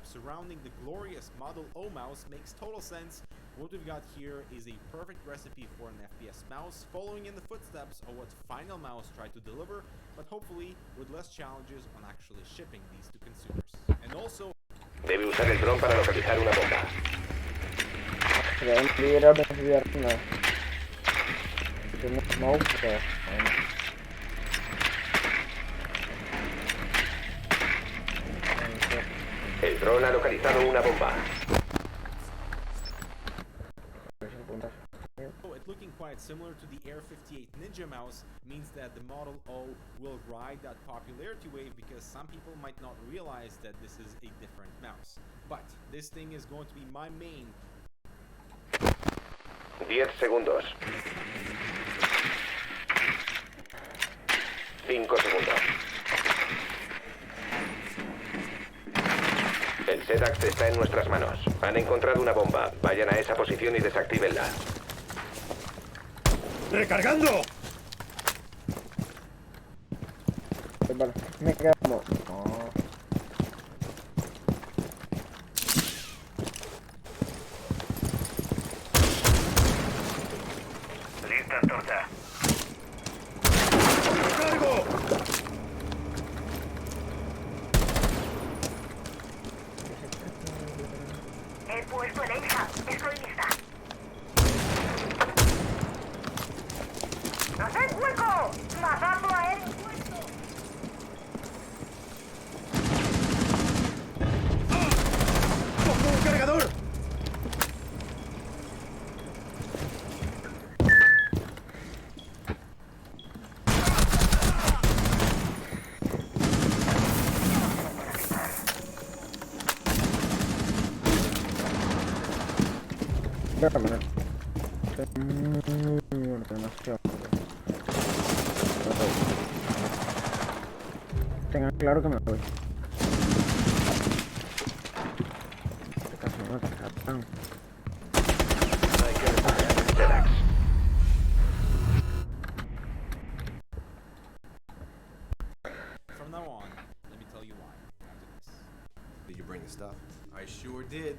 Surrounding the glorious Model O mouse makes total sense. What we've got here is a perfect recipe for an FPS mouse, following in the footsteps of what Final Mouse tried to deliver, but hopefully with less challenges on actually shipping these to consumers. And also... Debe usar el dron para localizar una bomba. El dron ha localizado una bomba. It looking quite similar to the Air 58 Ninja mouse means that the Model O will ride that popularity wave because some people might not realize that this is a different mouse. But this thing is going to be my main. 10 segundos. 5 segundos. El SEDAX está en nuestras manos. Han encontrado una bomba. Vayan a esa posición y desactívenla. ¡Recargando! Vale, me quedamos. Lista, torta. ¡Recargo! He puesto el extra. Estoy lista. ¡Haced hueco! ¡Mazazo aéreo puesto! ¡Cojo un cargador! Déjame. Tengan claro que me voy. Casi me matan. Hay que recuperar el SEDAX. From now on, let me tell you why. After this. Did you bring the stuff? I sure did.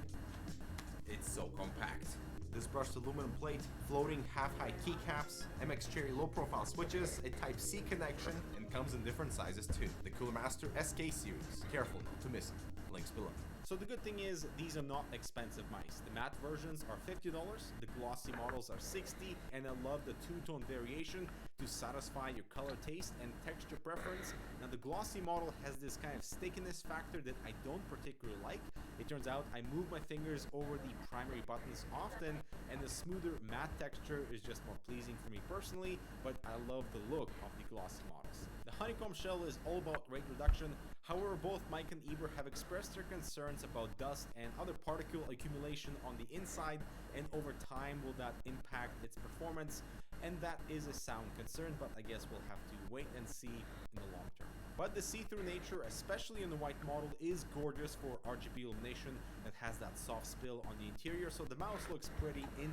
It's so compact. This brushed aluminum plate, floating half-height keycaps, MX Cherry low-profile switches, a Type-C connection, and comes in different sizes too. The Cooler Master SK series. Careful not to miss it. Links below. So the good thing is, these are not expensive mice. The matte versions are $50, the glossy models are $60, and I love the two-tone variation to satisfy your color taste and texture preference. Now the glossy model has this kind of stickiness factor that I don't particularly like. It turns out I move my fingers over the primary buttons often, and the smoother matte texture is just more pleasing for me personally, but I love the look of the glossy models. The honeycomb shell is all about weight reduction. However, both Mike and Eber have expressed their concerns about dust and other particle accumulation on the inside, and over time will that impact its performance, and that is a sound concern, but I guess we'll have to wait and see in the long term. But the see-through nature, especially in the white model, is gorgeous for RGB illumination that has that soft spill on the interior, so the mouse looks pretty in.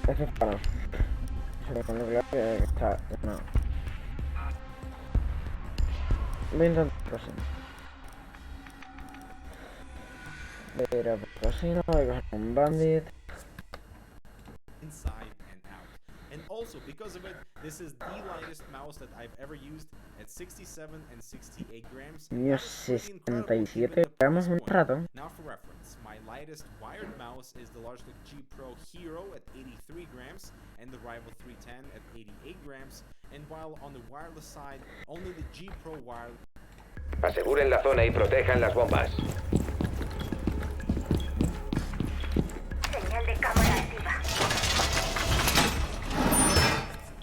Eso es para. Con lo que está. No. Voy a intentar cocina. Voy a ir a cocina, voy a coger un bandit. Inside and out. And also, because of it, this is the lightest mouse that I've ever used at 67 and 68 grams. Mío, 67 gramos un rato. Now for reference, my lightest wired mouse is the Logitech G Pro Hero at 83 grams and the Rival 310 at 88 grams. And while on the wireless side, only the G Pro wireless. Aseguren la zona y protejan las bombas. Señal de cámara activa.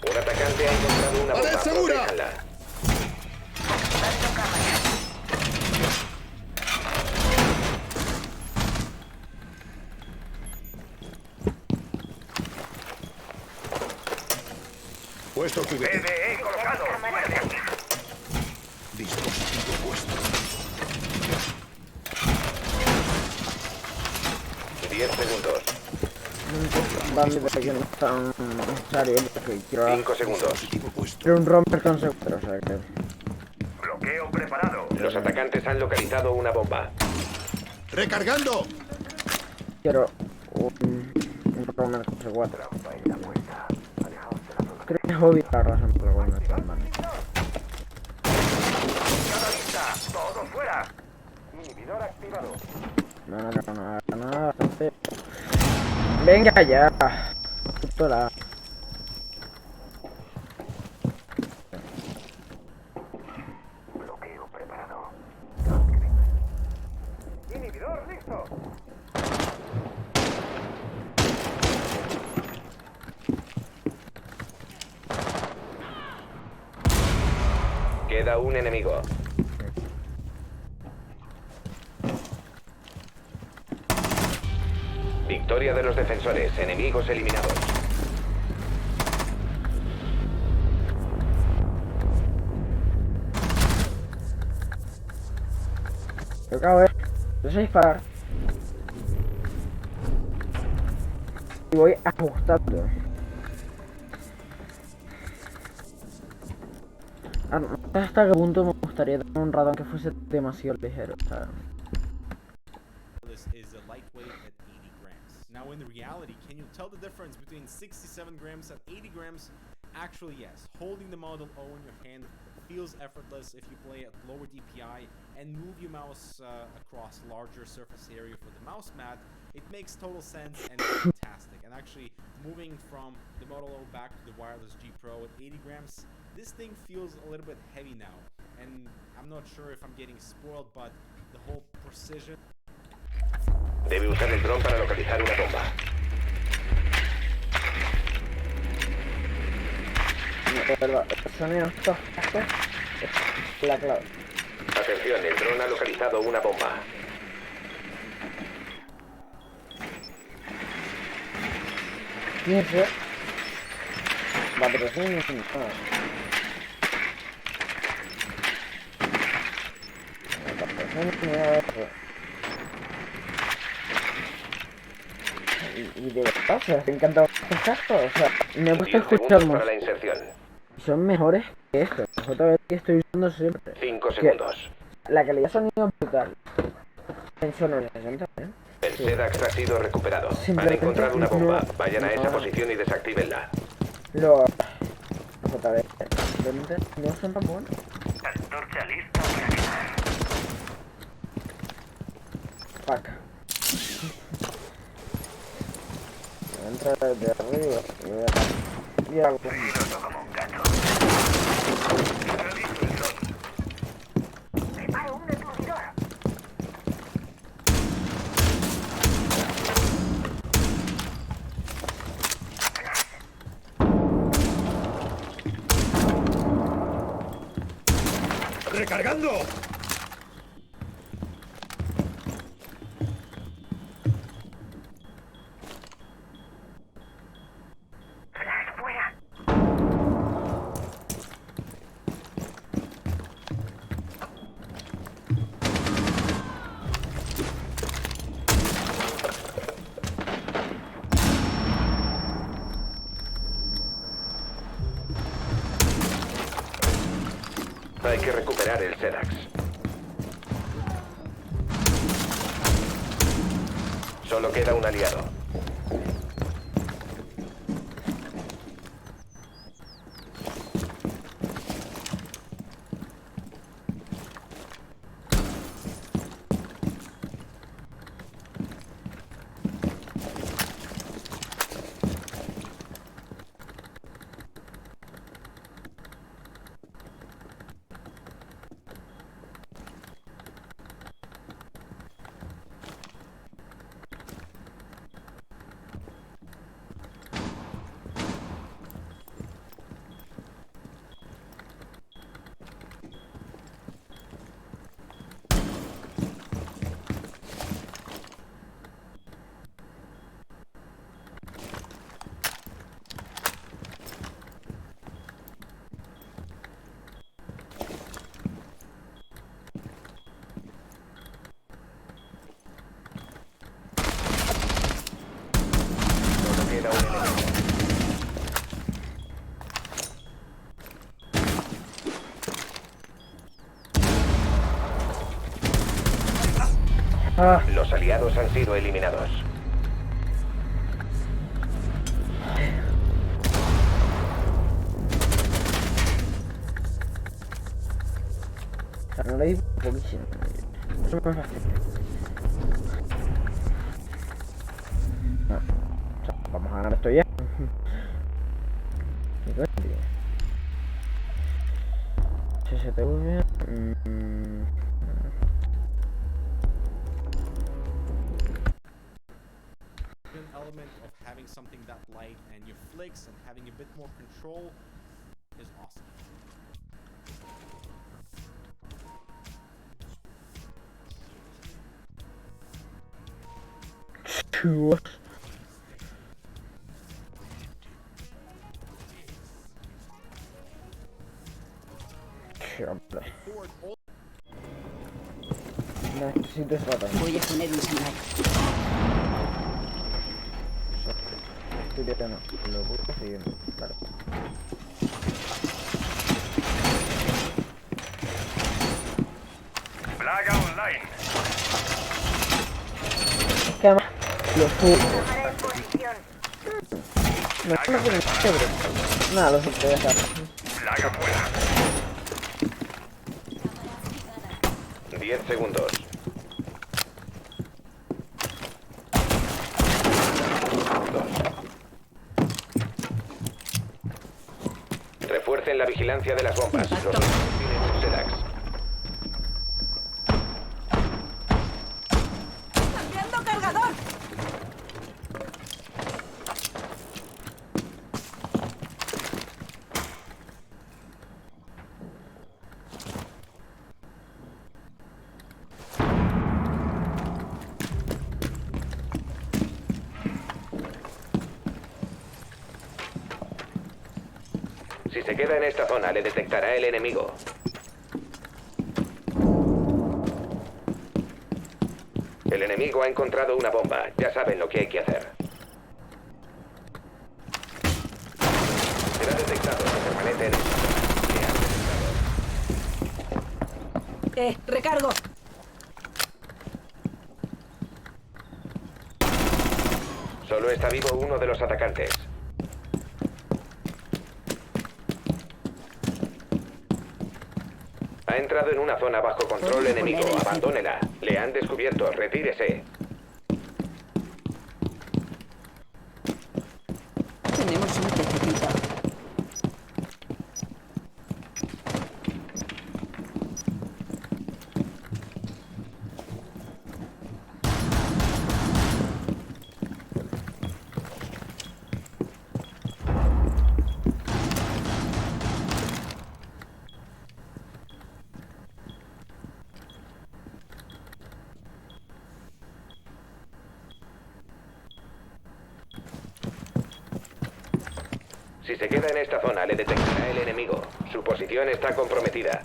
Un atacante ha encontrado una bomba. ¡Segura! Otro juguete. PDE colocado. Fuera de aquí. Dispositivo puesto. 10 segundos. Vale, de que no es tan necesario porque quiero 5 segundos. quiero un romper con seguro, o sea que... Bloqueo preparado. Los atacantes han localizado una bomba. ¡Recargando! Quiero un romper con seguro. Creo que es obvio la razón por la cual me están dando. Todo fuera. Inhibidor activado. No, bastante. Venga ya. Puto la... Bloqueo preparado. Inhibidor listo. Queda un enemigo. Victoria de los defensores, enemigos eliminados. Yo acabo de... Yo sé disparar. Y voy ajustando. Hasta qué punto me gustaría tener un radón que fuese demasiado ligero, o sea... This is a lightweight at 80 grams. Now in reality, can you tell the difference between 67 grams and 80 grams? Actually, yes. Holding the Model O in your hand feels effortless if you play at lower DPI and move your mouse across larger surface area for the mouse mat. It makes total sense and it's fantastic. And actually, moving from the Model O back to the wireless G Pro at 80 grams, this thing feels a little bit heavy now. And I'm not sure if I'm getting spoiled, but the whole precision... Debe usar el dron para localizar una bomba. El sonido esto es la clave. Atención, el dron ha localizado una bomba. Piense. Va, pero sí, y de verdad, o sea, me encanta estos cascos, o sea, me gusta 10 escuchar segundos más. para la inserción. Son mejores que estos, JBL que estoy usando siempre. 5 segundos. La calidad de sonido es brutal. En sonoro 60, ¿eh? El SEDAX ha sido recuperado. Han Simplemente encontrado una bomba. no- Vayan a esa no. posición y desactívenla. Los JBL simplemente no son tan buenos. Antorcha lista para quemar. Fuck. Entra desde arriba y voy a... Y algo. Peligroso como un gato. Neutralizo el dron. Preparo un aturdidor. ¡Recargando! Flash fuera. Hay que recuperar el SEDAX. Solo queda un aliado. Los aliados han sido eliminados. No le di poquísimo. Eso me fastidia. No. O sea, vamos a ganar esto ya. SSTV. Element of having something that light and your flicks and having a bit more control is awesome. Two. Necesito esa batalla. Voy a poner un señal. Estoy ya no. Lo voy a seguir. Vale. Plaga online. ¿Qué más? Lo subo. No tienen chévere. Nada, lo subo, ya está. Plaga fuera. 10 segundos. Refuercen la vigilancia de las bombas. Los tienen un SEDAX. ¡Cambiando cargador! Si se queda en esta zona, le detectará el enemigo. El enemigo ha encontrado una bomba. Ya saben lo que hay que hacer. Será detectado si permanece en esta zona. Recargo. Solo está vivo uno de los atacantes. Ha entrado en una zona bajo control enemigo. Abandónela. Le han descubierto. Retírese. Tenemos un pececito. Si se queda en esta zona, le detectará el enemigo. Su posición está comprometida.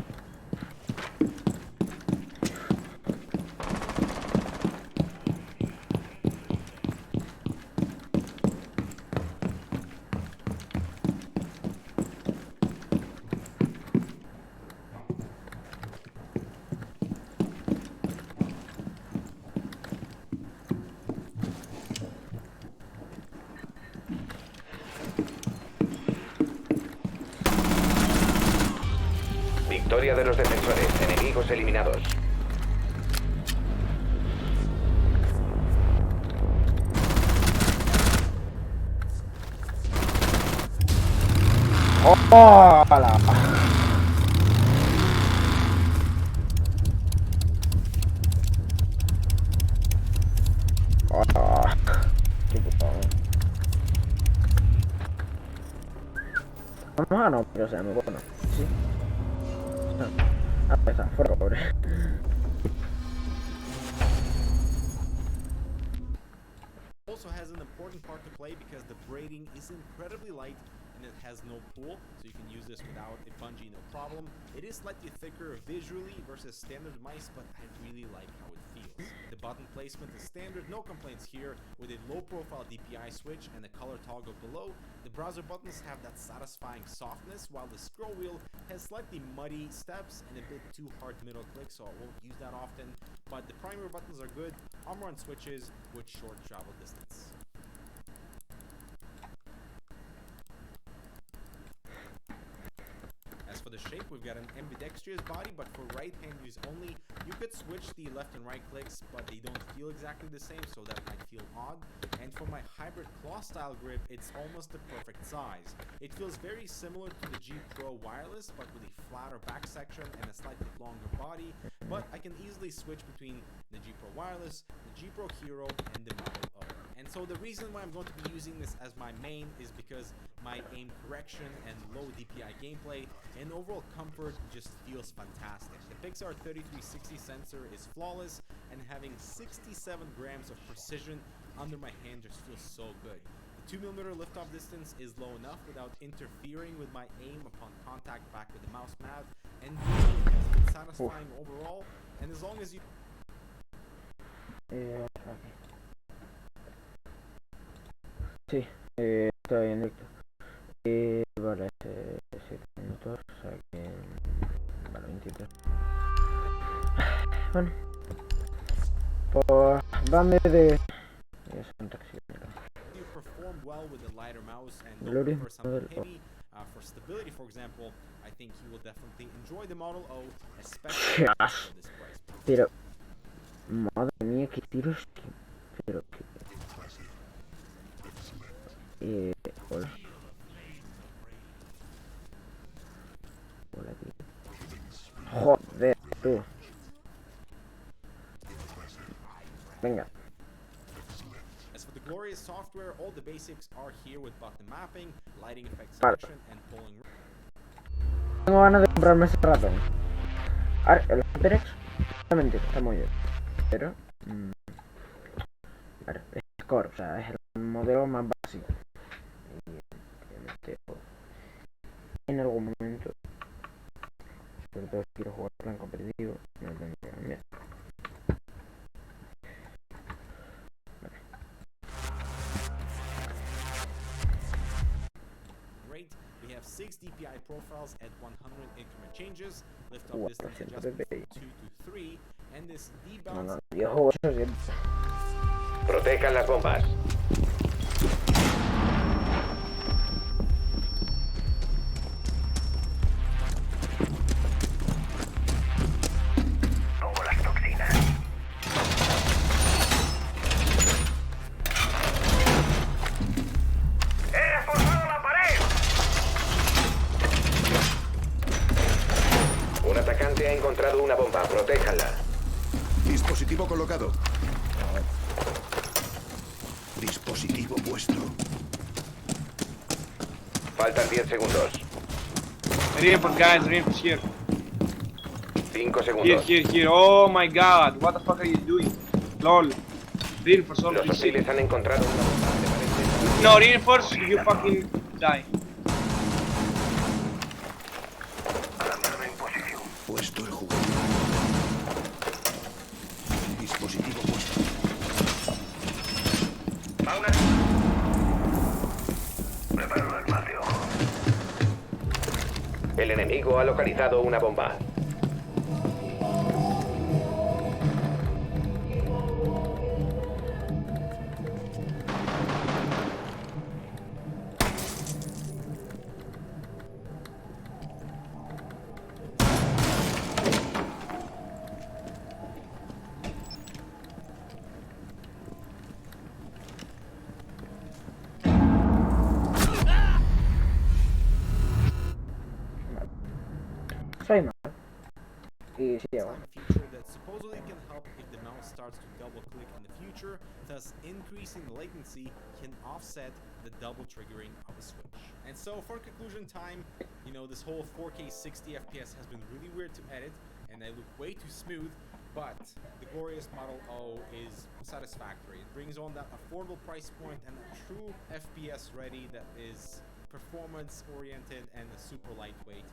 Victoria de los defensores. Enemigos eliminados. ¡Hola! ¡Hola! ¡Qué putada! Vamos a no, pero o sea, muy bueno. Sí. Ah, está, fuera, pobre. Also has an important part to play because the braiding is incredibly light and it has no pull, so you can use this without a bungee, no problem. It is slightly thicker visually versus standard mice, but I really like how it feels. The button placement is standard, no complaints here, with a low profile DPI switch and a color toggle below. The browser buttons have that satisfying softness, while the scroll wheel has slightly muddy steps and a bit too hard middle click, so I won't use that often. But the primary buttons are good, armor and switches with short travel distance. As for the shape, we've got an ambidextrous body, but for right-hand use only. You could switch the left and right clicks, but they don't feel exactly the same, so that might feel odd. And for my hybrid claw-style grip, it's almost the perfect size. It feels very similar to the G Pro Wireless, but with a flatter back section and a slightly longer body. But I can easily switch between the G Pro Wireless, the G Pro Hero, and the Model O. And so the reason why I'm going to be using this as my main is because my aim correction and low DPI gameplay and overall comfort just feels fantastic. The Pixar 3360 sensor is flawless, and having 67 grams of precision under my hand just feels so good. The 2mm liftoff distance is low enough without interfering with my aim upon contact back with the mouse pad, and it has been satisfying overall, and as long as you... Sí, estoy en directo. Vale, 7 minutos, o sea que... Vale, 23. Bueno. Pues... Dame de... You perform well with a lighter mouse and Glory. look for something heavy. For stability, for example, I think you will definitely enjoy the Model O, especially for this price point. Pero... Madre mía, qué tiros que... Pero que... Hola. Hola, tío. Joder, tú. Venga. As for the glorious software, all the basics are here with button mapping, lighting effect selection, and pulling. Tengo ganas de comprarme ese ratón. A ver, el HyperX, obviamente está muy bien. Pero... Claro, es Core, o sea, es el modelo más básico. Y obviamente, en algún momento, sobre todo si quiero jugar en plan competitivo, me lo tendré que cambiar. Great. We have 6 DPI profiles at 100 increment changes, lift up distance adjustment from 2 to 3, and this debalance. Yo juego eso siempre. Protejan las bombas. Pongo las toxinas. ¡He reforzado la pared! Un atacante ha encontrado una bomba. Protéjanla. Dispositivo colocado. Dispositivo puesto. Faltan 10 segundos. Reinforce, guys, reinforce here. 5 segundos. Here. Oh my god, what the fuck are you doing? LOL. Reinforce all. Los hostiles han encontrado una bomba. No, reinforce, you fucking die. Puesto el juguete. Dispositivo puesto. Preparo el patio. El enemigo ha localizado una bomba. Soy malo. Y sí, bueno. Feature that supposedly can help if the mouse starts to double click in the future, thus increasing the latency can offset the double triggering of a switch. And so for conclusion time, you know, this whole 4K 60 FPS has been really weird to edit, and they look way too smooth, but the glorious Model O is satisfactory. It brings on that affordable price point and a true FPS ready that is performance oriented and a super lightweight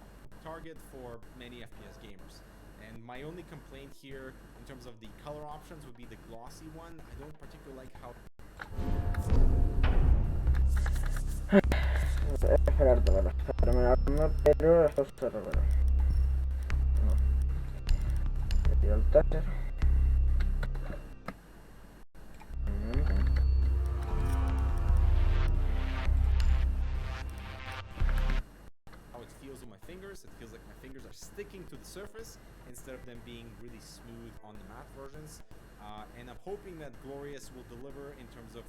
target for many FPS gamers. And my only complaint here in terms of the color options would be the glossy one. I don't particularly like how... Esperarte para terminarme, pero esto se revela. No. Retiro el taser. How it feels on my fingers. It feels like my fingers are sticking to the surface instead of them being really smooth on the matte versions. And I'm hoping that Glorious will deliver in terms of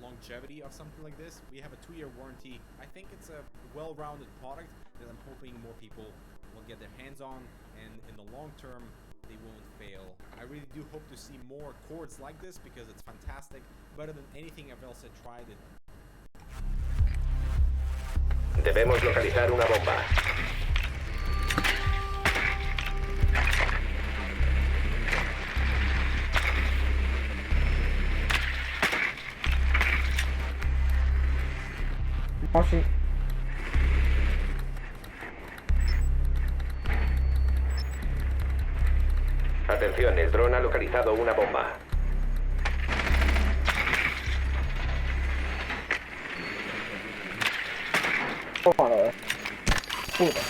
longevity of something like this. We have a 2-year warranty. I think it's a well-rounded product that I'm hoping more people will get their hands on, and in the long term they won't fail. I really do hope to see more cords like this because it's fantastic, better than anything I've else tried it. Debemos localizar una bomba. Oh, sí. Atención, el dron ha localizado una bomba. Tómalo, puta.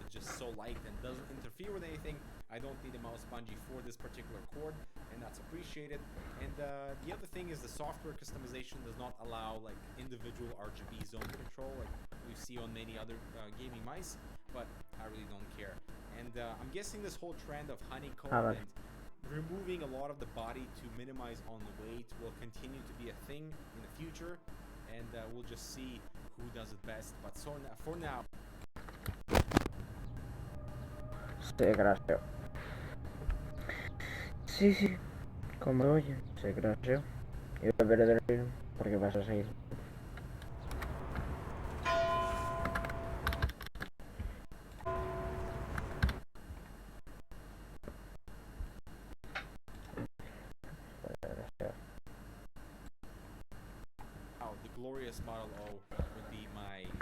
It's just so light and doesn't interfere with anything. I don't need a mouse bungee for this particular cord, and that's appreciated. And the other thing is the software customization does not allow like individual RGB zone control like we see on many other gaming mice, but I really don't care. And I'm guessing this whole trend of honeycomb and removing a lot of the body to minimize on the weight will continue to be a thing in the future, and we'll just see who does it best. But so for now. Se crasheó. Sí, sí. Como oye, se crasheó. Y voy a perder el ritmo porque vas a seguir.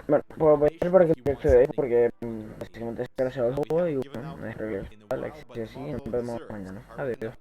Bueno, pues voy a ir por aquí porque básicamente se crasheó el juego y bueno, espero que os guste. Like, si así, nos vemos mañana. Adiós.